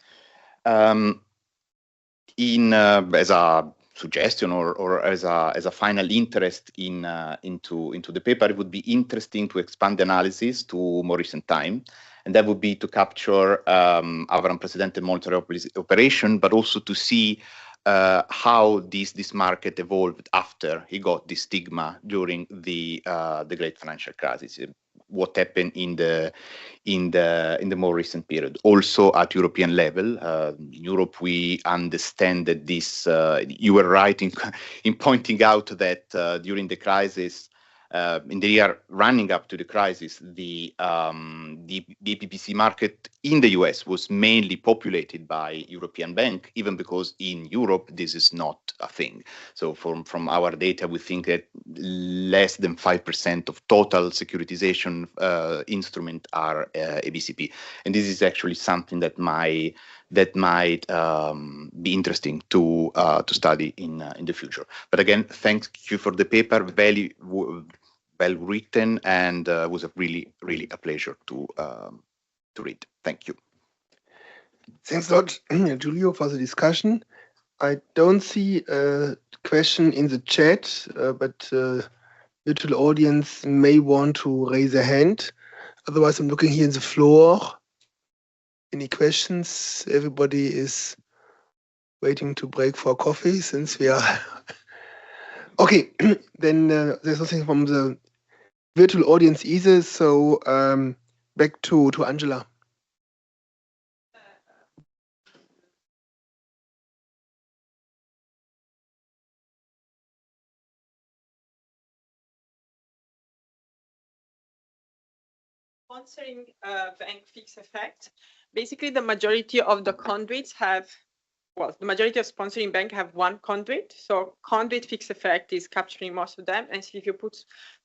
As a suggestion or as a final interest into the paper, it would be interesting to expand the analysis to more recent time, and that would be to capture our unprecedented monetary operation, but also to see how this market evolved after he got this stigma during the great financial crisis. What happened in the more recent period, also at European level. In Europe, we understand that this. You were right in pointing out that during the crisis, in the year running up to the crisis, the the BPPC market in the US was mainly populated by European bank, even because in Europe this is not a thing. So from our data, we think that less than 5% of total securitization instrument are ABCP, and this is actually something that might be interesting to study in the future. But again, thank you for the paper, very well written, and was a really a pleasure to read. Thank you. Thanks a lot, Giulio, for the discussion. I don't see a question in the chat, but virtual audience may want to raise a hand. Otherwise, I'm looking here in the floor. Any questions? Everybody is waiting to break for coffee since we are... Okay, then there's nothing from the virtual audience either, so back to Angela. Sponsoring bank fixed effect. Basically, the majority of the conduits have, well, the majority of sponsoring bank have one conduit. So conduit fixed effect is capturing most of them. And so if you put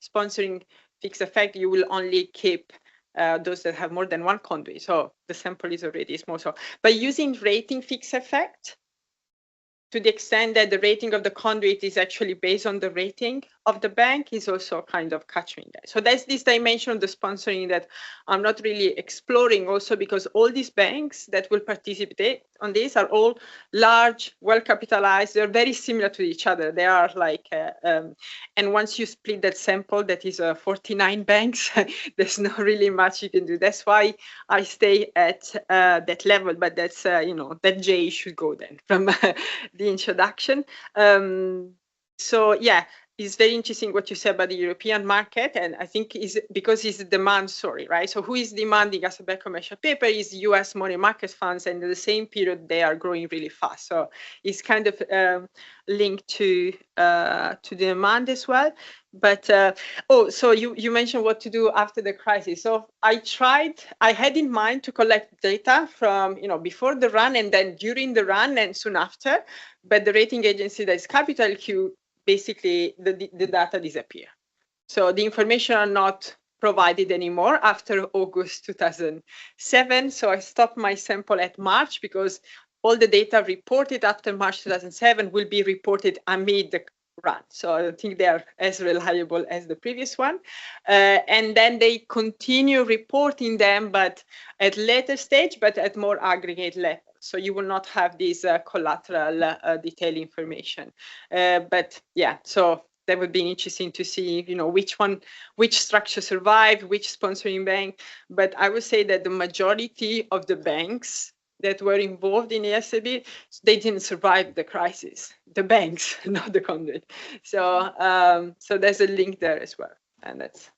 sponsoring fixed effect, you will only keep those that have more than one conduit. So the sample is already small. So by using rating fixed effect, to the extent that the rating of the conduit is actually based on the rating of the bank, is also kind of capturing that. So that's this dimension of the sponsoring that I'm not really exploring, also because all these banks that will participate on this are all large, well capitalized. They're very similar to each other. They are like, and once you split that sample, that is 49 banks, there's not really much you can do. That's why I stay at that level, but that's, you know, that J should go then from the introduction. So yeah, it's very interesting what you said about the European market, and I think is because it's a demand story, right? So who is demanding asset-backed commercial paper is U.S. money market funds, and in the same period they are growing really fast. So it's kind of linked to the demand as well. But oh, so you mentioned what to do after the crisis. So I had in mind to collect data from, you know, before the run and then during the run and soon after. But the rating agency, that is Capital Q, basically the data disappear. So the information are not provided anymore after August 2007. So I stopped my sample at March because all the data reported after March 2007 will be reported amid the run. So I don't think they are as reliable as the previous one. And then they continue reporting them, but at later stage, but at more aggregate level. So you will not have this collateral detailed information. But yeah, so that would be interesting to see, you know, which structure survived, which sponsoring bank. But I would say that the majority of the banks that were involved in the SAB, they didn't survive the crisis. The banks, not the conduit. So so there's a link there as well, and that's.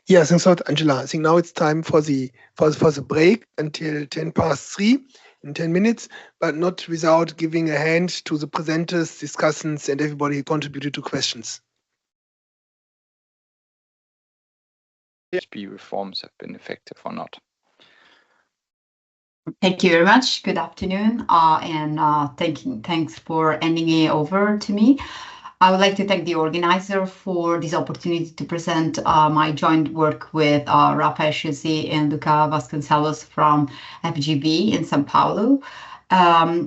Yeah, thanks a lot, Angela. I think now it's time for the break until 3:10 in 10 minutes, but not without giving a hand to the presenters, discussants, and everybody who contributed to questions. EBA reforms have been effective or not. Thank you very much. Good afternoon, and thanks for handing it over to me. I would like to thank the organizer for this opportunity to present my joint work with Rafael Chesi and Luca Vasconcelos from FGB in São Paulo.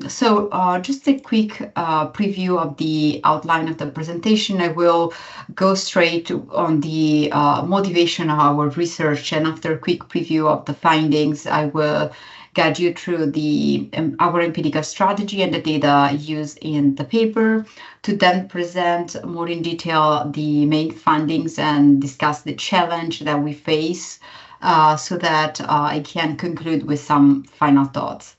So just a quick preview of the outline of the presentation. I will go straight on the motivation of our research, and after a quick preview of the findings, I will guide you through our empirical strategy and the data used in the paper, to then present more in detail the main findings and discuss the challenge that we face, so that I can conclude with some final thoughts.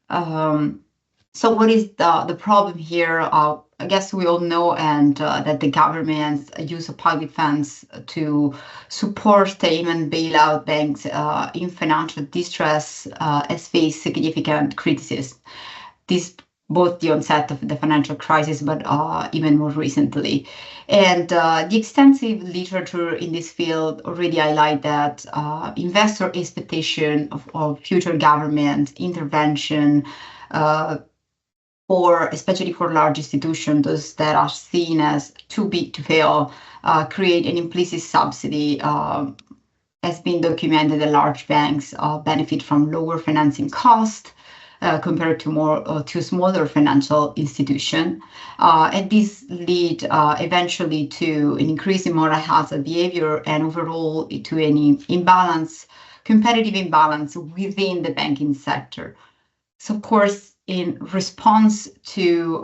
So what is the problem here? I guess we all know that the government's use of public funds to support tame and bail out banks in financial distress has faced significant criticism. This both the onset of the financial crisis, but even more recently. And the extensive literature in this field already highlight that investor expectation of future government intervention, especially for large institutions, those that are seen as too big to fail, create an implicit subsidy. Has been documented that large banks benefit from lower financing costs compared to smaller financial institutions. And this lead eventually to an increase in moral hazard behavior and overall to any competitive imbalance within the banking sector. So of course, in response to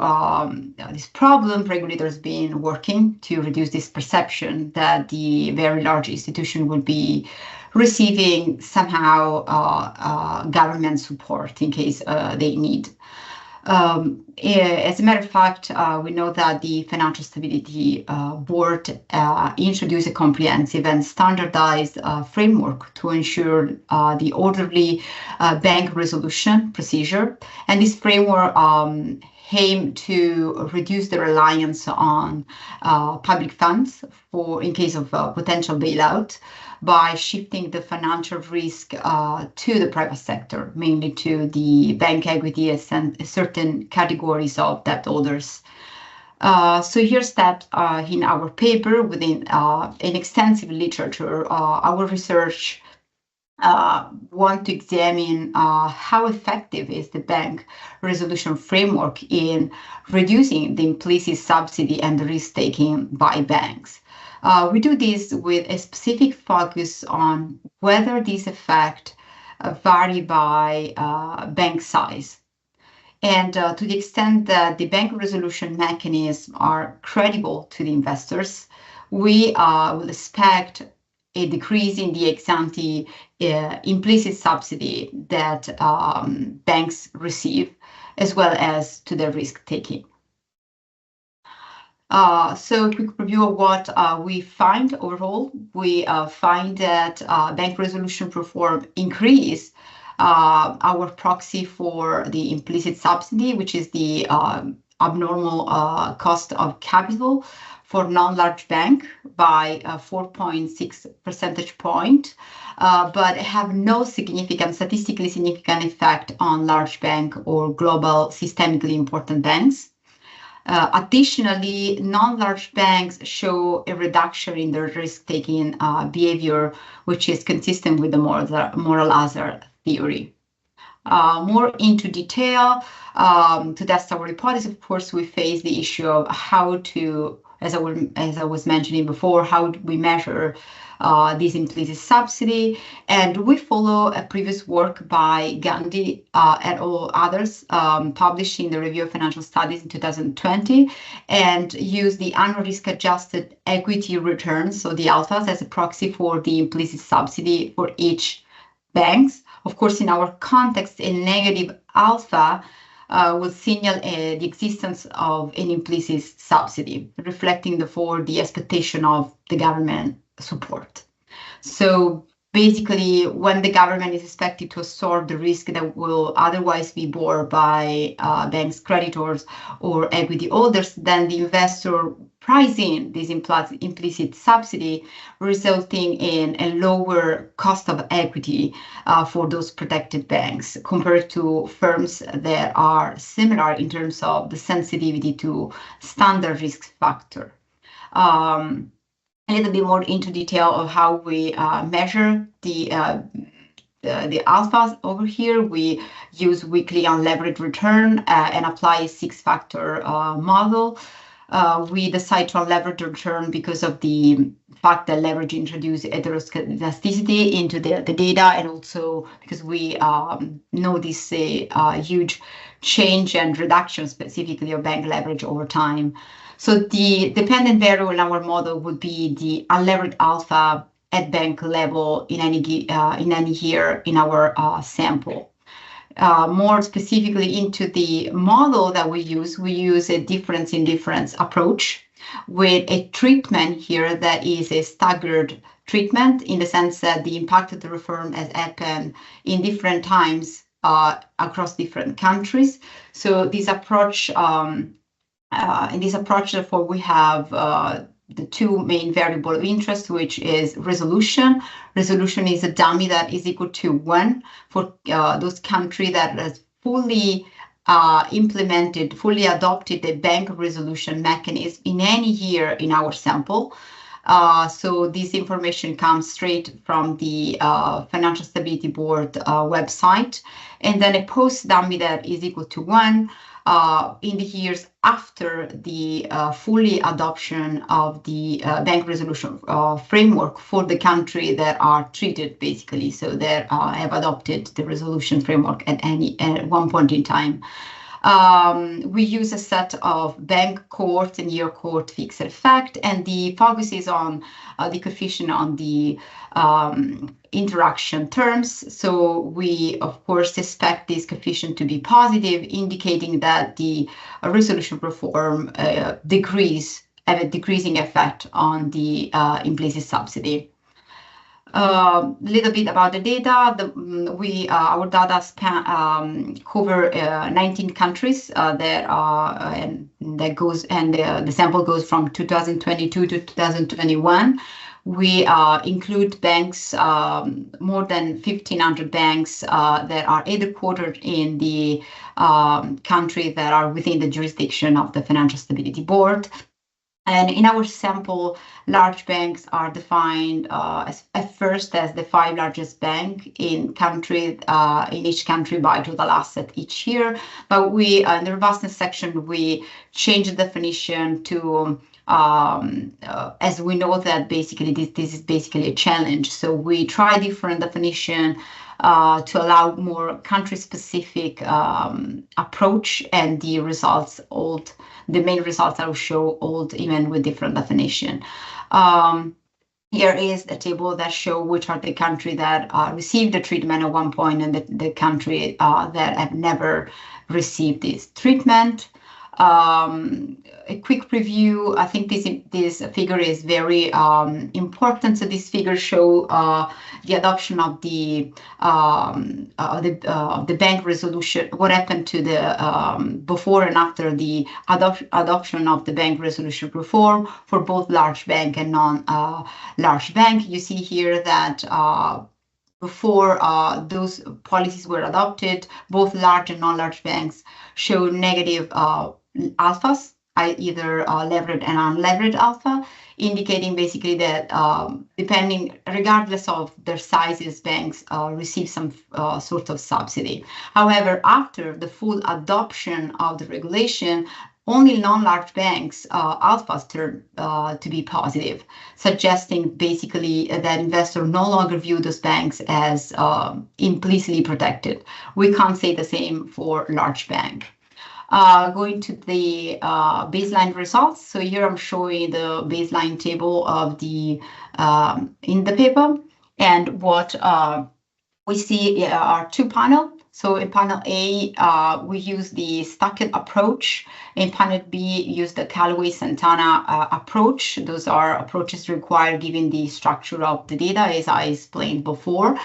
this problem, regulators have been working to reduce this perception that the very large institution will be receiving somehow government support in case they need. As a matter of fact, we know that the Financial Stability Board introduced a comprehensive and standardized framework to ensure the orderly bank resolution procedure. And this framework aimed to reduce the reliance on public funds in case of potential bailout, by shifting the financial risk to the private sector, mainly to the bank equity and certain categories of debt holders. So here's that in our paper within an extensive literature, our research want to examine how effective is the bank resolution framework in reducing the implicit subsidy and the risk-taking by banks. We do this with a specific focus on whether these effects vary by bank size. And to the extent that the bank resolution mechanisms are credible to the investors, we will expect a decrease in the ex-ante implicit subsidy that banks receive, as well as to their risk-taking. So a quick review of what we find overall. We find that bank resolution perform increase our proxy for the implicit subsidy, which is the abnormal cost of capital for non-large bank by 4.6 percentage point, but have no statistically significant effect on large bank or global systemically important banks. Additionally, non-large banks show a reduction in their risk-taking behavior, which is consistent with the moral hazard theory. More into detail, to test our hypothesis, of course, we face the issue of how to, as I was mentioning before, how do we measure this implicit subsidy. And we follow a previous work by Gandhi and all others published in the Review of Financial Studies in 2020, and use the annual risk-adjusted equity return, so the alphas, as a proxy for the implicit subsidy for each banks. Of course, in our context, a negative alpha will signal the existence of an implicit subsidy, reflecting the expectation of the government support. So basically, when the government is expected to absorb the risk that will otherwise be borne by banks' creditors or equity holders, then the investor price in this implicit subsidy, resulting in a lower cost of equity for those protected banks compared to firms that are similar in terms of the sensitivity to standard risk factor. A little bit more into detail of how we measure the alphas over here. We use weekly unlevered return and apply a 6-factor model. We decide to unlevered return because of the fact that leverage introduces heteroscedasticity into the data, and also because we notice a huge change and reduction specifically of bank leverage over time. So the dependent variable in our model would be the unlevered alpha at bank level in any year in our sample. More specifically into the model that we use a difference in difference approach with a treatment here that is a staggered treatment, in the sense that the impact of the reform has happened in different times across different countries. So this approach, in this approach, therefore, we have the two main variable of interest, which is resolution. Resolution is a dummy that is equal to 1 for those countries that has fully implemented, fully adopted the bank resolution mechanism in any year in our sample. So this information comes straight from the Financial Stability Board website, and then a post dummy that is equal to 1 in the years after the fully adoption of the bank resolution framework for the country that are treated, basically, so that have adopted the resolution framework at one point in time. We use a set of bank cohort and year cohort fixed effect, and the focus is on the coefficient on the interaction terms. So we, of course, expect this coefficient to be positive, indicating that the resolution reform have a decreasing effect on the implicit subsidy. Little bit about the data. Our data cover 19 countries that are, and that goes, and the sample goes from 2022 to 2021. We include banks, more than 1,500 banks that are either quoted in the country that are within the jurisdiction of the Financial Stability Board. And in our sample, large banks are defined at first as the 5 largest bank in each country by total asset each year. But we, in the robustness section, we change the definition to, as we know that basically this is basically a challenge. So we try different definition to allow more country-specific approach, and the results hold. The main results I will show hold even with different definition. Here is a table that show which are the country that received the treatment at one point, and the country that have never received this treatment. A quick preview. I think this figure is very important. So this figure show the adoption of the bank resolution. What happened to the before and after the adoption of the bank resolution reform for both large bank and non-large bank. You see here that before those policies were adopted, both large and non-large banks show negative alphas, either levered and unlevered alpha, indicating basically that regardless of their sizes, banks receive some sort of subsidy. However, after the full adoption of the regulation, only non-large banks alphas turn to be positive, suggesting basically that investors no longer view those banks as implicitly protected. We can't say the same for large bank. Going to the baseline results. So here I'm showing the baseline table of the in the paper, and what we see are 2 panels. So in panel A, we use the stacked approach. In panel B, use the Callaway-Santana approach. Those are approaches required given the structure of the data, as I explained before.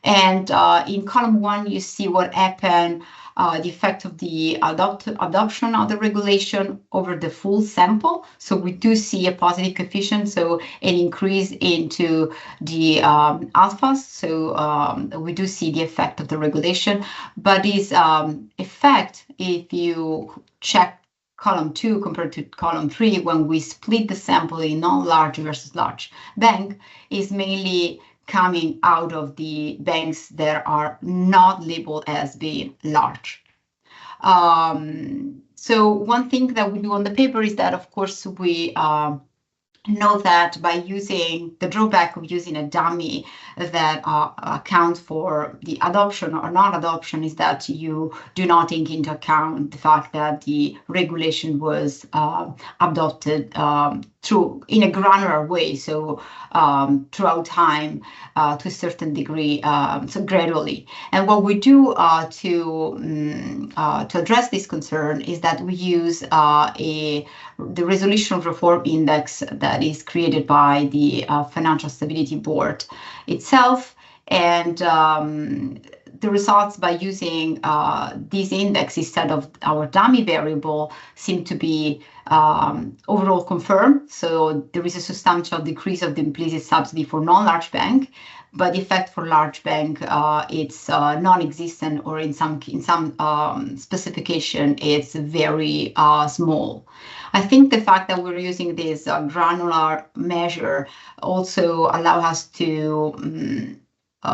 And in column 1, you see what happened, the effect of the adoption of the regulation over the full sample. So we do see a positive coefficient, so an increase into the alphas. So we do see the effect of the regulation, but this effect, if you check column 2 compared to column 3, when we split the sample in non-large versus large bank, is mainly coming out of the banks that are not labeled as being large. So one thing that we do on the paper is that, of course, we know that by using the drawback of using a dummy that accounts for the adoption or non-adoption is that you do not take into account the fact that the regulation was adopted in a granular way, so throughout time to a certain degree, so gradually. And what we do to address this concern is that we use the resolution reform index that is created by the Financial Stability Board itself, and the results by using this index instead of our dummy variable seem to be overall confirmed. So there is a substantial decrease of the implicit subsidy for non-large bank, but the effect for large bank it's non-existent, or in some specification it's very small. I think the fact that we're using this granular measure also allow us to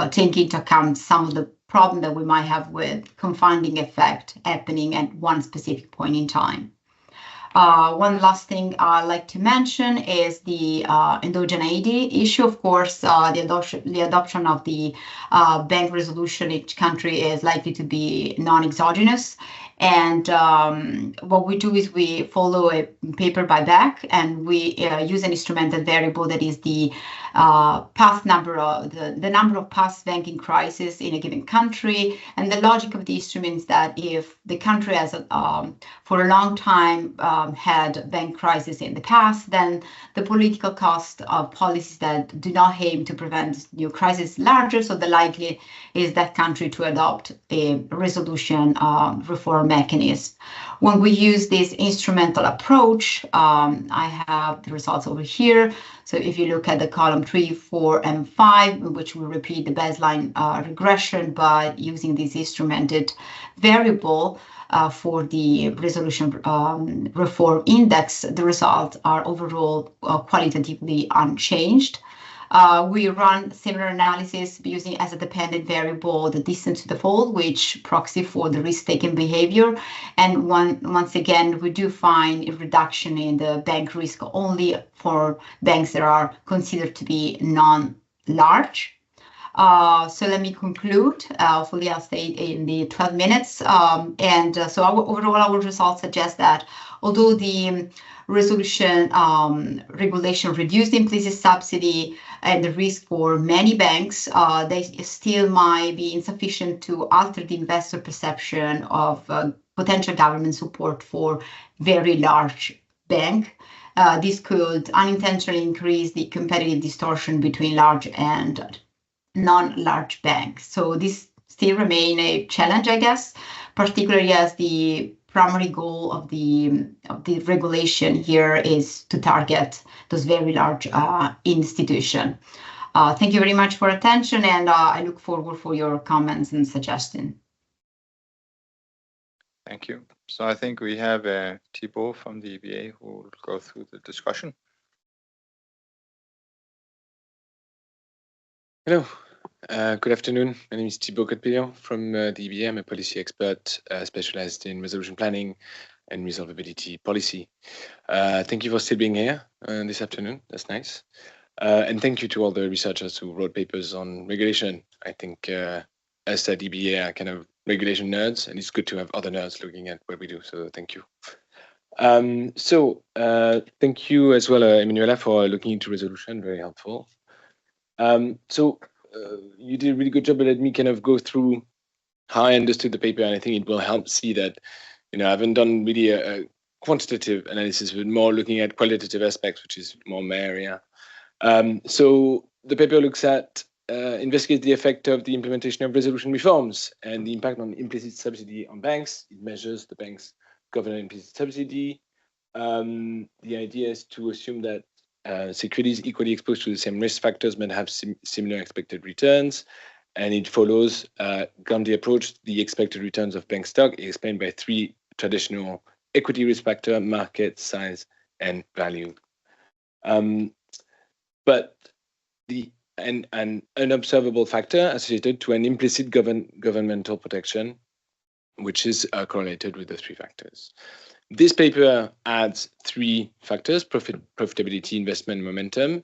take into account some of the problem that we might have with confounding effect happening at one specific point in time. One last thing I'd like to mention is the endogeneity issue. Of course, the adoption of the bank resolution in each country is likely to be non-exogenous. And what we do is we follow a paper by back, and we use an instrumental variable that is the past number of the number of past banking crises in a given country. And the logic of the instrument is that if the country has for a long time had bank crisis in the past, then the political cost of policies that do not aim to prevent new crises larger, so the likely is that country to adopt a resolution reform mechanism. When we use this instrumental approach, I have the results over here. So if you look at the column 3, 4, and 5, in which we repeat the baseline regression, but using this instrumented variable for the resolution reform index, the results are overall qualitatively unchanged. We run similar analysis using as a dependent variable the distance to default, which proxy for the risk-taking behavior. And once again, we do find a reduction in the bank risk only for banks that are considered to be non-large. So let me conclude. Hopefully I'll stay in the 12 minutes. So overall, our results suggest that although the resolution regulation reduced the implicit subsidy and the risk for many banks, they still might be insufficient to alter the investor perception of potential government support for very large bank. This could unintentionally increase the competitive distortion between large and non-large banks. So this still remain a challenge, I guess, particularly as the primary goal of the regulation here is to target those very large institutions. Thank you very much for attention, and I look forward for your comments and suggestions. Thank you. So I think we have Thibault from the EBA who will go through the discussion. Hello, good afternoon. My name is Thibault Cotepillion from the EBA. I'm a policy expert specialized in resolution planning and resolvability policy. Thank you for still being here this afternoon. That's nice. And thank you to all the researchers who wrote papers on regulation. I think us at EBA are kind of regulation nerds, and it's good to have other nerds looking at what we do. So thank you. Thank you as well, Emanuela, for looking into resolution. Very helpful. You did a really good job, but let me kind of go through how I understood the paper, and I think it will help see that, I haven't done really a quantitative analysis, but more looking at qualitative aspects, which is more my area. So the paper looks at, investigates the effect of the implementation of resolution reforms and the impact on implicit subsidy on banks. It measures the bank's governance implicit subsidy. The idea is to assume that securities equally exposed to the same risk factors might have similar expected returns, and it follows Gandhi approach. The expected returns of bank stock is explained by 3 traditional equity risk factor: market, size, and value. But an unobservable factor associated to an implicit governmental protection, which is correlated with the 3 factors. This paper adds 3 factors: profitability, investment, momentum,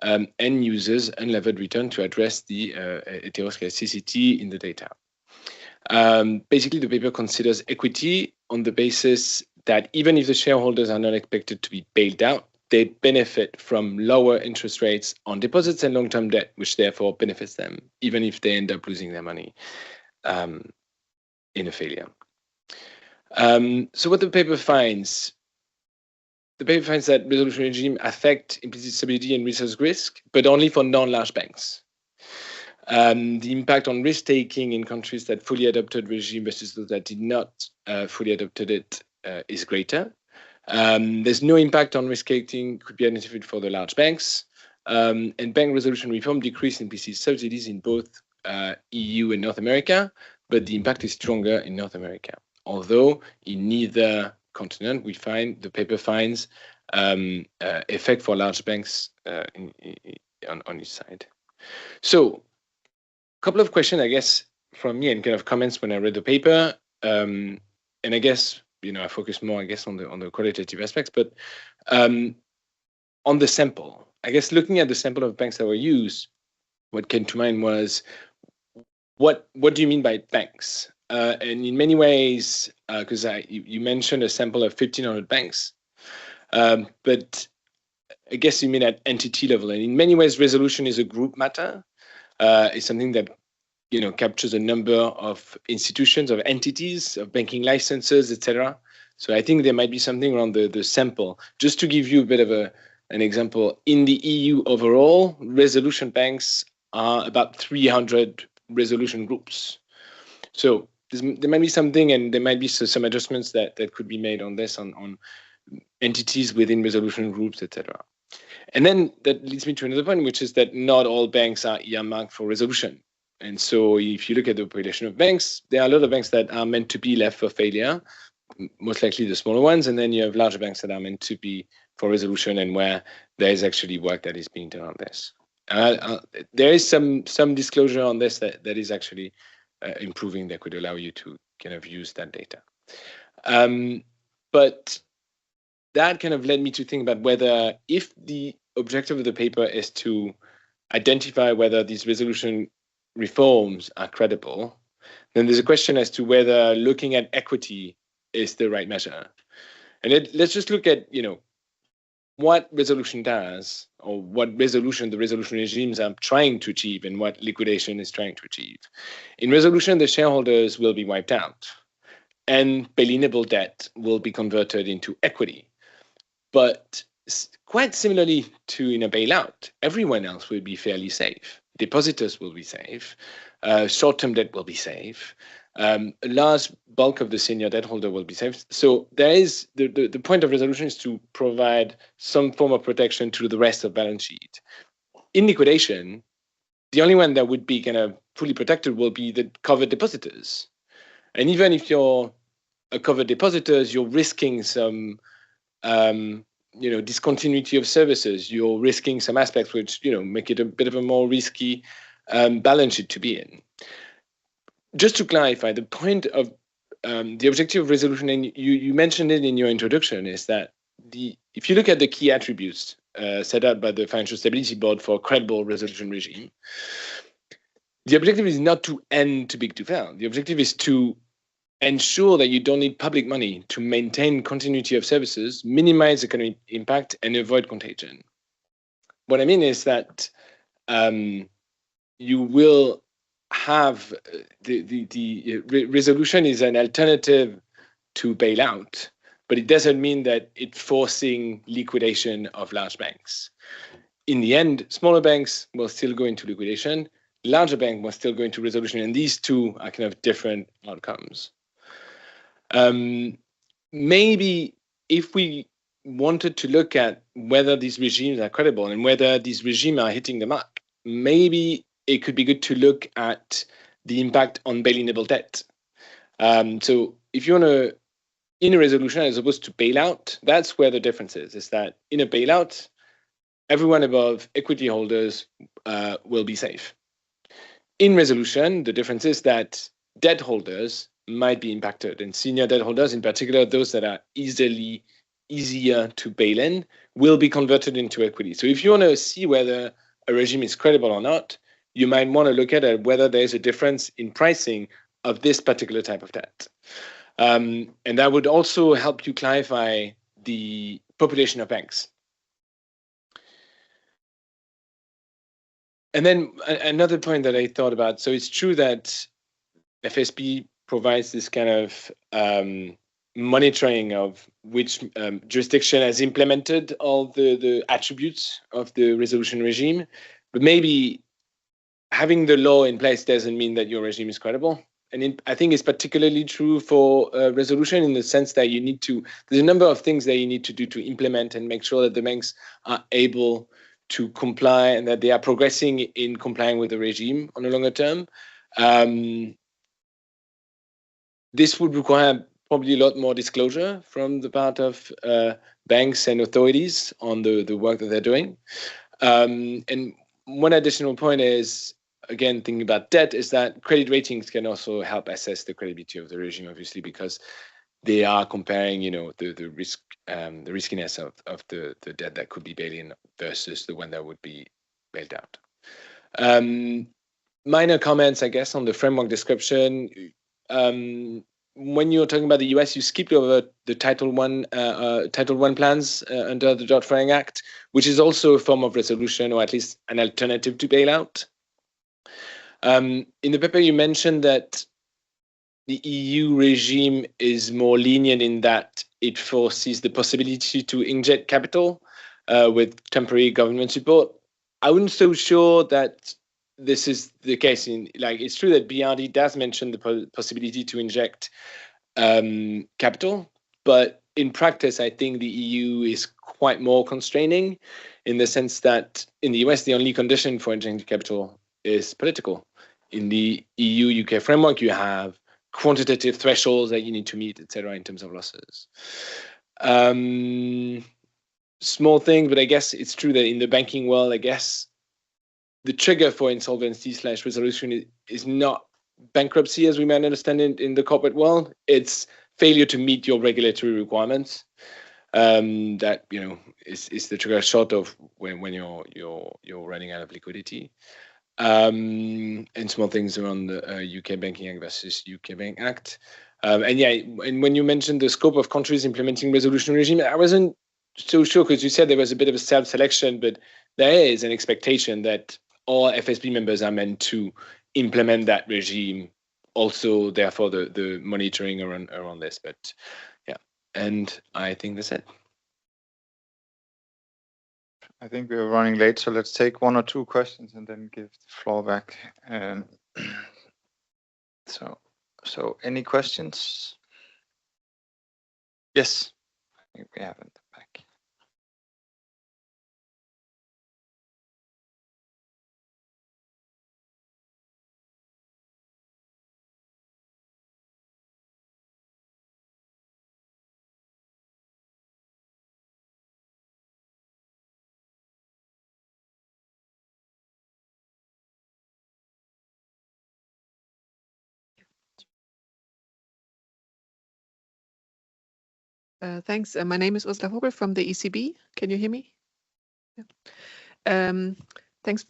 and uses unlevered return to address the heteroscedasticity in the data. Basically, the paper considers equity on the basis that even if the shareholders are not expected to be bailed out, they benefit from lower interest rates on deposits and long-term debt, which therefore benefits them, even if they end up losing their money in a failure. So what the paper finds that resolution regime affect implicit stability and resource risk, but only for non-large banks. The impact on risk-taking in countries that fully adopted regime versus those that did not fully adopted it is greater. There's no impact on risk-taking could be identified for the large banks. And bank resolution reform decreased implicit subsidies in both EU and North America, but the impact is stronger in North America. Although in neither continent, we find the paper finds effect for large banks on each side. So, a couple of questions, I guess, from me and kind of comments when I read the paper. And I guess, I focus more, I guess, on the qualitative aspects, but on the sample, I guess looking at the sample of banks that were used, what came to mind was, what do you mean by banks? And in many ways, because you mentioned a sample of 1,500 banks, but I guess you mean at entity level. And in many ways, resolution is a group matter. It's something that captures a number of institutions, of entities, of banking licenses, etc. So I think there might be something around the sample. Just to give you a bit of an example, in the EU overall, resolution banks are about 300 resolution groups. So there might be something, and there might be some adjustments that could be made on this, on entities within resolution groups, etc. And then that leads me to another point, which is that not all banks are earmarked for resolution. And so if you look at the population of banks, there are a lot of banks that are meant to be left for failure, most likely the smaller ones. And then you have larger banks that are meant to be for resolution and where there is actually work that is being done on this. There is some disclosure on this that is actually improving that could allow you to kind of use that data. But that kind of led me to think about whether, if the objective of the paper is to identify whether these resolution reforms are credible, then there's a question as to whether looking at equity is the right measure. And let's just look at, what resolution does, or what the resolution regimes are trying to achieve, and what liquidation is trying to achieve. In resolution, the shareholders will be wiped out, and bail-inable debt will be converted into equity. But quite similarly to in a bailout, everyone else will be fairly safe. Depositors will be safe. Short-term debt will be safe. A large bulk of the senior debt holder will be safe. So there is the point of resolution is to provide some form of protection to the rest of balance sheet. In liquidation, the only one that would be kind of fully protected will be the covered depositors. And even if you're a covered depositors, you're risking some discontinuity of services. You're risking some aspects which make it a bit of a more risky balance sheet to be in. Just to clarify, the point of the objective of resolution, and you mentioned it in your introduction, is that if you look at the key attributes set out by the Financial Stability Board for a credible resolution regime, the objective is not to end too big to fail. The objective is to ensure that you don't need public money to maintain continuity of services, minimize economic impact, and avoid contagion. What I mean is that you will have the resolution is an alternative to bailout, but it doesn't mean that it's forcing liquidation of large banks. In the end, smaller banks will still go into liquidation, larger banks will still go into resolution, and these two are kind of different outcomes. Maybe if we wanted to look at whether these regimes are credible and whether these regimes are hitting the mark, maybe it could be good to look at the impact on bail-inable debt. So if you want to, in a resolution as opposed to bailout, that's where the difference is that in a bailout, everyone above equity holders will be safe. In resolution, the difference is that debt holders might be impacted, and senior debt holders, in particular, those that are easier to bail in, will be converted into equity. So if you want to see whether a regime is credible or not, you might want to look at whether there's a difference in pricing of this particular type of debt. And that would also help you clarify the population of banks. And then another point that I thought about, so it's true that FSB provides this kind of monitoring of which jurisdiction has implemented all the attributes of the resolution regime, but maybe having the law in place doesn't mean that your regime is credible. And I think it's particularly true for resolution in the sense that there's a number of things that you need to do to implement and make sure that the banks are able to comply and that they are progressing in complying with the regime on a longer term. This would require probably a lot more disclosure from the part of banks and authorities on the work that they're doing. And one additional point is, again, thinking about debt, is that credit ratings can also help assess the credibility of the regime, obviously, because they are comparing, the risk, the riskiness of the debt that could be bailed in versus the one that would be bailed out. Minor comments, I guess, on the framework description. When you're talking about the US, you skipped over the Title I plans under the Dodd-Frank Act, which is also a form of resolution, or at least an alternative to bailout. In the paper, you mentioned that the EU regime is more lenient in that it foresees the possibility to inject capital with temporary government support. I wasn't so sure that this is the case. It's true that BRD does mention the possibility to inject capital, but in practice, I think the EU is quite more constraining in the sense that in the US, the only condition for injecting capital is political. In the EU-UK framework, you have quantitative thresholds that you need to meet, etc., in terms of losses. Small thing, but I guess it's true that in the banking world, I guess the trigger for insolvency/resolution is not bankruptcy, as we might understand it in the corporate world. It's failure to meet your regulatory requirements. That is the trigger short of when you're running out of liquidity. And small things around the UK Banking Act versus UK Bank Act. And when you mentioned the scope of countries implementing resolution regime, I wasn't so sure because you said there was a bit of a self-selection, but there is an expectation that all FSB members are meant to implement that regime. Also, therefore, the monitoring around this. But yeah, and I think that's it. I think we're running late, so let's take one or two questions and then give the floor back. So any questions? Yes, I think we have in the back. Thanks. My name is Ursula Vogel from the ECB. Can you hear me? Yeah. Thanks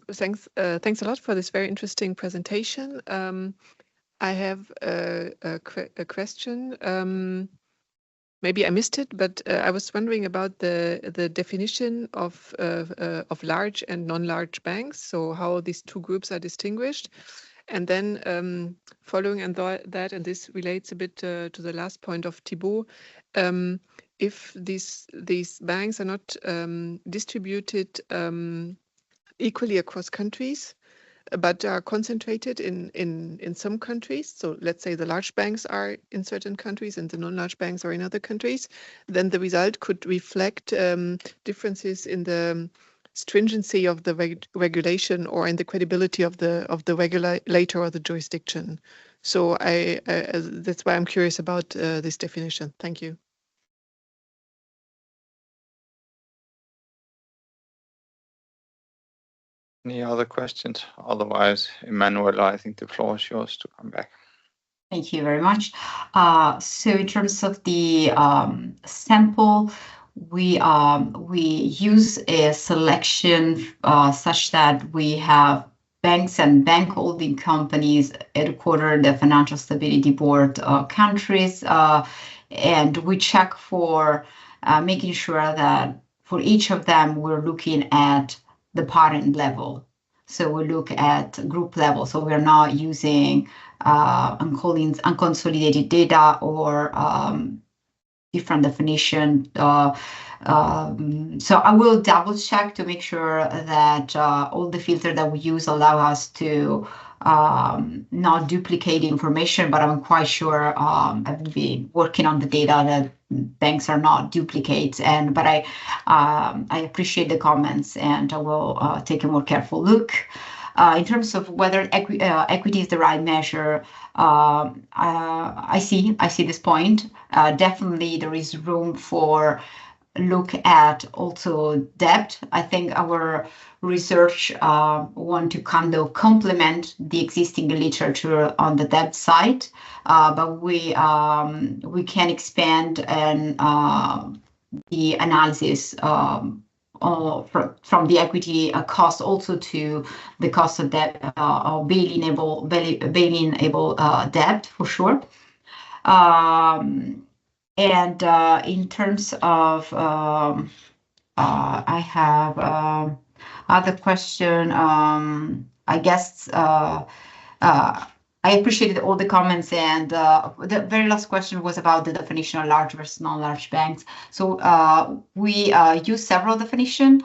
a lot for this very interesting presentation. I have a question. Maybe I missed it, but I was wondering about the definition of large and non-large banks. So how these two groups are distinguished. And then following on that, and this relates a bit to the last point of Thibault, if these banks are not distributed equally across countries, but are concentrated in some countries, so let's say the large banks are in certain countries and the non-large banks are in other countries, then the result could reflect differences in the stringency of the regulation or in the credibility of the regulator or the jurisdiction. So that's why I'm curious about this definition. Thank you. Any other questions? Otherwise, Emmanuel, I think the floor is yours to come back. Thank you very much. So in terms of the sample, we use a selection such that we have banks and bank holding companies headquartered the Financial Stability Board countries, and we check for making sure that for each of them we're looking at the parent level. So we look at group level. So we're not using unconsolidated data or different definition. So I will double check to make sure that all the filters that we use allow us to not duplicate information, but I'm quite sure I've been working on the data that banks are not duplicates. But I appreciate the comments, and I will take a more careful look. In terms of whether equity is the right measure, I see this point. Definitely, there is room for look at also debt. I think our research want to kind of complement the existing literature on the debt side, but we can expand and the analysis from the equity cost also to the cost of debt or bail-in-able debt for sure. And in terms of, I have other question. I guess I appreciated all the comments, and the very last question was about the definition of large versus non-large banks. So we use several definitions.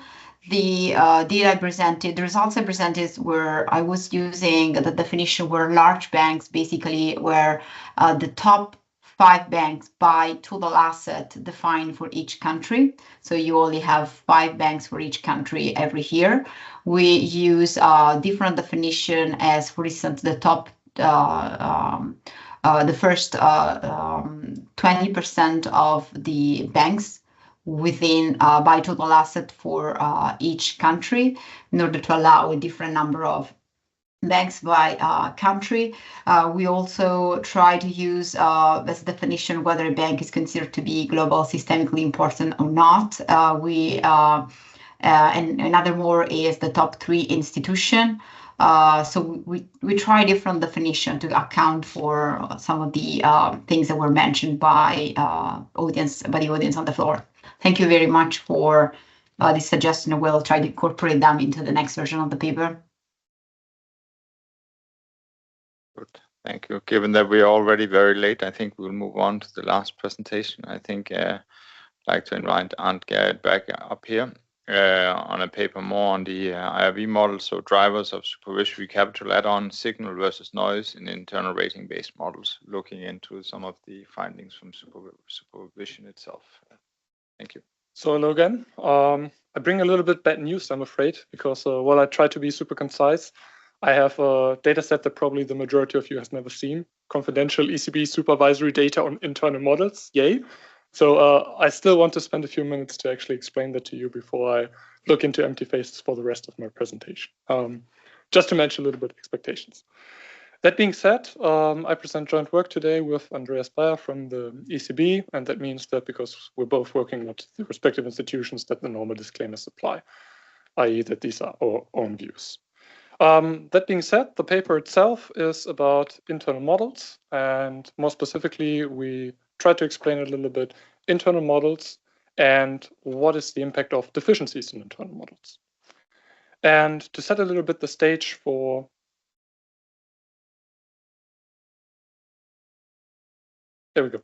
The data I presented, the results I presented were, I was using the definition where large banks basically were the top 5 banks by total asset defined for each country. So you only have 5 banks for each country every year. We use different definition as, for instance, the top the first 20% of the banks within by total asset for each country, in order to allow a different number of banks by country. We also try to use as definition whether a bank is considered to be global systemically important or not. And another more is the top 3 institution. So we try different definition to account for some of the things that were mentioned by the audience on the floor. Thank you very much for this suggestion. We'll try to incorporate them into the next version of the paper. Good, thank you. Given that we are already very late, I think we'll move on to the last presentation. I think I'd like to invite Arndt back up here. On a paper more on the IRV model, so drivers of supervisory capital add-on, signal versus noise in internal rating-based models, looking into some of the findings from supervision itself. Thank you. So hello again. I bring a little bit bad news, I'm afraid, because while I try to be super concise, I have a data set that probably the majority of you has never seen, confidential ECB supervisory data on internal models, yay. So I still want to spend a few minutes to actually explain that to you before I look into empty faces for the rest of my presentation. Just to mention a little bit of expectations. That being said, I present joint work today with Andreas Bayer from the ECB, and that means that because we're both working at the respective institutions, that the normal disclaimers apply, i.e. that these are our own views. That being said, the paper itself is about internal models, and more specifically, we try to explain a little bit internal models and what is the impact of deficiencies in internal models. And to set a little bit the stage for there we go.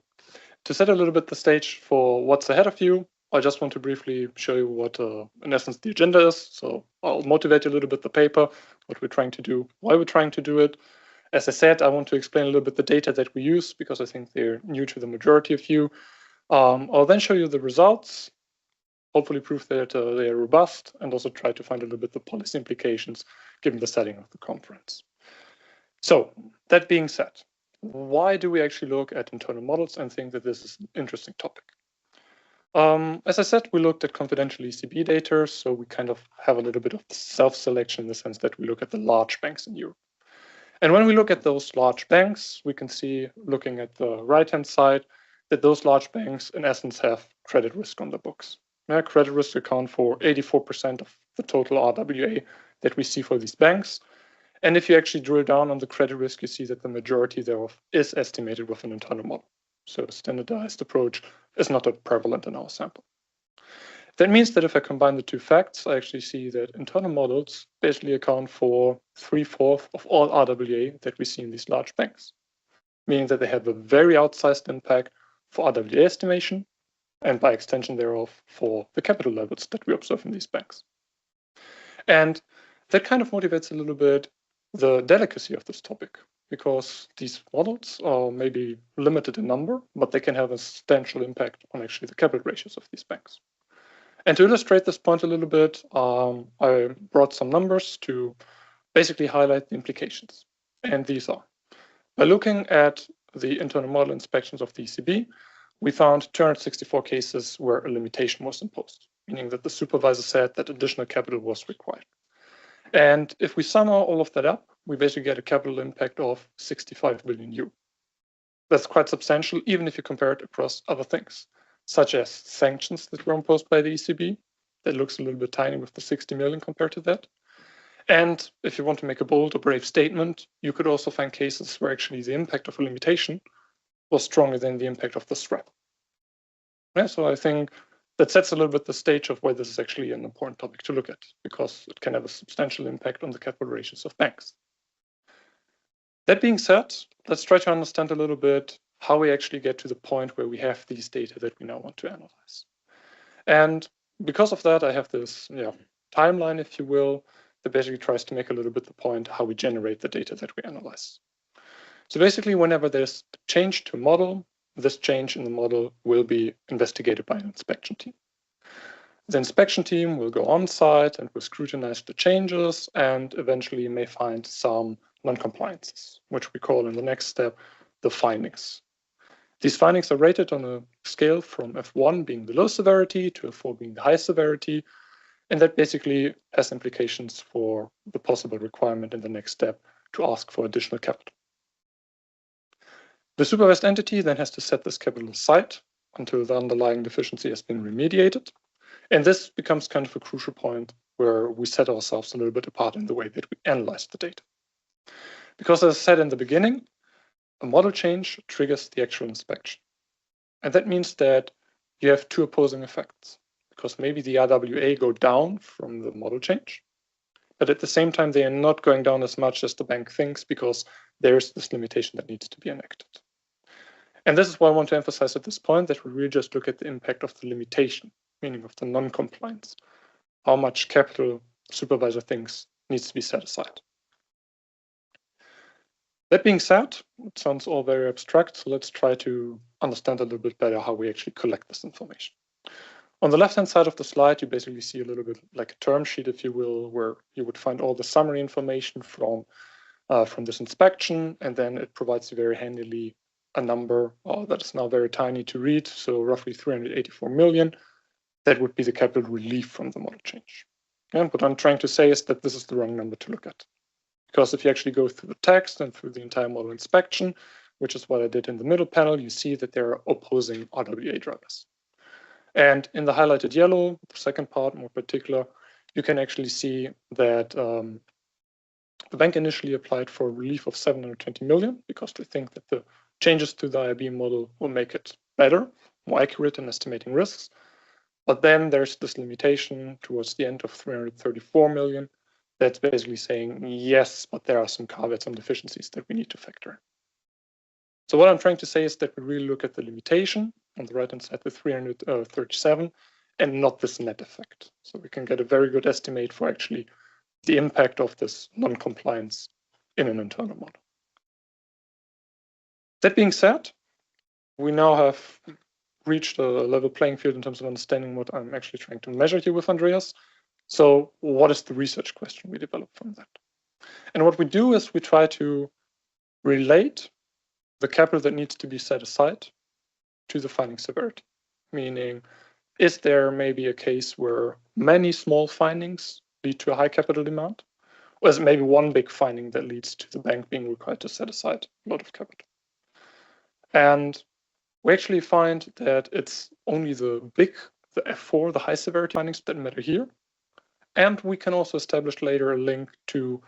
To set a little bit the stage for what's ahead of you, I just want to briefly show you what, in essence, the agenda is. So I'll motivate you a little bit the paper, what we're trying to do, why we're trying to do it. As I said, I want to explain a little bit the data that we use because I think they're new to the majority of you. I'll then show you the results, hopefully prove that they are robust, and also try to find a little bit the policy implications given the setting of the conference. So that being said, why do we actually look at internal models and think that this is an interesting topic? As I said, we looked at confidential ECB data, so we kind of have a little bit of self-selection in the sense that we look at the large banks in Europe. And when we look at those large banks, we can see, looking at the right-hand side, that those large banks, in essence, have credit risk on their books. Credit risk account for 84% of the total RWA that we see for these banks. And if you actually drill down on the credit risk, you see that the majority thereof is estimated with an internal model. So a standardized approach is not that prevalent in our sample. That means that if I combine the two facts, I actually see that internal models basically account for 3/4 of all RWA that we see in these large banks, meaning that they have a very outsized impact for RWA estimation and by extension thereof for the capital levels that we observe in these banks. And that kind of motivates a little bit the delicacy of this topic, because these models are maybe limited in number, but they can have a substantial impact on actually the capital ratios of these banks. And to illustrate this point a little bit, I brought some numbers to basically highlight the implications. And these are, by looking at the internal model inspections of the ECB, we found 264 cases where a limitation was imposed, meaning that the supervisor said that additional capital was required. And if we sum all of that up, we basically get a capital impact of 65 billion euro. That's quite substantial, even if you compare it across other things, such as sanctions that were imposed by the ECB. That looks a little bit tiny with the 60 million compared to that. And if you want to make a bold or brave statement, you could also find cases where actually the impact of a limitation was stronger than the impact of the threat. Yeah, so I think that sets a little bit the stage of why this is actually an important topic to look at, because it can have a substantial impact on the capital ratios of banks. That being said, let's try to understand a little bit how we actually get to the point where we have these data that we now want to analyze. And because of that, I have this timeline, if you will, that basically tries to make a little bit the point how we generate the data that we analyze. So basically, whenever there's a change to a model, this change in the model will be investigated by an inspection team. The inspection team will go on site and will scrutinize the changes and eventually may find some non-compliances, which we call in the next step the findings. These findings are rated on a scale from F1 being the low severity to F4 being the high severity, and that basically has implications for the possible requirement in the next step to ask for additional capital. The supervised entity then has to set this capital aside until the underlying deficiency has been remediated. And this becomes kind of a crucial point where we set ourselves a little bit apart in the way that we analyze the data. Because as I said in the beginning, a model change triggers the actual inspection. And that means that you have two opposing effects, because maybe the RWA go down from the model change, but at the same time, they are not going down as much as the bank thinks because there's this limitation that needs to be enacted. And this is why I want to emphasize at this point that we really just look at the impact of the limitation, meaning of the non-compliance, how much capital the supervisor thinks needs to be set aside. That being said, it sounds all very abstract, so let's try to understand a little bit better how we actually collect this information. On the left-hand side of the slide, you basically see a little bit like a term sheet, if you will, where you would find all the summary information from this inspection, and then it provides you very handily a number that is now very tiny to read, so roughly 384 million. That would be the capital relief from the model change. And what I'm trying to say is that this is the wrong number to look at. Because if you actually go through the text and through the entire model inspection, which is what I did in the middle panel, you see that there are opposing RWA drivers. And in the highlighted yellow, the second part more particular, you can actually see that the bank initially applied for a relief of 720 million because they think that the changes to the IRB model will make it better, more accurate in estimating risks. But then there's this limitation towards the end of 334 million. That's basically saying, yes, but there are some caveats and deficiencies that we need to factor in. So what I'm trying to say is that we really look at the limitation on the right-hand side, the 337, and not this net effect. So we can get a very good estimate for actually the impact of this non-compliance in an internal model. That being said, we now have reached a level playing field in terms of understanding what I'm actually trying to measure here with Andreas. So what is the research question we develop from that? And what we do is we try to relate the capital that needs to be set aside to the finding severity. Meaning, is there maybe a case where many small findings lead to a high capital demand? Or is it maybe one big finding that leads to the bank being required to set aside a lot of capital? And we actually find that it's only the F4, the high severity findings that matter here. And we can also establish later a link to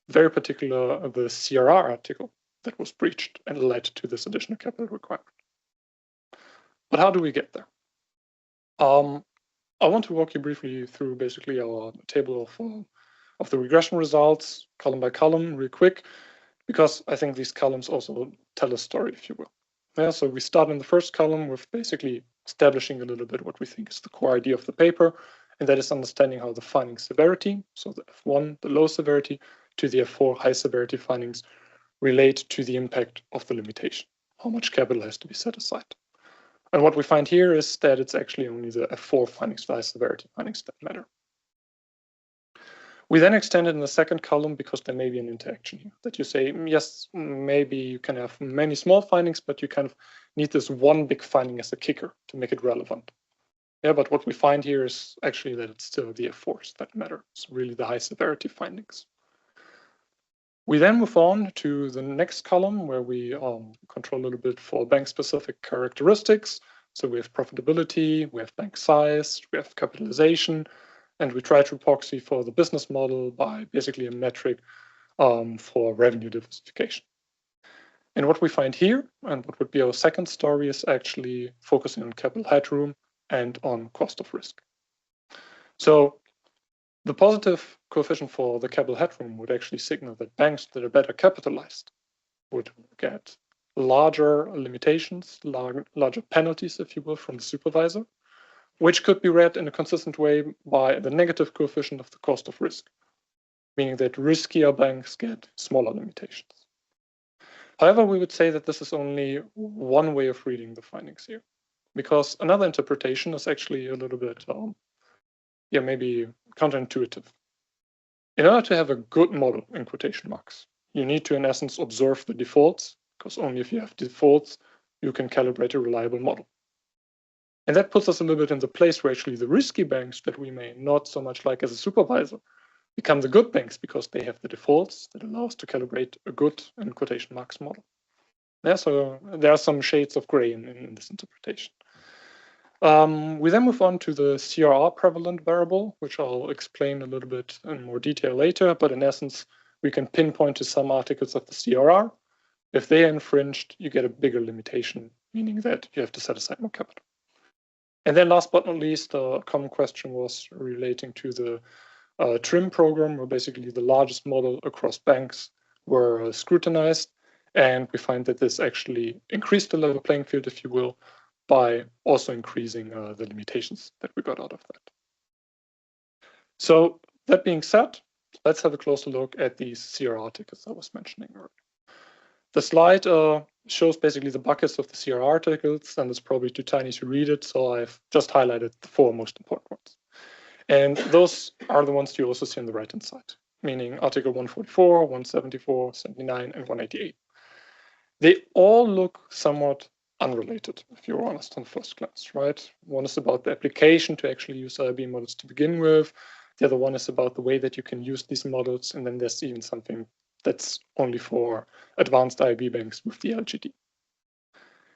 very particular the CRR article that was breached and led to this additional capital requirement. But how do we get there? I want to walk you briefly through basically our table of the regression results, column by column, real quick, because I think these columns also tell a story, if you will. Yeah, so we start in the first column with basically establishing a little bit what we think is the core idea of the paper, and that is understanding how the finding severity, so the F1, the low severity, to the F4 high severity findings relate to the impact of the limitation, how much capital has to be set aside. And what we find here is that it's actually only the F4 findings, the high severity findings, that matter. We then extended in the second column because there may be an interaction here that you say, yes, maybe you can have many small findings, but you kind of need this one big finding as a kicker to make it relevant. Yeah, but what we find here is actually that it's still the F4s that matter. It's really the high severity findings. We then move on to the next column where we control a little bit for bank-specific characteristics. So we have profitability, we have bank size, we have capitalization, and we try to proxy for the business model by basically a metric for revenue diversification. And what we find here, and what would be our second story, is actually focusing on capital headroom and on cost of risk. So the positive coefficient for the capital headroom would actually signal that banks that are better capitalized would get larger limitations, larger penalties, if you will, from the supervisor, which could be read in a consistent way by the negative coefficient of the cost of risk, meaning that riskier banks get smaller limitations. However, we would say that this is only one way of reading the findings here, because another interpretation is actually a little bit, maybe counterintuitive. In order to have a good model, in quotation marks, you need to, in essence, observe the defaults, because only if you have defaults, you can calibrate a reliable model. And that puts us a little bit in the place where actually the risky banks that we may not so much like as a supervisor become the good banks because they have the defaults that allow us to calibrate a good, in quotation marks, model. Yeah, so there are some shades of gray in this interpretation. We then move on to the CRR prevalent variable, which I'll explain a little bit in more detail later, but in essence, we can pinpoint to some articles of the CRR. If they are infringed, you get a bigger limitation, meaning that you have to set aside more capital. And then last but not least, a common question was relating to the TRIM program, where basically the largest model across banks were scrutinized. And we find that this actually increased the level playing field, if you will, by also increasing the limitations that we got out of that. So that being said, let's have a closer look at these CRR articles I was mentioning earlier. The slide shows basically the buckets of the CRR articles, and it's probably too tiny to read it, so I've just highlighted the 4 most important ones. And those are the ones you also see on the right-hand side, meaning Article 144, 174, 79, and 188. They all look somewhat unrelated, if you're honest, on first glance, right? One is about the application to actually use IRB models to begin with. The other one is about the way that you can use these models, and then there's even something that's only for advanced IRB banks with the LGD.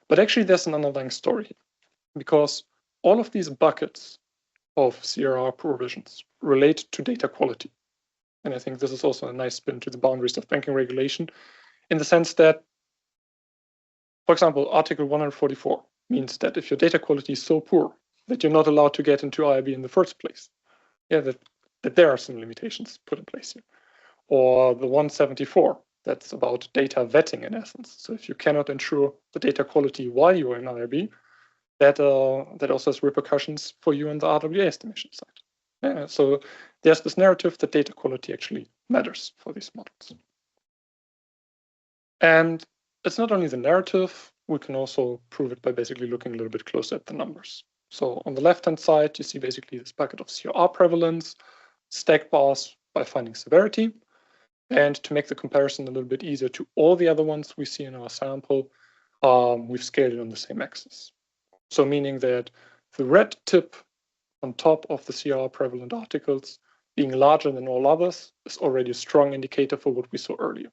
But actually, there's an underlying story here, because all of these buckets of CRR provisions relate to data quality. And I think this is also a nice spin to the boundaries of banking regulation, in the sense that, for example, Article 144 means that if your data quality is so poor that you're not allowed to get into IRB in the first place, that there are some limitations put in place here. Or the 174, that's about data vetting in essence. So if you cannot ensure the data quality while you are in IRB, that also has repercussions for you on the RWA estimation side. So there's this narrative that data quality actually matters for these models. And it's not only the narrative, we can also prove it by basically looking a little bit closer at the numbers. So on the left-hand side, you see basically this bucket of CRR prevalence, stack bars by finding severity. And to make the comparison a little bit easier to all the other ones we see in our sample, we've scaled it on the same axis. So meaning that the red tip on top of the CRR prevalent articles being larger than all others is already a strong indicator for what we saw earlier,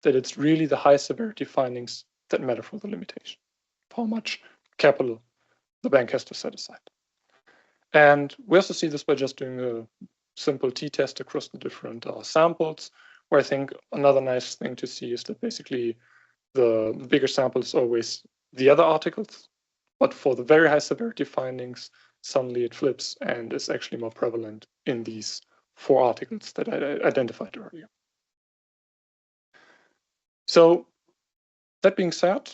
that it's really the high severity findings that matter for the limitation, how much capital the bank has to set aside. And we also see this by just doing a simple t-test across the different samples, where I think another nice thing to see is that basically the bigger sample is always the other articles, but for the very high severity findings, suddenly it flips and is actually more prevalent in these 4 articles that I identified earlier. So that being said,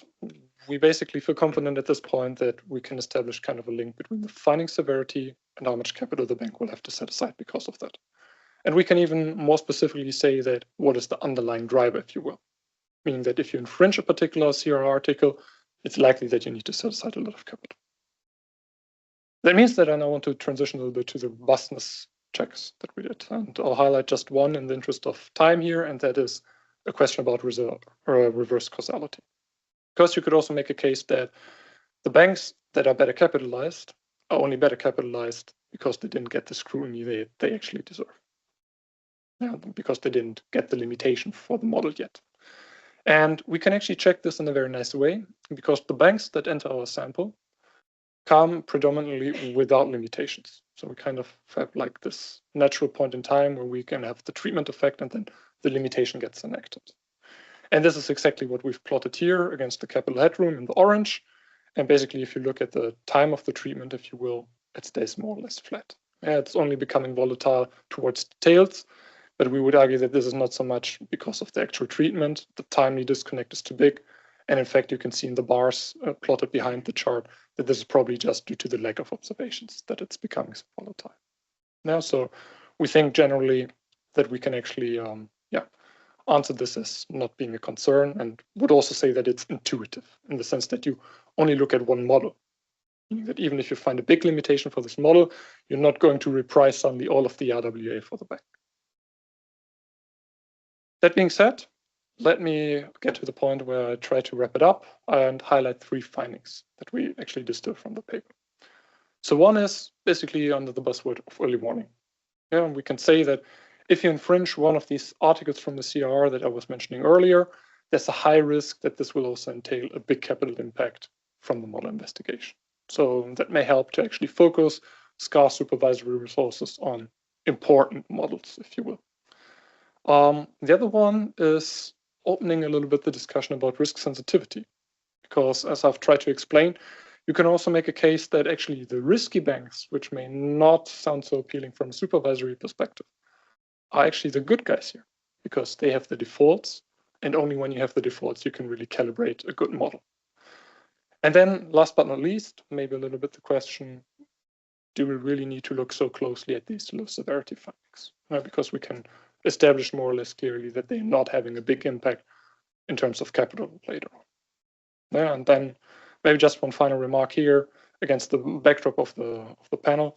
we basically feel confident at this point that we can establish kind of a link between the finding severity and how much capital the bank will have to set aside because of that. And we can even more specifically say that what is the underlying driver, if you will, meaning that if you infringe a particular CRR article, it's likely that you need to set aside a lot of capital. That means that I now want to transition a little bit to the robustness checks that we did. And I'll highlight just one in the interest of time here, and that is a question about reverse causality. Because you could also make a case that the banks that are better capitalized are only better capitalized because they didn't get the scrutiny they actually deserve. Yeah, because they didn't get the limitation for the model yet. And we can actually check this in a very nice way, because the banks that enter our sample come predominantly without limitations. So we kind of have like this natural point in time where we can have the treatment effect and then the limitation gets enacted. And this is exactly what we've plotted here against the capital headroom in the orange. And basically, if you look at the time of the treatment, if you will, it stays more or less flat. Yeah, it's only becoming volatile towards the tails, but we would argue that this is not so much because of the actual treatment. The timely disconnect is too big. And in fact, you can see in the bars plotted behind the chart that this is probably just due to the lack of observations that it's becoming so volatile. Now, so we think generally that we can actually answer this as not being a concern, and would also say that it's intuitive in the sense that you only look at one model. Meaning that even if you find a big limitation for this model, you're not going to reprice suddenly all of the RWA for the bank. That being said, let me get to the point where I try to wrap it up and highlight 3 findings that we actually distilled from the paper. So one is basically under the buzzword of early warning. Yeah, we can say that if you infringe one of these articles from the CRR that I was mentioning earlier, there's a high risk that this will also entail a big capital impact from the model investigation. So that may help to actually focus scarce supervisory resources on important models, if you will. The other one is opening a little bit the discussion about risk sensitivity, because as I've tried to explain, you can also make a case that actually the risky banks, which may not sound so appealing from a supervisory perspective, are actually the good guys here, because they have the defaults, and only when you have the defaults you can really calibrate a good model. And then last but not least, maybe a little bit the question, do we really need to look so closely at these low severity findings? Because we can establish more or less clearly that they're not having a big impact in terms of capital later on. Yeah, and then maybe just one final remark here against the backdrop of the panel.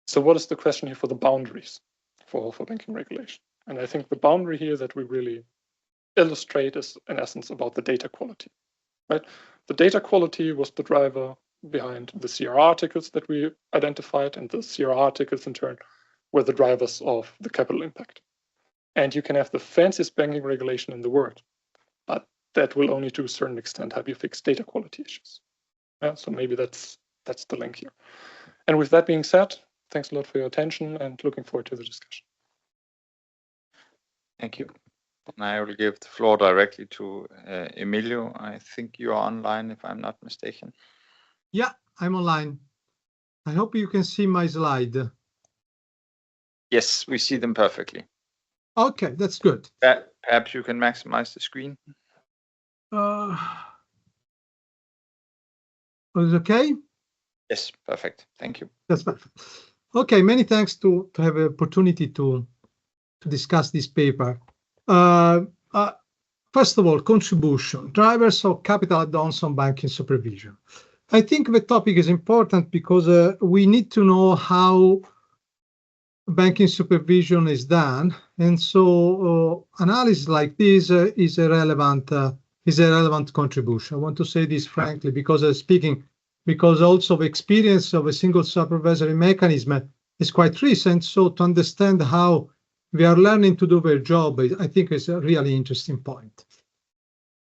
So what is the question here for the boundaries for banking regulation? And I think the boundary here that we really illustrate is in essence about the data quality, right? The data quality was the driver behind the CRR articles that we identified, and the CRR articles in turn were the drivers of the capital impact. And you can have the fanciest banking regulation in the world, but that will only to a certain extent help you fix data quality issues. Yeah, so maybe that's the link here. And with that being said, thanks a lot for your attention and looking forward to the discussion. Thank you. And I will give the floor directly to Emilio. I think you are online, if I'm not mistaken. Yeah, I'm online. I hope you can see my slide. Yes, we see them perfectly. Okay, that's good. Perhaps you can maximize the screen. Is it okay? Yes, perfect. Thank you. That's perfect. Okay, many thanks to have an opportunity to discuss this paper. First of all, contribution, drivers of capital add-ons on banking supervision. I think the topic is important because we need to know how banking supervision is done, and so analysis like this is a relevant contribution. I want to say this frankly because because also the experience of a single supervisory mechanism is quite recent. So to understand how we are learning to do their job, I think is a really interesting point.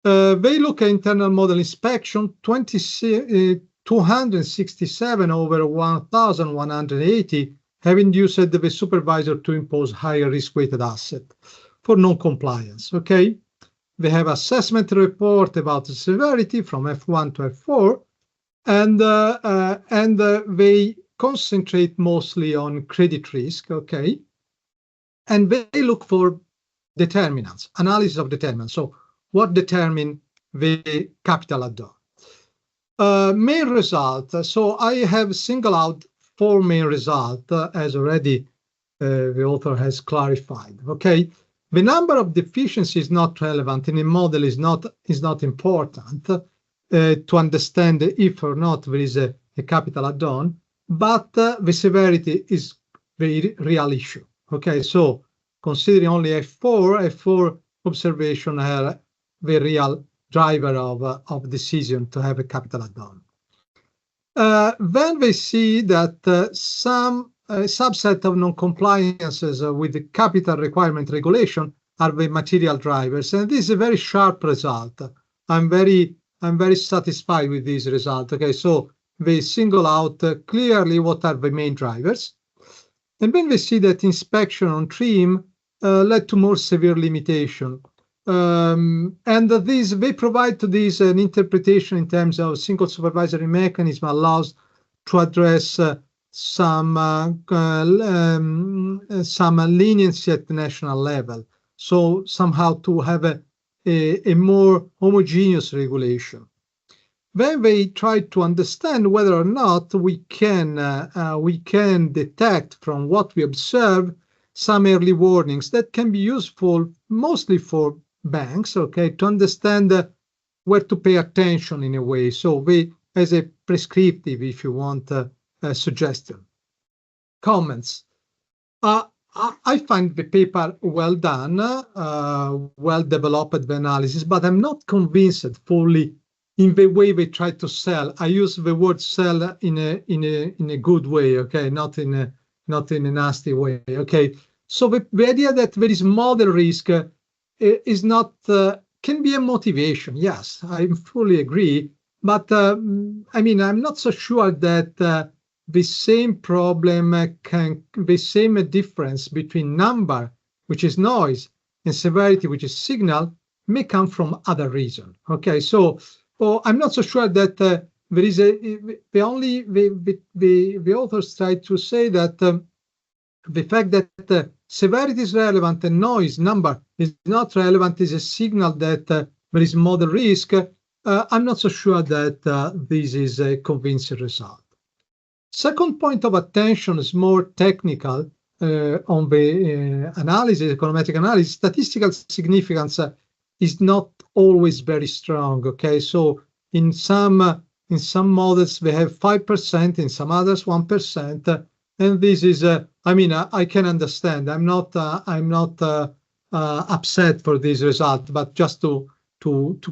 They look at internal model inspection, 267 over 1,180 have induced the supervisor to impose higher risk-weighted asset for non-compliance. Okay, they have assessment report about the severity from F1 to F4, and they concentrate mostly on credit risk. Okay, and they look for determinants, analysis of determinants. So what determine the capital add-on? Main result. So I have singled out 4 main results, as already the author has clarified. Okay, the number of deficiencies is not relevant in a model, is not important to understand if or not there is a capital add-on, but the severity is the real issue. Okay, so considering only F4 observation are the real driver of decision to have a capital add-on. Then we see that some subset of non-compliances with the capital requirement regulation are the material drivers, and this is a very sharp result. I'm very satisfied with this result. Okay, so they single out clearly what are the main drivers, and then we see that inspection on TRIM led to more severe limitation. And they provide to this an interpretation in terms of single supervisory mechanism allows to address some leniency at the national level. So somehow to have a more homogeneous regulation. Then they try to understand whether or not we can detect from what we observe some early warnings that can be useful mostly for banks, okay, to understand where to pay attention in a way. So they, as a prescriptive, if you want, suggestion. Comments. I find the paper well done, well developed the analysis, but I'm not convinced fully in the way they try to sell. I use the word sell in a good way, okay, not in a nasty way, okay. So the idea that there is model risk is not can be a motivation. Yes, I fully agree, but I mean, I'm not so sure that the same problem the same difference between number, which is noise, and severity, which is signal, may come from other reason. Okay, so I'm not so sure that there is the authors try to say that the fact that severity is relevant and noise number is not relevant is a signal that there is model risk. I'm not so sure that this is a convincing result. Second point of attention is more technical on the analysis, econometric analysis. Statistical significance is not always very strong. Okay, so in some models we have 5%, in some others 1%, and this is I mean, I can understand. I'm not upset for this result, but just to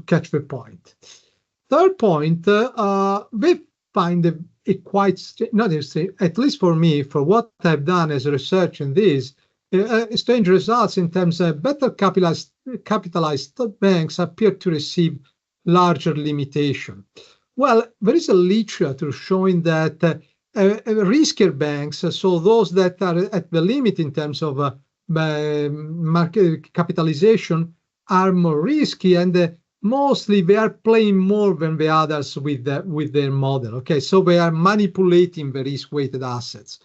catch the point. Third point, we find a quite not at least for me, for what I've done as research in this, strange results in terms of better capitalized banks appear to receive larger limitation. Well, there is a literature showing that riskier banks, so those that are at the limit in terms of market capitalization, are more risky, and mostly they are playing more than the others with their model. Okay, so they are manipulating the risk-weighted assets.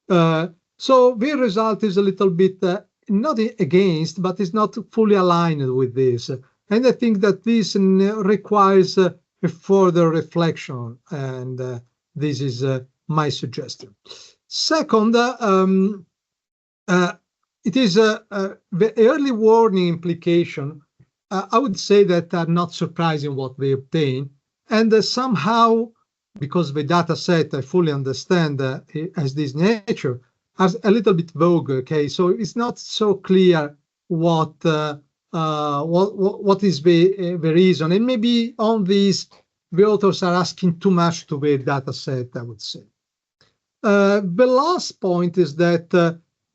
So the result is a little bit not against, but is not fully aligned with this. And I think that this requires a further reflection, and this is my suggestion. Second, it is the early warning implication. I would say that are not surprising what they obtain, and somehow, because the data set I fully understand as this nature, are a little bit vague. Okay, so it's not so clear what is the reason, and maybe on these the authors are asking too much to the data set, I would say. The last point is that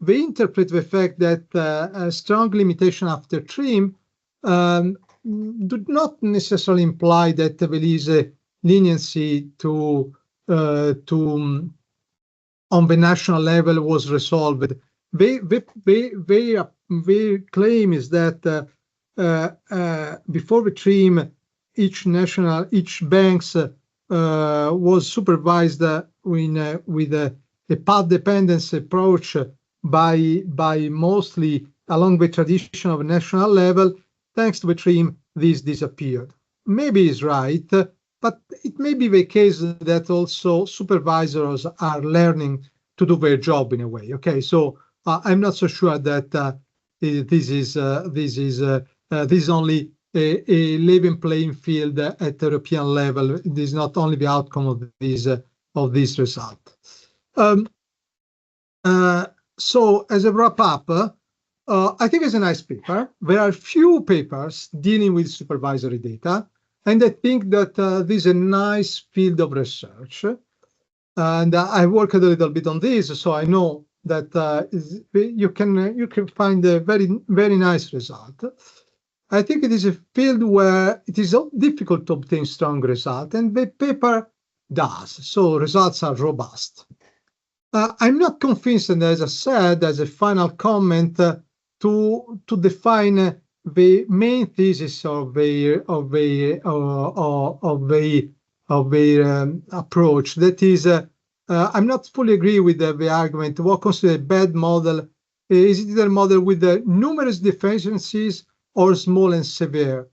they interpret the fact that a strong limitation after TRIM do not necessarily imply that there is a leniency to on the national level was resolved. They claim is that before the TRIM, each banks was supervised with a path dependence approach by mostly along the tradition of national level. Thanks to the TRIM, this disappeared. Maybe it's right, but it may be the case that also supervisors are learning to do their job in a way. Okay, so I'm not so sure that this is only a level playing field at European level. It is not only the outcome of this result. So as a wrap up, I think it's a nice paper. There are few papers dealing with supervisory data, and I think that this is a nice field of research. And I worked a little bit on this, so I know that you can find a very nice result. I think it is a field where it is difficult to obtain strong results, and the paper does. So results are robust. I'm not convinced, and as I said, as a final comment, to define the main thesis of the approach. That is, I'm not fully agree with the argument. What considered a bad model? Is it a model with numerous deficiencies or small and severe?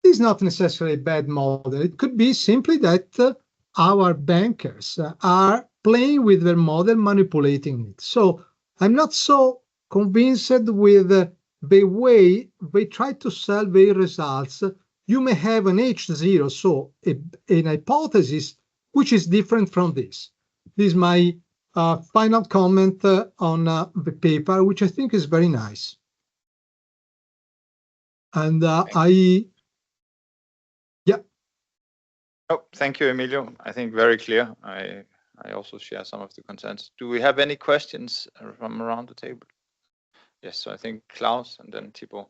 It is not necessarily a bad model. It could be simply that our bankers are playing with their model, manipulating it. So I'm not so convinced with the way they try to sell their results. You may have an H0, so an hypothesis which is different from this. This is my final comment on the paper, which I think is very nice. And Oh, thank you, Emilio. I think very clear. I also share some of the concerns. Do we have any questions from around the table? Yes, so I think Klaus and then Thibaut.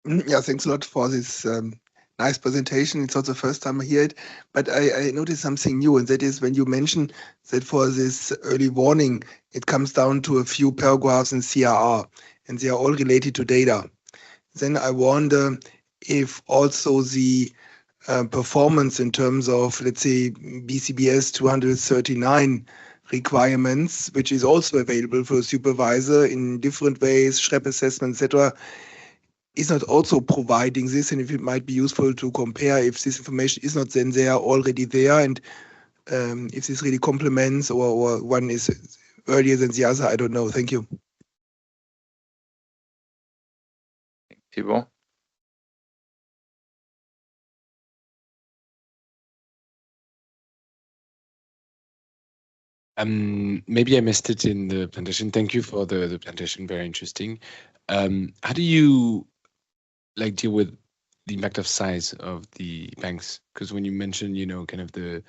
Yeah, thanks a lot for this nice presentation. It's not the first time I hear it, but I noticed something new, and that is when you mentioned that for this early warning, it comes down to a few paragraphs in CRR, and they are all related to data. Then I wonder if also the performance in terms of, let's say, BCBS 239 requirements, which is also available for a supervisor in different ways, SREP assessment, etc., is not also providing this, and if it might be useful to compare if this information is not then there already there, and if this really complements or one is earlier than the other, I don't know. Thank you. Thibaut? Maybe I missed it in the presentation. Thank you for the presentation, very interesting. How do you deal with the impact of size of the banks? Because when you mentioned, kind of the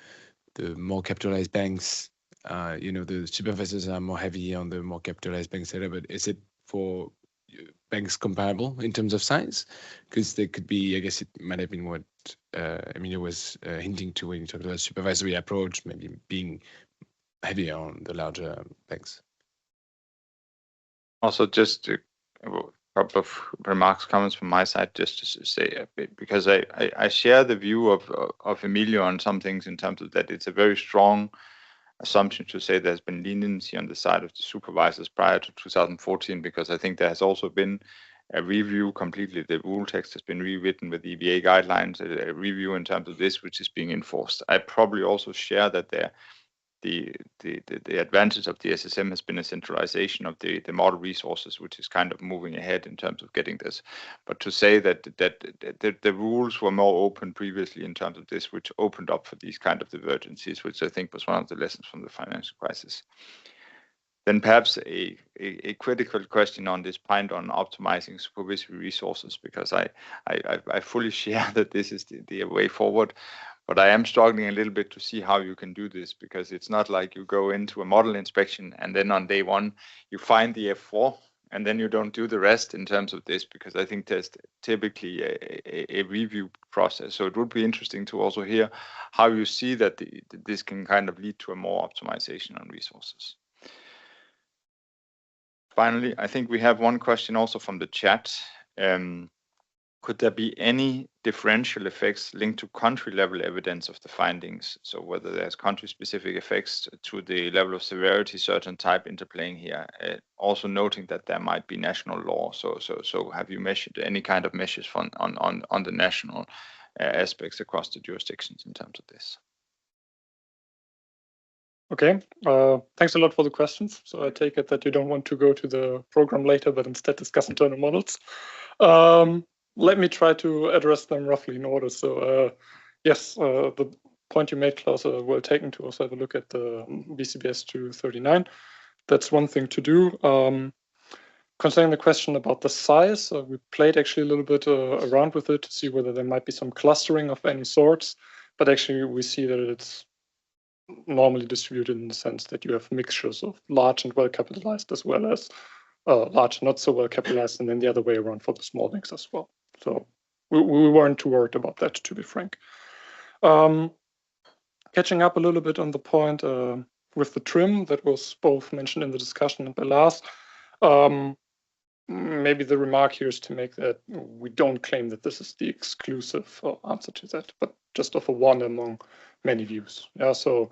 more capitalized banks, the supervisors are more heavy on the more capitalized banks, etc. But is it for banks comparable in terms of size? Because there could be, I guess it might have been what Emilio was hinting to when you talked about supervisory approach, maybe being heavier on the larger banks. Also, just a couple of remarks, comments from my side, just to say a bit, because I share the view of Emilio on some things in terms of that it's a very strong assumption to say there's been leniency on the side of the supervisors prior to 2014, because I think there has also been a review completely. The rule text has been rewritten with EBA guidelines, a review in terms of this, which is being enforced. I probably also share that the advantage of the SSM has been a centralization of the model resources, which is kind of moving ahead in terms of getting this. But to say that the rules were more open previously in terms of this, which opened up for these kind of divergencies, which I think was one of the lessons from the financial crisis. Then perhaps a critical question on this point on optimizing supervisory resources, because I fully share that this is the way forward. But I am struggling a little bit to see how you can do this, because it's not like you go into a model inspection and then on day one you find the F4 and then you don't do the rest in terms of this, because I think there's typically a review process. So it would be interesting to also hear how you see that this can kind of lead to a more optimization on resources. Finally, I think we have one question also from the chat. could there be any differential effects linked to country level evidence of the findings? So whether there's country specific effects to the level of severity, certain type interplaying here, also noting that there might be national law. So have you measured any kind of measures on the national aspects across the jurisdictions in terms of this? Okay, thanks a lot for the questions. So I take it that you don't want to go to the program later, but instead discuss internal models. Let me try to address them roughly in order. So yes, the point you made, Klaus, well taken to also have a look at the BCBS 239. That's one thing to do. Concerning the question about the size, we played actually a little bit around with it to see whether there might be some clustering of any sorts, but actually we see that it's normally distributed in the sense that you have mixtures of large and well capitalized as well as large and not so well capitalized, and then the other way around for the small banks as well. So we weren't too worried about that, to be frank. Catching up a little bit on the point with the TRIM that was both mentioned in the discussion and by Lars, maybe the remark here is to make that we don't claim that this is the exclusive answer to that, but just offer one among many views. Yeah, so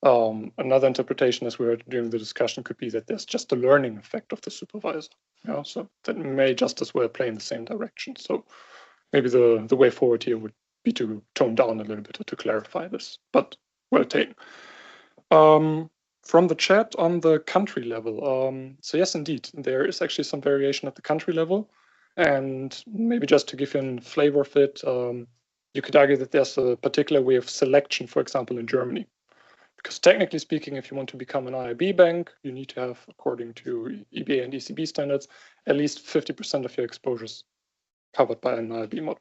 another interpretation, as we heard during the discussion, could be that there's just a learning effect of the supervisor. Yeah, so that may just as well play in the same direction. So maybe the way forward here would be to tone down a little bit or to clarify this, but well taken. From the chat on the country level, so yes, indeed, there is actually some variation at the country level. And maybe just to give you a flavor of it, you could argue that there's a particular way of selection, for example, in Germany. Because technically speaking, if you want to become an IRB bank, you need to have, according to EBA and ECB standards, at least 50% of your exposures covered by an IRB model.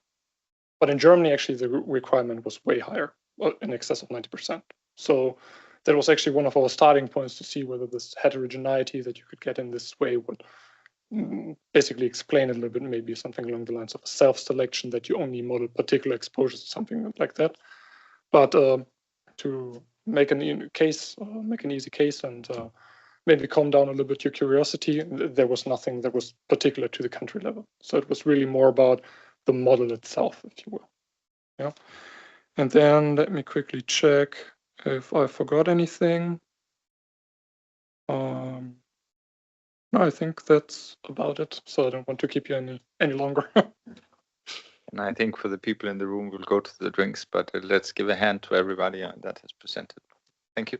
But in Germany, actually, the requirement was way higher, well, in excess of 90%. So that was actually one of our starting points to see whether this heterogeneity that you could get in this way would basically explain it a little bit, maybe something along the lines of a self-selection that you only model particular exposures, something like that. But to make an easy case and maybe calm down a little bit your curiosity, there was nothing that was particular to the country level. So it was really more about the model itself, if you will. Yeah. And then let me quickly check if I forgot anything. No, I think that's about it. So I don't want to keep you any longer. And I think for the people in the room, we'll go to the drinks, but let's give a hand to everybody that has presented. Thank you.